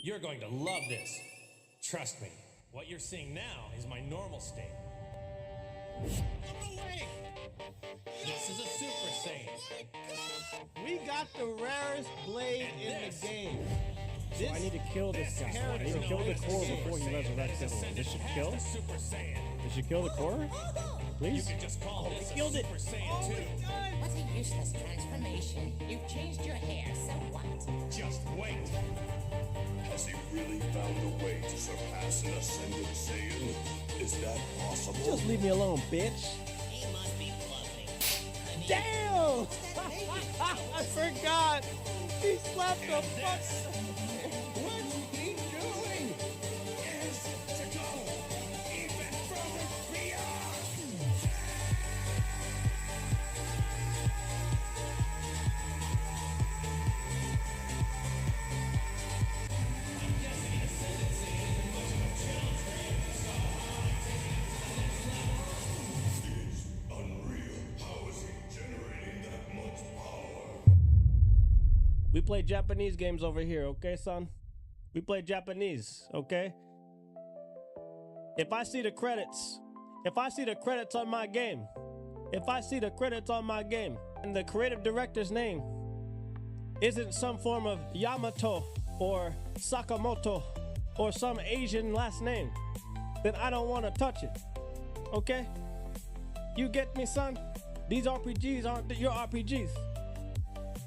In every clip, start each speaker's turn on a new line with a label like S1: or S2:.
S1: You're going to love this. Trust me. What you're seeing now is my normal state. This is a Super Saiyan.
S2: We got the rarest blade in the game.
S3: So I need to kill this guy. I need to kill the core before he resurrects everyone. This should kill? This should kill the core? Please?
S1: We
S3: killed it.
S4: What a useless transformation. You've changed your hair, so what?
S1: Just wait.
S5: Has he really found a way to surpass an ascended Saiyan? Is that possible?
S3: Just leave me alone, bitch.
S4: He must be bluffing.
S3: Damn!
S2: I forgot. He slapped the fuck.
S5: What's he doing? Is to go even further beyond. It's unreal. How is he generating that much power?
S3: We play Japanese games over here, okay, son? We play Japanese, okay? If I see the credits on my game, and the creative director's name isn't some form of Yamato or Sakamoto or some Asian last name, then I don't want to touch it, okay? You get me, son? These RPGs aren't your RPGs,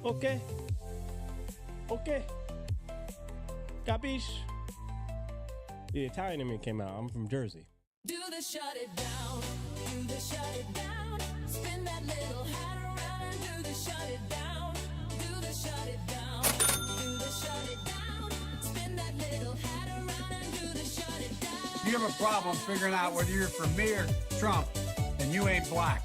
S3: okay? Okay. Capiche? The Italian in me came out. I'm from Jersey.
S6: Do the shut it down, do the shut it down, spin that little hat around and do the shut it down, do the shut it down, do the shut it down, spin that little hat around and do the shut it down.
S7: You have a problem figuring out whether you're for me or Trump, and you ain't black.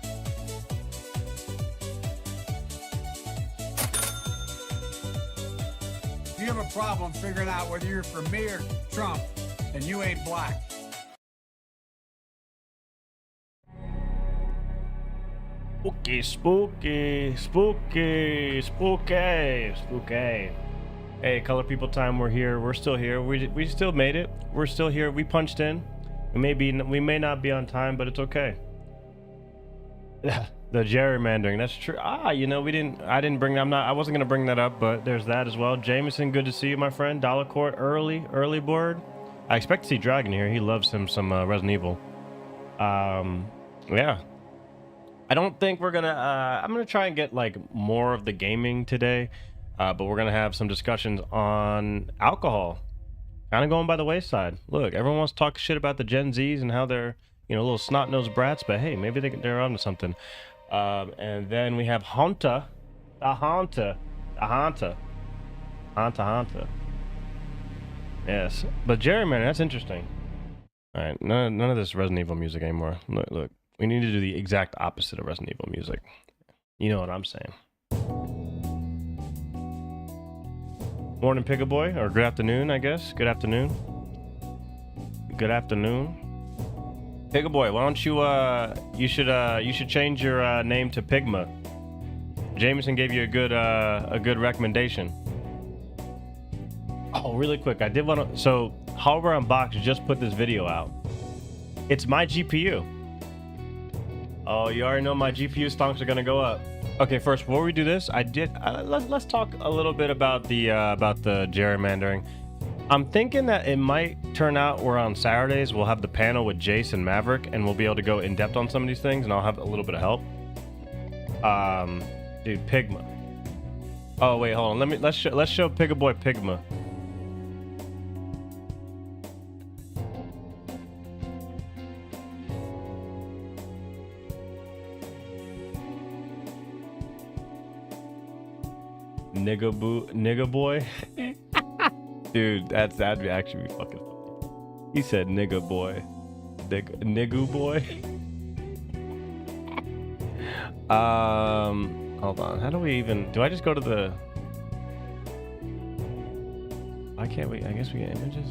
S7: You have a problem figuring out whether you're for me or Trump, and you ain't black.
S3: Spooky. Hey, color people time, we're here. We're still here. We still made it. We're still here. We punched in. We may not be on time, but it's okay. The gerrymandering, that's true. You know, I didn't bring that. I wasn't gonna bring that up, but there's that as well. Jameson, good to see you, my friend. Dollar Court, early board. I expect to see Dragon here. He loves him some Resident Evil. Yeah. I don't think we're gonna. I'm gonna try and get like more of the gaming today, but we're gonna have some discussions on alcohol. Kind of going by the wayside. Look, everyone wants to talk shit about the Gen Zs and how they're, you know, little snot-nosed brats, but hey, maybe they're onto something. And then we have Hanta. Hanta. Yes, but gerrymander, that's interesting. All right, none of this Resident Evil music anymore. Look, we need to do the exact opposite of Resident Evil music. You know what I'm saying. Morning, Pigaboy, or good afternoon, I guess. Good afternoon. Pigaboy, why don't you should change your name to Pigma. Jameson gave you a good recommendation. Oh, really quick, I did want to. So, Hardware Unboxed just put this video out. It's my GPU. Oh, you already know my GPU stonks are gonna go up. Okay, first, before we do this, let's talk a little bit about the gerrymandering. I'm thinking that it might turn out where on Saturdays we'll have the panel with Jace and Maverick, and we'll be able to go in depth on some of these things, and I'll have a little bit of help. Dude, Pigma. Oh wait, hold on. Let's show Pigaboy Pigma. Nigga boy. Dude, that'd actually be fucking funny. He said nigga boy. Nigga boy. Hold on. How do we even... Do I just go to the... Why can't we... I guess we get images.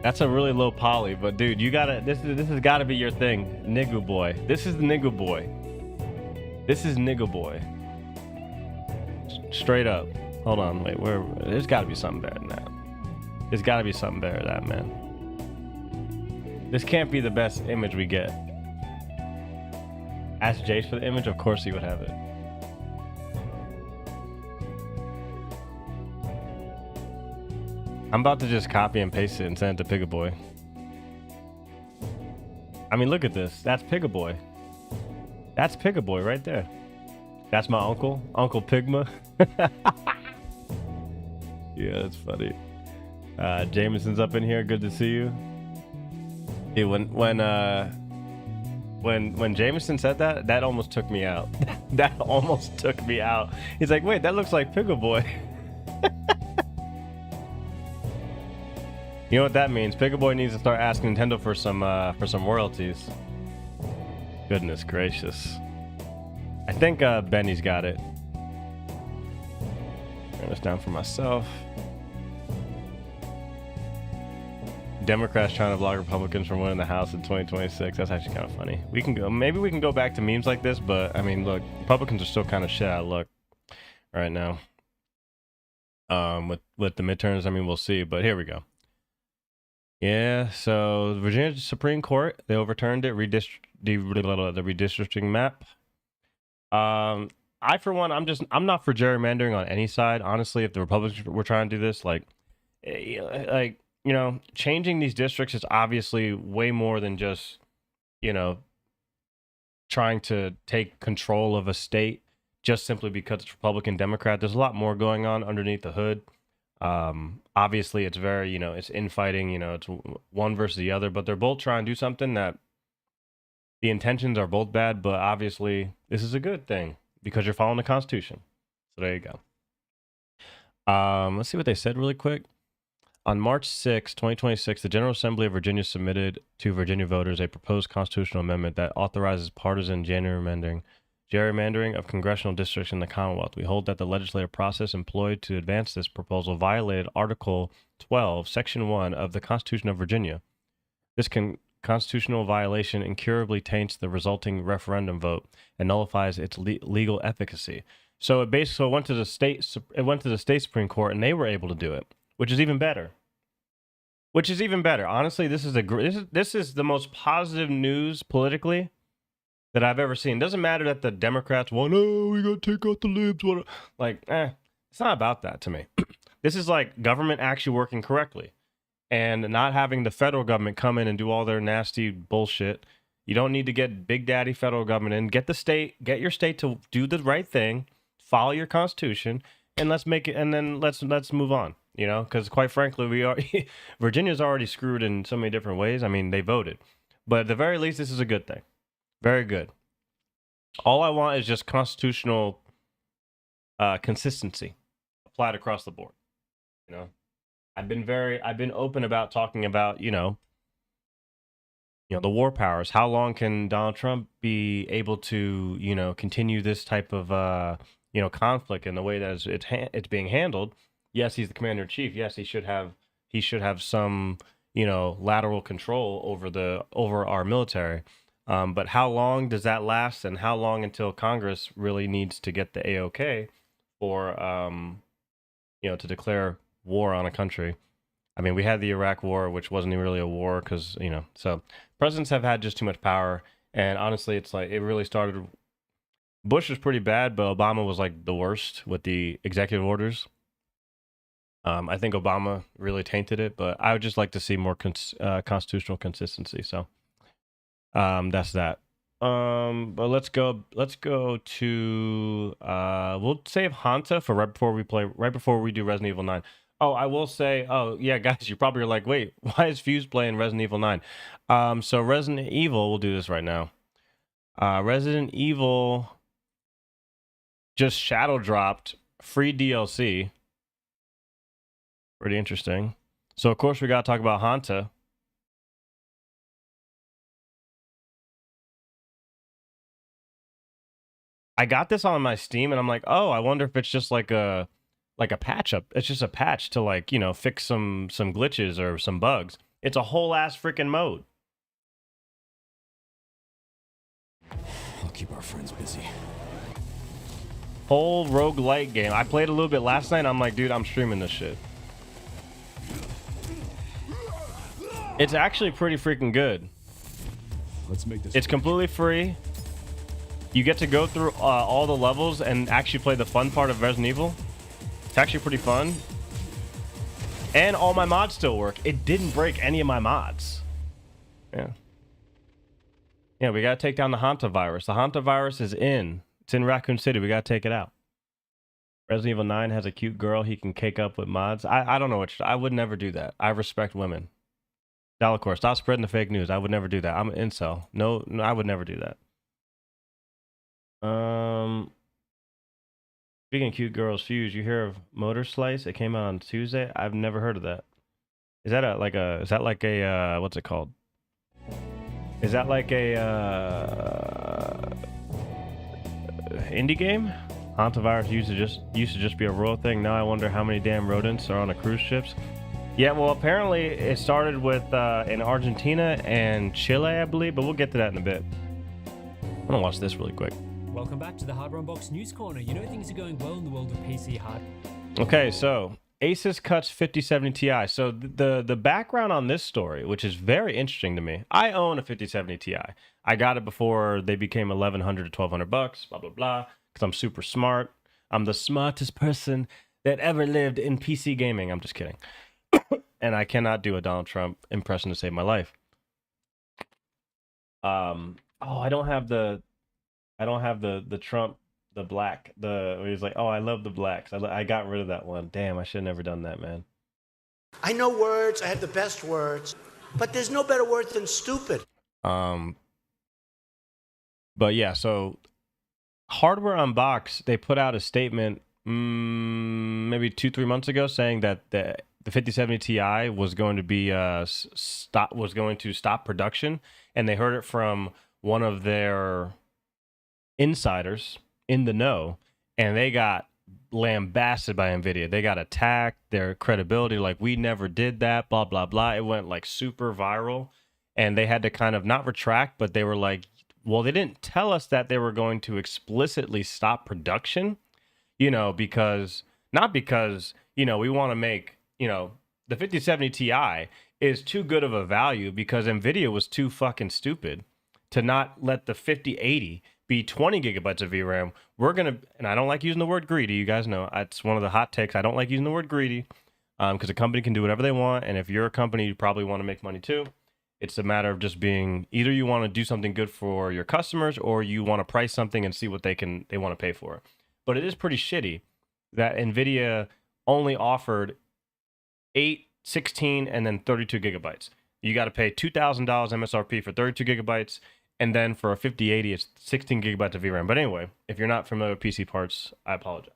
S3: That's a really low poly, but dude, you gotta... This has gotta be your thing. Nigga boy. This is the nigga boy. This is nigga boy. Straight up. Hold on, wait, there's gotta be something better than that. There's gotta be something better than that, man. This can't be the best image we get. Ask Jace for the image, of course he would have it. I'm about to just copy and paste it and send it to Pigaboy. I mean, look at this. That's Pigaboy. That's Pigaboy right there. That's my uncle, Uncle Pigma. Yeah, that's funny. Jameson's up in here. Good to see you. Yeah, when Jameson said that, that almost took me out. That almost took me out. He's like, wait, that looks like Pigaboy. You know what that means? Pigaboy needs to start asking Nintendo for some royalties. Goodness gracious. I think Benny's got it. Turn this down for myself. Democrats trying to block Republicans from winning the House in 2026. That's actually kind of funny. Maybe we can go back to memes like this, but I mean, look, Republicans are still kind of shit out of luck right now. With the midterms, I mean, we'll see, but here we go. Yeah, so Virginia Supreme Court, they overturned it, the redistricting map. I, for one, I'm not for gerrymandering on any side. Honestly, if the Republicans were trying to do this, like, you know, changing these districts is obviously way more than just, you know, trying to take control of a state just simply because it's Republican, Democrat. There's a lot more going on underneath the hood. Obviously it's very, you know, it's infighting, you know, it's one versus the other, but they're both trying to do something that the intentions are both bad, but obviously this is a good thing because you're following the Constitution. So there you go. Let's see what they said really quick. On March 6, 2026, the General Assembly of Virginia submitted to Virginia voters a proposed constitutional amendment that authorizes partisan gerrymandering of congressional districts in the Commonwealth. We hold that the legislative process employed to advance this proposal violated Article 12, Section 1 of the Constitution of Virginia. This constitutional violation incurably taints the resulting referendum vote and nullifies its legal efficacy. So it basically went to the state Supreme Court, and they were able to do it, which is even better. Honestly, this is the most positive news politically that I've ever seen. Doesn't matter that the Democrats want, oh, we gotta take out the libs. It's not about that to me. This is like government actually working correctly and not having the federal government come in and do all their nasty bullshit. You don't need to get Big Daddy federal government in. Get your state to do the right thing, follow your constitution, and let's make it. And then let's move on. You know, because quite frankly, Virginia's already screwed in so many different ways. I mean, they voted, but at the very least, this is a good thing. Very good. All I want is just constitutional consistency applied across the board. You know, I've been open about talking about, you know, the war powers. How long can Donald Trump be able to, you know, continue this type of, conflict in the way that it's being handled? Yes, he's the commander in chief. Yes, he should have some, you know, lateral control over our military. But how long does that last, and how long until Congress really needs to get the AOK for, to declare war on a country? I mean, we had the Iraq war, which wasn't really a war because, you know, so presidents have had just too much power. And honestly, it's like it really started. Bush was pretty bad, but Obama was like the worst with the executive orders. I think Obama really tainted it, but I would just like to see more constitutional consistency. So. That's that. But let's go to we'll save Hanta for right before we do Resident Evil 9. Oh, I will say, oh yeah, guys, you probably are like, wait, why is Fuse playing Resident Evil 9? So Resident Evil, we'll do this right now. Resident Evil just shadow dropped free DLC. Pretty interesting. So of course we gotta talk about Hanta. I got this on my Steam, and I'm like, oh, I wonder if it's just like a patch up. It's just a patch to, like, you know, fix some glitches or some bugs. It's a whole ass freaking mode.
S5: I'll keep our friends busy.
S3: whole roguelike game. I played a little bit last night. I'm like, dude, I'm streaming this shit. It's actually pretty freaking good.
S5: Let's make this.
S3: It's completely free. You get to go through all the levels and actually play the fun part of Resident Evil. It's actually pretty fun. And all my mods still work. It didn't break any of my mods. Yeah. Yeah, we got to take down the Hanta virus. The Hanta virus is in. It's in Raccoon City. We got to take it out. Resident Evil 9 has a cute girl he can cake up with mods. I don't know what... I would never do that. I respect women. Delacore, stop spreading the fake news. I would never do that. I'm an incel. No, I would never do that. Speaking of cute girls, Fuse, you hear of Motor Slice? It came out on Tuesday. I've never heard of that. Is that like a what's it called? Is that like a indie game? Hantavirus used to just be a royal thing. Now I wonder how many damn rodents are on the cruise ships. Yeah, well, apparently it started with in Argentina and Chile, I believe, but we'll get to that in a bit. I'm gonna watch this really quick.
S8: Welcome back to the Hardware Unbox News Corner. You know things are going well in the world of PC hardware.
S3: Okay, so Asus cuts 5070 Ti. So the background on this story, which is very interesting to me. I own a 5070 Ti. I got it before they became $1,100 to $1,200 bucks. Blah blah blah. Because I'm super smart. I'm the smartest person that ever lived in PC gaming. I'm just kidding. And I cannot do a Donald Trump impression to save my life. Oh, I don't have the Trump, the black, where he's like, oh, I love the blacks. I got rid of that one. Damn, I should have never done that, man.
S9: I know words. I have the best words, but there's no better word than stupid.
S3: But yeah, so Hardware Unbox, they put out a statement maybe 2-3 months ago saying that the 5070 Ti was going to be stop production, and they heard it from one of their insiders in the know, and they got lambasted by Nvidia. They got attacked, their credibility, like, we never did that, blah blah blah. It went like super viral, and they had to kind of not retract, but they were like, well, they didn't tell us that they were going to explicitly stop production, because we want to make, the 5070 Ti is too good of a value because Nvidia was too fucking stupid to not let the 5080 be 20 gigabytes of VRAM. We're going to, and I don't like using the word greedy. You guys know it's one of the hot takes. I don't like using the word greedy because a company can do whatever they want. And if you're a company, you probably want to make money too. It's a matter of just being, either you want to do something good for your customers or you want to price something and see what they want to pay for it. But it is pretty shitty that Nvidia only offered 8, 16, and then 32 gigabytes. You got to pay $2,000 MSRP for 32 gigabytes. And then for a 5080, it's 16 gigabytes of VRAM. But anyway, if you're not familiar with PC parts, I apologize.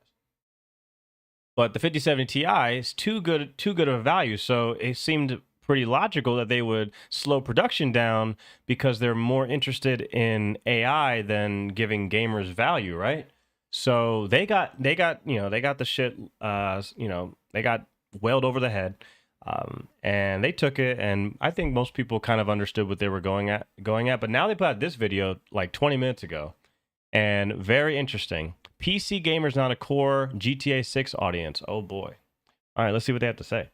S3: But the 5070 Ti is too good of a value, so it seemed pretty logical that they would slow production down because they're more interested in AI than giving gamers value, right? So they got the shit, they got wailed over the head. And they took it, and I think most people kind of understood what they were going at. But now they put out this video like 20 minutes ago, and very interesting. PC gamers not a core GTA 6 audience. Oh boy! All right, let's see what they have to say.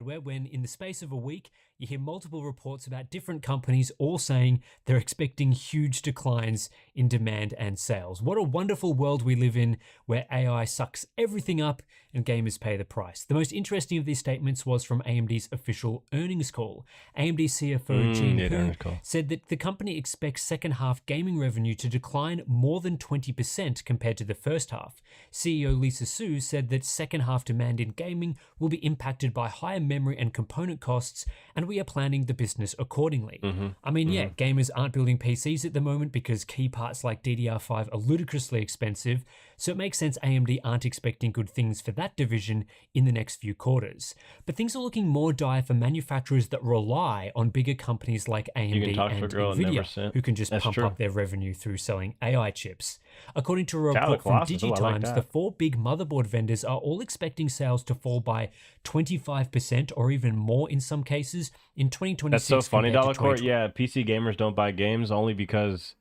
S8: When in the space of a week, you hear multiple reports about different companies all saying they're expecting huge declines in demand and sales. What a wonderful world we live in where AI sucks everything up and gamers pay the price. The most interesting of these statements was from AMD's official earnings call. AMD CFO Jean Hu said that the company expects second half gaming revenue to decline more than 20% compared to the first half. CEO Lisa Su said that second half demand in gaming will be impacted by higher memory and component costs, and we are planning the business accordingly. I mean, yeah, gamers aren't building PCs at the moment because key parts like DDR5 are ludicrously expensive, so it makes sense AMD aren't expecting good things for that division in the next few quarters. But things are looking more dire for manufacturers that rely on bigger companies like AMD and Nvidia, who can just pump up their revenue through selling AI chips. According to a report from DigiTimes, the 4 big motherboard vendors are all expecting sales to fall by 25% or even more in some cases in 2026.
S3: That's so funny, Delacore. Yeah, PC gamers don't buy games only because,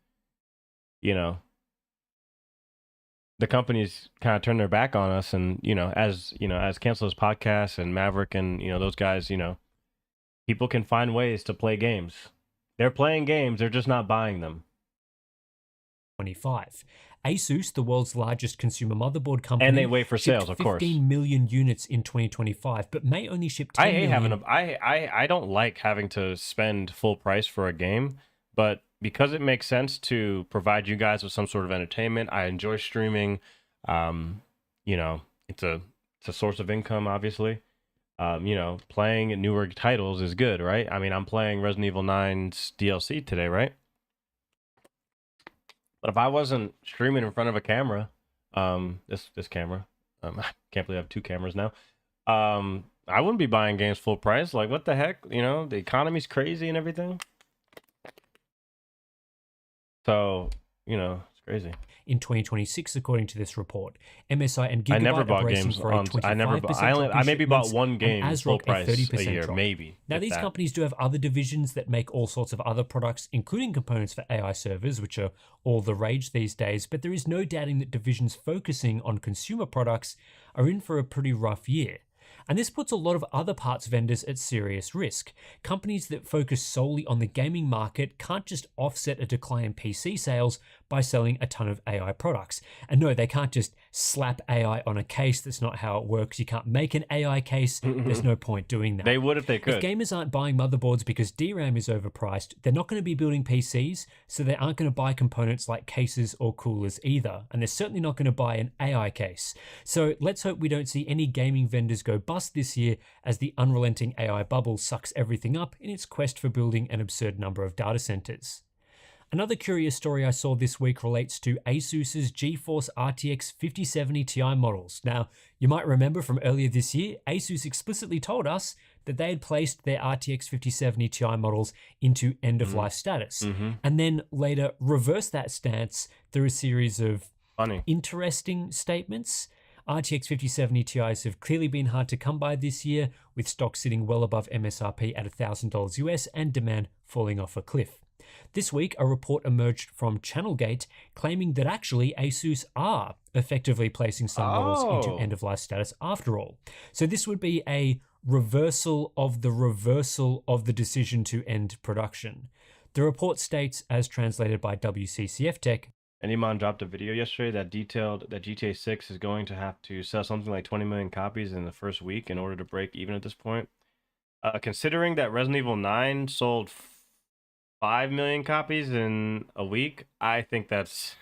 S10: the companies kind of turn their back on us, and as Cancel's podcast and Maverick and those guys, people can find ways to play games. They're playing games, they're just not buying them.
S8: 25. Asus, the world's largest consumer motherboard company,
S10: and they wait for sales, of course.
S8: 15 million units in 2025, but may only ship 10 million.
S10: I don't like having to spend full price for a game, but because it makes sense to provide you guys with some sort of entertainment, I enjoy streaming. It's a source of income, obviously. Playing newer titles is good, right? I mean, I'm playing Resident Evil 9's DLC today, right? But if I wasn't streaming in front of a camera, this camera, I can't believe I have two cameras now. I wouldn't be buying games full price. Like, what the heck? The economy's crazy and everything. So, it's crazy.
S8: In 2026, according to this report, MSI and Gigabyte
S10: I never bought
S8: are bracing
S10: games
S8: for a 25%
S10: I maybe bought one game
S8: and
S10: full
S8: ASRock
S10: price
S8: a 30%
S10: a year,
S8: drop.
S10: maybe.
S8: Now, these companies do have other divisions that make all sorts of other products, including components for AI servers, which are all the rage these days, but there is no doubting that divisions focusing on consumer products are in for a pretty rough year. And this puts a lot of other parts vendors at serious risk. Companies that focus solely on the gaming market can't just offset a decline in PC sales by selling a ton of AI products. And no, they can't just slap AI on a case. That's not how it works. You can't make an AI case. There's no point doing that.
S10: They would if they could.
S8: If gamers aren't buying motherboards because DRAM is overpriced, they're not going to be building PCs, so they aren't going to buy components like cases or coolers either. And they're certainly not going to buy an AI case. So let's hope we don't see any gaming vendors go bust this year as the unrelenting AI bubble sucks everything up in its quest for building an absurd number of data centers. Another curious story I saw this week relates to Asus's GeForce RTX 5070 Ti models. Now, you might remember from earlier this year, Asus explicitly told us that they had placed their RTX 5070 Ti models into end-of-life status, and then later reversed that stance through a series of interesting statements. RTX 5070 Ti's have clearly been hard to come by this year, with stock sitting well above MSRP at $1,000 US and demand falling off a cliff. This week, a report emerged from Channelgate claiming that actually Asus are effectively placing some models into end-of-life status after all. So this would be a reversal of the decision to end production. The report states, as translated by WCCF Tech,
S10: and Iman dropped a video yesterday that detailed that GTA 6 is going to have to sell something like 20 million copies in the first week in order to break even at this point. Considering that Resident Evil 9 sold 5 million copies in a week, I think that's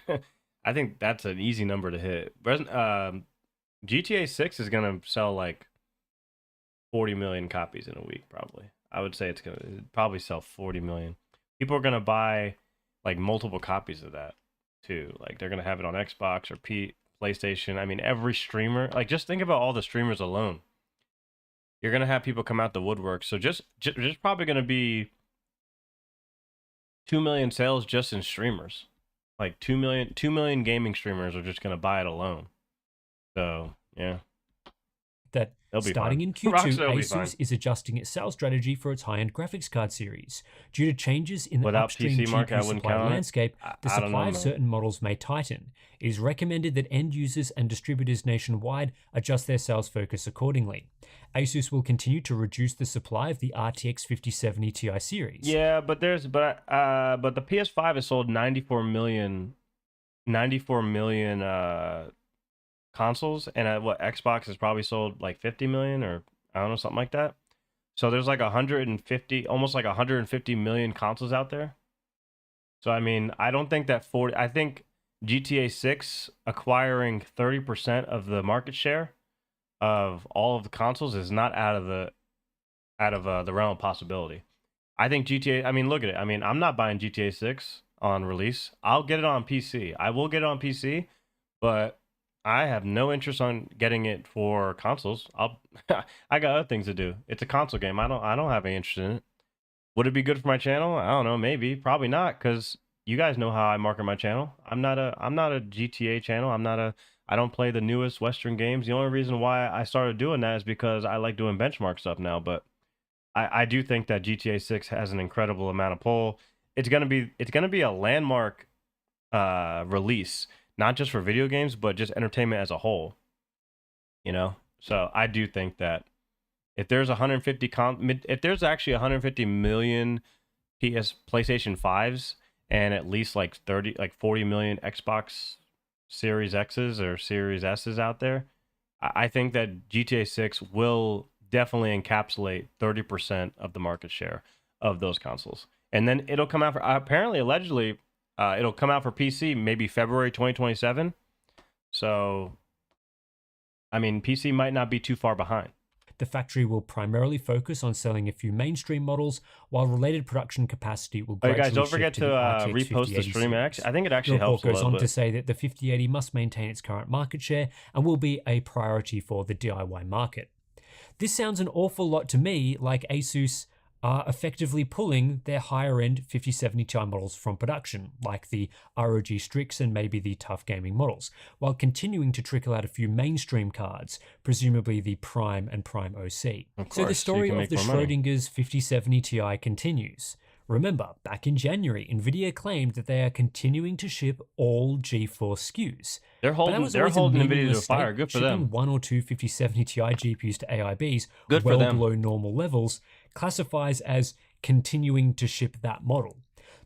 S10: an easy number to hit. GTA 6 is going to sell like 40 million copies in a week, probably. I would say it's going to probably sell 40 million. People are going to buy like multiple copies of that too. Like they're going to have it on Xbox or PlayStation. I mean, every streamer, like just think about all the streamers alone. You're going to have people come out the woodwork. So just probably going to be 2 million sales just in streamers. Like 2 million gaming streamers are just going to buy it alone. So, yeah.
S8: That starting in Q2, Asus is adjusting its sales strategy for its high-end graphics card series. Due to changes in the upstream GPU supply landscape, the supply of certain models may tighten. It is recommended that end users and distributors nationwide adjust their sales focus accordingly. Asus will continue to reduce the supply of the RTX 5070 Ti series.
S10: Yeah, but the PS5 has sold 94 million consoles, and Xbox has probably sold like 50 million, or I don't know, something like that. So there's like 150 million consoles out there. So I mean, I don't think that I think GTA 6 acquiring 30% of the market share of all of the consoles is not out of the realm of possibility. I think GTA, I mean, look at it. I mean, I'm not buying GTA 6 on release. I'll get it on PC. I will get it on PC, but I have no interest on getting it for consoles. I got other things to do. It's a console game. I don't have any interest in it. Would it be good for my channel? I don't know. Maybe. Probably not, because you guys know how I market my channel. I'm not a GTA channel. I don't play the newest Western games. The only reason why I started doing that is because I like doing benchmark stuff now. But I do think that GTA 6 has an incredible amount of pull. It's gonna be a landmark release. not just for video games, but just entertainment as a whole. You know, so I do think that if there's if there's actually 150 million PlayStation 5s and at least like 40 million Xbox Series X's or Series S's out there, I think that GTA 6 will definitely encapsulate 30% of the market share of those consoles. And then it'll come out for, allegedly, it'll come out for PC maybe February 2027. So, I mean, PC might not be too far behind.
S8: The factory will primarily focus on selling a few mainstream models, while related production capacity will gradually
S10: guys, don't
S8: shift
S10: forget
S8: to
S10: to
S8: the RTX
S10: repost the
S8: 5080
S10: stream.
S8: series.
S10: I think it actually
S8: the report
S10: helps a
S8: goes
S10: little
S8: on
S10: bit.
S8: to say that the 5080 must maintain its current market share and will be a priority for the DIY market. This sounds an awful lot to me like Asus are effectively pulling their higher-end 5070 Ti models from production, like the ROG Strix and maybe the Tough Gaming models, while continuing to trickle out a few mainstream cards, presumably the Prime and Prime OC. So the story of the Schrodinger's 5070 Ti continues. Remember, back in January, Nvidia claimed that they are continuing to ship all GeForce SKUs.
S10: They're holding Nvidia to a fire. Good for them.
S8: Shipping one or two 5070 Ti GPUs to AIBs
S10: Good
S8: well
S10: for them.
S8: below normal levels classifies as continuing to ship that model.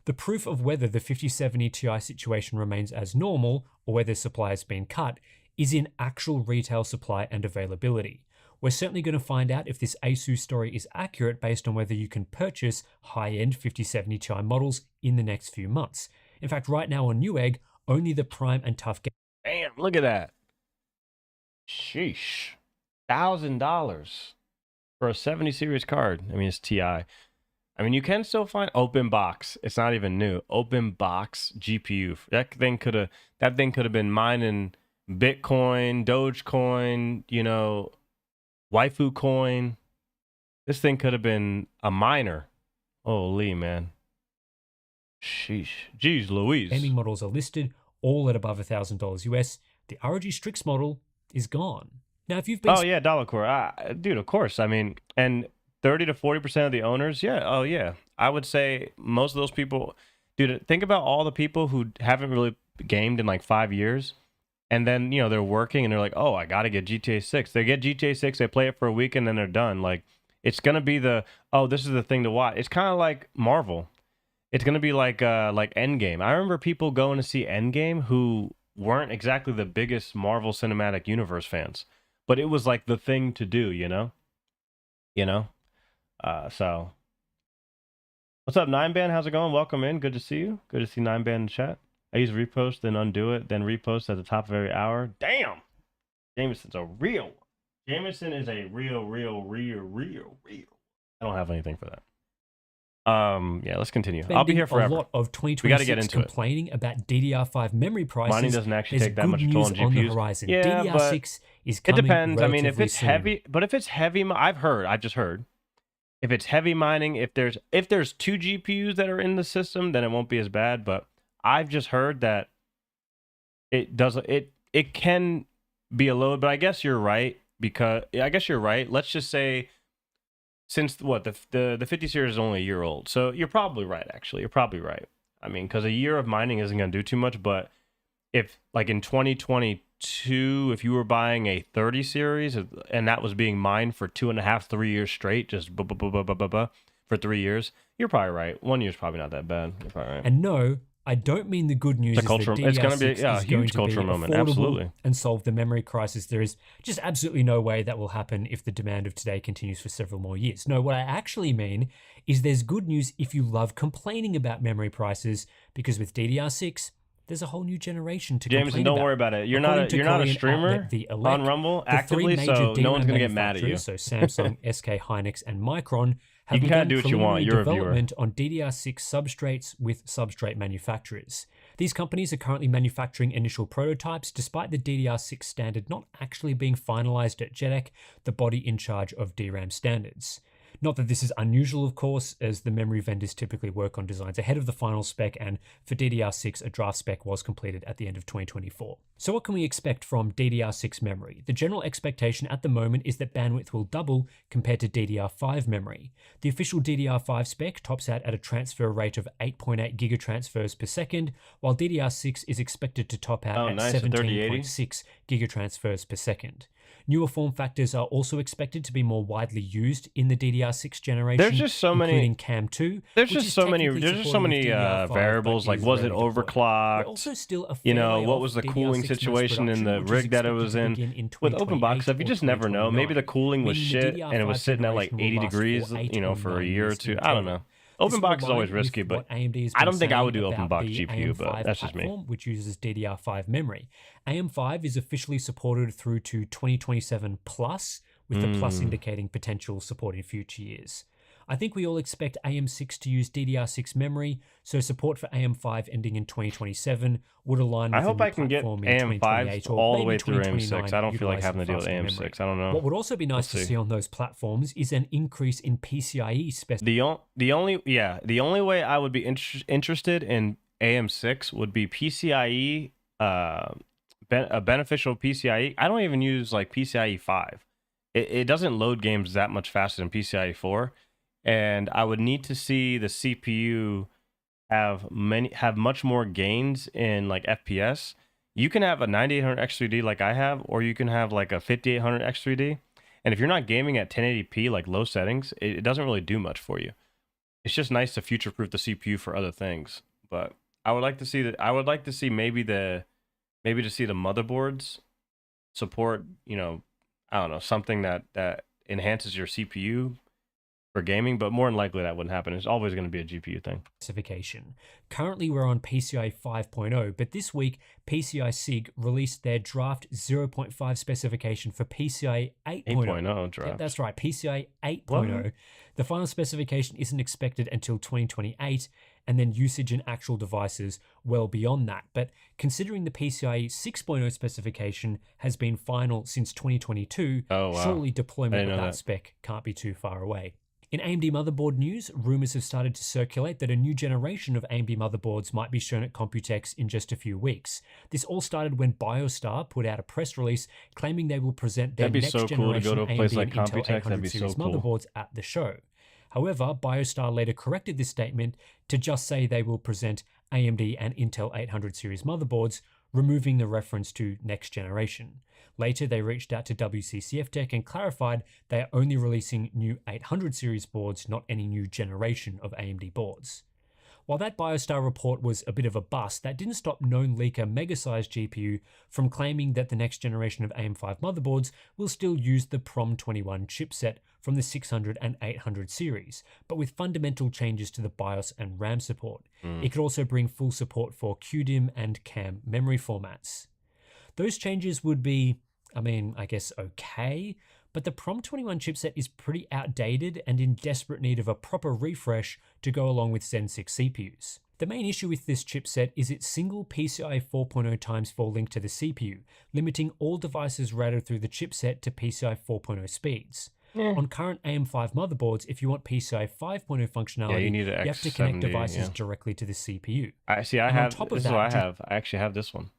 S8: The proof of whether the 5070 Ti situation remains as normal or whether supply has been cut is in actual retail supply and availability. We're certainly going to find out if this Asus story is accurate based on whether you can purchase high-end 5070 Ti models in the next few months. In fact, right now on Newegg, only the Prime and Tough Game.
S10: Damn, look at that. Sheesh. $1,000 for a 70 series card. I mean, it's TI. I mean, you can still find open box. It's not even new. Open box GPU. That thing could have been mining Bitcoin, Dogecoin, you know, Waifu coin. This thing could have been a miner. Holy man. Sheesh. Jeez Louise.
S8: Gaming models are listed, all at above $1,000 US. The ROG Strix model is gone. Now, if you've been...
S10: Oh, yeah, Dollar Core. Dude, of course. I mean, and 30 to 40% of the owners, yeah. Oh, yeah. I would say most of those people... Dude, think about all the people who haven't really gamed in like 5 years. And then, you know, they're working and they're like, oh, I got to get GTA 6. They get GTA 6, they play it for a week, and then they're done. Like, it's going to be this is the thing to watch. It's kind of like Marvel. It's going to be like Endgame. I remember people going to see Endgame who weren't exactly the biggest Marvel Cinematic Universe fans. But it was like the thing to do, you know? So. What's up, 9ban? How's it going? Welcome in. Good to see you. Good to see 9ban in chat. I use repost, then undo it, then repost at the top of every hour. Damn! Jameson's a real. Jameson is a real. I don't have anything for that. Yeah, let's continue. I'll be here forever.
S8: A lot of 2026
S10: we got to get into
S8: complaining about DDR5 memory prices.
S10: Mining doesn't actually take that much toll on GPUs.
S8: On the horizon.
S10: Yeah,
S8: DDR6 is coming.
S10: It depends. I mean, if it's
S8: soon.
S10: heavy, but if it's heavy, I've just heard. If it's heavy mining, if there's 2 GPUs that are in the system, then it won't be as bad. But I've just heard that it can be a load. But I guess you're right Let's just say, since the 50 series is only a year old, so you're probably right. Actually, you're probably right. I mean, because a year of mining isn't going to do too much. But if like in 2022, if you were buying a 30 series and that was being mined for 2.5-3 years straight, just for 3 years, you're probably right. 1 year's probably not that bad. You're probably right.
S8: And no, I don't mean the good news is that DDR6
S10: it's going to be a huge cultural moment, absolutely,
S8: and solve the memory crisis. There is just absolutely no way that will happen if the demand of today continues for several more years. No, what I actually mean is there's good news if you love complaining about memory prices, because with DDR6, there's a whole new generation to
S10: Jameson,
S8: complain
S10: don't
S8: about.
S10: worry about it. You're not a streamer on Rumble actively, so no one's going to get mad at you.
S8: So Samsung, SK Hynix, and Micron have
S10: you can kind of do what you want. You're a viewer.
S8: Development on DDR6 substrates with substrate manufacturers. These companies are currently manufacturing initial prototypes, despite the DDR6 standard not actually being finalized at JEDEC, the body in charge of DRAM standards. Not that this is unusual, of course, as the memory vendors typically work on designs ahead of the final spec, and for DDR6, a draft spec was completed at the end of 2024. So what can we expect from DDR6 memory? The general expectation at the moment is that bandwidth will double compared to DDR5 memory. The official DDR5 spec tops out at a transfer rate of 8.8 gigatransfers per second, while DDR6 is expected to top out at 17.6 gigatransfers per second. Newer form factors are also expected to be more widely used in the DDR6 generation.
S10: There's just so many,
S8: including Cam 2.
S10: There's just so many variables. Like, was it overclocked?
S8: Also still a
S10: you know, what was the cooling situation in the rig that it was in? With open box stuff, you just never know. Maybe the cooling was shit and it was sitting at like 80 degrees, you know, for a year or two. I don't know. Open box is always risky, but I don't think I would do open box GPU, but that's just me.
S8: Which uses DDR5 memory. AM5 is officially supported through to 2027 plus, with the plus indicating potential support in future years. I think we all expect AM6 to use DDR6 memory, so support for AM5 ending in 2027 would align with
S10: I hope
S8: the
S10: I can get AM5 all the way through AM6. I don't feel like having to deal with AM6. Memory. I don't know.
S8: What would also be nice to see on those platforms is an increase in PCIe specifications.
S10: The only way I would be interested in AM6 would be PCIe, a beneficial PCIe. I don't even use like PCIe 5. It doesn't load games that much faster than PCIe 4. And I would need to see the CPU have much more gains in like FPS. You can have a 9800 X3D like I have, or you can have like a 5800 X3D. And if you're not gaming at 1080p, like low settings, it doesn't really do much for you. It's just nice to future-proof the CPU for other things. But I would like to see that. I would like to see maybe the motherboards support. You know, I don't know, something that enhances your CPU for gaming, but more than likely that wouldn't happen. It's always going to be a GPU thing.
S8: Specification. Currently we're on PCI 5.0, but this week PCI SIG released their draft 0.5 specification for PCI 8.0.
S10: 8.0 draft.
S8: Yeah, that's right, PCI 8.0. The final specification isn't expected until 2028, and then usage in actual devices well beyond that. But considering the PCIe 6.0 specification has been final since 2022, surely deployment of that spec can't be too far away. In AMD motherboard news, rumors have started to circulate that a new generation of AMD motherboards might be shown at Computex in just a few weeks. This all started when BioStar put out a press release claiming they will present their next generation AMD and Intel 800 series motherboards at the show. However, BioStar later corrected this statement to just say they will present AMD and Intel 800 series motherboards, removing the reference to next generation. Later, they reached out to WCCF Tech and clarified they are only releasing new 800 series boards, not any new generation of AMD boards. While that BioStar report was a bit of a bust, that didn't stop known leaker Megasize GPU from claiming that the next generation of AM5 motherboards will still use the PROM21 chipset from the 600 and 800 series, but with fundamental changes to the BIOS and RAM support. It could also bring full support for QDIM and CAM memory formats. Those changes would be, I guess okay, but the PROM21 chipset is pretty outdated and in desperate need of a proper refresh to go along with Zen 6 CPUs. The main issue with this chipset is its single PCI 4.0 x4 link to the CPU, limiting all devices routed through the chipset to PCI 4.0 speeds. On current AM5 motherboards, if you want PCI 5.0 functionality, you have to connect devices directly to the CPU. I
S10: actually have this one.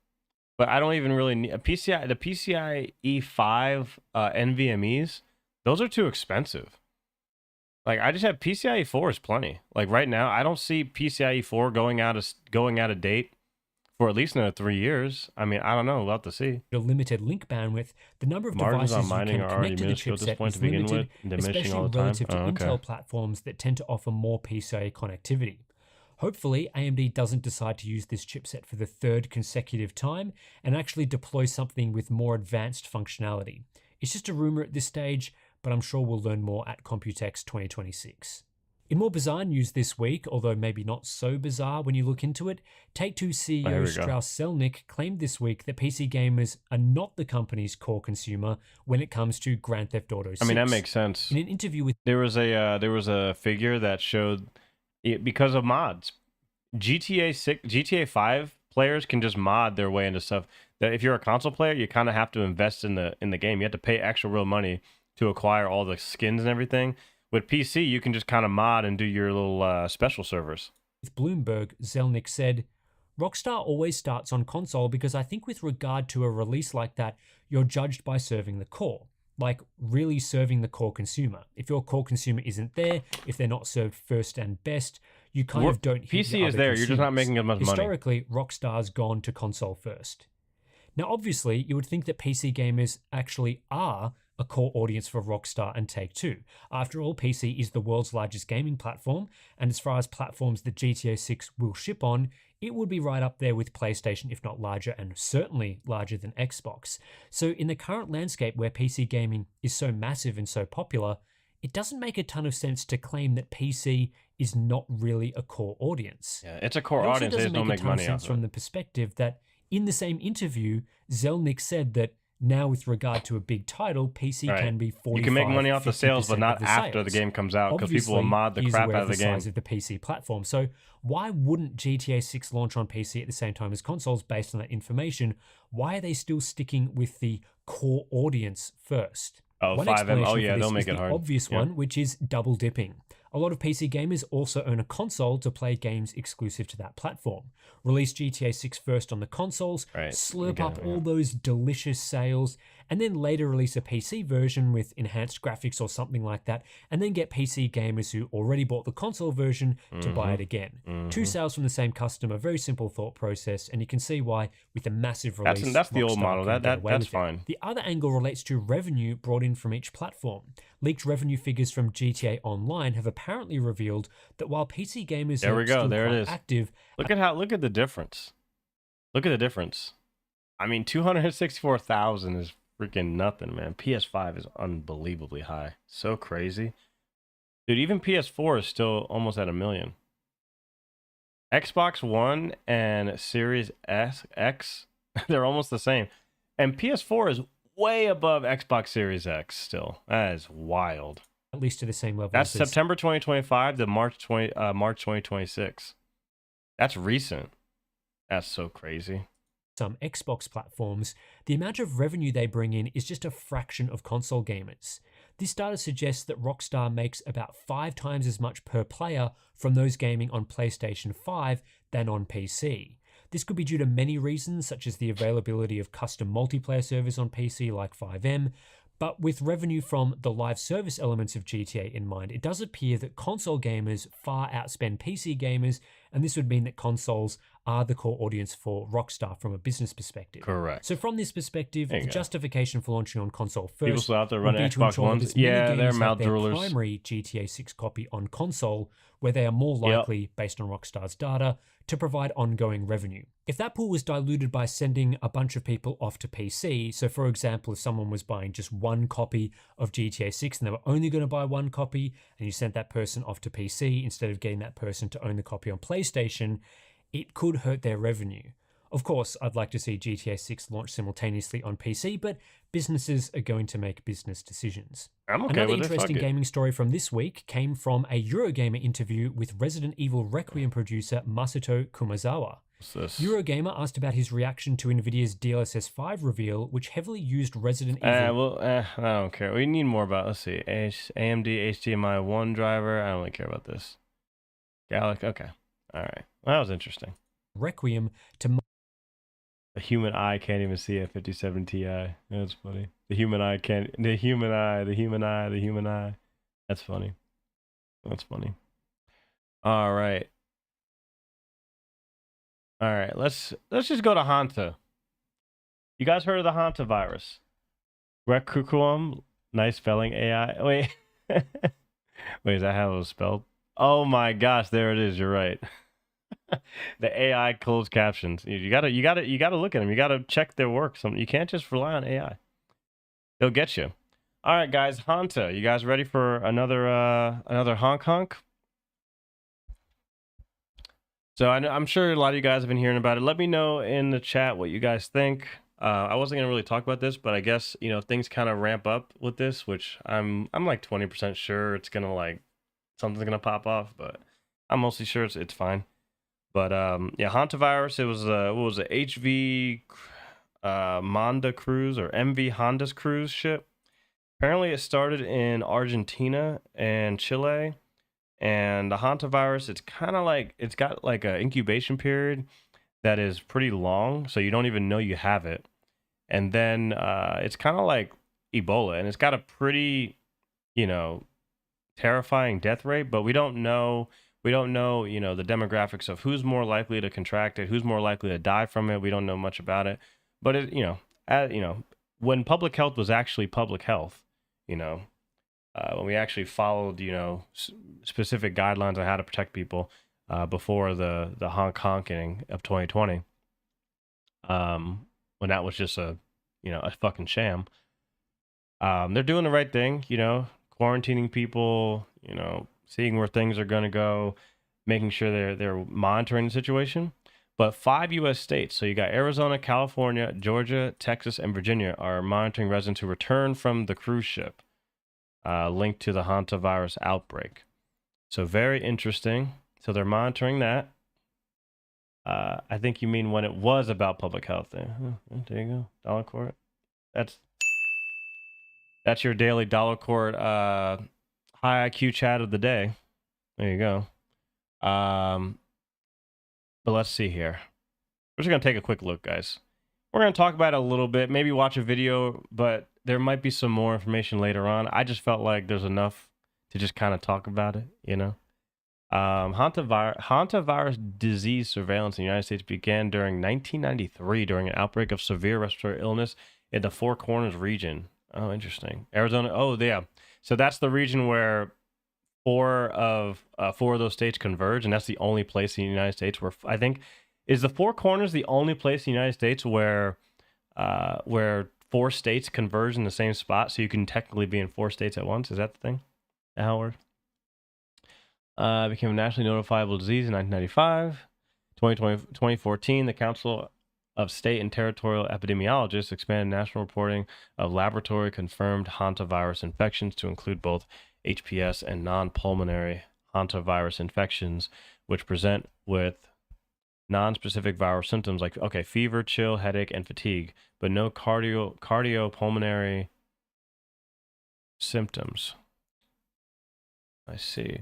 S10: But I don't even really need a PCI. The PCIe 5 NVMe's, those are too expensive. Like, I just have PCIe 4 is plenty. Like right now, I don't see PCIe 4 going out of date for at least another 3 years. I mean, I don't know. We'll have to see.
S8: The limited link bandwidth, the number of devices you can connect to the chipset is limited, especially relative to Intel platforms that tend to offer more PCIe connectivity. Hopefully, AMD doesn't decide to use this chipset for the third consecutive time and actually deploy something with more advanced functionality. It's just a rumor at this stage, but I'm sure we'll learn more at Computex 2026. In more bizarre news this week, although maybe not so bizarre when you look into it, Take-Two CEO Strauss Zelnick claimed this week that PC gamers are not the company's core consumer when it comes to Grand Theft Auto 6.
S10: I mean, that makes sense.
S8: In an interview with...
S10: There was a figure that showed... because of mods, GTA 5 players can just mod their way into stuff that if you're a console player, you kind of have to invest in the game. You have to pay actual real money to acquire all the skins and everything. with PC, you can just kind of mod and do your little special servers.
S8: With Bloomberg, Zelnick said, Rockstar always starts on console because I think with regard to a release like that, you're judged by serving the core. Like really serving the core consumer. If your core consumer isn't there, if they're not served first and best, you kind of don't hit
S10: PC is there, you're just not making as much money.
S8: Historically, Rockstar's gone to console first. Now, obviously, you would think that PC gamers actually are a core audience for Rockstar and Take-Two. After all, PC is the world's largest gaming platform, and as far as platforms that GTA 6 will ship on, it would be right up there with PlayStation, if not larger, and certainly larger than Xbox. So in the current landscape where PC gaming is so massive and so popular, it doesn't make a ton of sense to claim that PC is not really a core audience.
S10: Yeah, it's a core audience, they just don't make money off of it.
S8: From the perspective that in the same interview, Zelnick said that now with regard to a big title, PC can be 45%.
S10: You can make money off the sales, but not after the game comes out, because people will mod the crap out of the game.
S8: Size of the PC platform. So why wouldn't GTA 6 launch on PC at the same time as consoles based on that information? Why are they still sticking with the core audience first?
S10: Oh,
S8: One
S10: 5M. Oh, yeah, they'll make it
S8: the
S10: hard.
S8: Obvious one, which is double dipping. A lot of PC gamers also own a console to play games exclusive to that platform. Release GTA 6 first on the consoles, slurp up all those delicious sales, and then later release a PC version with enhanced graphics or something like that, and then get PC gamers who already bought the console version to buy it again. Two sales from the same customer, very simple thought process, and you can see why with a massive release,
S10: that's the old model. That's fine.
S8: The other angle relates to revenue brought in from each platform. Leaked revenue figures from GTA Online have apparently revealed that while PC gamers are still quite active,
S10: look at the difference. Look at the difference. I mean, 264,000 is freaking nothing, man. PS5 is unbelievably high. So crazy. Dude, even PS4 is still almost at 1 million. Xbox One and Series X, they're almost the same. And PS4 is way above Xbox Series X still. That is wild.
S8: At least to the same level.
S10: That's September 2025 to March 2026. That's recent. That's so crazy.
S8: Some Xbox platforms, the amount of revenue they bring in is just a fraction of console gamers. This data suggests that Rockstar makes about 5 times as much per player from those gaming on PlayStation 5 than on PC. This could be due to many reasons, such as the availability of custom multiplayer servers on PC like 5M, but with revenue from the live service elements of GTA in mind, it does appear that console gamers far outspend PC gamers, and this would mean that consoles are the core audience for Rockstar from a business perspective.
S10: Correct.
S8: So from this perspective, the justification for launching on console first
S10: people still out there running Xbox Ones. Yeah, they're mouth droolers.
S8: Primary GTA 6 copy on console, where they are more likely, based on Rockstar's data, to provide ongoing revenue. If that pool was diluted by sending a bunch of people off to PC, so for example, if someone was buying just one copy of GTA 6 and they were only going to buy one copy, and you sent that person off to PC instead of getting that person to own the copy on PlayStation, it could hurt their revenue. Of course, I'd like to see GTA 6 launch simultaneously on PC, but businesses are going to make business decisions.
S10: I'm okay
S8: Another
S10: with it.
S8: interesting gaming story from this week came from a Eurogamer interview with Resident Evil Requiem producer Masato Kumazawa. Eurogamer asked about his reaction to Nvidia's DLSS 5 reveal, which heavily used Resident Evil.
S10: I don't care. We need more about, let's see, AMD HDMI 1 driver. I don't really care about this. Galaxy, okay. All right. Well, that was interesting.
S8: Requiem to...
S10: The human eye can't even see a 57 Ti. That's funny. The human eye can't... The human eye. That's funny. That's funny. All right. All right. Let's just go to Hanta. You guys heard of the Hanta virus? Requiem, nice spelling AI. Wait. Wait, is that how it was spelled? Oh my gosh, there it is. You're right. The AI closed captions. You gotta look at them. You gotta check their work. You can't just rely on AI. They'll get you. All right, guys. Hanta, you guys ready for another honk? So I'm sure a lot of you guys have been hearing about it. Let me know in the chat what you guys think. I wasn't gonna really talk about this, but I guess things kind of ramp up with this, which I'm like 20% sure it's gonna something's gonna pop off, but I'm mostly sure it's fine. But yeah, Hanta virus. It was what was it? HV Manda cruise or MV Honda's cruise ship. Apparently, it started in Argentina and Chile, and the Hanta virus. It's kind of like it's got like an incubation period that is pretty long, so you don't even know you have it. And then it's kind of like Ebola, and it's got a pretty, you know, terrifying death rate, but we don't know, you know, the demographics of who's more likely to contract it, who's more likely to die from it. We don't know much about it, but it, you know, when public health was actually public health, you know, when we actually followed, you know, specific guidelines on how to protect people before the honking of 2020, when that was just a, you know, a fucking sham. They're doing the right thing, you know, quarantining people, you know, seeing where things are going to go, making sure they're monitoring the situation. But 5 U.S. states, so you got Arizona, California, Georgia, Texas, and Virginia, are monitoring residents who return from the cruise ship linked to the Hanta virus outbreak. So very interesting. So they're monitoring that. I think you mean when it was about public health. There you go. Dollar Court. That's your daily Dollar Court high IQ chat of the day. There you go. But let's see here. We're just going to take a quick look, guys. We're going to talk about it a little bit, maybe watch a video, but there might be some more information later on. I just felt like there's enough to just kind of talk about it, you know? Hanta virus disease surveillance in the United States began during 1993 during an outbreak of severe respiratory illness in the Four Corners region. Oh, interesting. Arizona. Oh, yeah. So that's the region where four of those states converge, and that's the only place in the United States where I think is the Four Corners the only place in the United States where 4 states converge in the same spot, so you can technically be in 4 states at once. Is that the thing? How it works? Became a nationally notifiable disease in 1995. 2014, the Council of State and Territorial Epidemiologists expanded national reporting of laboratory confirmed hantavirus infections to include both HPS and non-pulmonary hantavirus infections, which present with non-specific viral symptoms like fever, chill, headache, and fatigue, but no cardiopulmonary symptoms. I see.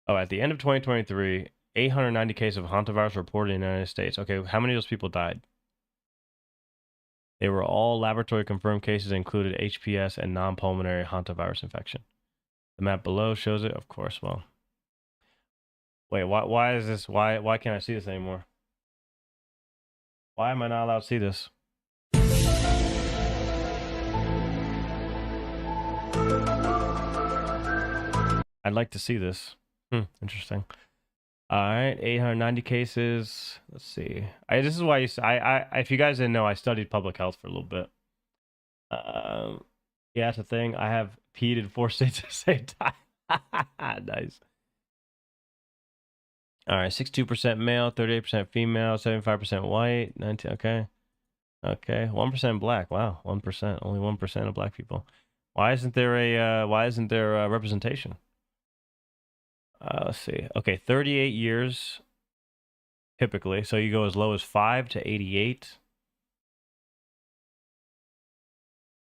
S10: Oh, at the end of 2023, 890 cases of hantavirus reported in the United States. Okay, how many of those people died? They were all laboratory confirmed cases, included HPS and non-pulmonary hantavirus infection. The map below shows it, of course. Well, wait, why is this? Why can't I see this anymore? Why am I not allowed to see this? I'd like to see this. Interesting. All right, 890 cases. Let's see. This is why if you guys didn't know, I studied public health for a little bit. Yeah, that's a thing. I have peed in 4 states at the same time. Nice. All right, 62% male, 38% female, 75% white, 19. Okay, 1% black. Wow, 1%. Only 1% of black people. Why isn't there a representation? Let's see. Okay, 38 years typically. So you go as low as 5 to 88.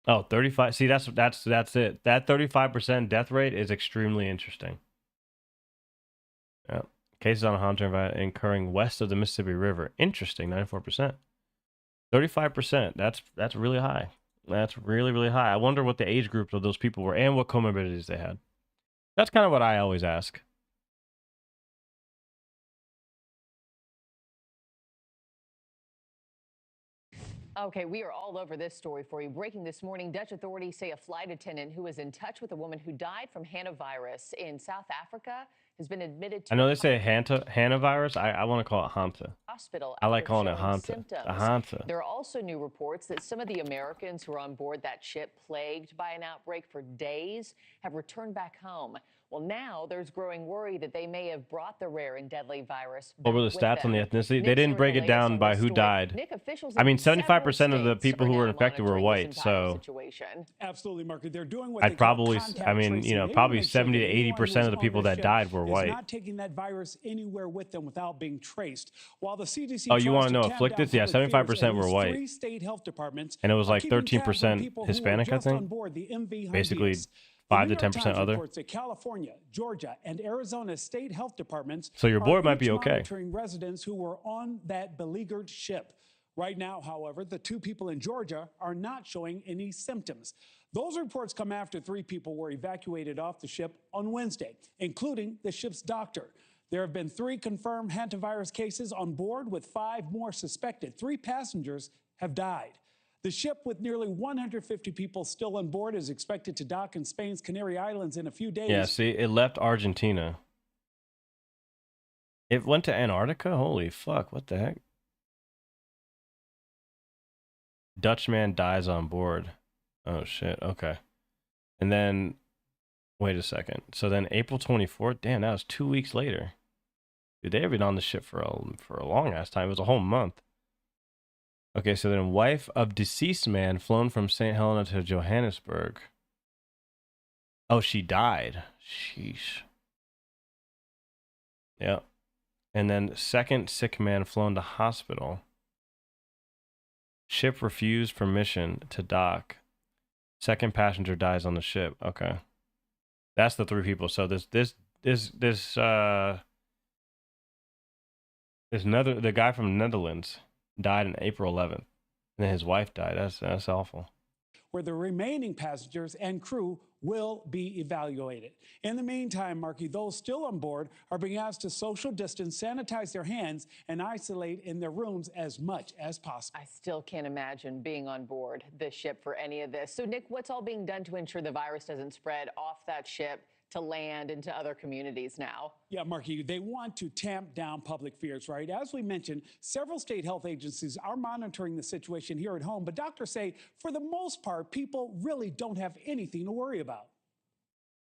S10: Oh, 35. See, that's it. That 35% death rate is extremely interesting. Yeah. Cases on Hanta occurring west of the Mississippi River. Interesting, 94%. 35%. That's really high. That's really, really high. I wonder what the age groups of those people were and what comorbidities they had. That's kind of what I always ask.
S11: Okay, we are all over this story for you. Breaking this morning, Dutch authorities say a flight attendant who was in touch with a woman who died from hantavirus in South Africa has been admitted to.
S10: I know they say hantavirus. I want to call it Hanta.
S11: Hospital.
S10: I like calling it Hanta. Hanta.
S11: There are also new reports that some of the Americans who were on board that ship plagued by an outbreak for days have returned back home. Well, now there's growing worry that they may have brought the rare and deadly virus
S10: What were the
S11: back
S10: stats on the
S11: with them.
S10: ethnicity?
S11: Nick's
S10: They didn't
S11: doing
S10: break
S11: the
S10: it
S11: latest
S10: down
S11: on
S10: by
S11: this
S10: who
S11: story.
S10: died.
S11: Nick, officials
S10: I
S11: in
S10: mean,
S11: several
S10: 75% of the
S11: states
S10: people
S11: are
S10: who were
S11: now
S10: infected were
S11: monitoring this
S10: white,
S11: entire
S10: so
S11: situation.
S2: Absolutely, Mark. They're doing what
S10: I'd
S2: they call
S10: probably,
S2: contact
S10: I mean,
S2: tracing.
S10: you know,
S2: They
S10: probably
S2: wanna make sure
S10: 70
S2: that
S10: to
S2: anyone
S10: 80% of
S2: who's
S10: the
S2: on
S10: people
S2: this
S10: that
S2: ship
S10: died were
S2: is
S10: white.
S2: not taking that virus anywhere with them without being traced. While the CDC
S10: Oh, you
S2: tries
S10: want to know
S2: tamp down
S10: afflicted? Yeah,
S2: public fears,
S10: 75%
S2: at
S10: were
S2: least
S10: white.
S2: 3 state health departments
S10: And it was
S2: are
S10: like
S2: keeping tabs on
S10: 13%
S2: people who were
S10: Hispanic, I
S2: just on
S10: think.
S2: board the MV
S10: Basically,
S2: Honduras.
S10: 5
S2: The
S10: to
S2: New York
S10: 10%
S2: Times
S10: other.
S2: reports that California, Georgia, and Arizona state health departments
S10: So your boy
S2: are
S10: might be
S2: each
S10: okay.
S2: monitoring residents who were on that beleaguered ship. Right now, however, the 2 people in Georgia are not showing any symptoms. Those reports come after 3 people were evacuated off the ship on Wednesday, including the ship's doctor. There have been 3 confirmed hantavirus cases on board, with 5 more suspected. 3 passengers have died. The ship, with nearly 150 people still on board, is expected to dock in Spain's Canary Islands in a few days.
S10: Yeah, see, it left Argentina. It went to Antarctica? Holy fuck, what the heck? Dutchman dies on board. Oh shit, okay. And then, wait a second. So then April 24th, damn, that was 2 weeks later. Dude, they have been on the ship for a long ass time. It was a whole month. Okay, so then wife of deceased man flown from St. Helena to Johannesburg. Oh, she died. Sheesh. Yeah. And then second sick man flown to hospital. Ship refused permission to dock. Second passenger dies on the ship. Okay. That's the 3 people. So the guy from Netherlands died on April 11th. And then his wife died. That's awful.
S2: Where the remaining passengers and crew will be evaluated. In the meantime, Marky, those still on board are being asked to social distance, sanitize their hands, and isolate in their rooms as much as possible.
S11: I still can't imagine being on board this ship for any of this. So, Nick, what's all being done to ensure the virus doesn't spread off that ship to land into other communities now?
S2: Yeah, Marky, they want to tamp down public fears, right? As we mentioned, several state health agencies are monitoring the situation here at home, but doctors say for the most part, people really don't have anything to worry about.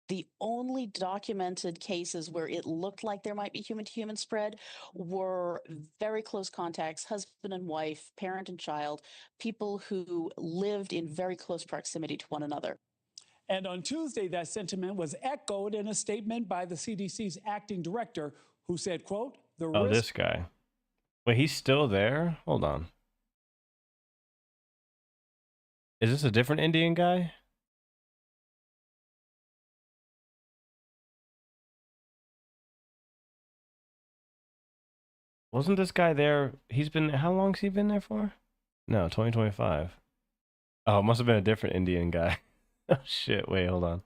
S12: The only documented cases where it looked like there might be human-to-human spread were very close contacts, husband and wife, parent and child, people who lived in very close proximity to one another.
S2: And on Tuesday, that sentiment was echoed in a statement by the CDC's acting director, who said, quote,
S10: Oh, this guy. Wait, he's still there? Hold on. Is this a different Indian guy? Wasn't this guy there? He's been, how long's he been there for? No, 2025. Oh, it must have been a different Indian guy. Oh shit, wait, hold on.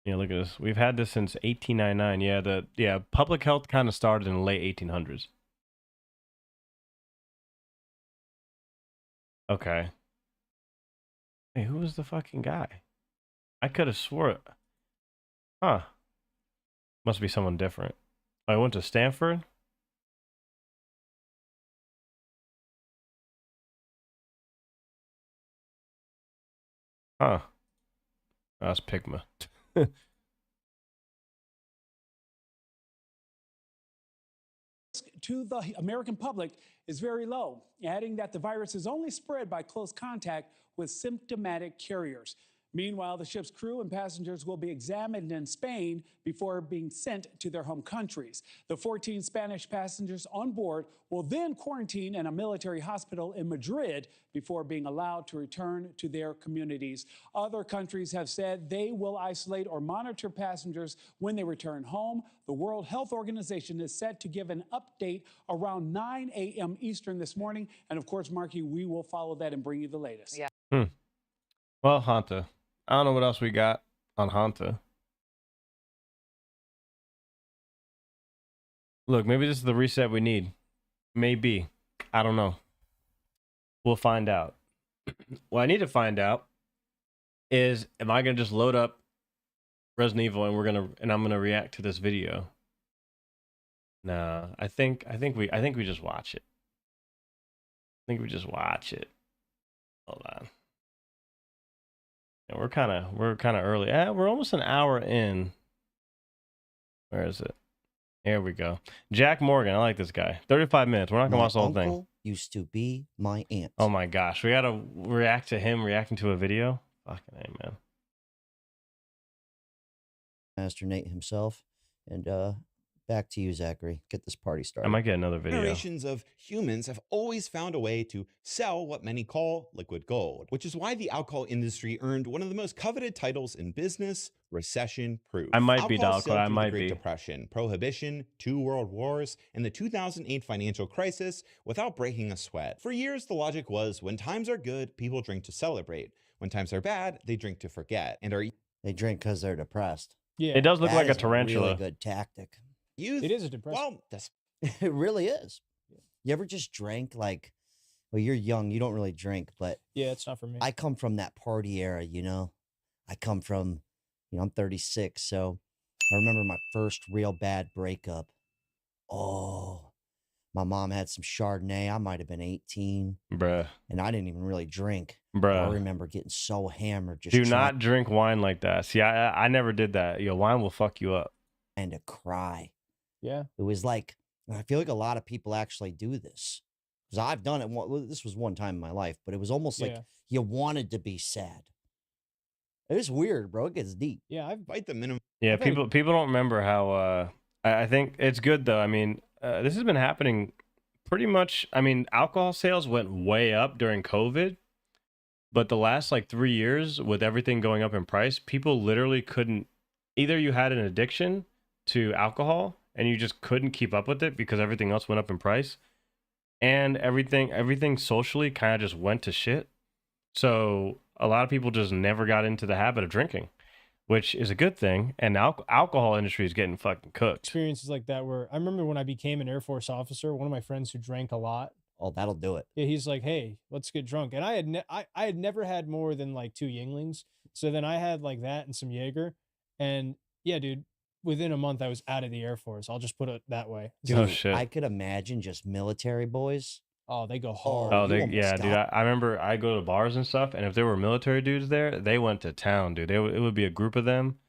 S10: Yeah, look at this. We've had this since 1899. Yeah, public health kind of started in the late 1800s. Okay. Hey, who was the fucking guy? I could have swore it. Huh. Must be someone different. I went to Stanford? Huh. That's Pigma.
S2: To the American public is very low, adding that the virus is only spread by close contact with symptomatic carriers. Meanwhile, the ship's crew and passengers will be examined in Spain before being sent to their home countries. The 14 Spanish passengers on board will then quarantine in a military hospital in Madrid before being allowed to return to their communities. Other countries have said they will isolate or monitor passengers when they return home. The World Health Organization is set to give an update around 9 a.m. Eastern this morning. And of course, Marky, we will follow that and bring you the latest.
S11: Yeah.
S10: Well, Hanta. I don't know what else we got on Hanta. Look, maybe this is the reset we need. Maybe. I don't know. We'll find out. What I need to find out is, am I gonna just load up Resident Evil and I'm gonna react to this video? Nah, I think we just watch it. I think we just watch it. Hold on. Yeah, we're kind of early. We're almost an hour in. Where is it? Here we go. Jack Morgan. I like this guy. 35 minutes. We're not gonna watch the whole thing.
S13: Used to be my aunt.
S10: Oh my gosh, we gotta react to him reacting to a video. Fucking A, man.
S13: Master Nate himself. And back to you, Zachary. Get this party started.
S10: I might get another video.
S14: Generations of humans have always found a way to sell what many call liquid gold, which is why the alcohol industry earned one of the most coveted titles in business, recession-proof.
S10: I might be
S14: Alcohol
S10: Dalco.
S14: sailed
S10: I
S14: through
S10: might
S14: the Great
S10: be.
S14: Depression, Prohibition, 2 World Wars, and the 2008 financial crisis without breaking a sweat. For years, the logic was when times are good, people drink to celebrate. When times are bad, they drink to forget. And
S13: they drink because they're depressed.
S3: Yeah,
S10: it does look
S13: That
S10: like a
S13: is
S10: tarantula.
S13: really good tactic.
S14: youth.
S3: It is a depressing.
S14: Well, that's
S13: It really is. You ever just drank like, well, you're young, you don't really drink, but
S3: Yeah, it's not for me.
S13: I come from that party era, you know. I come from, you know, I'm 36, so I remember my first real bad breakup. Oh, my mom had some Chardonnay. I might have been 18,
S10: Bruh.
S13: and I didn't even really drink.
S10: Bruh.
S13: I remember getting so hammered. Just
S10: Do
S13: trying
S10: not drink wine like that. See, I never did that. Yo, wine will fuck you up.
S13: and to cry.
S3: Yeah.
S13: It was like, I feel like a lot of people actually do this. Because I've done it. This was one time in my life, but it was almost like
S3: Yeah.
S13: you wanted to be sad. It is weird, bro. It gets deep.
S3: Yeah, I've
S14: fight the minimum.
S10: Yeah, people don't remember how. I think it's good though. I mean, this has been happening pretty much. I mean, alcohol sales went way up during COVID, but the last like 3 years with everything going up in price, people literally couldn't. Either you had an addiction to alcohol and you just couldn't keep up with it because everything else went up in price, and everything socially kind of just went to shit. So a lot of people just never got into the habit of drinking, which is a good thing. And the alcohol industry is getting fucking cooked.
S3: experiences like that where I remember when I became an Air Force officer, one of my friends who drank a lot.
S13: Oh, that'll do it.
S3: Yeah, he's like, "Hey, let's get drunk." And I had never had more than like 2 Yinglings. So then I had like that and some Jaeger. And yeah, dude, within a month I was out of the Air Force. I'll just put it that way.
S13: Dude,
S10: Oh, shit.
S13: I could imagine just military boys.
S3: Oh, they go hard.
S10: Oh,
S13: you almost
S10: yeah, dude.
S13: got-
S10: I remember I go to bars and stuff, and if there were military dudes there, they went to town, dude. It would be a group of them,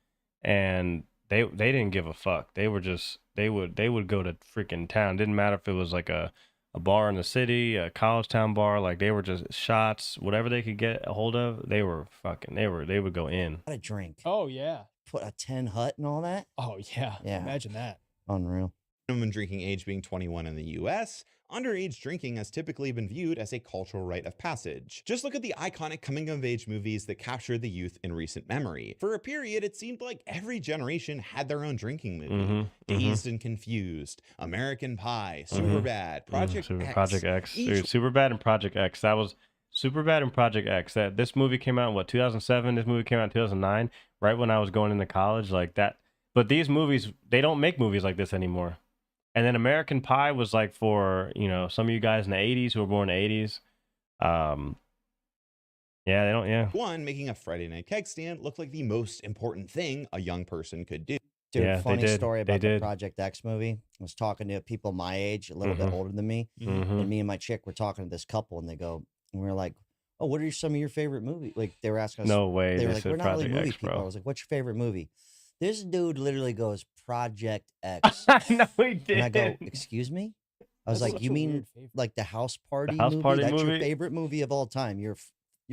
S10: and they didn't give a fuck. They were just they would go to freaking town. Didn't matter if it was like a bar in the city, a college town bar. Like they were just shots, whatever they could get a hold of. They were fucking. They would go in.
S13: Got a drink.
S3: Oh yeah.
S13: Put a 10 hut and all that.
S3: Oh yeah.
S13: Yeah.
S3: Imagine that.
S13: Unreal.
S14: Minimum drinking age being 21 in the US, underage drinking has typically been viewed as a cultural rite of passage. Just look at the iconic coming-of-age movies that captured the youth in recent memory. For a period, it seemed like every generation had their own drinking movie. Dazed and Confused, American Pie, Superbad, Project X.
S10: Project X.
S14: Each
S10: Dude, Superbad and Project X. That was Superbad and Project X. That this movie came out in what, 2007? This movie came out in 2009, right when I was going into college, like that. But these movies, they don't make movies like this anymore. And then American Pie was like for, you know, some of you guys in the 80s who were born in the 80s. Yeah, they don't, yeah.
S14: One, making a Friday night keg stand look like the most important thing a young person could do.
S13: Dude,
S10: Yeah, they
S13: funny
S10: did.
S13: story
S10: They
S13: about the
S10: did.
S13: Project X movie. I was talking to people my age, a little bit older than me, and me and my chick were talking to this couple, and they go, and we were like, "Oh, what are some of your favorite movies?" Like they were asking us.
S10: No way,
S13: They were
S10: they
S13: like,
S10: said
S13: "We're not really
S10: Project
S13: movie
S10: X,
S13: people."
S10: bro.
S13: I was like, "What's your favorite movie?" This dude literally goes Project X,
S10: No, he did.
S13: and I go, "Excuse me." I was
S3: That's
S13: like,
S3: such
S13: "You
S3: a
S13: mean
S3: weird favorite.
S13: like the House Party
S10: House
S13: movie?
S10: Party
S13: That's your
S10: movie?
S13: favorite movie of all time? You're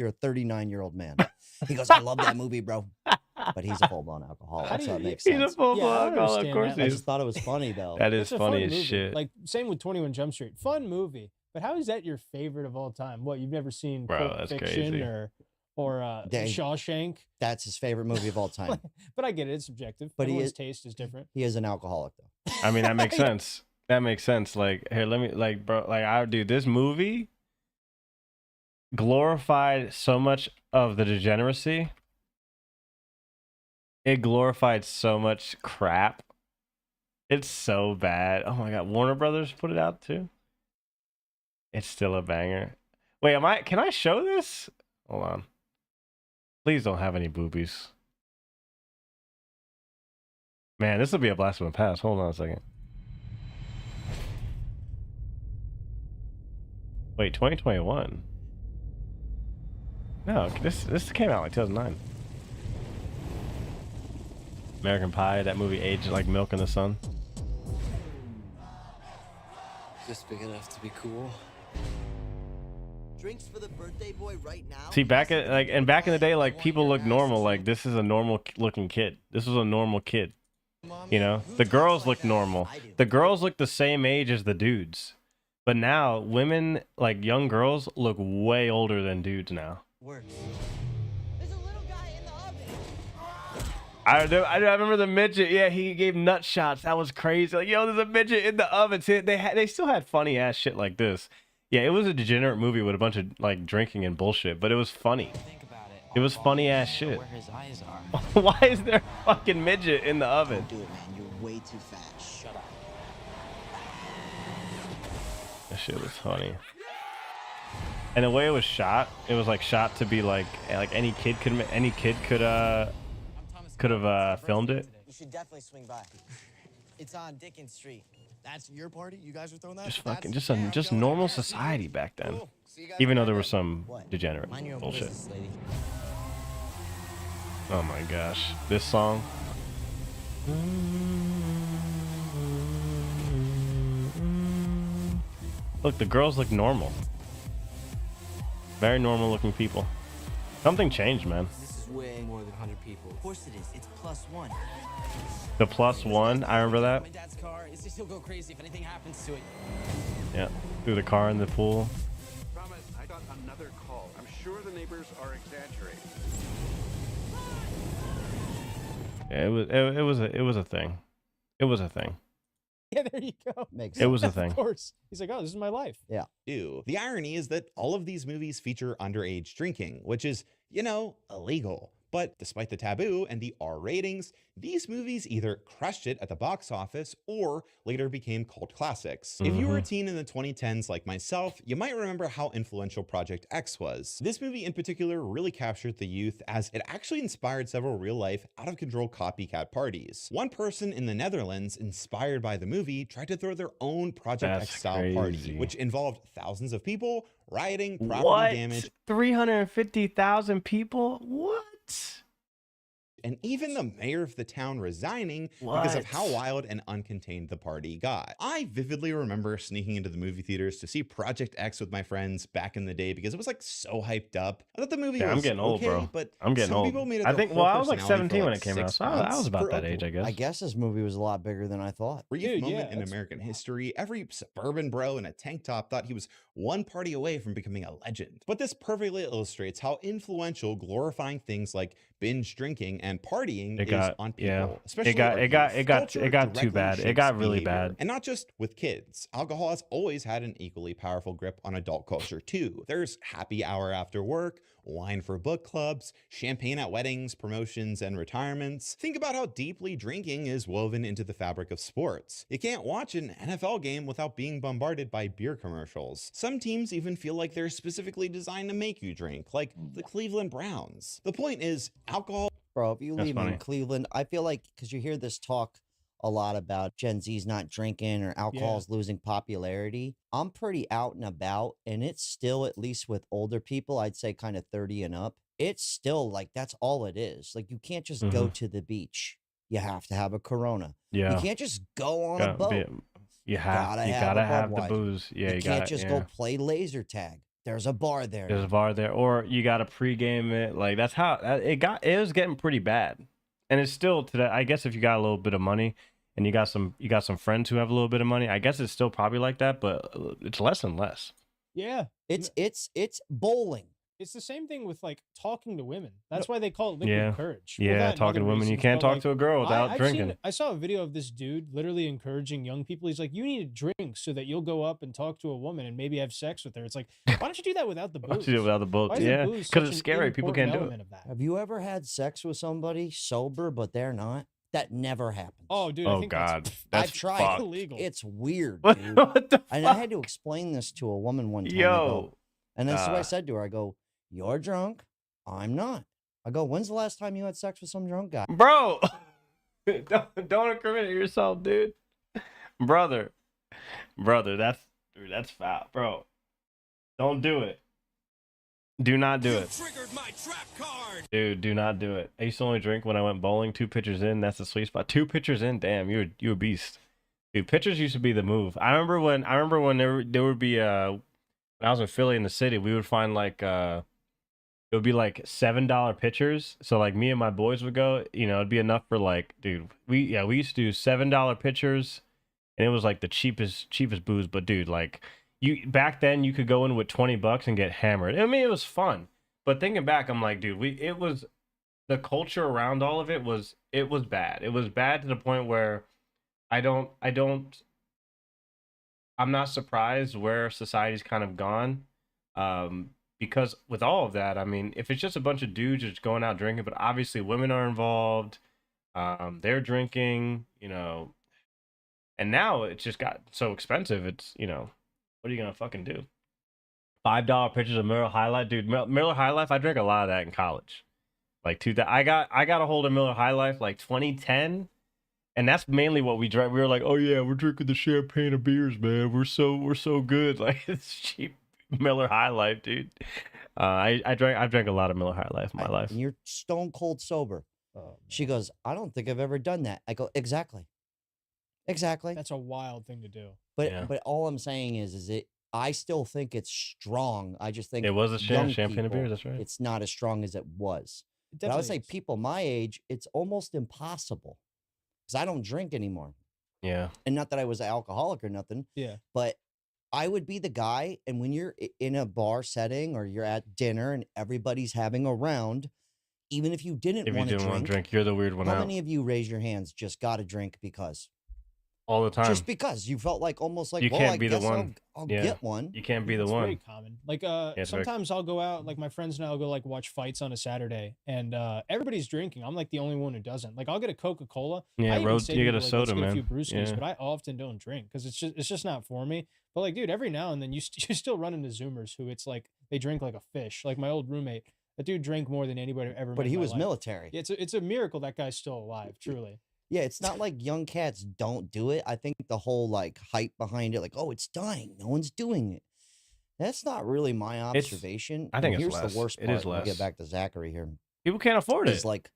S13: a 39-year-old man." He goes, "I love that movie, bro." But he's a full-blown alcoholic,
S3: How do
S13: so it
S3: you-
S13: makes
S10: He's a
S13: sense.
S10: full
S3: Yeah, I
S10: alcoholic, of
S3: understand
S10: course
S3: that.
S13: I
S10: he
S13: just
S10: is.
S13: thought it was funny though.
S10: That is
S3: It's a
S10: funny
S3: fun
S10: as
S3: movie.
S10: shit.
S3: Like same with 21 Jump Street. Fun movie. But how is that your favorite of all time? What, you've never seen
S10: Bro,
S3: Pulp
S10: that's
S3: Fiction
S10: crazy.
S3: or
S13: Dang.
S3: Shawshank?
S13: That's his favorite movie of all time.
S3: But I get it, it's subjective.
S13: But he
S3: Everyone's
S13: is-
S3: taste is different.
S13: He is an alcoholic though.
S10: I mean, that makes sense. That makes sense. Like, here, let me, like, bro, like, I do this movie glorified so much of the degeneracy. It glorified so much crap. It's so bad. Oh my god, Warner Brothers put it out too. It's still a banger. Wait, can I show this? Hold on. Please don't have any boobies. Man, this will be a blast from the past. Hold on a second. Wait, 2021. No, this came out like 2009. American Pie, that movie aged like milk in the sun.
S15: Just big enough to be cool.
S16: Drinks for the birthday boy right now.
S10: See, back in the day, like people look normal. Like this is a normal looking kid. This was a normal kid. You know, the girls look normal. The girls look the same age as the dudes. But now women, like young girls, look way older than dudes now. I remember the midget. Yeah, he gave nut shots. That was crazy. Like, yo, there's a midget in the oven. See, they still had funny ass shit like this. Yeah, it was a degenerate movie with a bunch of like drinking and bullshit, but it was funny. It was funny ass shit.
S15: Where his eyes are.
S10: Why is there a fucking midget in the oven?
S16: Do it, man. You're way too fat. Shut up.
S10: That shit was funny. And the way it was shot, it was like shot to be like any kid could have filmed it.
S16: You should definitely swing by. It's on Dickens Street. That's your party? You guys are throwing that?
S10: Just fucking just normal society back then. Even though there was some degenerate bullshit. Oh my gosh, this song. Look, the girls look normal. Very normal looking people. Something changed, man.
S16: This is way more than 100 people. Of course it is. It's +1.
S10: The +1, I remember that.
S16: My dad's car. It's just he'll go crazy if anything happens to it.
S10: Yeah, threw the car in the pool.
S17: Promise, I got another call. I'm sure the neighbors are exaggerating.
S10: Yeah, it was a thing. It was a thing.
S3: Yeah, there you go.
S10: It was a thing.
S3: Of course. He's like, oh, this is my life.
S13: Yeah.
S14: Ew. The irony is that all of these movies feature underage drinking, which is, you know, illegal. But despite the taboo and the R ratings, these movies either crushed it at the box office or later became cult classics. If you were a teen in the 2010s like myself, you might remember how influential Project X was. This movie in particular really captured the youth as it actually inspired several real-life, out-of-control copycat parties. One person in the Netherlands, inspired by the movie, tried to throw their own Project X-style party, which involved thousands of people, rioting, property damage.
S10: 350,000 people? What?
S14: And even the mayor of the town resigning because of how wild and uncontained the party got. I vividly remember sneaking into the movie theaters to see Project X with my friends back in the day because it was like so hyped up. I thought the movie was
S10: I'm getting old,
S14: okay,
S10: bro.
S14: but
S10: I'm getting
S14: some
S10: old.
S14: people made it
S10: I
S14: their
S10: think,
S14: whole
S10: well, I was like
S14: personality
S10: 17
S14: for
S10: when
S14: like
S10: it came out.
S14: 6
S10: So I was about
S14: months.
S10: that age, I guess.
S13: I guess this movie was a lot bigger than I thought.
S14: Brief moment in American history, every suburban bro in a tank top thought he was one party away from becoming a legend. But this perfectly illustrates how influential glorifying things like binge drinking and partying is on people.
S10: Yeah.
S14: Especially
S10: it got too bad. It got really bad.
S14: And not just with kids. Alcohol has always had an equally powerful grip on adult culture too. There's happy hour after work, wine for book clubs, champagne at weddings, promotions, and retirements. Think about how deeply drinking is woven into the fabric of sports. You can't watch an NFL game without being bombarded by beer commercials. Some teams even feel like they're specifically designed to make you drink, like the Cleveland Browns. The point is, alcohol...
S13: Bro, if you leave in Cleveland, I feel like, because you hear this talk a lot about Gen Z's not drinking or alcohol's losing popularity. I'm pretty out and about, and it's still, at least with older people, I'd say kind of 30 and up, it's still like, that's all it is. Like, you can't just go to the beach. You have to have a Corona.
S10: Yeah.
S13: You can't just go on a boat.
S10: You gotta have the booze. Yeah,
S13: you can't just go play laser tag. There's a bar there.
S10: There's a bar there, or you got to pregame it. Like that's how it was getting pretty bad, and it's still today. I guess if you got a little bit of money and you got some friends who have a little bit of money, I guess it's still probably like that, but it's less and less.
S3: Yeah,
S13: it's bowling.
S3: It's the same thing with like talking to women. That's why they call it liquid courage.
S10: Yeah, talking to women. You can't talk to a girl without drinking.
S3: I saw a video of this dude literally encouraging young people. He's like, you need to drink so that you'll go up and talk to a woman and maybe have sex with her. It's like, why don't you do that without the booze?
S10: Why don't you do it without the booze? Yeah, because it's scary. People can't do it.
S13: Have you ever had sex with somebody sober, but they're not? That never happens.
S3: Oh, dude. I think
S10: God.
S13: I've tried.
S10: Fucked.
S3: Illegal.
S13: It's weird, dude. And I had to explain this to a woman one time ago. And that's what I said to her. I go, you're drunk. I'm not. I go, when's the last time you had sex with some drunk guy?
S10: Bro, don't incriminate yourself, dude. Brother, that's foul, bro. Don't do it. Do not do it. Dude, do not do it. I used to only drink when I went bowling. 2 pitchers in, that's the sweet spot. 2 pitchers in, damn, you a beast. Dude, pitchers used to be the move. I remember when there would be when I was in Philly in the city, we would find like it would be like $7 pitchers. So like me and my boys would go, you know, it'd be enough for like, dude, we used to do $7 pitchers, and it was like the cheapest booze. But dude, like you back then you could go in with $20 and get hammered. I mean, it was fun. But thinking back, I'm like, dude, it was the culture around all of it was bad. It was bad to the point where I'm not surprised where society's kind of gone. Because with all of that, I mean, if it's just a bunch of dudes just going out drinking, but obviously women are involved, they're drinking, you know, and now it's just got so expensive. It's, you know, what are you gonna fucking do? $5 pitchers of Miller High Life, dude. Miller High Life, I drank a lot of that in college. Like I got a hold of Miller High Life like 2010, and that's mainly what we drank. We were like, oh yeah, we're drinking the champagne of beers, man. We're so good. Like, it's cheap Miller High Life, dude. I've drank a lot of Miller High Life in my life.
S13: And you're stone cold sober. She goes, I don't think I've ever done that. I go, exactly.
S18: That's a wild thing to do.
S13: But all I'm saying is I still think it's strong. I just think
S10: it was a champagne
S13: people,
S10: of beers. That's right.
S13: It's not as strong as it was. But I would say people my age, it's almost impossible because I don't drink anymore.
S10: Yeah.
S13: And not that I was an alcoholic or nothing.
S18: Yeah.
S13: But I would be the guy, and when you're in a bar setting or you're at dinner and everybody's having a round, even if you didn't want to drink,
S10: you're the weird one
S13: how
S10: out.
S13: many of you raise your hands just got to drink because?
S10: All the time.
S13: Just because you felt like almost like,
S10: you
S13: well,
S10: can't
S13: I
S10: be the
S13: guess
S10: one.
S13: I'll get one.
S10: You can't be the
S18: It's
S10: one.
S18: very common. Like sometimes I'll go out, like my friends and I'll go like watch fights on a Saturday, and everybody's drinking. I'm like the only one who doesn't. Like I'll get a Coca-Cola.
S10: Yeah,
S18: you
S10: get a soda,
S18: "Let's get
S10: man.
S18: a few brewskis,"
S10: Yeah.
S18: but I often don't drink because it's just not for me. But like, dude, every now and then you still run into Zoomers who it's like they drink like a fish. Like my old roommate, that dude drank more than anybody ever. met
S13: But he
S18: in my
S13: was
S18: life.
S13: military.
S18: It's a miracle that guy's still alive. Truly.
S13: Yeah, it's not like young cats don't do it. I think the whole like hype behind it, like, oh, it's dying, no one's doing it. That's not really my observation.
S10: I think
S13: And
S10: it's
S13: here's
S10: less.
S13: the worst
S10: It
S13: part.
S10: is
S13: We'll
S10: less.
S13: get back to Zachary here.
S10: People can't afford it.
S13: Is like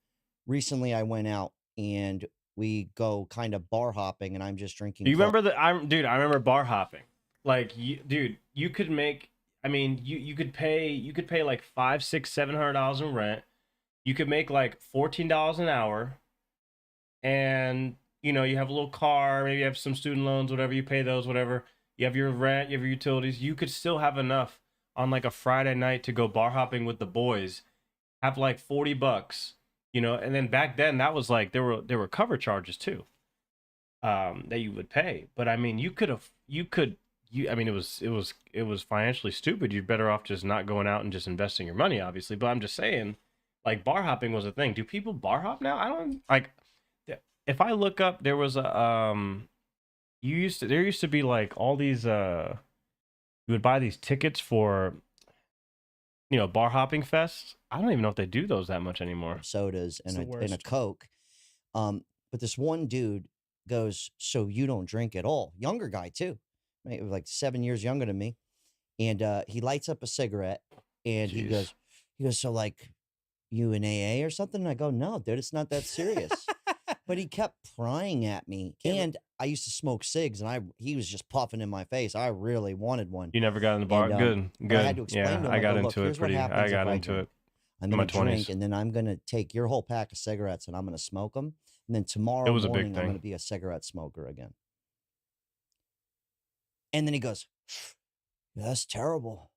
S13: recently I went out and we go kind of bar hopping, and I'm just drinking.
S10: Do you remember I remember bar hopping. Like, you could make. I mean, you could pay like $500, $600, $700 in rent. You could make like $14 an hour, and you know, you have a little car, maybe you have some student loans, whatever, you pay those, whatever. You have your rent, you have your utilities. You could still have enough on like a Friday night to go bar hopping with the boys, have like $40, you know. And then back then that was like there were cover charges too, that you would pay. But I mean, I mean, it was financially stupid. You're better off just not going out and just investing your money, obviously. But I'm just saying, like, bar hopping was a thing. Do people bar hop now? I don't like. If I look up, there was a there used to be like all these you would buy these tickets for, you know, bar hopping fests. I don't even know if they do those that much anymore.
S13: Sodas and a Coke. But this one dude goes, so you don't drink at all? Younger guy too, maybe like 7 years younger than me, and he lights up a cigarette and he goes, so like you in AA or something? And I go, no, dude, it's not that serious. But he kept prying at me, and I used to smoke cigs, and he was just puffing in my face. I really wanted one.
S10: You never got in the bar?
S13: And,
S10: Good.
S13: I had to explain to him,
S10: I got
S13: go,
S10: into
S13: "Look,
S10: it pretty. I got into it.
S13: I'm
S10: in my
S13: going to drink,
S10: 20s.
S13: and then I'm going to take your whole pack of cigarettes, and I'm going to smoke them. And then tomorrow
S10: was a big
S13: morning, I'm
S10: thing.
S13: going to be a cigarette smoker again. And then he goes, that's terrible.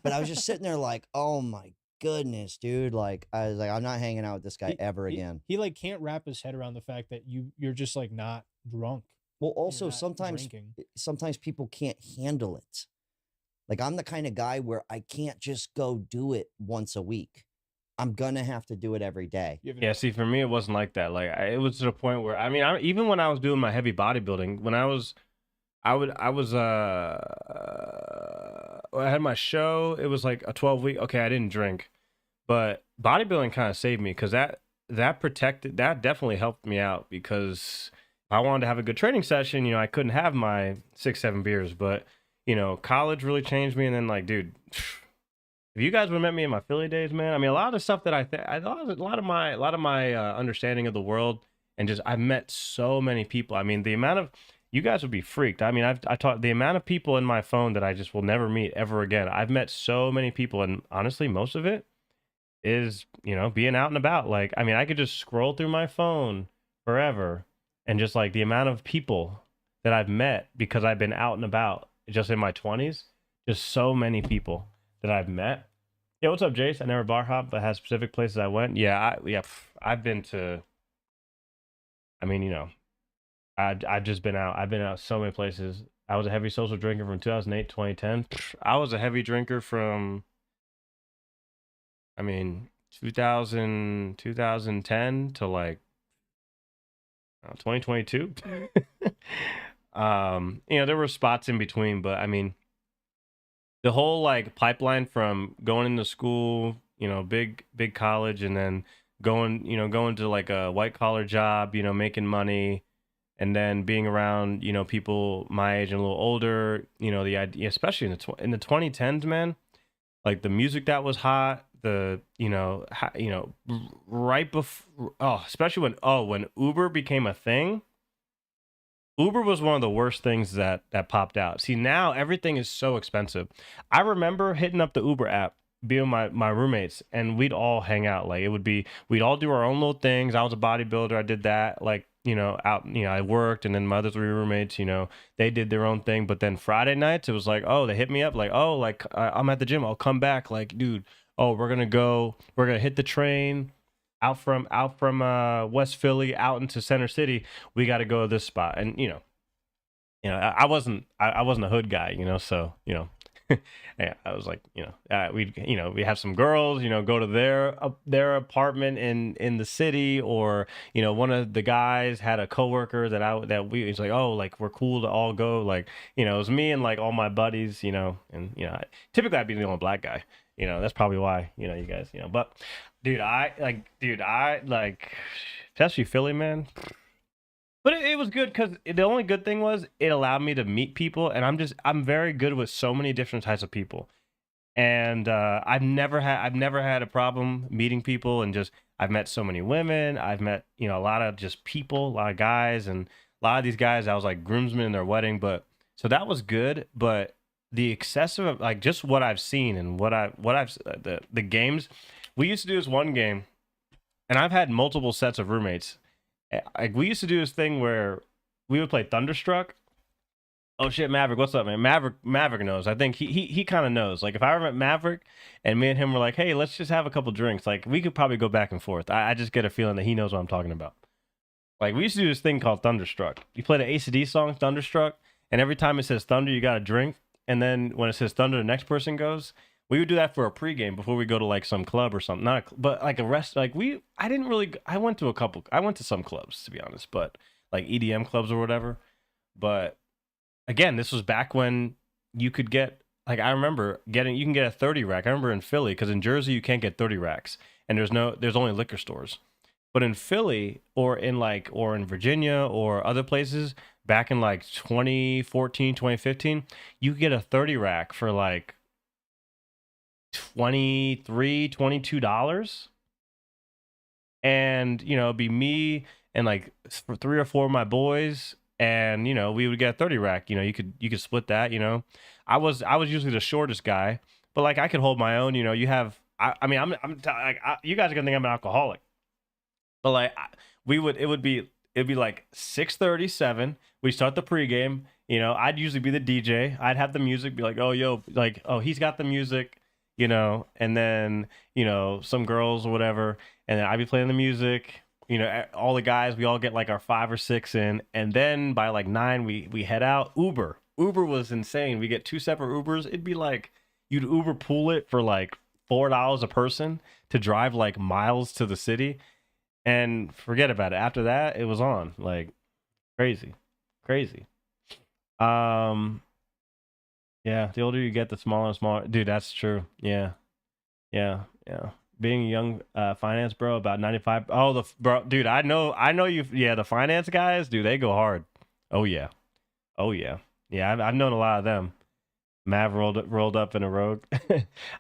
S13: But I was just sitting there like, oh my goodness, dude. Like, I was like, I'm not hanging out with this guy ever again.
S18: He like can't wrap his head around the fact that you're just like not drunk.
S13: Well, also
S18: not
S13: sometimes
S18: drinking.
S13: people can't handle it. Like, I'm the kind of guy where I can't just go do it once a week. I'm gonna have to do it every day.
S10: Yeah, see, for me, it wasn't like that. Like, it was to the point where, I mean, even when I was doing my heavy bodybuilding, when I had my show, it was like a 12-week. Okay, I didn't drink, but bodybuilding kind of saved me because that definitely helped me out, because if I wanted to have a good training session, you know, I couldn't have my 6-7 beers, but you know, college really changed me. And then like, dude, If you guys would have met me in my Philly days, man, I mean, a lot of the stuff that a lot of my understanding of the world, and just I've met so many people. I mean, the amount of you guys would be freaked. I mean, I taught the amount of people in my phone that I just will never meet ever again. I've met so many people, and honestly, most of it is, you know, being out and about. Like, I mean, I could just scroll through my phone forever, and just like the amount of people that I've met because I've been out and about just in my 20s, just so many people that I've met. Yeah, what's up, Jace? I never bar hop, but has specific places I went. Yeah, I've been to. I mean, you know, I've just been out. I've been out so many places. I was a heavy social drinker from 2008 to 2010. I was a heavy drinker from, I mean, 2010 to like 2022. You know, there were spots in between, but I mean, the whole like pipeline from going into school, you know, big college, and then going to like a white collar job, you know, making money, and then being around, you know, people my age and a little older, you know, the idea, especially in the 2010s, man, like the music that was hot, the, you know, right before, especially when Uber became a thing. Uber was one of the worst things that popped out. See, now everything is so expensive. I remember hitting up the Uber app, being my roommates, and we'd all hang out. Like, we'd all do our own little things. I was a bodybuilder. I did that. Like, you know, I worked, and then my other 3 roommates, you know, they did their own thing. But then Friday nights, it was like, oh, they hit me up like, oh, like I'm at the gym. I'll come back. Like, dude, oh, we're going to hit the train out from West Philly out into Center City. We got to go to this spot. And you know, I wasn't a hood guy, you know, so, you know, yeah, I was like, you know, we have some girls, you know, go to their apartment in the city, or, you know, one of the guys had a coworker he's like, oh, like we're cool to all go, like, you know, it was me and like all my buddies, you know, and you know, typically I'd be the only black guy, you know, that's probably why, you know, you guys, you know, but dude, I like, especially Philly, man. But it was good because the only good thing was it allowed me to meet people, and I'm very good with so many different types of people, and I've never had a problem meeting people, and just I've met so many women, I've met, you know, a lot of just people, a lot of guys, and a lot of these guys I was like groomsmen in their wedding, but so that was good. But the excessive, like, just what I've seen and what I've the games we used to do, this one game, and I've had multiple sets of roommates. Like, we used to do this thing where we would play Thunderstruck. Oh shit, Maverick, what's up, man? Maverick knows. I think he kind of knows. Like, if I met Maverick and me and him were like, hey, let's just have a couple drinks, like, we could probably go back and forth. I just get a feeling that he knows what I'm talking about. Like, we used to do this thing called Thunderstruck. You play the ACD song Thunderstruck, and every time it says thunder, you got a drink. And then when it says thunder, the next person goes. We would do that for a pregame before we go to like some club or something. But like a rest, like I went to some clubs, to be honest, but like EDM clubs or whatever. But again, this was back when you could get, like, I remember you can get a 30 rack. I remember in Philly, because in Jersey you can't get 30 racks, and there's only liquor stores. But in Philly or in Virginia or other places back in like 2014, 2015, you could get a 30 rack for like $23, $22, and you know, it'd be me and like 3 or 4 of my boys, and you know, we would get a 30 rack. You know, you could split that. You know, I was usually the shortest guy, but like I could hold my own. You know, you have you guys are gonna think I'm an alcoholic, but like it'd be like 6:37. We start the pregame. You know, I'd usually be the DJ. I'd have the music, be like, oh yo, like, oh, he's got the music. You know, and then, you know, some girls or whatever, and then I'd be playing the music, you know, all the guys, we all get like our 5 or 6 in, and then by like 9, we head out. Uber was insane. We get 2 separate Ubers. It'd be like, you'd Uber pool it for like $4 a person to drive like miles to the city, and forget about it. After that, it was on, like, crazy. Yeah, the older you get, the smaller and smaller. Dude, that's true. Yeah. Being a young finance bro, about 95. Oh, dude, I know you. Yeah, the finance guys, dude, they go hard. Oh yeah. Yeah, I've known a lot of them. Mav rolled up in a Rogue.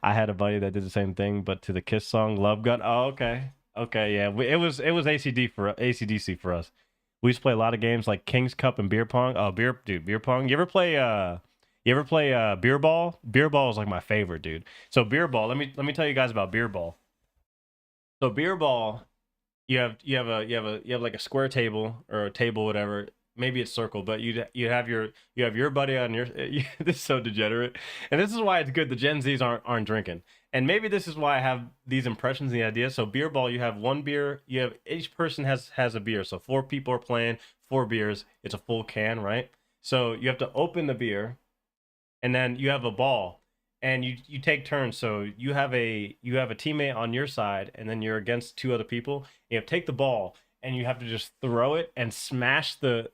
S10: I had a buddy that did the same thing, but to the Kiss song, Love Gun. Oh, okay, yeah. It was ACDC for us. We used to play a lot of games like King's Cup and beer pong. Oh, beer pong. You ever play beer ball? Beer ball is like my favorite, dude. So beer ball. Let me tell you guys about beer ball. So beer ball, you have like a square table or a table, whatever. Maybe it's circle, but you have your buddy on your. This is so degenerate, and this is why it's good the Gen Zs aren't drinking, and maybe this is why I have these impressions and the ideas. So beer ball, you have one beer, each person has a beer, so 4 people are playing 4 beers. It's a full can, right? So you have to open the beer, and then you have a ball, and you take turns. So you have a teammate on your side, and then you're against 2 other people. You have to take the ball, and you have to just throw it and smash the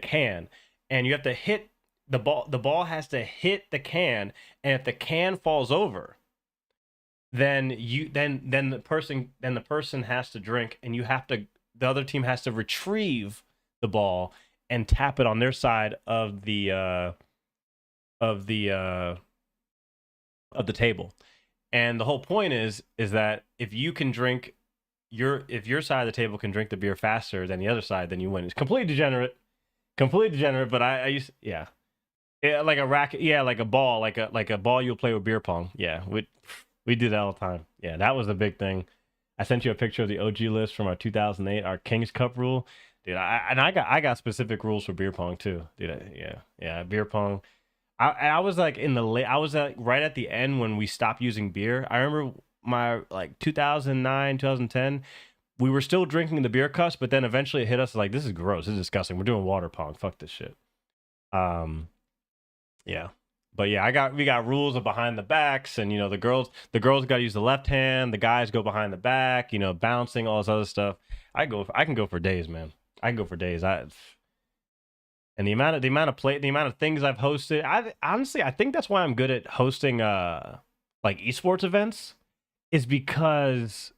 S10: can, and you have to hit the ball. The ball has to hit the can, and if the can falls over, then the person has to drink, and the other team has to retrieve the ball and tap it on their side of the table. And the whole point is that if you can drink if your side of the table can drink the beer faster than the other side, then you win. It's completely degenerate. But I used like a racket, like a ball, like a ball you'll play with beer pong. Yeah, we did that all the time. Yeah, that was the big thing. I sent you a picture of the OG list from our 2008, our King's Cup rule, dude. I got specific rules for beer pong too, dude. Yeah, beer pong. I was like I was right at the end when we stopped using beer. I remember my 2009 2010 we were still drinking the beer cups, but then eventually it hit us like, this is gross, this is disgusting, we're doing water pong, fuck this shit. Yeah, but yeah, we got rules of behind the backs, and the girls got to use the left hand, the guys go behind the back, bouncing, all this other stuff. I can go for days, man. I can go for days. And the amount of things I've hosted, I think that's why I'm good at hosting like esports events, is because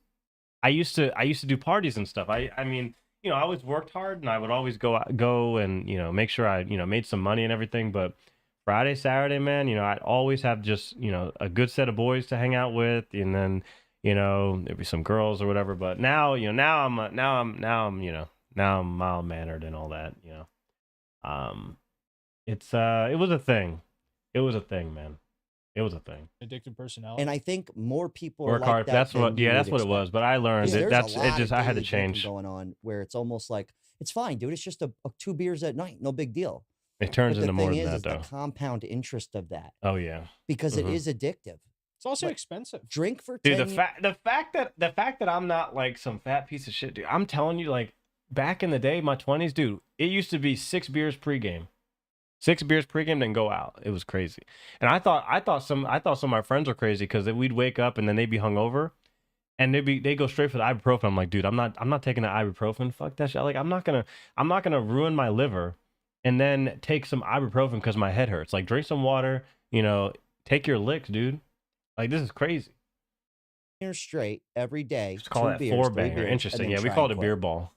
S10: I used to do parties and stuff. I mean, I always worked hard, and I would always go and make sure I made some money and everything. But Friday, Saturday, man, I'd always have just a good set of boys to hang out with, and then there'd be some girls or whatever. But now I'm mild mannered and all that. It was a thing. It was a thing, man. It was a thing.
S18: Addictive personality.
S13: And I think more people
S10: work
S13: are like
S10: hard.
S13: that
S10: that's
S13: than
S10: what.
S13: you
S10: Yeah,
S13: would
S10: that's what it was.
S13: expect.
S10: But I learned
S13: Yeah,
S10: that
S13: there's a lot of
S10: I had to
S13: daily drinking
S10: change.
S13: going on where it's almost like, it's fine, dude. It's just a 2 beers at night, no big deal.
S10: It turns
S13: But
S10: into
S13: the
S10: more
S13: thing
S10: than
S13: is
S10: that, though.
S13: the compound interest of that,
S10: Oh yeah,
S13: because it
S10: Mhm.
S13: is addictive.
S18: It's also
S13: But
S18: expensive.
S13: Drink for
S10: Dude,
S13: 10
S10: the fact that I'm not like some fat piece of shit, dude. I'm telling you, like back in the day, my 20s, dude, it used to be 6 beers pregame. 6 beers pregame, then go out. It was crazy. And I thought some of my friends were crazy because we'd wake up and then they'd be hungover, and they go straight for the ibuprofen. I'm like, dude, I'm not taking the ibuprofen. Fuck that shit. Like, I'm not gonna ruin my liver and then take some ibuprofen because my head hurts. Like, drink some water. Take your licks, dude. Like, this is crazy.
S13: beers straight every day.
S10: Just call
S13: 2
S10: that
S13: beers,
S10: 4
S13: 3
S10: banger.
S13: beers, and
S10: Interesting.
S13: then
S10: Yeah, we
S13: try
S10: called
S13: and
S10: it beer
S13: quit.
S10: ball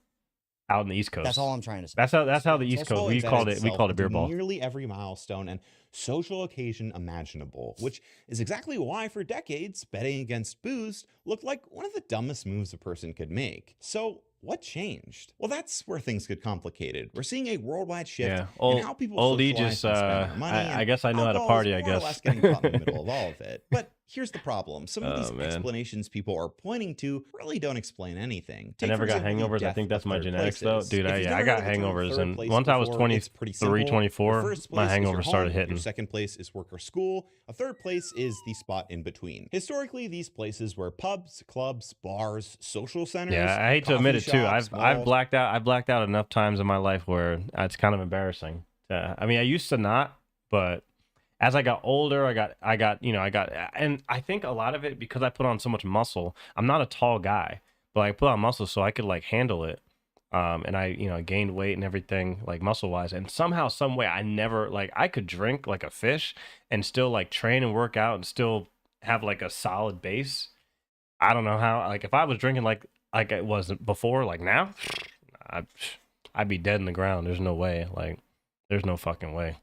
S10: out in the East Coast.
S13: That's all I'm trying to say.
S10: That's how the
S14: It's
S10: East
S14: also
S10: Coast we
S14: embedded
S10: called it
S14: itself
S10: beer
S14: into
S10: ball.
S14: nearly every milestone and social occasion imaginable, which is exactly why for decades betting against booze looked like one of the dumbest moves a person could make. So what changed? Well, that's where things get complicated. We're seeing a worldwide shift
S10: Yeah,
S14: in how people
S10: old
S14: socialize
S10: Aegis,
S14: and spend their money.
S10: I
S14: and
S10: guess I know how to
S14: alcohol
S10: party,
S14: is
S10: I
S14: more or
S10: guess.
S14: less getting caught in the middle of all of it. But here's the problem. Some of
S10: Oh,
S14: these
S10: man.
S14: explanations people are pointing to really don't explain anything.
S10: I
S14: Take,
S10: never
S14: for
S10: got
S14: example, the
S10: hangovers. I
S14: death
S10: think that's
S14: of
S10: my
S14: third
S10: genetics, though.
S14: places.
S10: Dude,
S14: If
S10: I
S14: you've
S10: got
S14: never heard the term
S10: hangovers.
S14: third
S10: And
S14: place
S10: once I was
S14: before, it's pretty
S10: 23,
S14: simple.
S10: 24,
S14: Your first
S10: my
S14: place is your
S10: hangover started
S14: home,
S10: hitting.
S14: Your second place is work or school. A third place is the spot in between. Historically, these places were pubs, clubs, bars, social centers.
S10: Yeah, I hate to admit it
S14: coffee
S10: too.
S14: shops,
S10: I've
S14: malls.
S10: blacked out. I blacked out enough times in my life where it's kind of embarrassing. I mean, I used to not, but as I got older, and I think a lot of it because I put on so much muscle. I'm not a tall guy, but I put on muscle so I could like handle it. And I gained weight and everything like muscle wise, and somehow, some way, I never I could drink like a fish and still like train and work out and still have like a solid base. I don't know how. Like if I was drinking like it wasn't before, like now, I'd be dead in the ground. There's no way. Like there's no fucking way.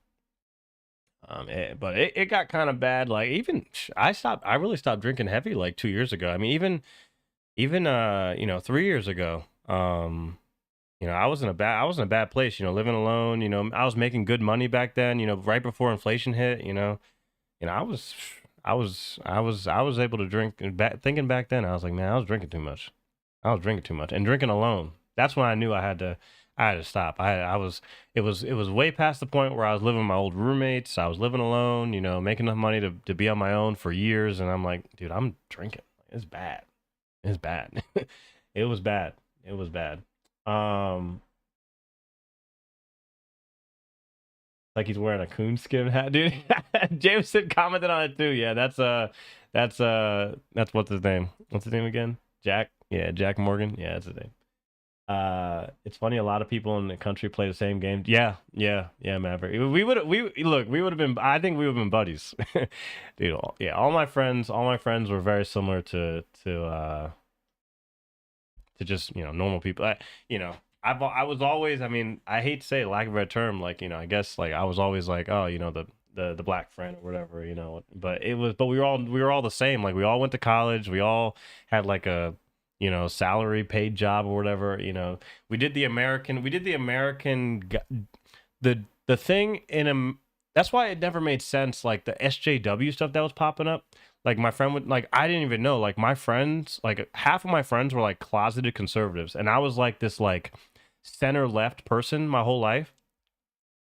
S10: But it got kind of bad. Like even I really stopped drinking heavy like 2 years ago. I mean, even 3 years ago, I was in a bad place, living alone, I was making good money back then, right before inflation hit, I was able to drink. And thinking back then, I was like, man, I was drinking too much. And drinking alone. That's when I knew I had to stop. It was way past the point where I was living with my old roommates. I was living alone, making enough money to be on my own for years. And I'm like, dude, I'm drinking. It's bad. It's bad. It was bad. It was bad. Like he's wearing a coonskin hat, dude. Jameson commented on it too. Yeah, that's what's his name? What's his name again? Jack? Yeah, Jack Morgan. Yeah, that's his name. It's funny. A lot of people in the country play the same game. Yeah, Maverick. We would have been. I think we would have been buddies, dude. All my friends were very similar to just normal people. I was always. I mean, I hate to say it, lack of a better term. Like I guess like I was always like, oh, the black friend or whatever. But we were all the same. Like we all went to college. We all had like a salary paid job or whatever, we did the American, the thing in that's why it never made sense. Like the SJW stuff that was popping up, like my friend would like, I didn't even know, like my friends, like half of my friends were like closeted conservatives. And I was like this like center left person my whole life.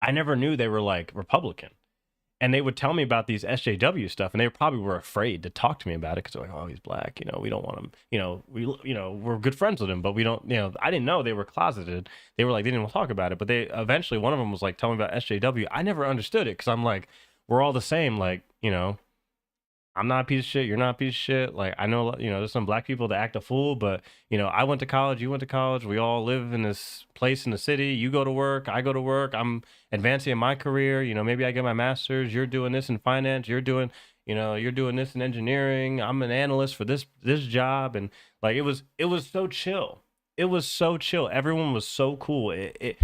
S10: I never knew they were like Republican. And they would tell me about these SJW stuff, and they probably were afraid to talk to me about it because they're like, "Oh, he's black, we don't want him. We're good friends with him, but we don't. I didn't know they were closeted. They were like, they didn't want to talk about it, but they eventually one of them was like, "Tell me about SJW." I never understood it because I'm like, we're all the same. Like, I'm not a piece of shit. You're not a piece of shit. Like, I know, there's some black people that act a fool, but, I went to college, you went to college. We all live in this place in the city. You go to work, I go to work. I'm advancing in my career. Maybe I get my master's. You're doing this in finance. You're doing this in engineering. I'm an analyst for this job. And like, it was so chill. It was so chill. Everyone was so cool. It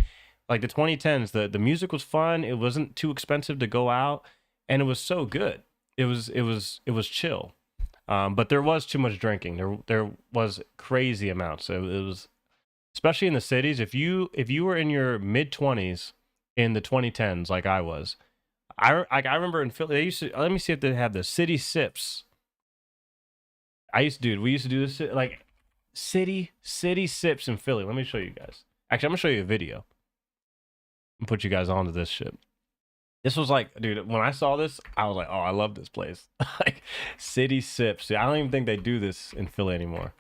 S10: like the 2010s, the music was fun. It wasn't too expensive to go out, and it was so good. It was chill, but there was too much drinking. There was crazy amounts. It was, especially in the cities. If you were in your mid-20s in the 2010s, like I was, I remember in Philly. They used to, let me see if they have the city sips. We used to do this like city sips in Philly. Let me show you guys. Actually, I'm gonna show you a video and put you guys onto this shit. This was like, dude, when I saw this, I was like, oh, I love this place. Like, city sips. I don't even think they do this in Philly anymore.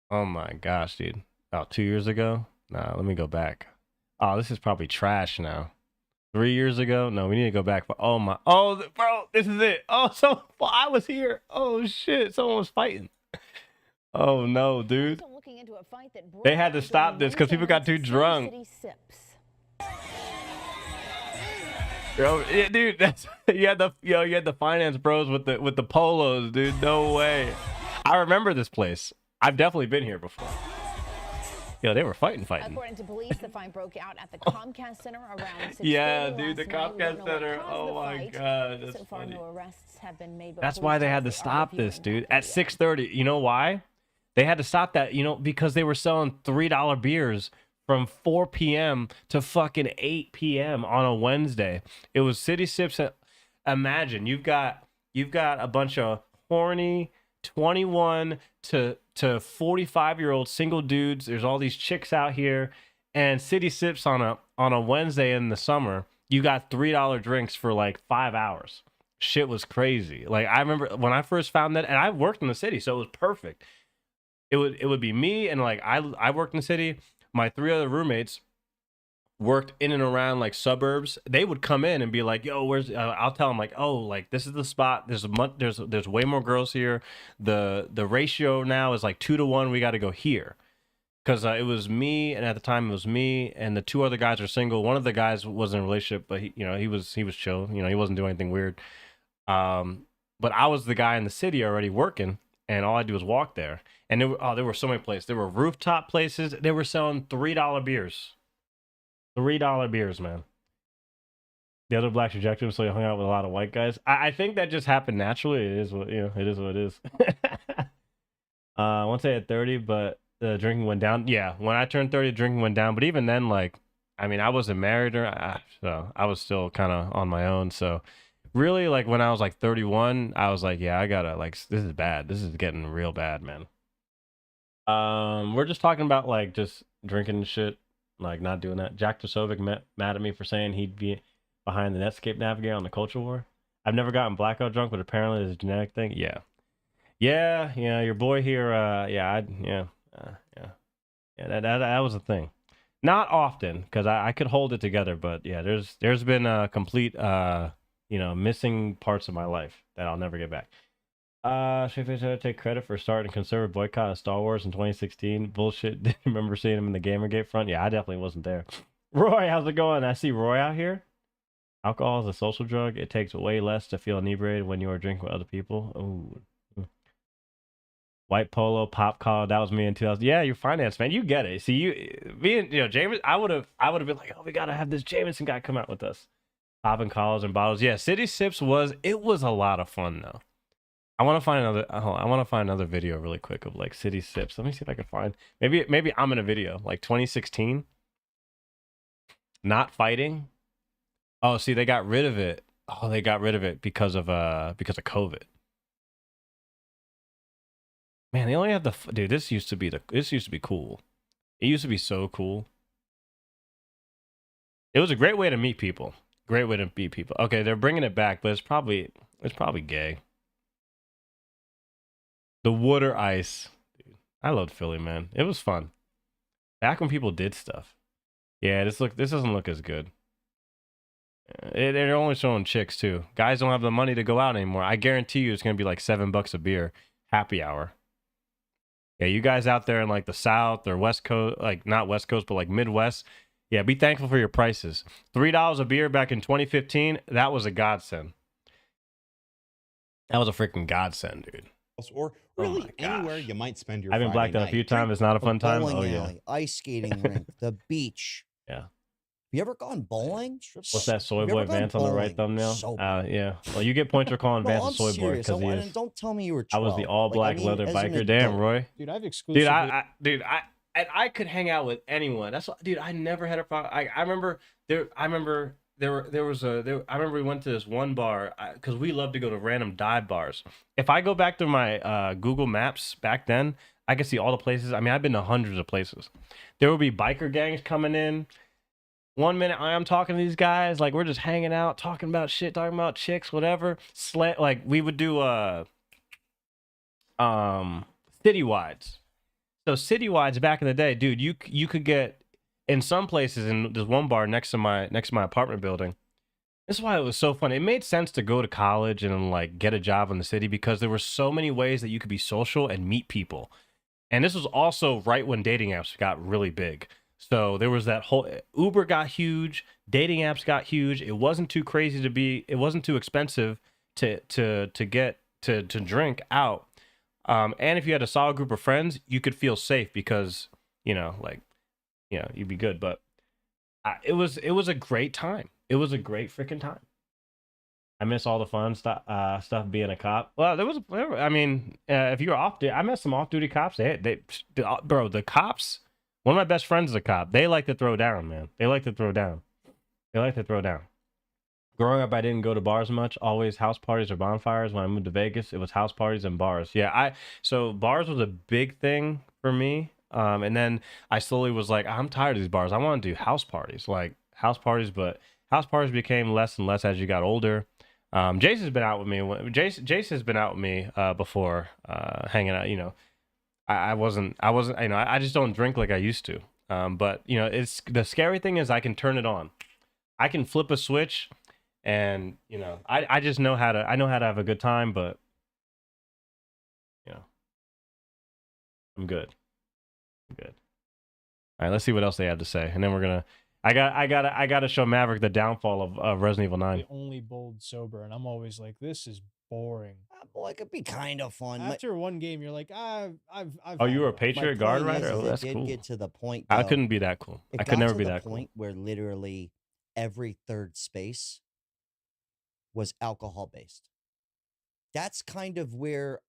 S10: Oh my gosh, dude. About 2 years ago? Nah, let me go back. Oh, this is probably trash now. 3 years ago? No, we need to go back. Oh, bro, this is it. Oh, I was here. Oh, shit. Someone was fighting. Oh, no, dude. They had to stop this because people got too drunk. Yo, yeah, dude, you had the finance bros with the polos, dude. No way. I remember this place. I've definitely been here before. Yo, they were fighting.
S11: According to police, the fight broke out at the Comcast Center around 6:30
S10: yeah, dude, the
S11: last night.
S10: Comcast Center. Oh my god, that's
S11: so far,
S10: funny.
S11: no arrests have been made.
S10: That's why they had to stop this, dude. At 6:30. You know why? They had to stop that. Because they were selling $3 beers from 4 p.m. to fucking 8 p.m. on a Wednesday. It was City Sips. Imagine you've got a bunch of horny 21 to 45-year-old single dudes. There's all these chicks out here, and City Sips on a Wednesday in the summer. You got $3 drinks for like 5 hours. Shit was crazy. Like, I remember when I first found that, and I worked in the city, so it was perfect. It would be me, and like I worked in the city. My 3 other roommates worked in and around like suburbs. They would come in and be like, "Yo, where's?" I'll tell them like, "Oh, like this is the spot. There's way more girls here. The ratio now is like 2 to 1. We got to go here." Because it was me, and at the time it was me, and the 2 other guys are single. One of the guys was in a relationship, but he was chill. He wasn't doing anything weird. But I was the guy in the city already working, and all I do was walk there. And there were so many places. There were rooftop places. They were selling $3 beers. $3 beers, man. The other black trajectory, so you hung out with a lot of white guys. I think that just happened naturally. It is what it is. What it is. Once I hit 30, but the drinking went down. Yeah, when I turned 30, drinking went down. But even then, like, I mean, I wasn't married so I was still kind of on my own. So really, like, when I was like 31, I was like, yeah, I gotta, like, this is bad. This is getting real bad, man. We're just talking about like just drinking and shit, like not doing that. Jack Tosovic mad at me for saying he'd be behind the Netscape Navigator on the Culture War. I've never gotten blackout drunk, but apparently it's a genetic thing. Yeah. Your boy here. That was a thing. Not often, because I could hold it together, but yeah, there's been a complete missing parts of my life that I'll never get back. Should I take credit for starting conservative boycott of Star Wars in 2016? Bullshit. Didn't remember seeing him in the Gamergate front. Yeah, I definitely wasn't there. Roy, how's it going? I see Roy out here. Alcohol is a social drug. It takes way less to feel inebriated when you are drinking with other people. Ooh. White polo, pop collar. That was me in 2000. Yeah, you're finance, man. You get it. See, me and James. I would have been like, oh, we gotta have this Jameson guy come out with us. Popping collars and bottles. Yeah, City Sips was a lot of fun though. I want to find another video really quick of like City Sips. Let me see if I can find. Maybe I'm in a video like 2016. Not fighting. Oh, see, they got rid of it. Oh, they got rid of it because of COVID. Man, they only have dude. This used to be cool. It used to be so cool. It was a great way to meet people. Great way to meet people. Okay, they're bringing it back, but it's probably gay. The water ice. Dude, I loved Philly, man. It was fun. Back when people did stuff. Yeah, this doesn't look as good. They're only showing chicks too. Guys don't have the money to go out anymore. I guarantee you it's gonna be like $7 a beer. Happy hour. Yeah, you guys out there in like the South or West Coast, like not West Coast, but like Midwest. Yeah, be thankful for your prices. $3 a beer back in 2015. That was a godsend. That was a freaking godsend, dude.
S14: Or really anywhere you might spend your
S10: I've been
S14: Friday
S10: blacked out a
S14: night.
S10: few times. It's not a fun time.
S13: Bowling
S10: Oh yeah.
S13: alley, ice skating rink, the beach.
S10: Yeah.
S13: You ever gone bowling?
S10: What's that soy
S13: Have you
S10: boy
S13: ever gone
S10: Vance on the right
S13: bowling?
S10: thumbnel?
S13: So
S10: Yeah. Well, you get points for calling
S13: No,
S10: Vance
S13: I'm
S10: a soy boy
S13: serious.
S10: because he
S13: And
S10: is.
S13: don't tell me you were
S10: I
S13: 12.
S10: was the all black leather
S13: as an
S10: biker. Damn,
S13: adult.
S10: Roy.
S18: Dude, I've exclusively.
S10: I could hang out with anyone. That's what, dude. I never had a problem. I remember I remember we went to this one bar because we love to go to random dive bars. If I go back to my Google Maps back then, I could see all the places. I mean, I've been to hundreds of places. There would be biker gangs coming in. 1 minute I'm talking to these guys, like we're just hanging out, talking about shit, talking about chicks, whatever. Like we would do citywides. So citywides back in the day, dude, you could get in some places. In there's one bar next to my apartment building. This is why it was so fun. It made sense to go to college and like get a job in the city because there were so many ways that you could be social and meet people. And this was also right when dating apps got really big. So there was that whole Uber got huge, dating apps got huge. It wasn't too crazy it wasn't too expensive to get to drink out. And if you had a solid group of friends, you could feel safe because, you'd be good. But it was a great time. It was a great freaking time. I miss all the fun stuff being a cop. Well, if you were off duty, I met some off-duty cops. Bro, the cops, one of my best friends is a cop. They like to throw down, man. They like to throw down. Growing up, I didn't go to bars much. Always house parties or bonfires. When I moved to Vegas, it was house parties and bars. Yeah, so bars was a big thing for me. And then I slowly was like, I'm tired of these bars. I want to do house parties, but house parties became less and less as you got older. Jason's been out with me. Jason's been out with me before, hanging out. I wasn't. I just don't drink like I used to. But it's the scary thing is I can turn it on. I can flip a switch, and I just know how to. I know how to have a good time, but I'm good. All right, let's see what else they have to say, and then we're gonna. I gotta show Maverick the downfall of Resident Evil 9.
S18: The only bowled sober, and I'm always like, this is boring.
S13: Well, it could be kind of fun.
S18: After one game, you're like, I've.
S10: Oh, you were a Patriot Guard rider? Oh, that's
S13: it
S10: cool.
S13: did get to the point.
S10: I
S13: though,
S10: couldn't be that cool.
S13: it
S10: I could
S13: got
S10: never
S13: to
S10: be
S13: the
S10: that
S13: point where literally every third space was alcohol based. That's kind of where,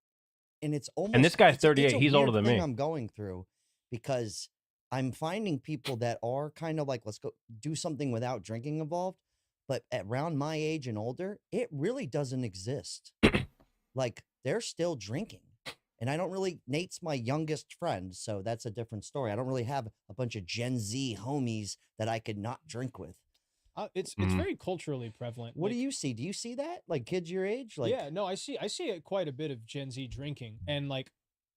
S13: and it's almost.
S10: And this guy's
S13: it's a
S10: 38. He's older
S13: weird
S10: than
S13: thing
S10: me.
S13: I'm going through because I'm finding people that are kind of like, let's go do something without drinking involved. But around my age and older, it really doesn't exist. Like they're still drinking. And I don't really, Nate's my youngest friend, so that's a different story. I don't really have a bunch of Gen Z homies that I could not drink with.
S18: It's very culturally prevalent.
S13: What do you see? Do you see that? Like kids your age? Like
S18: yeah, no, I see it quite a bit of Gen Z drinking. And like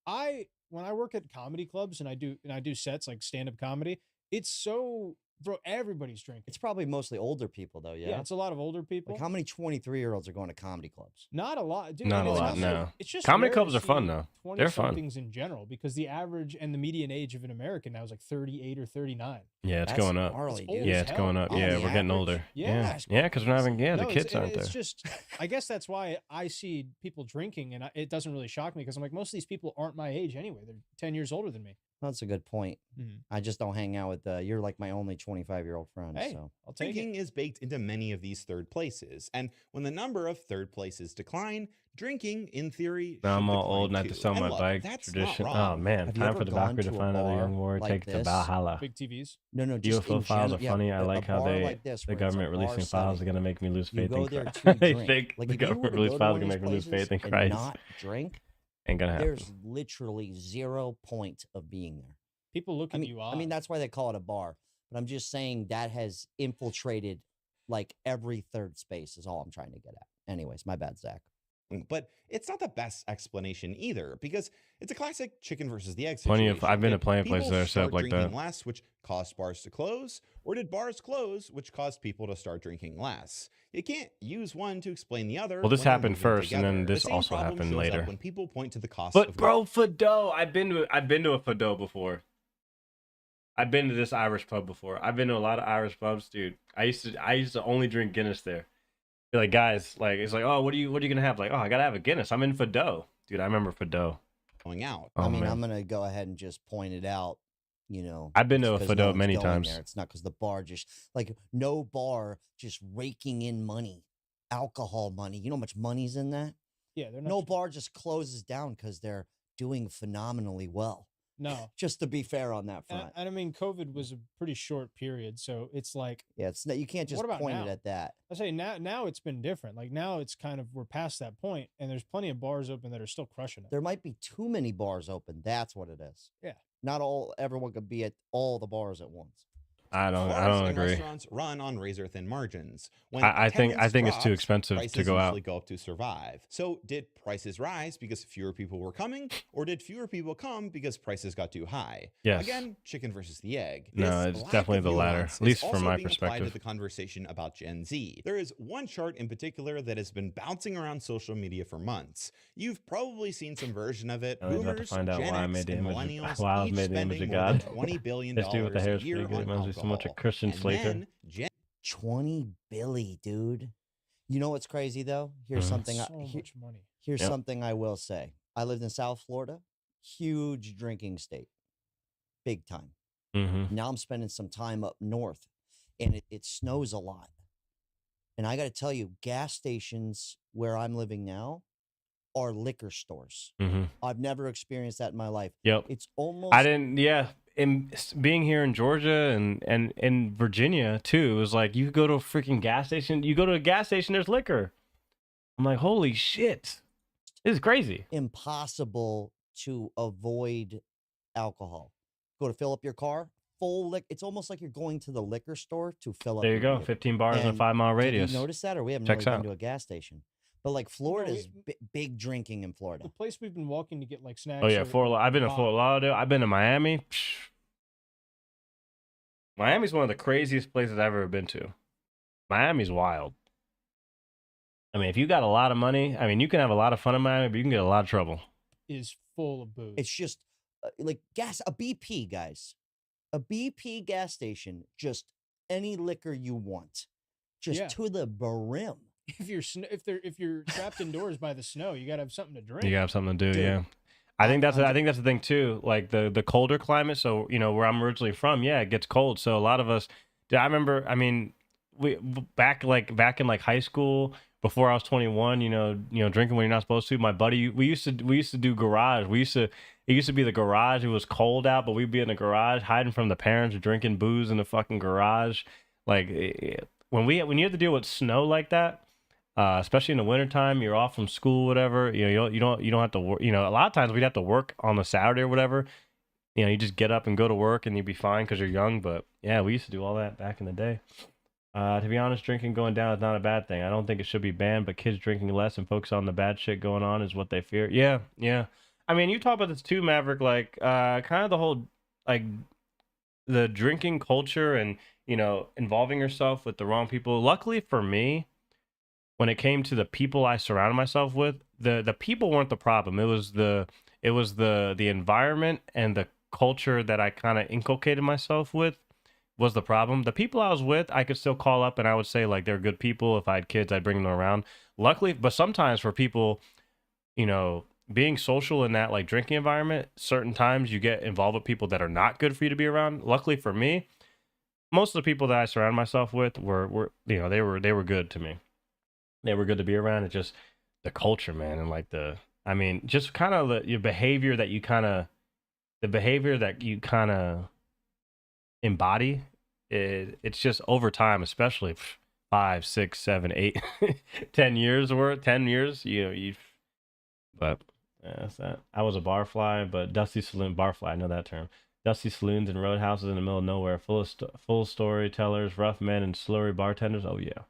S18: when I work at comedy clubs and I do sets like stand-up comedy, it's so bro, everybody's drinking.
S13: It's probably mostly older people though, yeah.
S18: Yeah, it's a lot of older people.
S13: Like how many 23-year-olds are going to comedy clubs?
S18: Not a lot, dude.
S10: Not
S18: and
S10: a
S18: it's
S10: lot,
S18: also-
S10: no.
S18: It's just
S10: Comedy
S18: rare
S10: clubs
S18: to
S10: are fun,
S18: see
S10: though. They're fun.
S18: 20-somethings in general because the average and the median age of an American now is like 38 or 39.
S10: Yeah, it's
S13: That's
S10: going up.
S13: gnarly,
S18: It's old
S13: dude.
S10: Yeah,
S18: as
S10: it's
S18: hell.
S10: going up.
S13: On
S10: Yeah,
S13: the
S10: we're getting
S13: average?
S10: older.
S18: Yeah.
S10: Yeah, because we're not having, the
S18: No,
S10: kids aren't there.
S18: It's just, I guess that's why I see people drinking and it doesn't really shock me because I'm like, most of these people aren't my age anyway. They're 10 years older than me.
S13: That's a good point.
S18: Mhm.
S13: I just don't hang out with you're like my only 25-year-old friend.
S18: Hey,
S13: So
S18: I'll take
S14: Drinking
S18: it.
S14: is baked into many of these third places, and when the number of third places decline, drinking, in theory,
S10: Now I'm
S14: should
S10: all
S14: decline
S10: old and I have to
S14: too.
S10: sell
S14: And
S10: my
S14: look,
S10: bike.
S14: that's
S10: Tradition.
S14: not
S10: Oh
S14: wrong.
S10: man,
S13: Have you
S10: time
S13: ever
S10: for the
S13: gone
S10: Valkyrie to
S13: to a
S10: find another
S13: bar
S10: young warrior.
S13: like
S10: Take it to
S13: this?
S10: Valhalla.
S18: Big TVs.
S13: no, just
S10: UFO
S13: in
S10: files are
S13: general,
S10: funny. I
S13: a
S10: like how
S13: bar
S10: they
S13: like this
S10: the
S13: where it's a
S10: government
S13: bar
S10: releasing files are
S13: setting,
S10: gonna make me lose
S13: you
S10: faith
S13: go
S10: in
S13: there
S10: Christ.
S13: to
S10: They
S13: drink.
S10: think
S13: Like
S10: the
S13: if you were
S10: government
S13: to
S10: release
S13: go to
S10: files are
S13: one
S10: gonna
S13: of
S10: make me
S13: these
S10: lose faith in
S13: places and
S10: Christ.
S13: not drink,
S10: Ain't gonna happen.
S13: there's literally 0 point of being there.
S18: People look
S13: I
S18: at
S13: mean,
S18: you
S13: I
S18: odd.
S13: mean that's why they call it a bar. But I'm just saying that has infiltrated like every third space is all I'm trying to get at. Anyways, my bad, Zach.
S14: But it's not the best explanation either, because it's a classic chicken versus the egg
S10: Plenty
S14: situation.
S10: of I've been to
S14: Did
S10: plenty of places
S14: people
S10: that are set up
S14: start
S10: like
S14: drinking
S10: that.
S14: less, which caused bars to close, or did bars close, which caused people to start drinking less? You can't use one to explain the other.
S10: Well, this
S14: when they're
S10: happened
S14: moving
S10: first, and then
S14: together. The
S10: this
S14: same
S10: also
S14: problem
S10: happened
S14: shows up
S10: later.
S14: when people point to the cost
S10: But
S14: of
S10: bro, Fado, I've been to a Fado before. I've been to this Irish pub before. I've been to a lot of Irish pubs, dude. I used to only drink Guinness there. Be like, guys, like it's like, oh, what are you gonna have? Like, oh, I gotta have a Guinness. I'm in Fado, dude. I remember Fado
S14: going out.
S10: Oh,
S13: I mean,
S10: man.
S13: I'm gonna go ahead and just point it out. You know,
S10: I've been to
S13: just
S10: a
S13: 'cause
S10: Fado
S13: one's
S10: many
S13: going
S10: times.
S13: there. It's not because the bar just like no bar just raking in money, alcohol money. You know how much money's in that?
S18: Yeah, they're not.
S13: No bar just closes down because they're doing phenomenally well.
S18: No.
S13: Just to be fair on that front.
S18: And I mean, COVID was a pretty short period, so it's like,
S13: Yeah, it's you can't just
S18: what about
S13: point
S18: now?
S13: it at that.
S18: I say now it's been different. Like now it's kind of we're past that point, and there's plenty of bars open that are still crushing it.
S13: There might be too many bars open. That's what it is.
S18: Yeah.
S13: Not everyone could be at all the bars at once.
S10: I don't
S14: Bars and
S10: agree.
S14: Restaurants run on razor thin margins. When
S10: I think
S14: attendance
S10: it's too
S14: drops,
S10: expensive to
S14: prices
S10: go out.
S14: usually go up to survive. So did prices rise because fewer people were coming, or did fewer people come because prices got too high?
S10: Yes.
S14: Again, chicken versus the egg.
S10: No,
S14: This
S10: it's
S14: lack
S10: definitely
S14: of
S10: the latter,
S14: nuance
S10: at least
S14: is
S10: from
S14: also
S10: my
S14: being applied
S10: perspective.
S14: to the conversation about Gen Z. There is one chart in particular that has been bouncing around social media for months. You've probably seen some version of it.
S10: I was about to
S14: Boomers,
S10: find out
S14: Gen
S10: why I
S14: X,
S10: made the
S14: and
S10: image.
S14: millennials
S10: Why I
S14: each
S10: made the image
S14: spending
S10: of
S14: more than
S10: God.
S14: $20 billion
S10: This dude with the
S14: a
S10: hairspray
S14: year
S10: good.
S14: on
S10: Reminds me so much of
S14: alcohol.
S10: Christian
S14: And
S10: Slater.
S14: then Gen
S13: 20 billy, dude. You know what's crazy though? Here's
S10: Mhm.
S13: something.
S18: So much money.
S13: Here's
S10: Yep.
S13: something I will say. I lived in South Florida, huge drinking state, big time.
S10: Mm-hmm.
S13: Now I'm spending some time up north, and it snows a lot. And I got to tell you, gas stations where I'm living now are liquor stores.
S10: Mm-hmm.
S13: I've never experienced that in my life.
S10: Yep.
S13: It's almost.
S10: I didn't. Yeah. In being here in Georgia and in Virginia too, it was like you could go to a freaking gas station. You go to a gas station, there's liquor. I'm like, holy shit, this is crazy.
S13: Impossible to avoid alcohol. Go to fill up your car, full liquor. It's almost like you're going to the liquor store to fill up.
S10: There you
S13: your
S10: go,
S13: vehicle.
S10: 15 bars in a
S13: And
S10: 5-mile
S13: did
S10: radius.
S13: you notice that, or we haven't
S10: Checks
S13: really
S10: out.
S13: been to a gas station? But like Florida's big drinking in Florida.
S18: The place we've been walking to get like snacks.
S10: Oh yeah,
S18: or-
S10: Fort. I've been to
S18: pop.
S10: Fort Lauderdale. I've been to Miami. Miami's one of the craziest places I've ever been to. Miami's wild. I mean, if you got a lot of money, I mean, you can have a lot of fun in Miami, but you can get a lot of trouble.
S18: Is full of booze.
S13: It's just like a BP, guys. A BP gas station, just any liquor you want. Just
S18: Yeah.
S13: to the brim.
S18: If you're trapped indoors by the snow, you gotta have something to drink.
S10: You gotta have something to do,
S13: Dude,
S10: yeah. I think that's the thing too. Like the colder climate. So where I'm originally from, yeah, it gets cold. So a lot of us. I remember. I mean, back in like high school, before I was 21, drinking when you're not supposed to. My buddy, we used to do garage. It used to be the garage. It was cold out, but we'd be in the garage hiding from the parents, drinking booze in the fucking garage. Like when you have to deal with snow like that, especially in the wintertime, you're off from school, whatever. You don't have to work. A lot of times we'd have to work on a Saturday or whatever. You just get up and go to work and you'd be fine because you're young. But yeah, we used to do all that back in the day. To be honest, drinking going down is not a bad thing. I don't think it should be banned, but kids drinking less and focus on the bad shit going on is what they fear. Yeah. I mean, you talk about this too, Maverick, like kind of the whole, like, the drinking culture and, involving yourself with the wrong people. Luckily for me, when it came to the people I surrounded myself with, the people weren't the problem. It was the environment and the culture that I kind of inculcated myself with was the problem. The people I was with, I could still call up and I would say like they're good people. If I had kids, I'd bring them around. Luckily, but sometimes for people, being social in that like drinking environment, certain times you get involved with people that are not good for you to be around. Luckily for me, most of the people that I surround myself with were they were good to me. They were good to be around. It's just the culture, man, and like just kind of your behavior that you kind of embody. It's just over time, especially 5, 6, 7, 8, 10 years worth. 10 years, but that's that. I was a barfly, but dusty saloon barfly. I know that term. Dusty saloons and roadhouses in the middle of nowhere, full storytellers, rough men, and slurry bartenders. Oh yeah.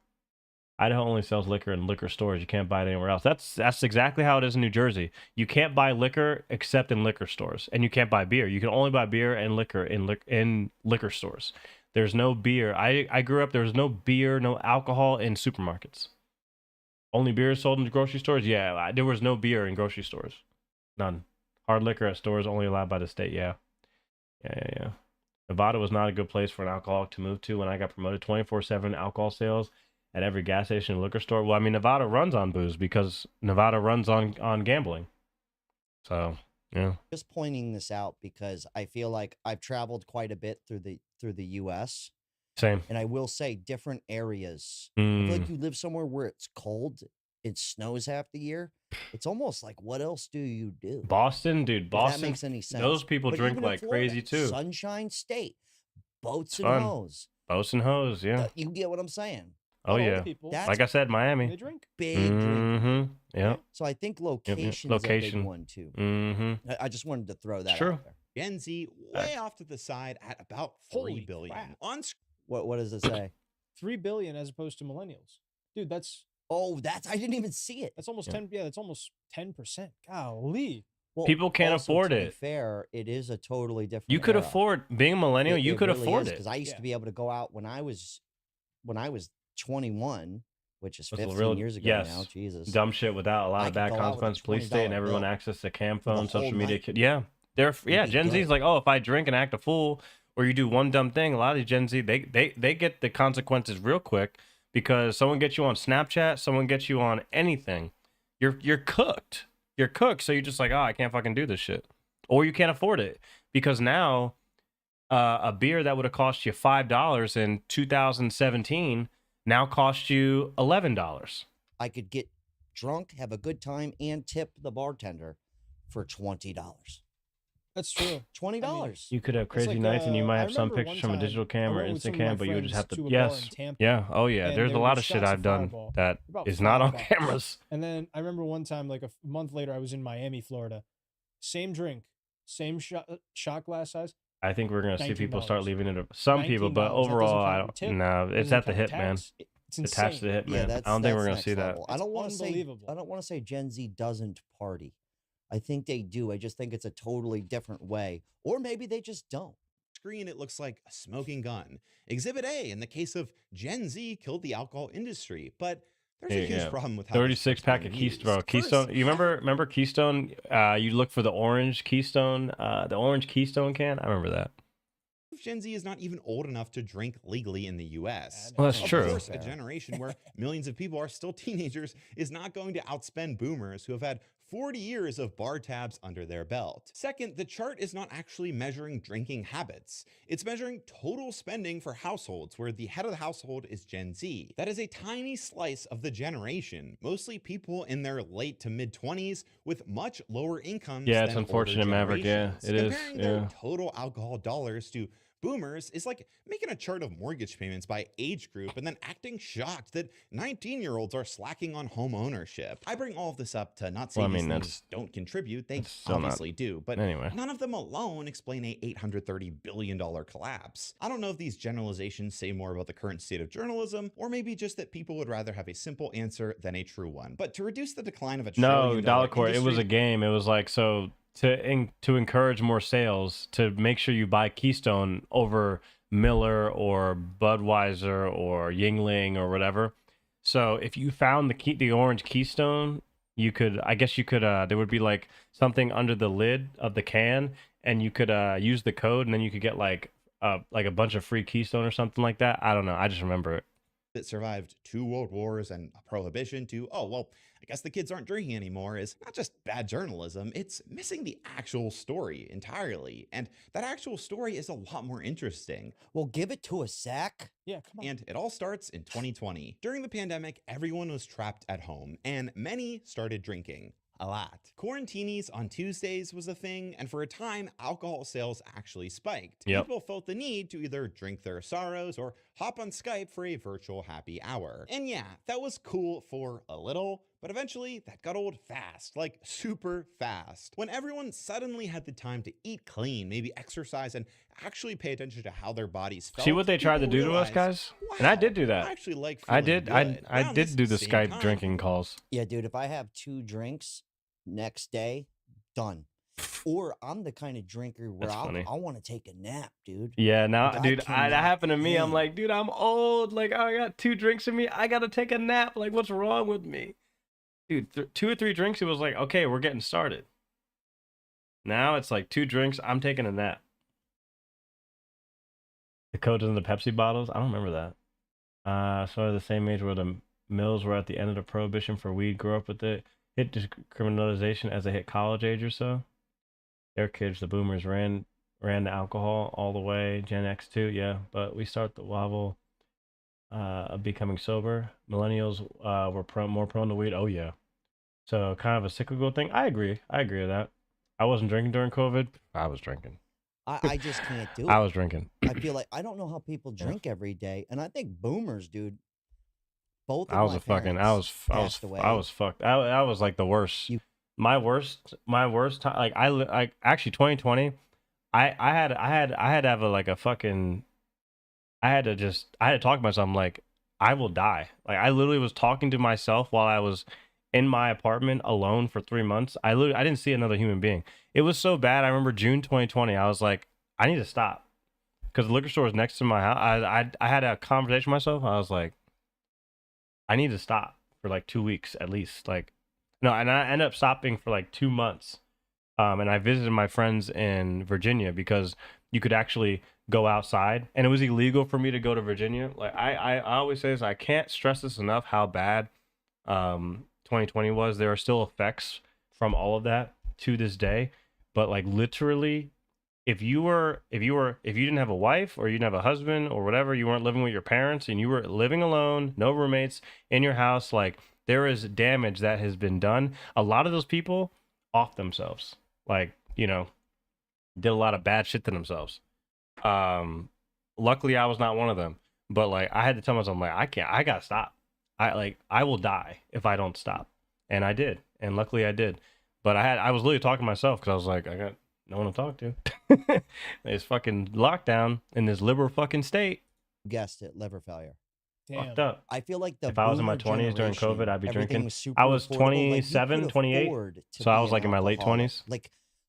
S10: Idaho only sells liquor in liquor stores. You can't buy it anywhere else. That's exactly how it is in New Jersey. You can't buy liquor except in liquor stores, and you can't buy beer. You can only buy beer and liquor in liquor stores. There's no beer. I grew up. There was no beer, no alcohol in supermarkets. Only beer is sold in grocery stores. Yeah, there was no beer in grocery stores. None. Hard liquor at stores only allowed by the state. Yeah. Nevada was not a good place for an alcoholic to move to. When I got promoted, 24/7 alcohol sales at every gas station and liquor store. Well, I mean, Nevada runs on booze because Nevada runs on gambling. So, yeah.
S13: Just pointing this out because I feel like I've traveled quite a bit through the U.S.
S10: Same.
S13: And I will say different areas. I feel like you live somewhere where it's cold, it snows half the year. It's almost like, what else do you do?
S10: Boston, dude. Boston.
S13: If that makes any sense.
S10: Those people
S13: But
S10: drink
S13: even in
S10: like
S13: Florida,
S10: crazy too.
S13: Sunshine State, boats and
S10: Fun.
S13: hose.
S10: Boats and hose, yeah.
S13: You get what I'm saying?
S10: Oh yeah. Like I said, Miami.
S18: They drink.
S13: Big drink.
S10: Mm-hmm. Yeah.
S13: So I think location is a big one too.
S10: Mm-hmm.
S13: I just wanted to throw that
S10: True.
S13: out there.
S14: Gen Z way off to the side at about 3 billion.
S18: crap.
S13: What does it say?
S18: 3 billion as opposed to millennials. Dude, that's
S13: I didn't even see it.
S18: That's almost 10. Yeah, that's almost 10%. Golly.
S13: Well,
S10: People can't
S13: also,
S10: afford
S13: to be
S10: it.
S13: fair, it is a totally different.
S10: You could
S13: era.
S10: afford being a millennial. You could afford it.
S13: Because I used to be able to go out when I was 21, which is
S10: That's
S13: 15 years ago now. Jesus.
S10: Dumb shit without a lot
S13: I
S10: of
S13: could
S10: bad
S13: go out with a
S10: consequences. Police state and
S13: $20
S10: everyone
S13: bill
S10: access to cam
S13: for the
S10: phone, social
S13: whole
S10: media.
S13: night.
S10: Yeah,
S13: It'd be
S10: Gen Z's
S13: good.
S10: like, oh, if I drink and act a fool, or you do one dumb thing, a lot of these Gen Z they get the consequences real quick because someone gets you on Snapchat, someone gets you on anything, you're cooked. You're cooked. So you're just like, oh, I can't fucking do this shit, or you can't afford it because now a beer that would have cost you $5 in 2017 now costs you $11.
S13: I could get drunk, have a good time, and tip the bartender for $20.
S18: That's true.
S13: $20.
S10: You could have crazy
S18: like,
S10: nights and you might
S18: I
S10: have some
S18: remember
S10: pictures
S18: one
S10: from a
S18: time
S10: digital
S18: I
S10: cam or
S18: went with some
S10: instant
S18: of my
S10: cam, but you would just have
S18: friends
S10: to,
S18: to a bar in
S10: yes.
S18: Tampa,
S10: Yeah. Oh, yeah.
S18: and
S10: There's
S18: there
S10: a lot
S18: were
S10: of shit
S18: shots
S10: I've
S18: of
S10: done
S18: Fireball.
S10: that
S18: About
S10: is not on
S18: $5.
S10: cameras.
S18: And then I remember one time, like a month later, I was in Miami, Florida. Same drink, same shot glass size.
S10: I think we're going to see people start
S18: $19.
S10: leaving it. Some people, but
S18: $19. That
S10: overall, I
S18: doesn't count
S10: don't.
S18: tip,
S10: No, it's
S18: doesn't
S10: at the
S18: count
S10: hit, man.
S18: tax. It's
S10: Attached to the hit, man. I don't think we're going to see that.
S13: I don't want to say.
S18: unbelievable.
S13: I don't want to say Gen Z doesn't party. I think they do. I just think it's a totally different way, or maybe they just don't.
S14: Screen, it looks like a smoking gun. Exhibit A, in the case of Gen Z, killed the alcohol industry, but there's a huge problem with how this
S10: 36
S14: tricks
S10: pack
S14: being
S10: of
S14: used.
S10: Keystone. Keystone. You remember Keystone? You look for the orange Keystone, the orange Keystone can. I remember that.
S14: Gen Z is not even old enough to drink legally in the U.S.
S10: Well, that's
S14: of
S10: true.
S14: Course, a generation where millions of people are still teenagers is not going to outspend boomers who have had 40 years of bar tabs under their belt. Second, the chart is not actually measuring drinking habits. It's measuring total spending for households where the head of the household is Gen Z. That is a tiny slice of the generation, mostly people in their late to mid 20s with much lower incomes
S10: Yeah,
S14: than
S10: it's unfortunate, Maverick. Yeah, it is.
S14: Comparing their total alcohol dollars to boomers is like making a chart of mortgage payments by age group and then acting shocked that 19-year-olds are slacking on home ownership. I bring all of this up to not say these things don't contribute, they obviously do, but
S10: anyway,
S14: none of them alone explain a $830 billion collapse. I don't know if these generalizations say more about the current state of journalism, or maybe just that people would rather have a simple answer than a true one. But to reduce the decline of a
S10: no,
S14: $1
S10: Dollarcore, it was a game. It was like, so to encourage more sales, to make sure you buy Keystone over Miller or Budweiser or Yingling or whatever. So if you found the orange Keystone, you could, I guess you could, there would be like something under the lid of the can, and you could use the code, and then you could get like a bunch of free Keystone or something like that. I don't know. I just remember it.
S14: That survived 2 world wars and a prohibition to, oh, well, I guess the kids aren't drinking anymore is not just bad journalism, it's missing the actual story entirely. And that actual story is a lot more interesting.
S13: Well, give it to a sec.
S18: Yeah, come on.
S14: And it all starts in 2020. During the pandemic, everyone was trapped at home, and many started drinking. A lot. Quarantinis on Tuesdays was a thing, and for a time, alcohol sales actually spiked.
S10: Yep.
S14: People felt the need to either drink their sorrows or hop on Skype for a virtual happy hour. And yeah, that was cool for a little, but eventually that got old fast, like super fast. When everyone suddenly had the time to eat clean, maybe exercise, and actually pay attention to how their bodies felt.
S10: See what they tried to do to us, guys? And I did do that.
S14: I actually like
S10: I
S14: feeling
S10: did.
S14: good
S10: I
S14: around
S10: did
S14: this
S10: do the
S14: same
S10: Skype
S14: time.
S10: drinking calls.
S13: Yeah, dude, if I have 2 drinks next day, done. Or I'm the kind of drinker where
S10: That's funny.
S13: I want to take a nap, dude.
S10: Yeah, now,
S13: Like, I
S10: dude, that
S13: cannot
S10: happened to me. I'm
S13: think.
S10: like, dude, I'm old. Like, I got 2 drinks in me. I gotta take a nap. Like, what's wrong with me, dude? 2 or 3 drinks, it was like, okay, we're getting started. Now it's like 2 drinks, I'm taking a nap. The codes in the Pepsi bottles, I don't remember that. Sort of the same age where the mills were at the end of the prohibition for weed. Grew up with it. Hit decriminalization as they hit college age or so. Their kids, the boomers, ran the alcohol all the way. Gen X too, yeah. But we start the wobble of becoming sober. Millennials were more prone to weed. Oh yeah. So kind of a cyclical thing. I agree with that. I wasn't drinking during COVID. I was drinking.
S13: I just can't do it.
S10: I was drinking.
S13: I feel like I don't know how people drink every day, and I think boomers, dude. Both. Of
S10: I was
S13: my
S10: a fucking.
S13: parents passed away.
S10: I was fucked. I was like the worst. My worst time. Like I actually 2020. I had to have a fucking. I had to talk to myself. I'm like, I will die. Like I literally was talking to myself while I was in my apartment alone for 3 months. I didn't see another human being. It was so bad. I remember June 2020. I was like, I need to stop because the liquor store was next to my house. I had a conversation with myself. I was like, I need to stop for like 2 weeks at least. Like, no, and I ended up stopping for like 2 months. And I visited my friends in Virginia because you could actually go outside, and it was illegal for me to go to Virginia. Like I always say this, I can't stress this enough how bad 2020 was. There are still effects from all of that to this day, but like literally, if you didn't have a wife or you didn't have a husband or whatever, you weren't living with your parents and you were living alone, no roommates in your house, like there is damage that has been done. A lot of those people off themselves, like, you know, did a lot of bad shit to themselves. Luckily I was not one of them, but like I had to tell myself, I'm like, I gotta stop. I will die if I don't stop. And I did. And luckily I did. But I was literally talking to myself because I was like, I got no one to talk to. It's fucking lockdown in this liberal fucking state.
S13: Guessed it, liver failure.
S18: Damn.
S10: Fucked up.
S13: I feel like
S10: if I was in my 20s during COVID, I'd be drinking. I was
S13: affordable.
S10: 27,
S13: Like, you could
S10: 28.
S13: afford to
S10: So I
S13: be
S10: was
S13: an
S10: like in my late
S13: alcoholic.
S10: 20s.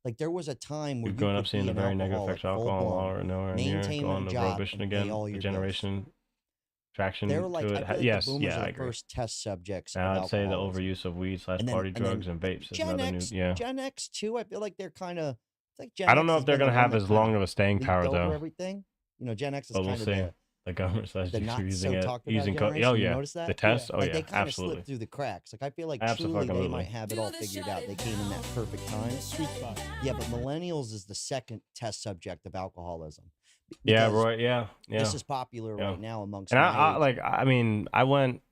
S13: Like there was a time where
S10: You've
S13: you
S10: grown
S13: could
S10: up seeing
S13: be
S10: the
S13: an
S10: very negative
S13: alcoholic
S10: effects of alcohol
S13: full-blown,
S10: nowhere near,
S13: maintain
S10: going
S13: a
S10: to
S13: job
S10: prohibition
S13: and pay
S10: again,
S13: all
S10: the
S13: your
S10: generation traction
S13: They were like,
S10: to
S13: I
S10: it.
S13: feel like
S10: Yes,
S13: the boomers
S10: yeah,
S13: are
S10: I
S13: the
S10: agree.
S13: first test subjects.
S10: Now
S13: of
S10: I'd say the
S13: alcoholism.
S10: overuse of weed /
S13: And then-
S10: party
S13: and then
S10: drugs and vapes is
S13: Gen
S10: another new.
S13: X,
S10: Yeah,
S13: Gen X too. I feel like they're kind of. Like Gen
S10: I don't
S13: X
S10: know
S13: has
S10: if they're
S13: been the
S10: gonna have
S13: one that
S10: as long
S13: kinda
S10: of a staying
S13: leaped
S10: power
S13: over
S10: though.
S13: Everything, you know, Gen X is
S10: But we'll
S13: kind of
S10: see. The government says
S13: The
S10: you're
S13: not
S10: using
S13: so
S10: it,
S13: talked about
S10: using code.
S13: generation.
S10: Oh
S13: You
S10: yeah,
S13: notice that?
S10: the test. Oh
S13: Like
S10: yeah,
S13: they kind of
S10: absolutely.
S13: slipped through the cracks. Like I feel like truly they
S10: Absolutely.
S13: might have it all figured out. They came in that perfect time.
S18: Sweet spot.
S13: Yeah, but millennials is the second test subject of alcoholism.
S10: Yeah,
S13: Because
S10: Roy. Yeah, yeah.
S13: This is popular
S10: Yeah.
S13: right now amongst
S10: And
S13: my
S10: I
S13: age.
S10: like. I mean, I went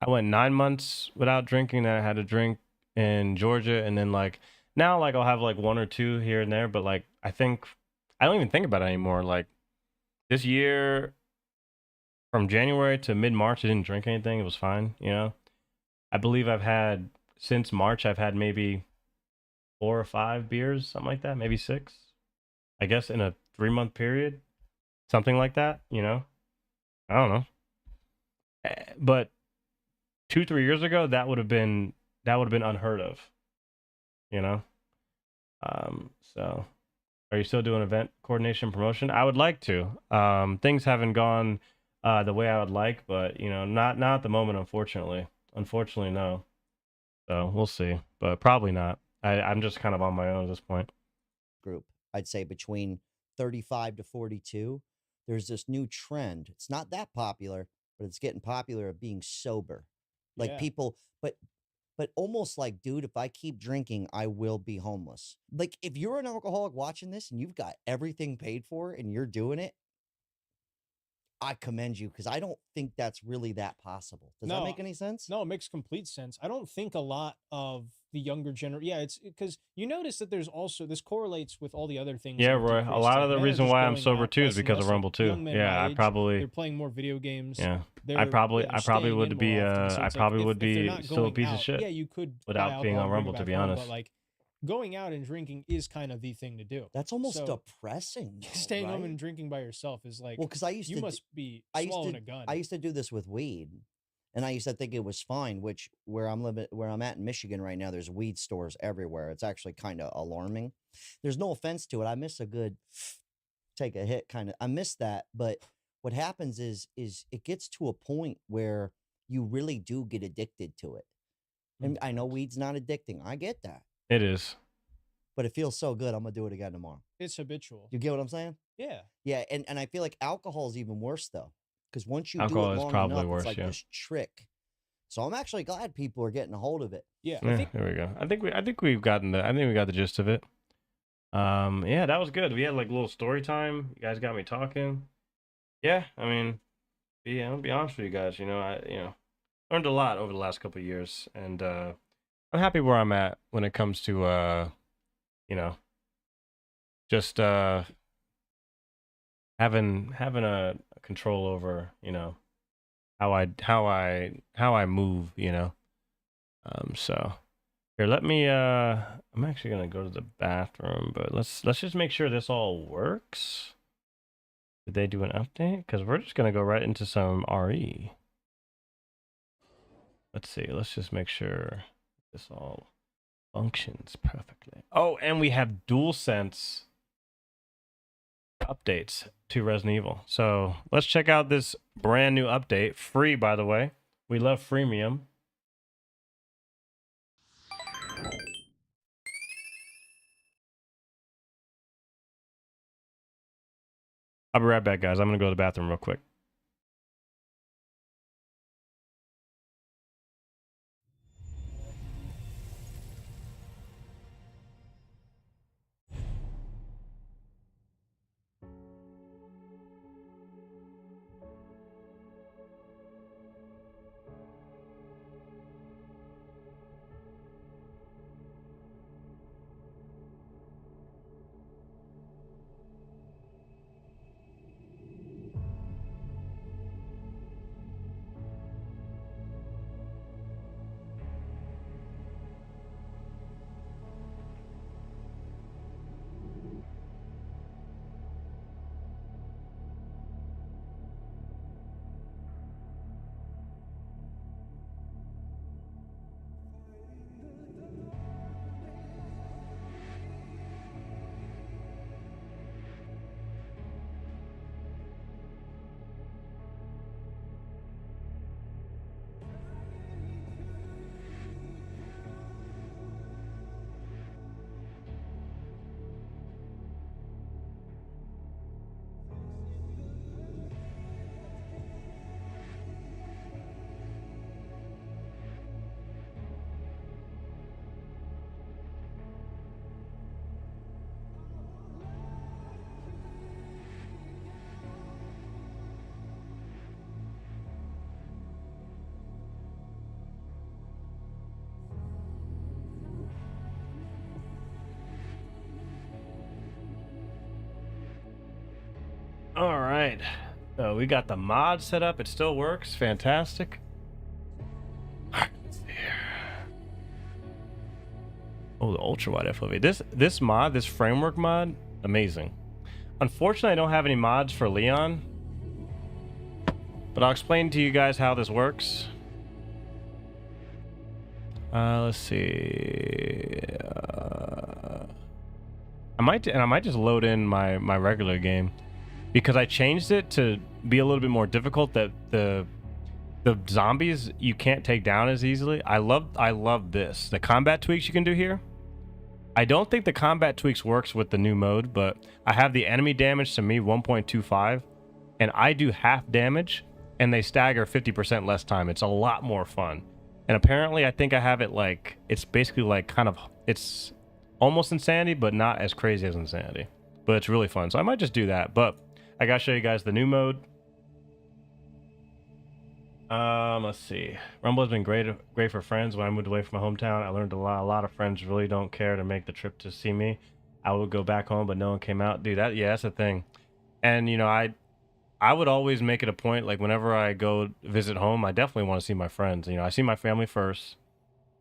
S10: 9 months without drinking. Then I had to drink in Georgia, and then like now, like I'll have like 1 or 2 here and there. But like I think I don't even think about it anymore. Like this year, from January to mid-March, I didn't drink anything. It was fine. You know, I believe I've had since March. I've had maybe 4 or 5 beers, something like that. Maybe 6. I guess in a 3-month period, something like that. You know, I don't know. But 2-3 years ago, that would have been unheard of. You know. So are you still doing event coordination promotion? I would like to. Things haven't gone the way I would like, but you know, not at the moment, unfortunately. Unfortunately, no. So we'll see, but probably not. I'm just kind of on my own at this point.
S13: Group, I'd say between 35 to 42, there's this new trend. It's not that popular, but it's getting popular of being sober. Like
S18: Yeah.
S13: people, but almost like, dude, if I keep drinking, I will be homeless. Like if you're an alcoholic watching this and you've got everything paid for and you're doing it, I commend you because I don't think that's really that possible. Does that make any sense?
S18: No, it makes complete sense. I don't think a lot of the younger generation. Yeah, it's because you notice that there's also this correlates with all the other things.
S10: Yeah,
S18: that have
S10: Roy. A
S18: decreased.
S10: lot
S18: Like,
S10: of the
S18: men are
S10: reason
S18: just
S10: why I'm
S18: going
S10: sober
S18: out
S10: too is
S18: less and
S10: because of
S18: less.
S10: Rumble too.
S18: Young men
S10: Yeah,
S18: my
S10: I
S18: age,
S10: probably.
S18: they're playing more video games.
S10: Yeah,
S18: They're,
S10: I probably
S18: you know,
S10: would
S18: staying in
S10: be
S18: more often. So
S10: I
S18: it's like,
S10: probably would
S18: if they're
S10: be
S18: not
S10: still a
S18: going
S10: piece of
S18: out,
S10: shit.
S18: Yeah, you could buy
S10: without being
S18: alcohol
S10: on
S18: and bring
S10: Rumble,
S18: it
S10: to
S18: back
S10: be
S18: home,
S10: honest.
S18: But like going out and drinking is kind of the thing to do.
S13: That's almost
S18: So,
S13: depressing. Though,
S18: staying home
S13: right?
S18: and drinking by yourself is like,
S13: Well, because I used
S18: you
S13: to,
S18: must be
S13: I used
S18: swallowing
S13: to,
S18: a gun.
S13: I used to do this with weed, and I used to think it was fine. Which where I'm at in Michigan right now, there's weed stores everywhere. It's actually kind of alarming. There's no offense to it. I miss a good take a hit kind of. I miss that, but what happens is it gets to a point where you really do get addicted to it. And I know weed's not addicting. I get that.
S10: It is.
S13: But it feels so good. I'm gonna do it again tomorrow.
S18: It's habitual.
S13: You get what I'm saying?
S18: Yeah.
S13: Yeah, and I feel like alcohol is even worse though, because once you do
S10: Alcohol
S13: it
S10: is
S13: long
S10: probably
S13: enough,
S10: worse,
S13: it's like
S10: yeah.
S13: this trick. So I'm actually glad people are getting a hold of it.
S18: Yeah,
S10: Yeah, there we go. I think we got the gist of it. Yeah, that was good. We had like a little story time. You guys got me talking. Yeah, I mean, yeah, I'll be honest with you guys. You know, I learned a lot over the last couple of years, and I'm happy where I'm at when it comes to just having a control over how I move. So here, let me. I'm actually gonna go to the bathroom, but let's just make sure this all works. Did they do an update? Because we're just gonna go right into some RE. Let's see. Let's just make sure this all functions perfectly. Oh, and we have DualSense updates to Resident Evil. So let's check out this brand new update. Free, by the way. We love freemium. I'll be right back, guys. I'm going to go to the bathroom real quick. right. So we got the mod set up. It still works. Fantastic. All right, let's see here. Oh, the ultra wide FOV. This mod, this framework mod, amazing. Unfortunately, I don't have any mods for Leon, but I'll explain to you guys how this works. Let's see. I might just load in my regular game, because I changed it to be a little bit more difficult. That the zombies you can't take down as easily. I love this. The combat tweaks you can do here. I don't think the combat tweaks works with the new mode, but I have the enemy damage to me 1.25, and I do half damage, and they stagger 50% less time. It's a lot more fun. And apparently, I think I have it like, it's basically like kind of, it's almost insanity, but not as crazy as insanity. But it's really fun. So I might just do that. But I gotta show you guys the new mode. Let's see. Rumble has been great for friends. When I moved away from my hometown, I learned a lot of friends really don't care to make the trip to see me. I would go back home, but no one came out. Dude, that's the thing. And, you know, I would always make it a point, like whenever I go visit home, I definitely want to see my friends. You know, I see my family first,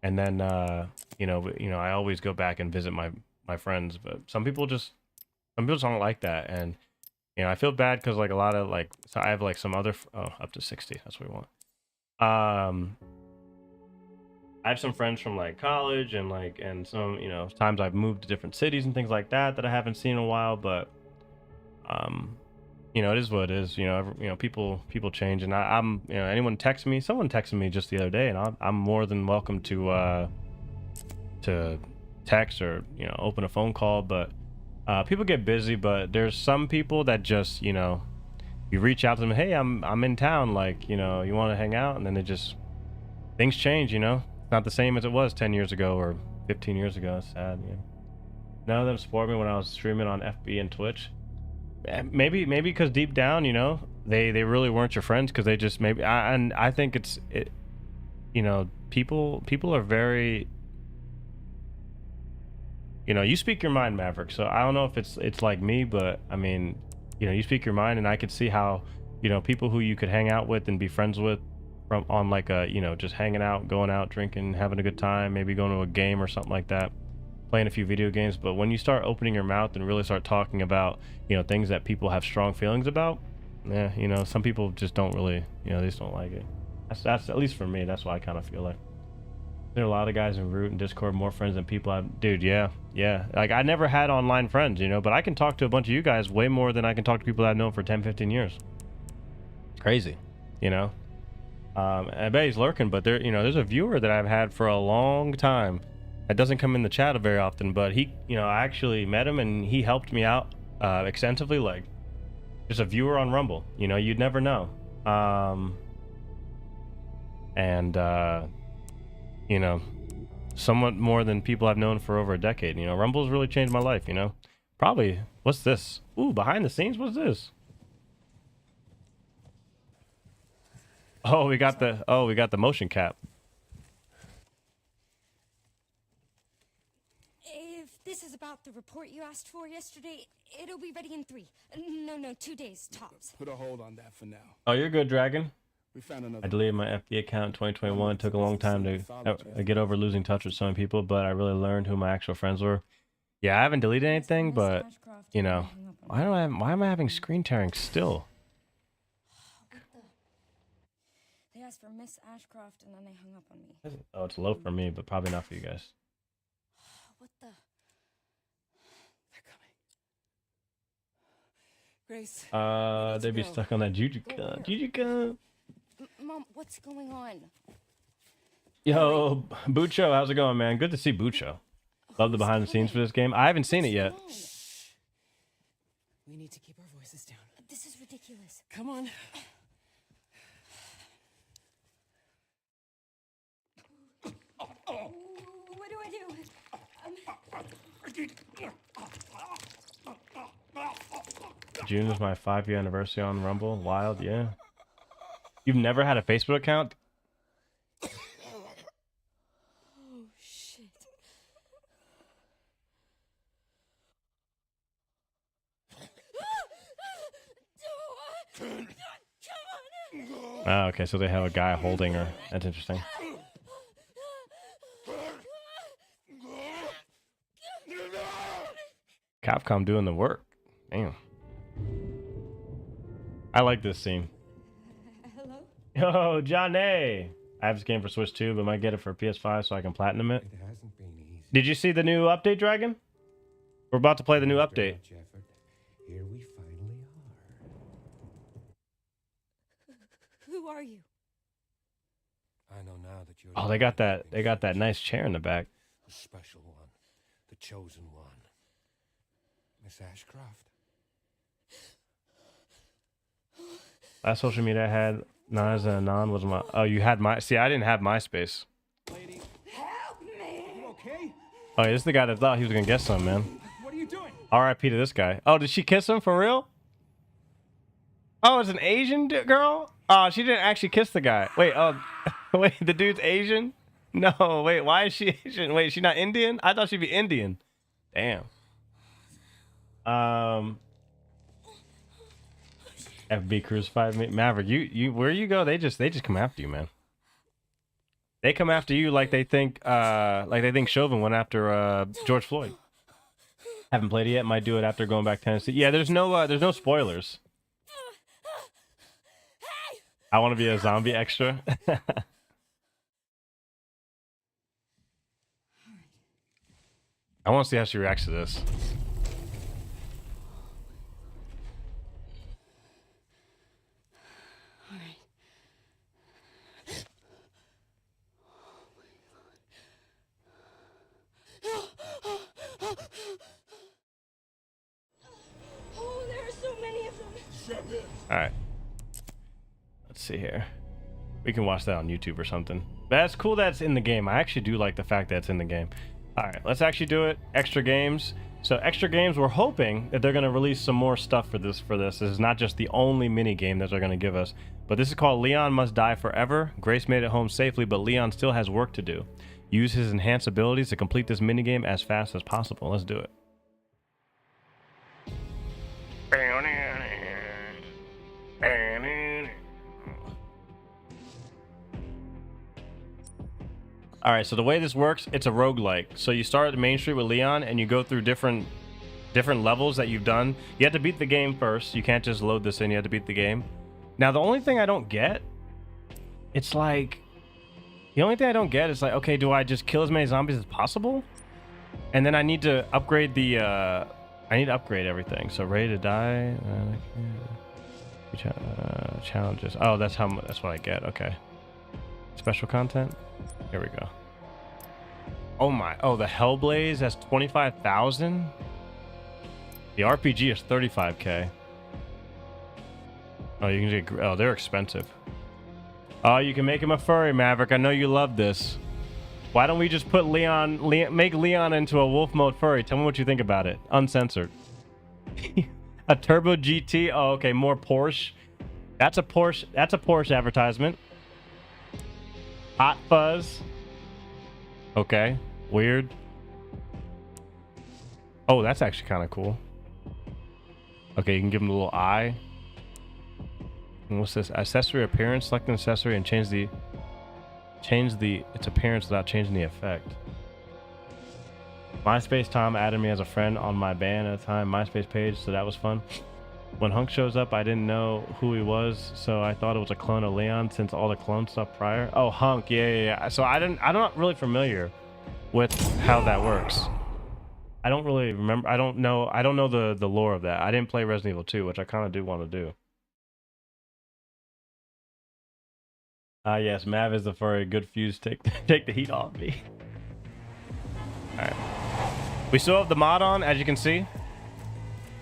S10: and then you know, I always go back and visit my friends. But some people just don't like that, and you know, I feel bad because like a lot of like, so I have like some other up to 60. That's what we want. I have some friends from like college and some, you know, times I've moved to different cities and things like that I haven't seen in a while, but you know, it is what it is. You know, people change, and I'm you know, anyone text me, someone texted me just the other day, and I'm more than welcome to text or, you know, open a phone call, but people get busy. But there's some people that just, you know, you reach out to them, hey, I'm in town, like, you know, you want to hang out, and then things change, you know. It's not the same as it was 10 years ago or 15 years ago. It's sad, you know. None of them support me when I was streaming on FB and Twitch. Maybe because deep down, you know, they really weren't your friends, because they just and I think it you know, people are very, you know, you speak your mind, Maverick. So I don't know if it's like me, but I mean, you know, you speak your mind, and I could see how, you know, people who you could hang out with and be friends with from on like a, you know, just hanging out, going out, drinking, having a good time, maybe going to a game or something like that, playing a few video games. But when you start opening your mouth and really start talking about, you know, things that people have strong feelings about, yeah, you know, some people just don't really, you know, they just don't like it. That's at least for me. That's what I kind of feel like. There are a lot of guys in Root and Discord more friends than people have. Dude, yeah. Like, I never had online friends, you know, but I can talk to a bunch of you guys way more than I can talk to people that I've known for 10, 15 years. It's crazy, you know. I bet he's lurking, but there, you know, there's a viewer that I've had for a long time. It doesn't come in the chat very often, but he, you know, I actually met him and he helped me out extensively, like just a viewer on Rumble. You know, you'd never know. You know, somewhat more than people I've known for over a decade. You know, Rumble's really changed my life, you know. Probably, what's this? Ooh, behind the scenes, what's this? Oh, we got the motion cap.
S19: If this is about the report you asked for yesterday, it'll be ready in 3. No, 2 days tops.
S20: Put a hold on that for now.
S10: Oh, you're good, Dragon.
S20: We found another.
S10: I deleted my FB account in 2021. It took a long time to get over losing touch with some people, but I really learned who my actual friends were. Yeah, I haven't deleted anything, but you know, why am I having screen tearing still?
S19: They asked for Miss Ashcroft and then they hung up on me.
S10: Oh, it's low for me, but probably not for you guys.
S19: What the? They're coming. Grace.
S10: They'd be stuck on that Jujuka.
S19: Mom, what's going on?
S10: Yo, Bucho, how's it going, man? Good to see Bucho. Love the behind the scenes for this game. I haven't seen it yet.
S16: We need to keep our voices down.
S19: This is ridiculous.
S16: Come on.
S19: What do I do?
S10: June is my 5-year anniversary on Rumble. Wild, yeah. You've never had a Facebook account?
S19: Oh, shit.
S10: Oh, okay, so they have a guy holding her. That's interesting. Capcom doing the work. Damn. I like this scene.
S19: Hello?
S10: Yo, Johnny! I have this game for Switch 2, but might get it for PS5 so I can platinum it. Did you see the new update, Dragon? We're about to play the new update.
S20: Here we finally are.
S19: Who are you?
S20: I know now that you're
S10: Oh, they got that nice chair in the back.
S20: the special one, the chosen one. Miss Ashcroft.
S10: Last social media I had, Nas and Anon was my. Oh, you had my. See, I didn't have MySpace.
S19: Help me!
S2: You okay?
S10: Oh, yeah, this is the guy that thought he was gonna get some, man.
S2: What are you doing?
S10: R.I.P. to this guy. Oh, did she kiss him for real? Oh, it's an Asian girl? Oh, she didn't actually kiss the guy. Wait, oh, wait, the dude's Asian? No, wait, why is she Asian? Wait, is she not Indian? I thought she'd be Indian. Damn. FB crucified me. Maverick, you where you go, they just come after you, man. They come after you like they think Chauvin went after George Floyd. Haven't played it yet, might do it after going back to Tennessee. Yeah, there's no spoilers. I want to be a zombie extra. I want to see how she reacts to this.
S19: Oh, there are so many of them.
S10: All right. Let's see here. We can watch that on YouTube or something. That's cool that it's in the game. I actually do like the fact that it's in the game. All right, let's actually do it. Extra games. So extra games, we're hoping that they're going to release some more stuff for this. This is not just the only mini game that they're going to give us, but this is called Leon Must Die Forever. Grace made it home safely, but Leon still has work to do. Use his enhanced abilities to complete this mini game as fast as possible. Let's do it. All right, so the way this works, it's a roguelike. So you start at the main street with Leon and you go through different levels that you've done. You have to beat the game first. You can't just load this in. You have to beat the game. Now, the only thing I don't get, it's like, okay, do I just kill as many zombies as possible? And then I need to upgrade the, I need to upgrade everything. So ready to die, challenges. Oh, that's what I get. Okay. Special content. Here we go. Oh my! Oh, the Hellblaze has 25,000. The RPG is 35K. Oh, you can get. Oh, they're expensive. Oh, you can make him a furry, Maverick. I know you love this. Why don't we just put make Leon into a wolf mode furry? Tell me what you think about it. Uncensored. A Turbo GT. Oh, okay. More Porsche. That's a Porsche. That's a Porsche advertisement. Hot Fuzz. Okay. Weird. Oh, that's actually kind of cool. Okay, you can give him a little eye. And what's this? Accessory appearance. Select an accessory and change its appearance without changing the effect. MySpace Tom added me as a friend on my band at the time MySpace page, so that was fun. When Hunk shows up, I didn't know who he was, so I thought it was a clone of Leon since all the clone stuff prior. Oh, Hunk, yeah. So I'm not really familiar with how that works. I don't really remember. I don't know the lore of that. I didn't play Resident Evil 2, which I kind of do want to do. Yes, Mav is the furry. Good fuse. Take the heat off me. All right. We still have the mod on, as you can see.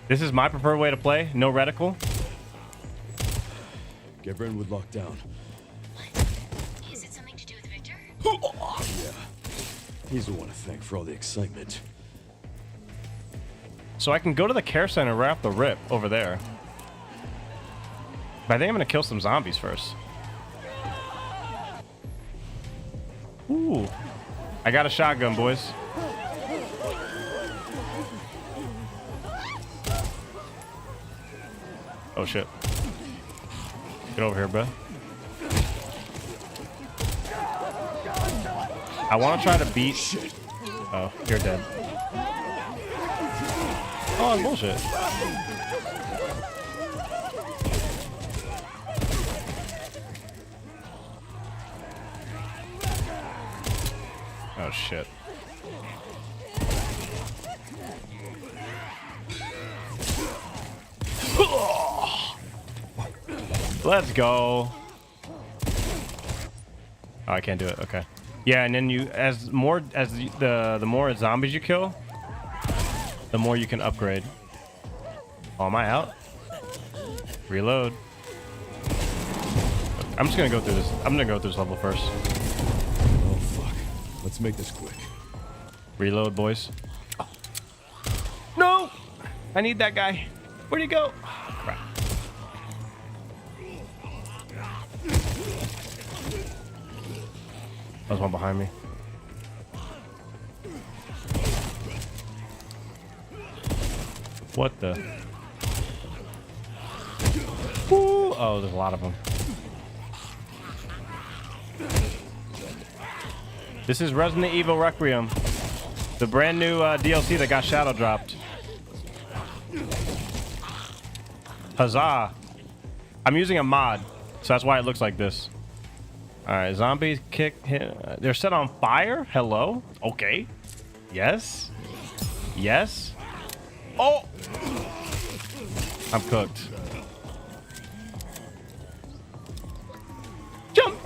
S10: This is my preferred way to play. No reticle.
S5: Get Brentwood locked down.
S19: Is it something to do with Victor?
S5: Yeah. He's the one to thank for all the excitement.
S10: So I can go to the care center right off the rip over there. But I think I'm going to kill some zombies first. Ooh. I got a shotgun, boys. Oh, shit. Get over here, bro. I want to try to beat. Oh, you're dead. Oh, that's bullshit. Oh shit. Let's go. Oh, I can't do it. Okay. Yeah, and then you the more zombies you kill, the more you can upgrade. Oh, am I out? Reload. I'm just gonna go through this. I'm gonna go through this level first.
S5: Oh fuck. Let's make this quick.
S10: Reload, boys. No! I need that guy. Where'd he go? Oh, crap. There's one behind me. What the? Ooh. Oh, there's a lot of them. This is Resident Evil Requiem, the brand new DLC that got shadow dropped. Huzzah! I'm using a mod, so that's why it looks like this. All right, zombies they're set on fire. Hello. Okay. Yes. Yes. Oh! I'm cooked. Jump!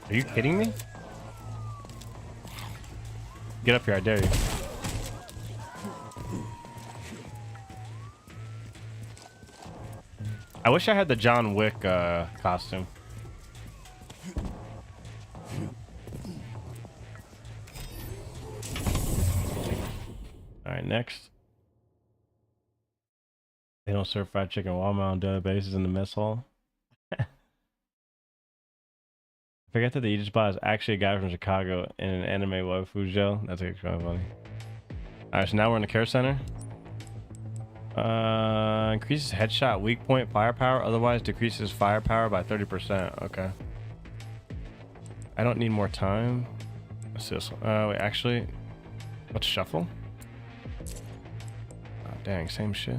S10: Are you kidding me? Get up here, I dare you. I wish I had the John Wick costume. Alright, next. They don't serve fried chicken while I'm on daily basis in the mess hall. I forget that the Aegis bot is actually a guy from Chicago in an anime waifu gel. That's actually kind of funny. Alright, so now we're in the care center. Increases headshot weak point firepower, otherwise decreases firepower by 30%. Okay. I don't need more time. What's this one? Wait, actually, let's shuffle. Oh, dang, same shit.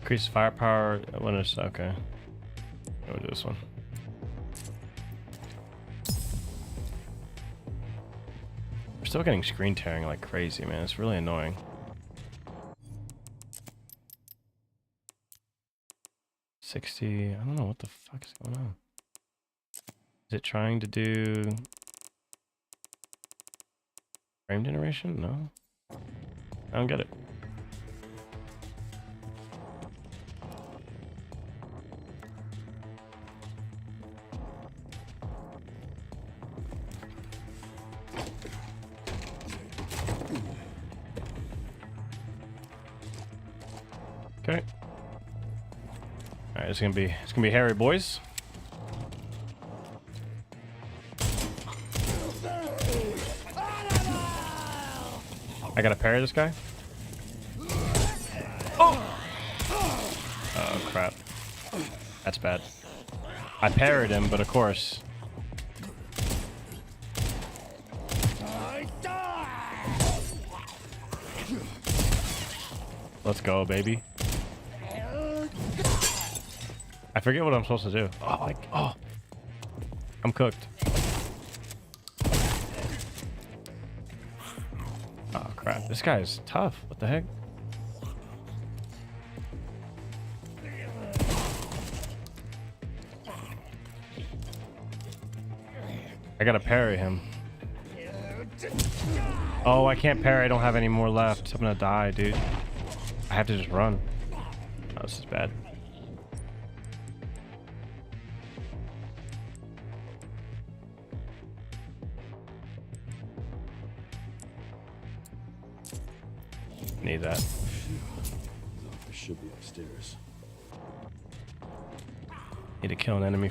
S10: Increase firepower when it's okay. We'll do this one. We're still getting screen tearing like crazy, man. It's really annoying. $60. I don't know what the fuck is going on. Is it trying to do frame generation? No. I don't get it. Okay. All right, it's gonna be hairy, boys. I gotta parry this guy. Oh! Oh crap. That's bad. I parried him, but of course. Let's go, baby. I forget what I'm supposed to do. Oh, I'm cooked. Oh crap, this guy is tough. What the heck? I gotta parry him. Oh, I can't parry. I don't have any more left. I'm gonna die, dude. I have to just run. Oh, this is bad. Need that.
S5: I should be upstairs.
S10: Need to kill an enemy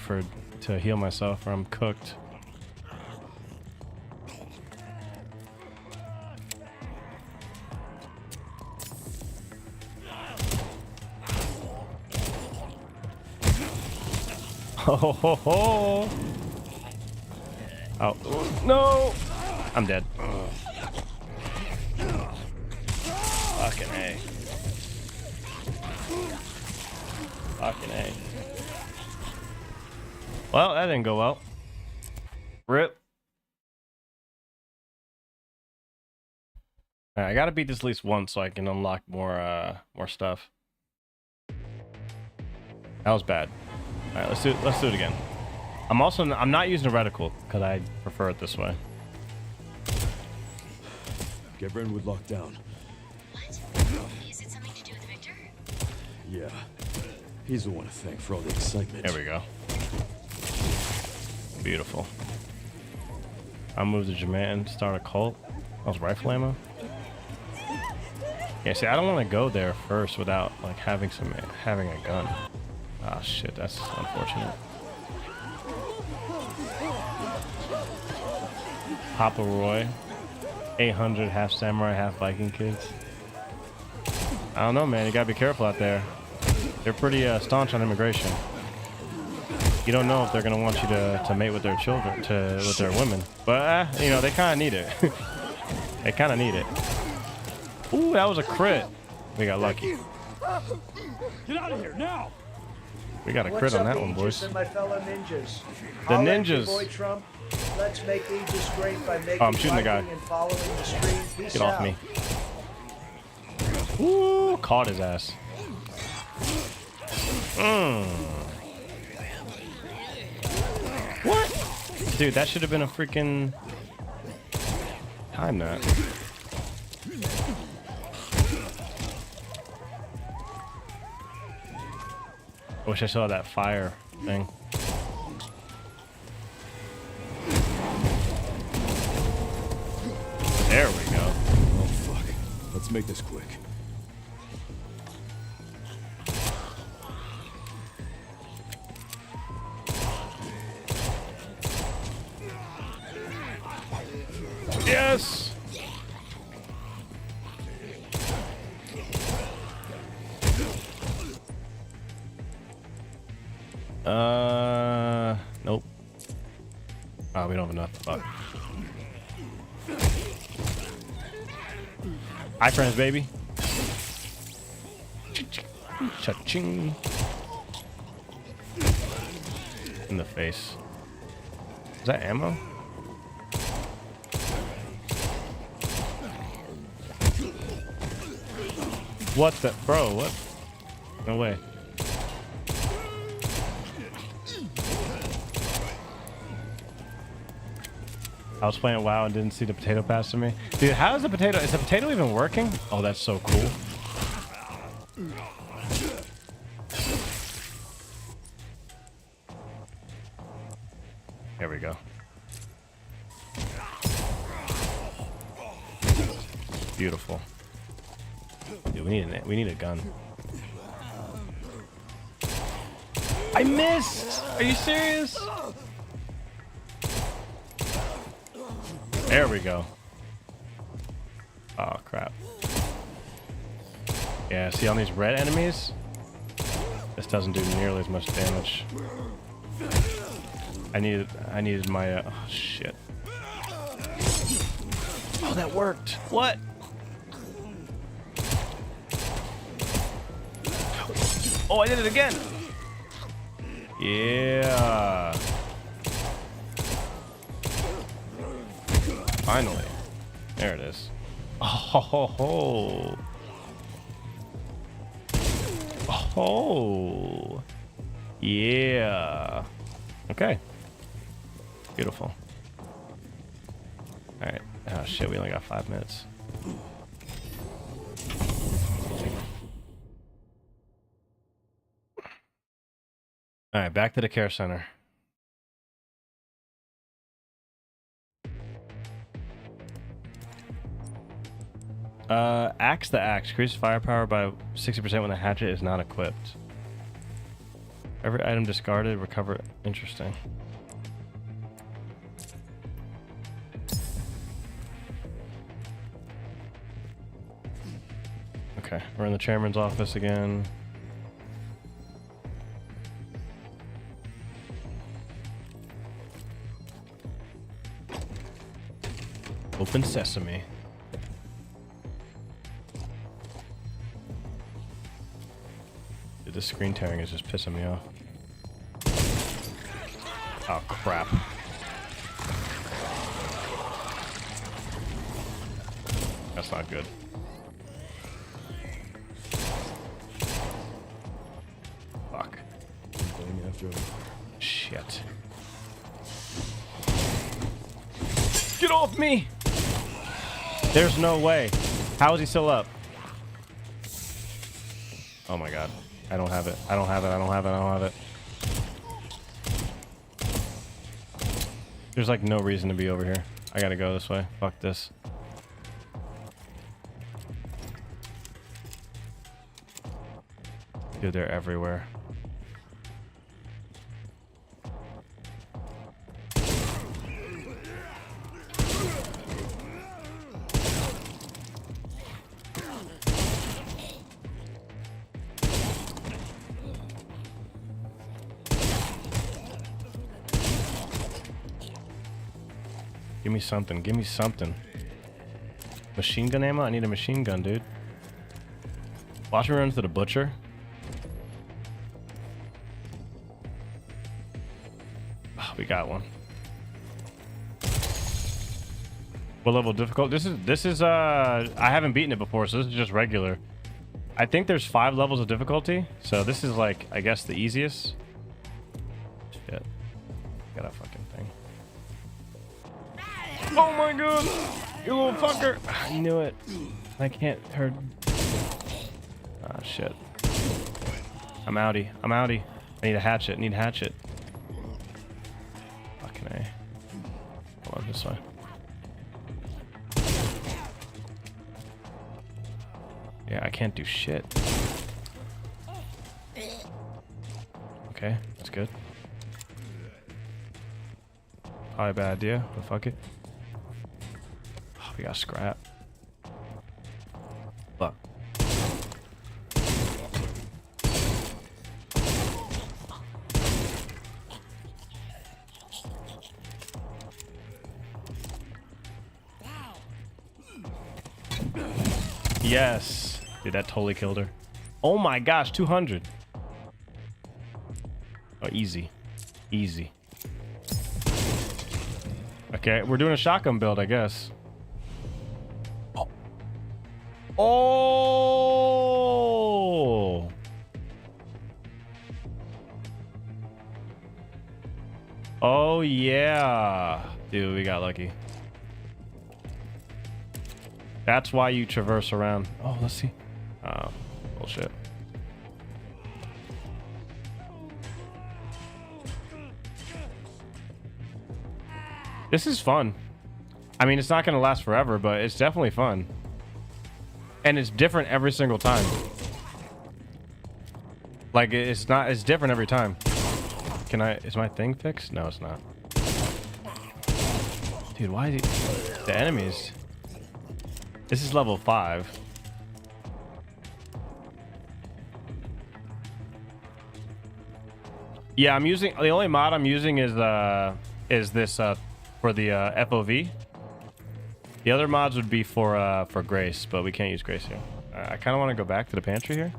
S10: to heal myself, or I'm cooked. Oh, oh no! I'm dead. Fucking A. Fucking A. Well, that didn't go well. Rip. Alright, I gotta beat this at least once so I can unlock more stuff. That was bad. Alright, let's do it again. I'm not using a reticle because I prefer it this way.
S5: Get Brentwood locked down.
S6: What? Is it something to do with Victor?
S5: Yeah. He's the one to thank for all the excitement.
S10: There we go. Beautiful. I'll move to Jaman, start a cult. That was rifle ammo. Yeah, see, I don't want to go there first without like having a gun. Ah, shit, that's unfortunate. Papa Roy, 800, half samurai, half Viking kids. I don't know, man. You gotta be careful out there. They're pretty staunch on immigration. You don't know if they're gonna want you to mate with their children, with their women. But you know, they kind of need it. They kind of need it. Ooh, that was a crit. We got lucky.
S2: Get out of here now!
S10: We got a crit on that one, boys.
S9: And my fellow ninjas?
S10: The
S9: I'll let
S10: ninjas.
S9: you, boy Trump. Let's make Aegis great by making
S10: I'm shooting the guy.
S9: liking and following the stream. Peace
S10: Get off
S9: out.
S10: me. Ooh, caught his ass. What? Dude, that should have been a freaking time that. I wish I saw that fire thing. There we go.
S5: Oh, fuck. Let's make this quick.
S10: Yes! Nope. Oh, we don't have enough. Fuck. Hi, friends, baby. Cha-ching. In the face. Is that ammo? What the? Bro, what? No way. I was playing WoW and didn't see the potato pass to me. Dude, how is the potato? Is the potato even working? Oh, that's so cool. There we go. Beautiful. Dude, we need a gun. I missed! Are you serious? There we go. Oh crap. Yeah, see on these red enemies? This doesn't do nearly as much damage. I needed my oh shit. Oh, that worked. What? Oh, I did it again. Yeah. Finally. There it is. Oh, ho, ho, ho. Oh. Yeah. Okay. Beautiful. All right. Oh shit, we only got 5 minutes. All right, back to the care center. Axe the axe. Increases firepower by 60% when the hatchet is not equipped. Every item discarded, recover. Interesting. Okay, we're in the chairman's office again. Open sesame. Dude, this screen tearing is just pissing me off. Oh, crap. That's not good. Fuck. Shit. Get off me! There's no way. How is he still up? Oh my god. I don't have it. I don't have it. I don't have it. I don't have it. There's like no reason to be over here. I gotta go this way. Fuck this. Dude, they're everywhere. Give me something. Give me something. Machine gun ammo? I need a machine gun, dude. Watch me run to the butcher. Oh, we got one. What level of difficulty? This is I haven't beaten it before, so this is just regular. I think there's 5 levels of difficulty, so this is like, I guess, the easiest. Shit. Got a fucking thing. Oh my god! You little fucker! I knew it. I can't hurt. Ah, shit. I'm outie. I'm outie. I need a hatchet. I need a hatchet. Fucking A. Hold on, this way. Yeah, I can't do shit. Okay, that's good. Probably a bad idea, but fuck it. Oh, we got scrap. Fuck. Yes. Dude, that totally killed her. Oh my gosh, 200. Oh, easy. Easy. Okay, we're doing a shotgun build, I guess. Oh. Oh. Oh, yeah. Dude, we got lucky. That's why you traverse around. Oh, let's see. Oh, bullshit. This is fun. I mean, it's not going to last forever, but it's definitely fun. And it's different every single time. Like, it's different every time. Is my thing fixed? No, it's not. Dude, why is the enemies? This is level 5. Yeah, I'm using, the only mod I'm using is this for the FOV. The other mods would be for Grace, but we can't use Grace here. I kind of want to go back to the pantry here.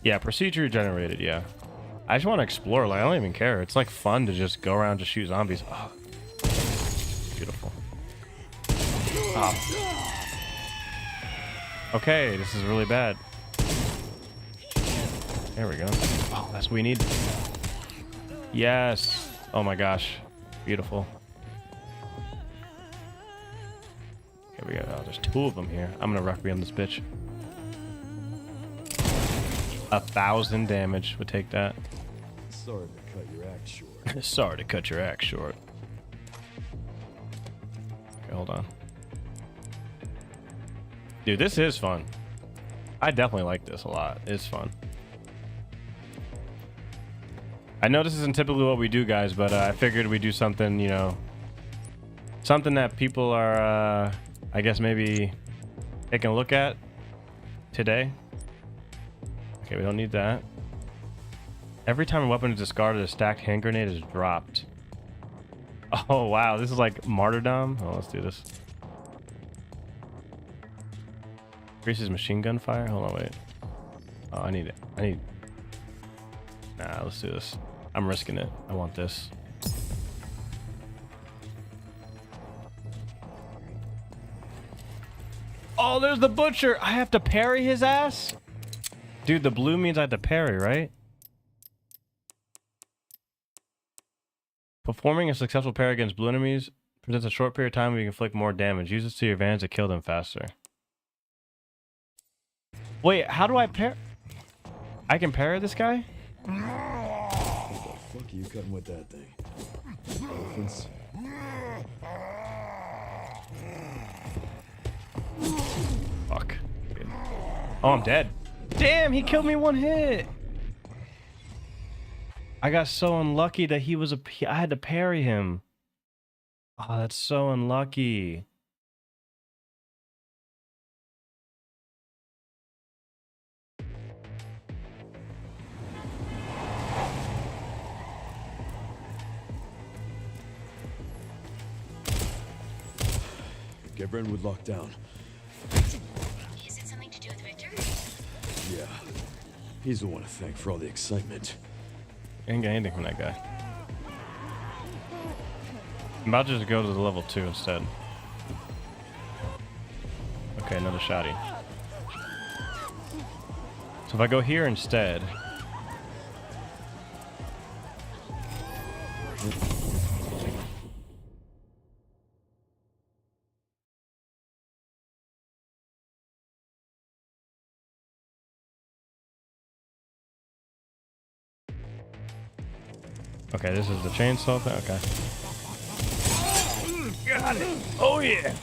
S10: Yeah, procedure generated, yeah. I just want to explore, like, I don't even care. It's like fun to just go around to shoot zombies. Oh. Beautiful. Oh. Okay, this is really bad. There we go. Oh, that's what we need. Yes. Oh my gosh. Beautiful. Okay, we got, oh, there's 2 of them here. I'm gonna requiem this bitch. 1,000 damage would take that.
S21: Sorry to cut your act short.
S10: Sorry to cut your act short. Okay, hold on. Dude, this is fun. I definitely like this a lot. It's fun. I know this isn't typically what we do, guys, but I figured we'd do something, you know, something that people are, I guess, maybe taking a look at today. Okay, we don't need that. Every time a weapon is discarded, a stacked hand grenade is dropped. Oh wow, this is like martyrdom. Oh, let's do this. Increases machine gun fire. Hold on, wait. Oh, I need it. Nah, let's do this. I'm risking it. I want this. Oh, there's the butcher. I have to parry his ass? Dude, the blue means I have to parry, right? Performing a successful parry against blue enemies presents a short period of time where you can inflict more damage. Use this to your advantage to kill them faster. Wait, how do I parry? I can parry this guy?
S21: What the fuck are you cutting with that thing? Elephants?
S10: Fuck. Oh, I'm dead. Damn, he killed me one hit. I got so unlucky that I had to parry him. Oh, that's so unlucky.
S21: Get Brentwood locked down.
S6: Is it something to do with Victor?
S21: Yeah. He's the one to thank for all the excitement.
S10: I didn't get anything from that guy. I'm about to just go to the level 2 instead. Okay, another shotty. So if I go here instead... Okay, this is the chainsaw thing. Okay. Got it. Oh yeah.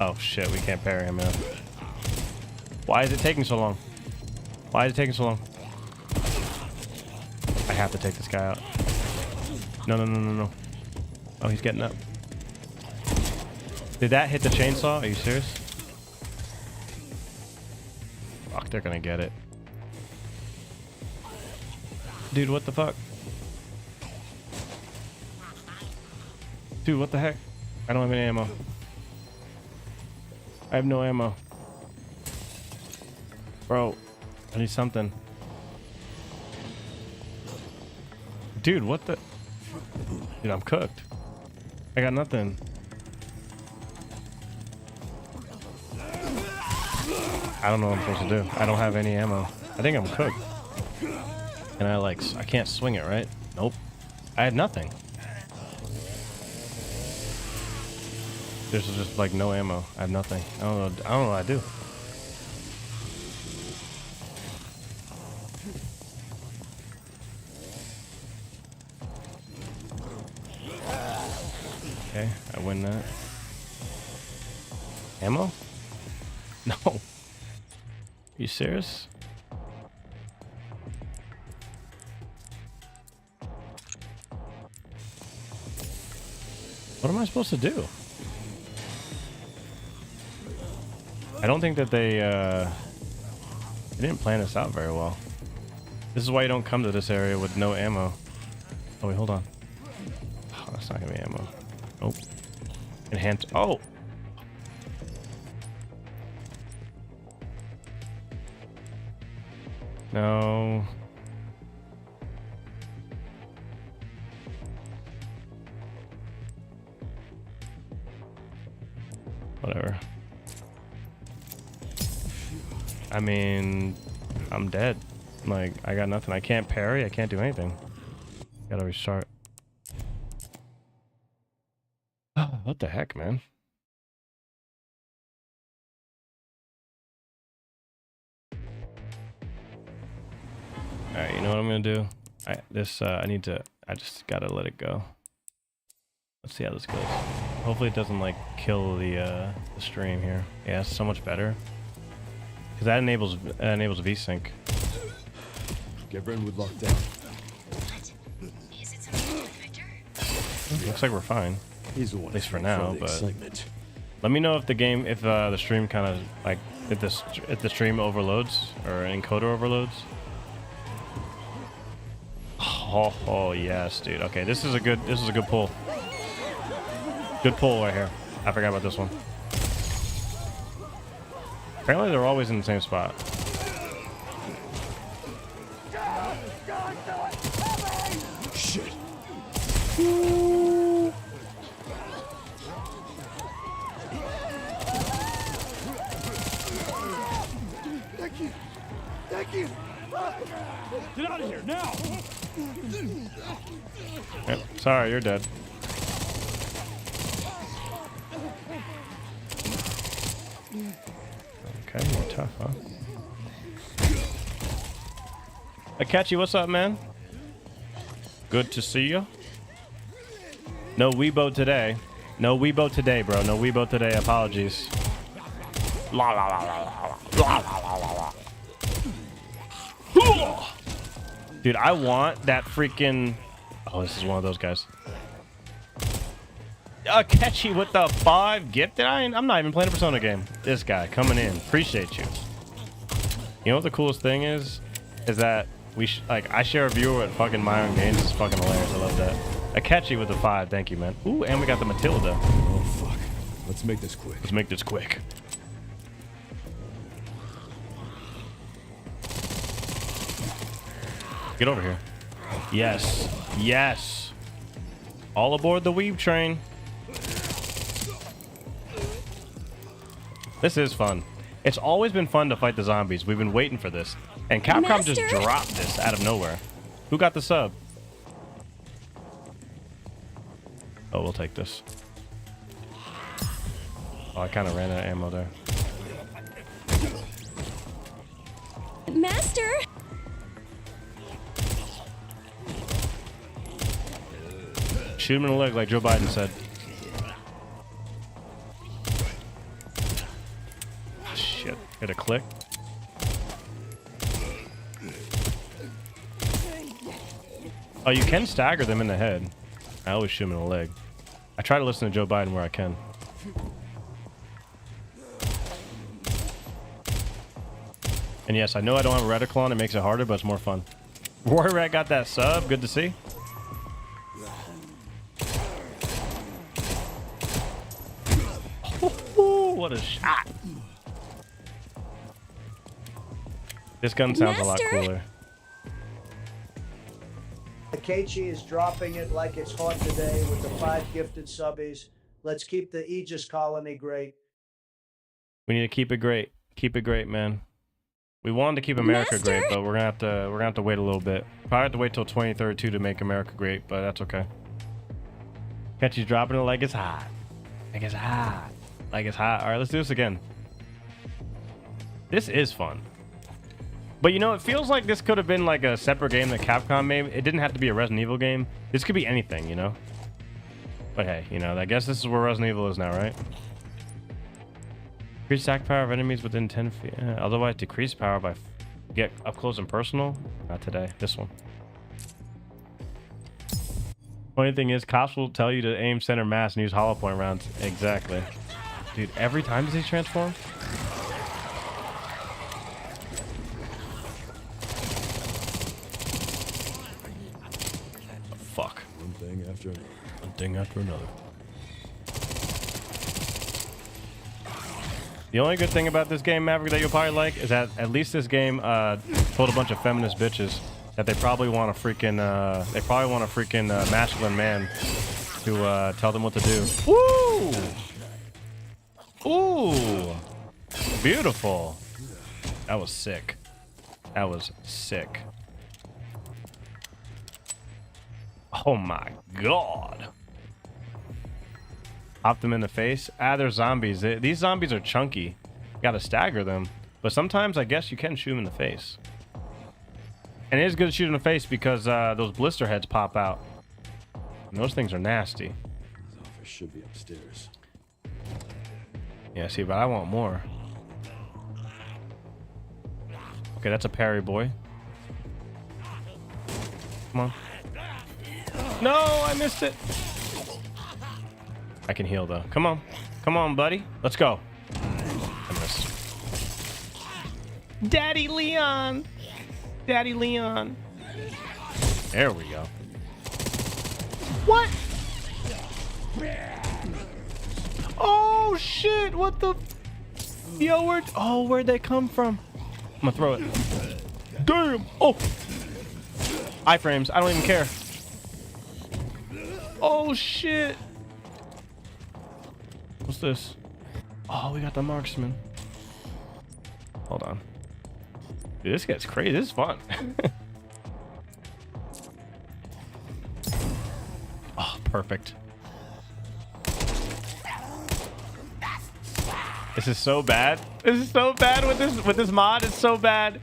S10: Oh shit, we can't parry him now. Why is it taking so long? Why is it taking so long? I have to take this guy out. No. Oh, he's getting up. Did that hit the chainsaw? Are you serious? Fuck, they're gonna get it. Dude, what the fuck? Dude, what the heck? I don't have any ammo. I have no ammo. Bro, I need something. Dude, what the? Dude, I'm cooked. I got nothing. I don't know what I'm supposed to do. I don't have any ammo. I think I'm cooked. And I can't swing it, right? Nope. I had nothing. There's just like no ammo. I have nothing. I don't know what I do. Okay, I win that. Ammo? No. Are you serious? What am I supposed to do? I don't think that they didn't plan this out very well. This is why you don't come to this area with no ammo. Oh wait, hold on. Oh, that's not gonna be ammo. Nope. Enhance. Oh. No. Whatever. I mean, I'm dead. Like, I got nothing. I can't parry. I can't do anything. Gotta restart. What the heck, man? Alright, you know what I'm gonna do? I just gotta let it go. Let's see how this goes. Hopefully it doesn't like kill the stream here. Yeah, it's so much better. Because that enables VSync.
S21: Get Brentwood locked down.
S6: Is it something to do with Victor?
S10: Looks like we're fine.
S21: He's the one
S10: at least for now, but
S21: excitement.
S10: let me know if the stream kind of like if the stream overloads or an encoder overloads. Oh yes, dude. Okay, this is a good pull. Good pull right here. I forgot about this one. Apparently they're always in the same spot.
S21: Shit.
S6: Thank you. Thank you.
S2: Get out of here now.
S10: Yep. Sorry, you're dead. Okay, you're tough, huh? Akachi, what's up, man? Good to see you. No Weibo today. No Weibo today, bro. No Weibo today. Apologies. La la la la la la la la la. Dude, I want that freaking... Oh, this is one of those guys. Catchy with the 5 gifted. I'm not even playing a Persona game. This guy coming in. Appreciate you. You know what the coolest thing is? Is that I share a viewer at fucking my own games. It's fucking hilarious. I love that. Catchy with the 5. Thank you, man. Ooh, and we got the Matilda.
S21: Oh fuck. Let's make this quick.
S10: Let's make this quick. Get over here. Yes. Yes. All aboard the Weeb train. This is fun. It's always been fun to fight the zombies. We've been waiting for this. And Capcom just dropped this out of nowhere. Who got the sub? Oh, we'll take this. Oh, I kind of ran out of ammo there.
S19: Master!
S10: Shoot him in the leg like Joe Biden said. Shit. Hit a click. Oh, you can stagger them in the head. I always shoot him in the leg. I try to listen to Joe Biden where I can. And yes, I know I don't have a reticule. It makes it harder, but it's more fun. Warrior Rat got that sub. Good to see. What a shot. This gun sounds a lot cooler.
S9: Akechi is dropping it like it's hot today with the 5 gifted subbies. Let's keep the Aegis colony great.
S10: We need to keep it great. Keep it great, man. We wanted to keep America great, but we're gonna have to wait a little bit. Probably have to wait till 2032 to make America great, but that's okay. Akechi's dropping it like it's hot. Like it's hot. Like it's hot. All right, let's do this again. This is fun. But you know, it feels like this could have been like a separate game that Capcom made. It didn't have to be a Resident Evil game. This could be anything, you know? But hey, you know, I guess this is where Resident Evil is now, right? Increase attack power of enemies within 10 feet. Otherwise, decrease power by get up close and personal. Not today. This one. Funny thing is, cops will tell you to aim center mass and use hollow point rounds. Exactly. Dude, every time does he transform? Fuck.
S21: One thing after another.
S10: One thing after another. The only good thing about this game, Maverick, that you'll probably like is that at least this game told a bunch of feminist bitches that they probably want a freaking masculine man to tell them what to do. Woo! Ooh! Beautiful. That was sick. That was sick. Oh my god. Pop them in the face. Ah, they're zombies. These zombies are chunky. You gotta stagger them. But sometimes I guess you can shoot them in the face. And it is good to shoot in the face because those blister heads pop out. And those things are nasty.
S21: His office should be upstairs.
S10: Yeah, see, but I want more. Okay, that's a parry, boy. Come on. No, I missed it. I can heal, though. Come on. Come on, buddy. Let's go. I missed. Daddy Leon. Daddy Leon. There we go. What? Oh shit! What the? Yo, where'd they come from? I'm gonna throw it. Damn! Oh! Iframes. I don't even care. Oh shit! What's this? Oh, we got the marksman. Hold on. Dude, this gets crazy. This is fun. Oh, perfect. This is so bad. This is so bad with this mod. It's so bad.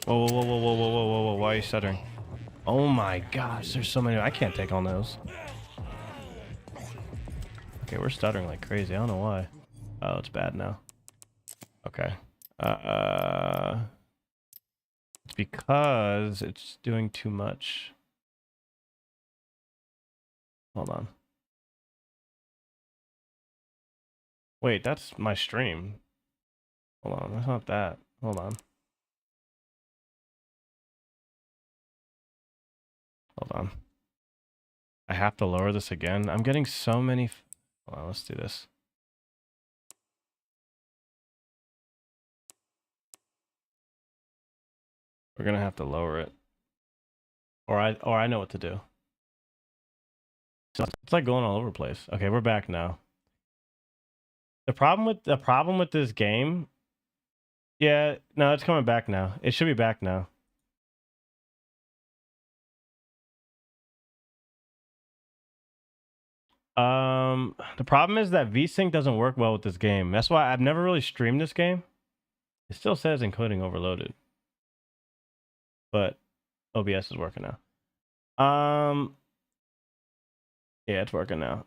S10: Whoa, whoa, whoa, whoa, whoa, whoa, whoa, whoa. Why are you stuttering? Oh my gosh, there's so many. I can't take on those. Okay, we're stuttering like crazy. I don't know why. Oh, it's bad now. Okay. It's because it's doing too much. Hold on. Wait, that's my stream. Hold on, that's not that. Hold on. Hold on. I have to lower this again. I'm getting so many. Hold on, let's do this. We're gonna have to lower it. Or I know what to do. So it's like going all over the place. Okay, we're back now. The problem with this game. Yeah, no, it's coming back now. It should be back now. The problem is that VSync doesn't work well with this game. That's why I've never really streamed this game. It still says encoding overloaded. But OBS is working now. Yeah, it's working now.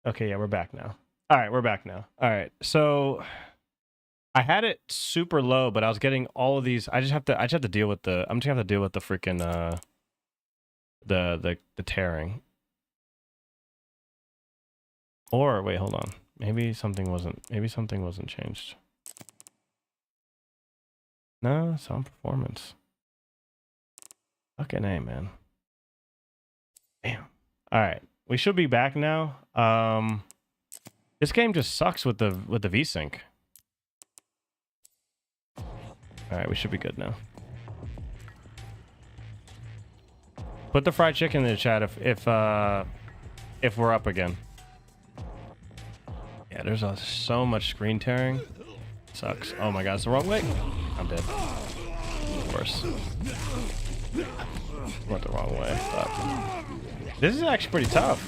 S10: Okay, yeah, we're back now. All right, we're back now. All right, so I had it super low, but I was getting all of these. I just have to deal with the. I'm just gonna have to deal with the freaking the tearing. Or wait, hold on. Maybe something wasn't changed. No, sound performance. Fucking A, man. Damn. All right, we should be back now. This game just sucks with the VSync. All right, we should be good now. Put the fried chicken in the chat if we're up again. Yeah, there's so much screen tearing. Sucks. Oh my god, it's the wrong way. I'm dead. Of course. Went the wrong way. But this is actually pretty tough.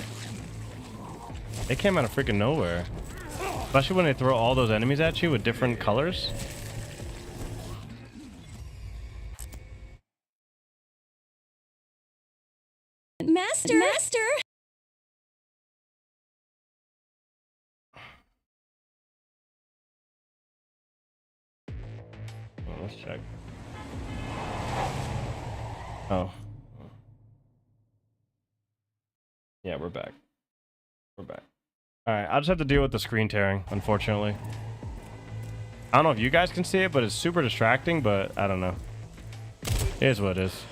S10: They came out of freaking nowhere. Especially when they throw all those enemies at you with different colors.
S19: Master!
S10: Oh, let's check. Oh. Yeah, we're back. We're back. Alright, I'll just have to deal with the screen tearing, unfortunately. I don't know if you guys can see it, but it's super distracting, but I don't know. It is what it is.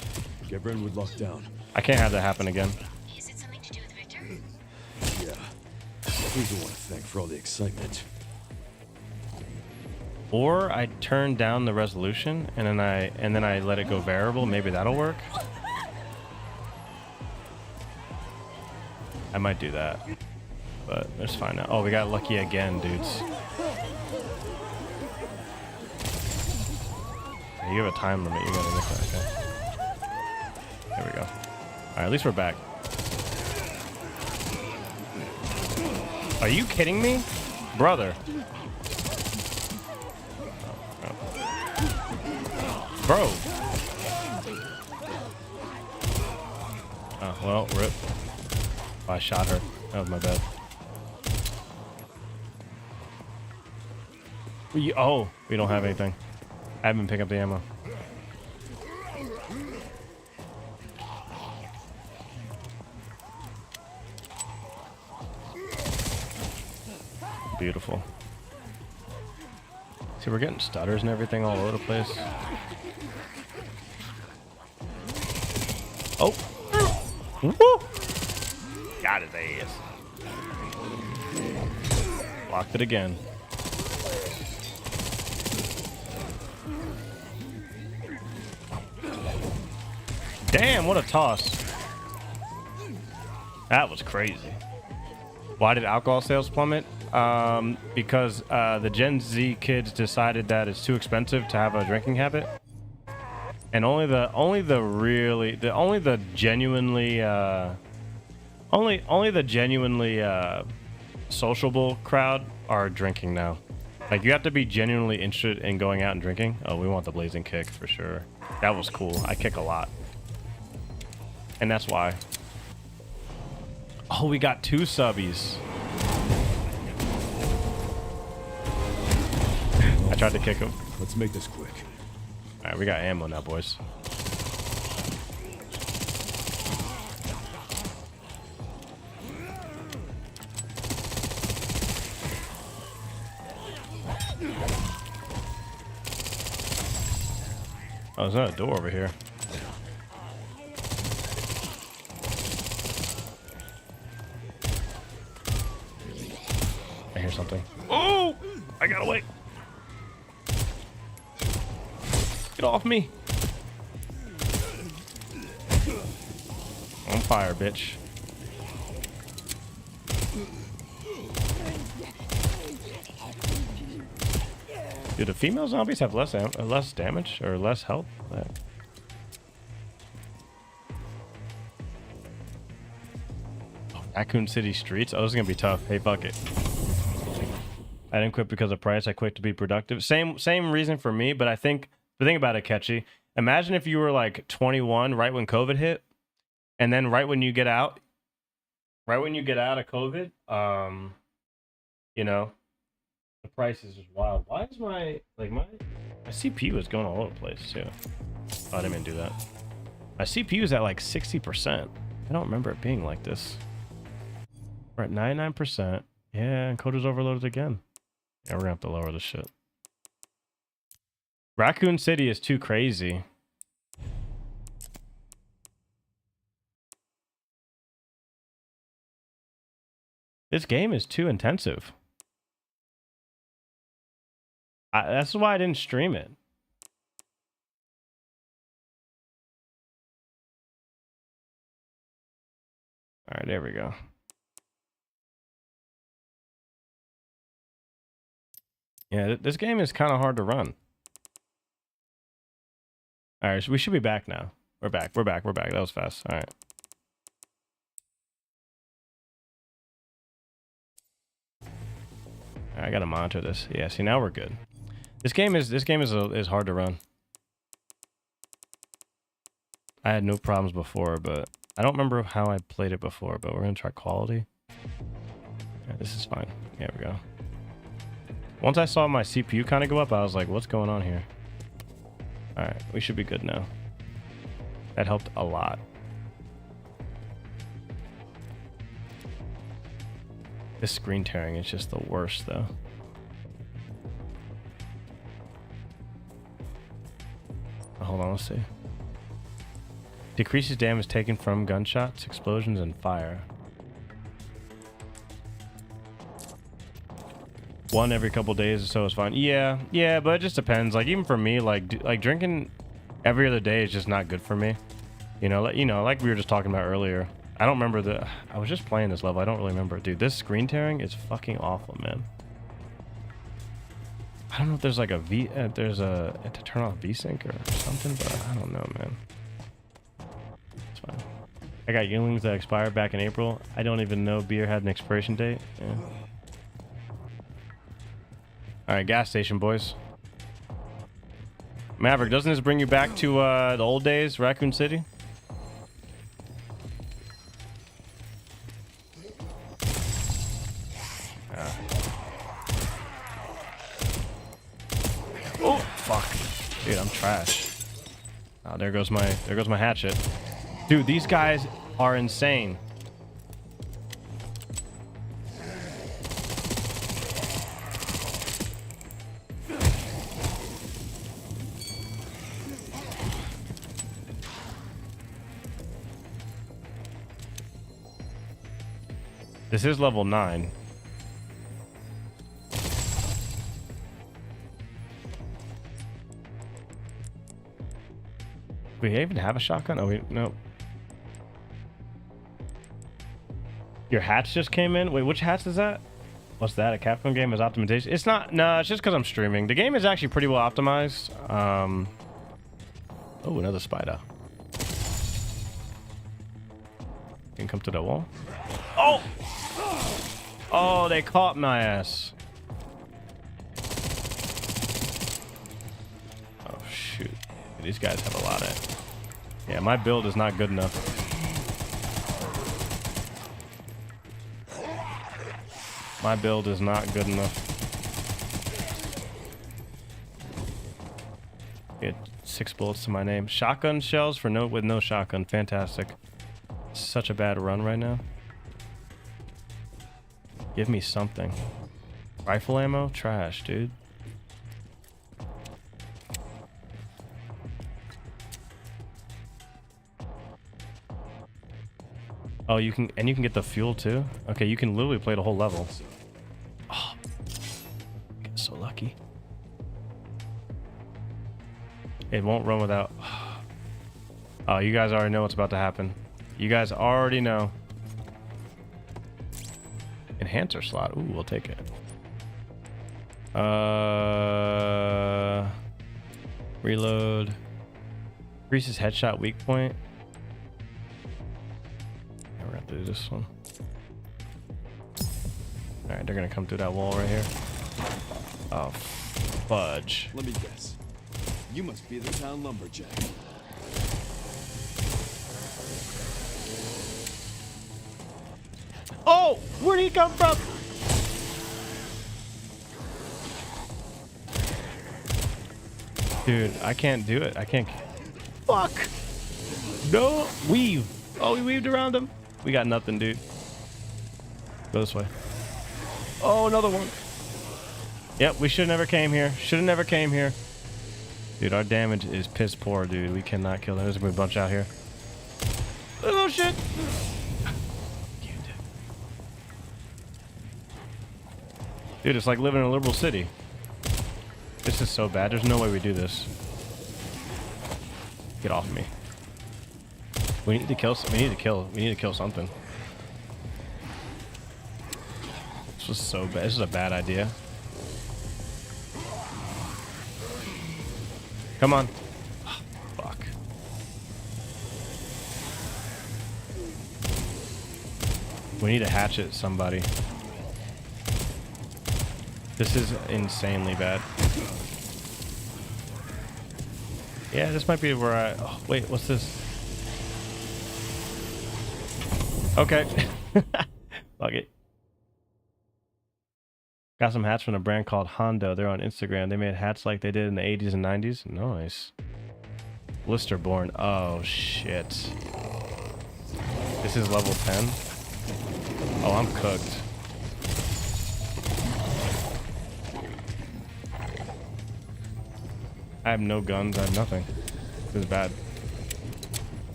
S21: Get Brentwood locked down.
S10: I can't have that happen again.
S21: Is it something to do with Victor? Yeah. He's the one to thank for all the excitement.
S10: Or I turn down the resolution and then I let it go variable. Maybe that'll work. I might do that. But it's fine now. Oh, we got lucky again, dudes. Yeah, you have a time limit. You gotta make that. Okay. There we go. Alright, at least we're back. Are you kidding me? Brother. Bro. Oh, well, rip. Oh, I shot her. That was my bad. We don't have anything. I haven't picked up the ammo. Beautiful. See, we're getting stutters and everything all over the place. Oh. Woo! Got his ass. Blocked it again. Damn, what a toss. That was crazy. Why did alcohol sales plummet? Because the Gen Z kids decided that it's too expensive to have a drinking habit. And only the genuinely sociable crowd are drinking now. Like, you have to be genuinely interested in going out and drinking. Oh, we want the blazing kick for sure. That was cool. I kick a lot. And that's why. Oh, we got 2 subbies. I tried to kick him.
S21: Let's make this quick.
S10: All right, we got ammo now, boys. Oh, there's not a door over here. I hear something. Oh! I got away. Get off me. On fire, bitch. Do the female zombies have less damage or less health? Raccoon City streets. Oh, this is gonna be tough. Hey, fuck it. I didn't quit because of price. I quit to be productive. Same reason for me, but I think the thing about it, Ketchy. Imagine if you were like 21 right when COVID hit, and then right when you get out of COVID, you know, the price is just wild. Why is my CPU is going all over the place too? Oh, I didn't mean to do that. My CPU is at like 60%. I don't remember it being like this. We're at 99%. Yeah, encoder's overloaded again. Yeah, we're gonna have to lower this shit. Raccoon City is too crazy. This game is too intensive. That's why I didn't stream it. All right, there we go. Yeah, this game is kind of hard to run. All right, so we should be back now. We're back. That was fast. All right. I gotta monitor this. Yeah, see, now we're good. This game is hard to run. I had no problems before, but I don't remember how I played it before. But we're gonna try quality. Yeah, this is fine. There we go. Once I saw my CPU kind of go up, I was like, "What's going on here?" All right, we should be good now. That helped a lot. This screen tearing is just the worst, though. Oh, hold on, let's see. Decreases damage taken from gunshots, explosions, and fire. 1 every couple days or so is fine. Yeah, but it just depends. Like, even for me, like drinking every other day is just not good for me. You know, like we were just talking about earlier. I don't remember I was just playing this level. I don't really remember. Dude, this screen tearing is fucking awful, man. I don't know if there's like to turn off VSync or something, but I don't know, man. It's fine. I got younglings that expired back in April. I don't even know beer had an expiration date. Yeah. All right, gas station, boys. Maverick, doesn't this bring you back to the old days, Raccoon City? Oh, fuck. Dude, I'm trash. Oh, there goes my hatchet. Dude, these guys are insane. This is level 9. We even have a shotgun? Oh, wait, no. Your hats just came in? Wait, which hats is that? What's that? A Capcom game is optimization? It's not. No, it's just because I'm streaming. The game is actually pretty well optimized. Oh, another spider. You can come to the wall. Oh! Oh, they caught my ass. Oh, shoot. These guys have a lot of it. Yeah, my build is not good enough. My build is not good enough. Get 6 bullets to my name. Shotgun shells for with no shotgun. Fantastic. Such a bad run right now. Give me something. Rifle ammo? Trash, dude. Oh, you can get the fuel too? Okay, you can literally play the whole level. Oh, get so lucky. It won't run without. Oh, you guys already know what's about to happen. You guys already know. Enhancer slot. Ooh, we'll take it. Reload. Increases headshot weak point. We're gonna have to do this one. Alright, they're gonna come through that wall right here. Oh, fudge.
S21: Let me guess. You must be the town lumberjack.
S10: Oh! Where'd he come from? Dude, I can't do it. I can't. Fuck! No! Weave! Oh, we weaved around him. We got nothing, dude. Go this way. Oh, another one. Yep, we should have never came here. Should have never came here. Dude, our damage is piss poor, dude. We cannot kill them. There's gonna be a bunch out here. Oh, shit! Dude, it's like living in a liberal city. This is so bad. There's no way we do this. Get off me. We need to kill. We need to kill something. This was so bad. This is a bad idea. Come on. Oh, fuck. We need to hatchet somebody. This is insanely bad. Yeah, this might be where I... Oh, wait, what's this? Okay. Fuck it. Got some hats from a brand called Hanta. They're on Instagram. They made hats like they did in the 80s and 90s. Nice. Blisterborn. Oh, shit. This is level 10. Oh, I'm cooked. I have no guns. I have nothing. This is bad.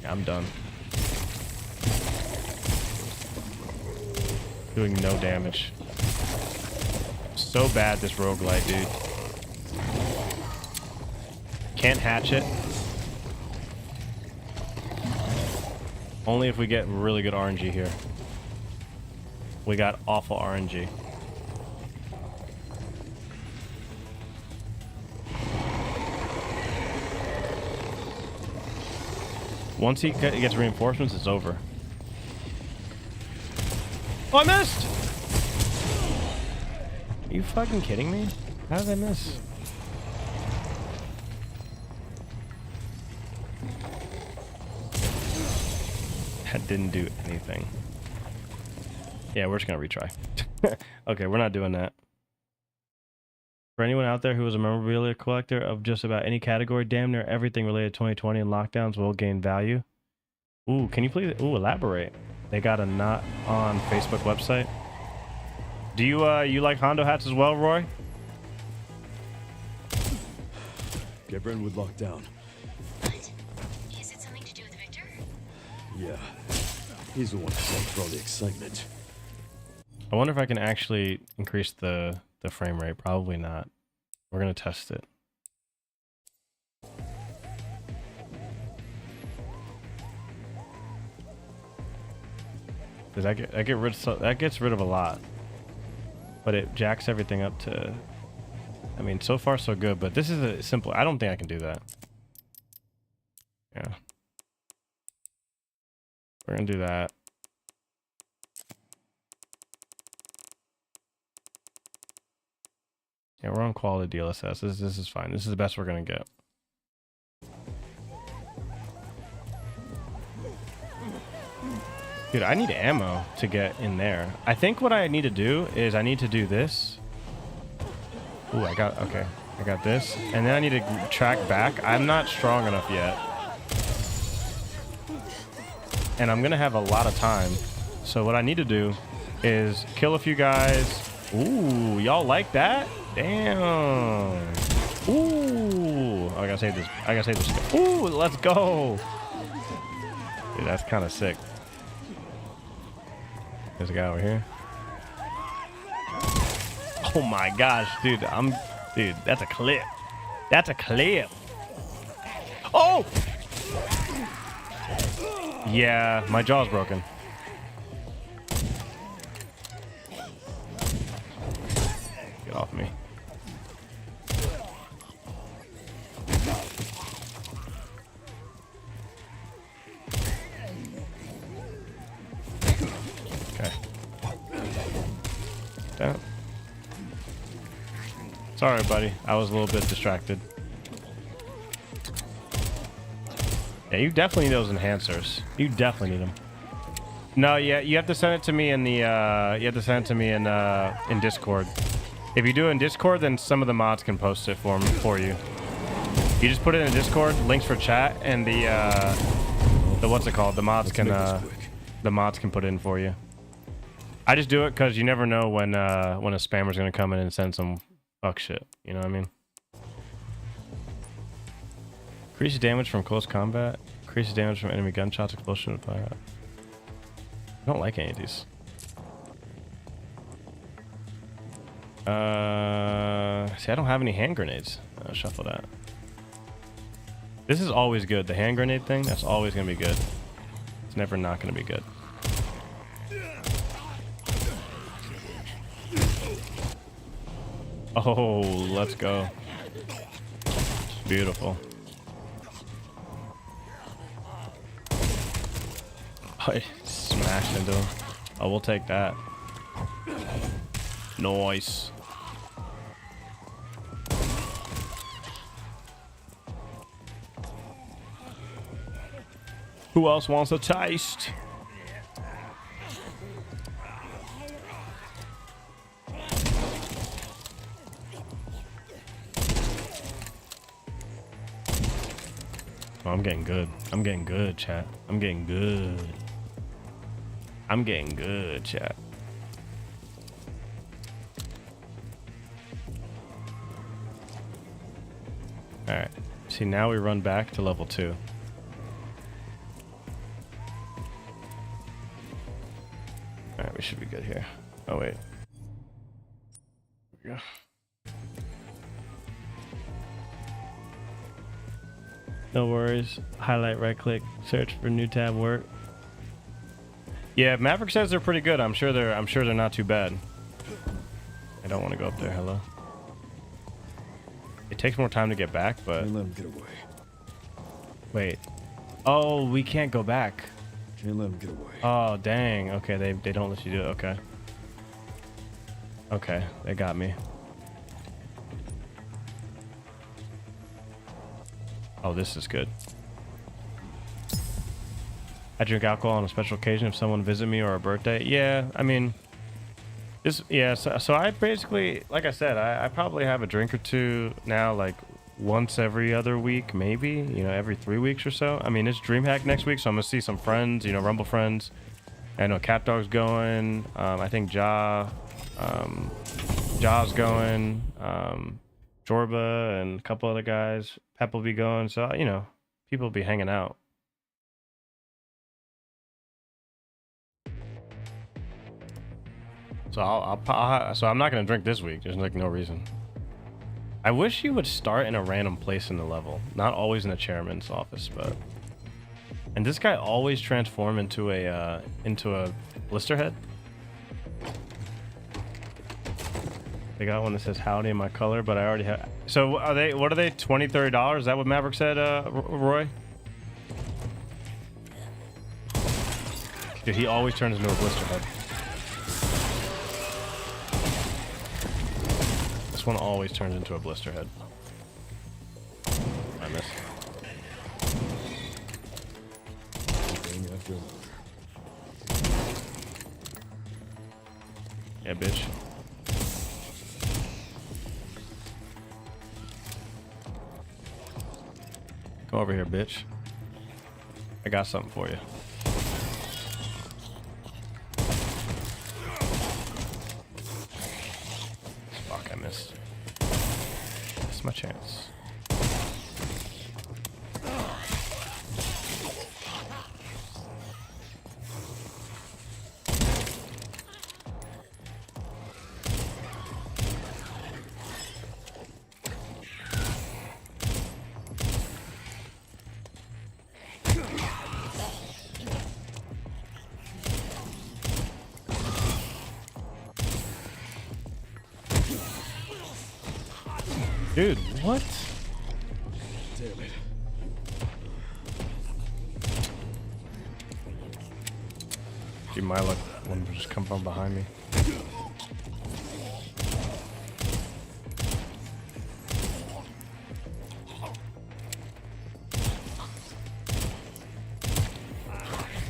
S10: Yeah, I'm done. Doing no damage. So bad, this roguelite, dude. Can't hatch it. Only if we get really good RNG here. We got awful RNG. Once he gets reinforcements, it's over. Oh, I missed! Are you fucking kidding me? How did I miss? That didn't do anything. Yeah, we're just gonna retry. Okay, we're not doing that. For anyone out there who is a memorabilia collector of just about any category, damn near everything related to 2020 and lockdowns will gain value. Ooh, can you please elaborate? They got a not on Facebook website. Do you you like Hondo hats as well, Roy?
S21: Get Brentwood locked down.
S19: What? Is it something to do with Victor?
S21: Yeah. He's the one to thank for all the excitement.
S10: I wonder if I can actually increase the frame rate. Probably not. We're gonna test it. Does that that gets rid of a lot, but it jacks everything up to. I mean, so far so good, but this is a simple. I don't think I can do that. Yeah, we're gonna do that. Yeah, we're on quality DLSS. This is fine. This is the best we're gonna get. Dude, I need ammo to get in there. I think what I need to do is I need to do this. Ooh, okay. I got this. And then I need to track back. I'm not strong enough yet. And I'm gonna have a lot of time. So what I need to do is kill a few guys. Ooh, y'all like that? Damn. Ooh. I gotta save this. Ooh, let's go. Dude, that's kind of sick. There's a guy over here. Oh my gosh, dude. Dude, that's a clip. That's a clip. Oh! Yeah, my jaw's broken. Get off me. Okay. Down. Sorry, buddy. I was a little bit distracted. Yeah, you definitely need those enhancers. You definitely need them. No, yeah, you have to send it to me in the. You have to send it to me in Discord. If you do it in Discord, then some of the mods can post it for you. You just put it in Discord, links for chat, and the what's it called? The mods can put it in for you. I just do it because you never know when a spammer's gonna come in and send some fuck shit. You know what I mean? Increases damage from close combat. Increases damage from enemy gunshots, explosion, and fire. I don't like any of these. See, I don't have any hand grenades. I'll shuffle that. This is always good. The hand grenade thing, that's always gonna be good. It's never not gonna be good. Oh, let's go. Beautiful. Oh, it smashed into him. Oh, we'll take that. Nice. Who else wants a taste? Oh, I'm getting good. I'm getting good, chat. I'm getting good. I'm getting good, chat. Alright. See, now we run back to level 2. Alright, we should be good here. Oh, wait. There we go. No worries. Highlight, right click, search for new tab work. Yeah, Maverick says they're pretty good. I'm sure they're not too bad. I don't want to go up there. Hello. It takes more time to get back, but
S21: Can't let him get away.
S10: Wait. Oh, we can't go back.
S21: Can't let him get away.
S10: Oh, dang. Okay, they don't let you do it. Okay. Okay, they got me. Oh, this is good. I drink alcohol on a special occasion if someone visit me or a birthday. Yeah, I mean, this. Yeah, so I basically, like I said, I probably have a drink or two now, like once every other week, maybe. You know, every 3 weeks or so. I mean, it's DreamHack next week, so I'm gonna see some friends. You know, Rumble friends. I know CatDog's going. I think Jaw's going. Jorba and a couple other guys. Pep will be going, so you know, people will be hanging out. So so I'm not gonna drink this week. There's like no reason. I wish you would start in a random place in the level, not always in the chairman's office, but. And this guy always transform into a blister head. They got one that says howdy in my color, but I already have. So are they? What are they? $20, $30? Is that what Maverick said, Roy? Dude, he always turns into a blister head. This one always turns into a blister head. I missed. Yeah, bitch. Come over here, bitch. I got something for you. Fuck, I missed. That's my chance. Dude, what?
S21: Damn it.
S10: Dude, my luck, one will just come from behind me.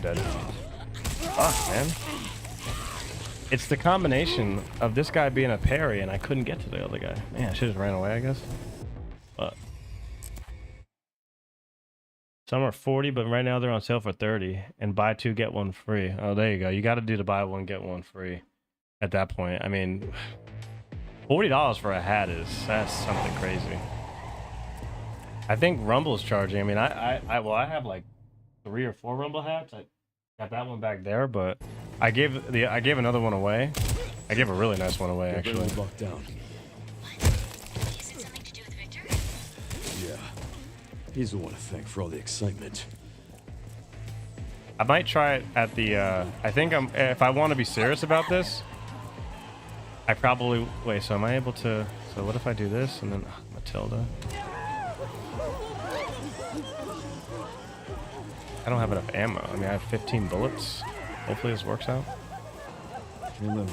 S10: Dead. Fuck, man. It's the combination of this guy being a parry and I couldn't get to the other guy. Man, I should have ran away, I guess. But some are 40, but right now they're on sale for 30. And buy two, get one free. Oh, there you go. You got to do the buy one, get one free at that point. I mean, $40 for a hat that's something crazy. I think Rumble's charging. I mean, I have like 3 or 4 Rumble hats. I got that one back there, but I gave another one away. I gave a really nice one away, actually.
S21: Locked down.
S19: Is it something to do with Victor?
S21: Yeah. He's the one to thank for all the excitement.
S10: I might try it at the, I think if I want to be serious about this, I probably, wait, so am I able to, so what if I do this and then, Matilda? I don't have enough ammo. I mean, I have 15 bullets. Hopefully this works out. I don't know.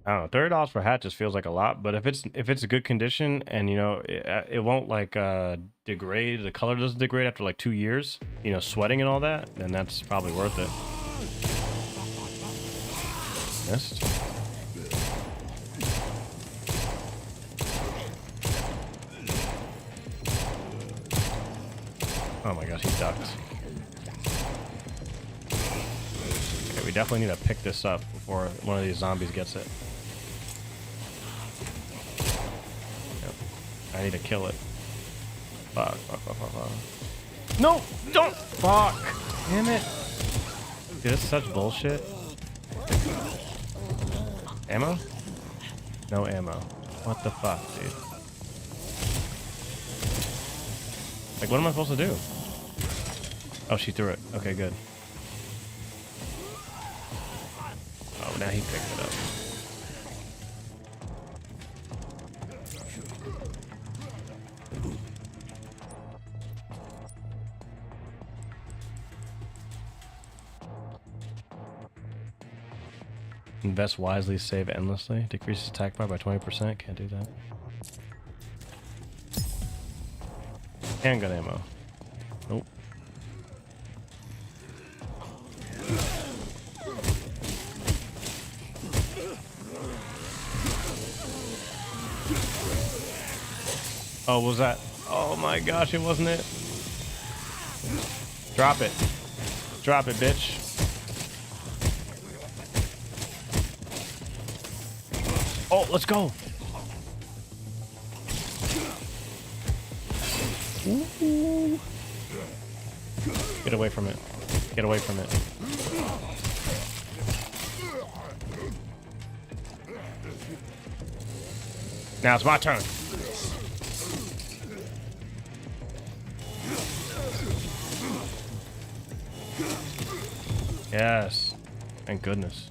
S10: $30 for a hat just feels like a lot, but if it's a good condition and you know it won't like degrade, the color doesn't degrade after like 2 years, you know, sweating and all that, then that's probably worth it. Missed. Oh my gosh, he ducked. Okay, we definitely need to pick this up before one of these zombies gets it. Yep. I need to kill it. Fuck. No! Don't! Fuck! Damn it! Dude, this is such bullshit. Ammo? No ammo. What the fuck, dude? Like, what am I supposed to do? Oh, she threw it. Okay, good. Oh, now he picked it up. Invest wisely, save endlessly. Decreases attack bar by 20%. Can't do that. Handgun ammo. Nope. Oh, was that? Oh my gosh, it wasn't it. Drop it. Drop it, bitch. Oh, let's go. Ooh. Get away from it. Get away from it. Now it's my turn. Yes. Thank goodness.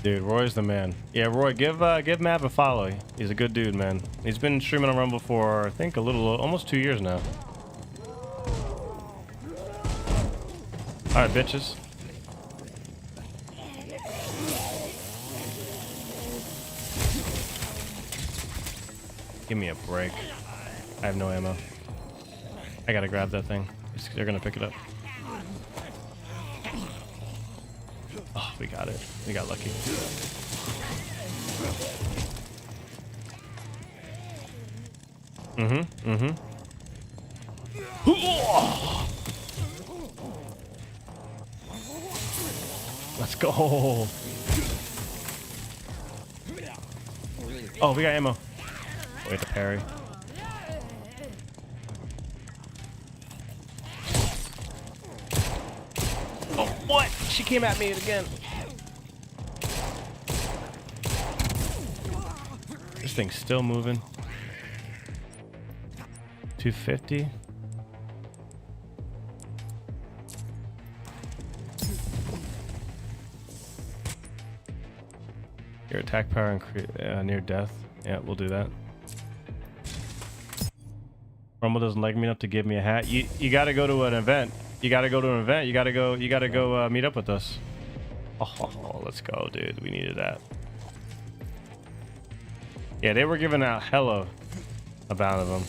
S10: Dude, Roy's the man. Yeah, Roy, give Mav a follow. He's a good dude, man. He's been streaming on Rumble for, I think, almost 2 years now. Alright, bitches. Give me a break. I have no ammo. I gotta grab that thing. They're gonna pick it up. Oh, we got it. We got lucky. Let's go. Oh, we got ammo. Wait to parry. Oh, what? She came at me again. This thing's still moving. 250. Your attack power near death. Yeah, we'll do that. Rumble doesn't like me enough to give me a hat. You gotta go to an event. You gotta go to an event. You gotta go meet up with us. Oh, let's go, dude. We needed that. Yeah, they were giving out hella amount of them.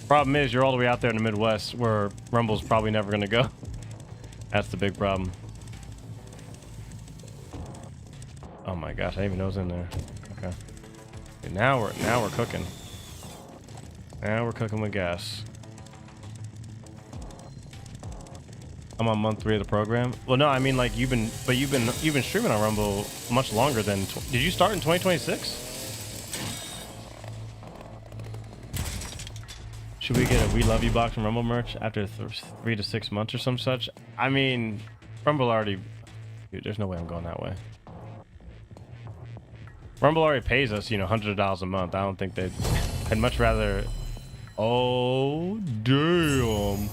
S10: Problem is, you're all the way out there in the Midwest where Rumble's probably never gonna go. That's the big problem. Oh my gosh, I didn't even know it was in there. Okay. Okay, now we're cooking. Now we're cooking with gas. I'm on month 3 of the program. Well, no, I mean like you've been streaming on Rumble much longer than. Did you start in 2026? Should we get a "We Love You" box from Rumble merch after 3 to 6 months or some such? I mean, Rumble already. Dude, there's no way I'm going that way. Rumble already pays us, $100 a month. I don't think they'd. I'd much rather. Oh damn.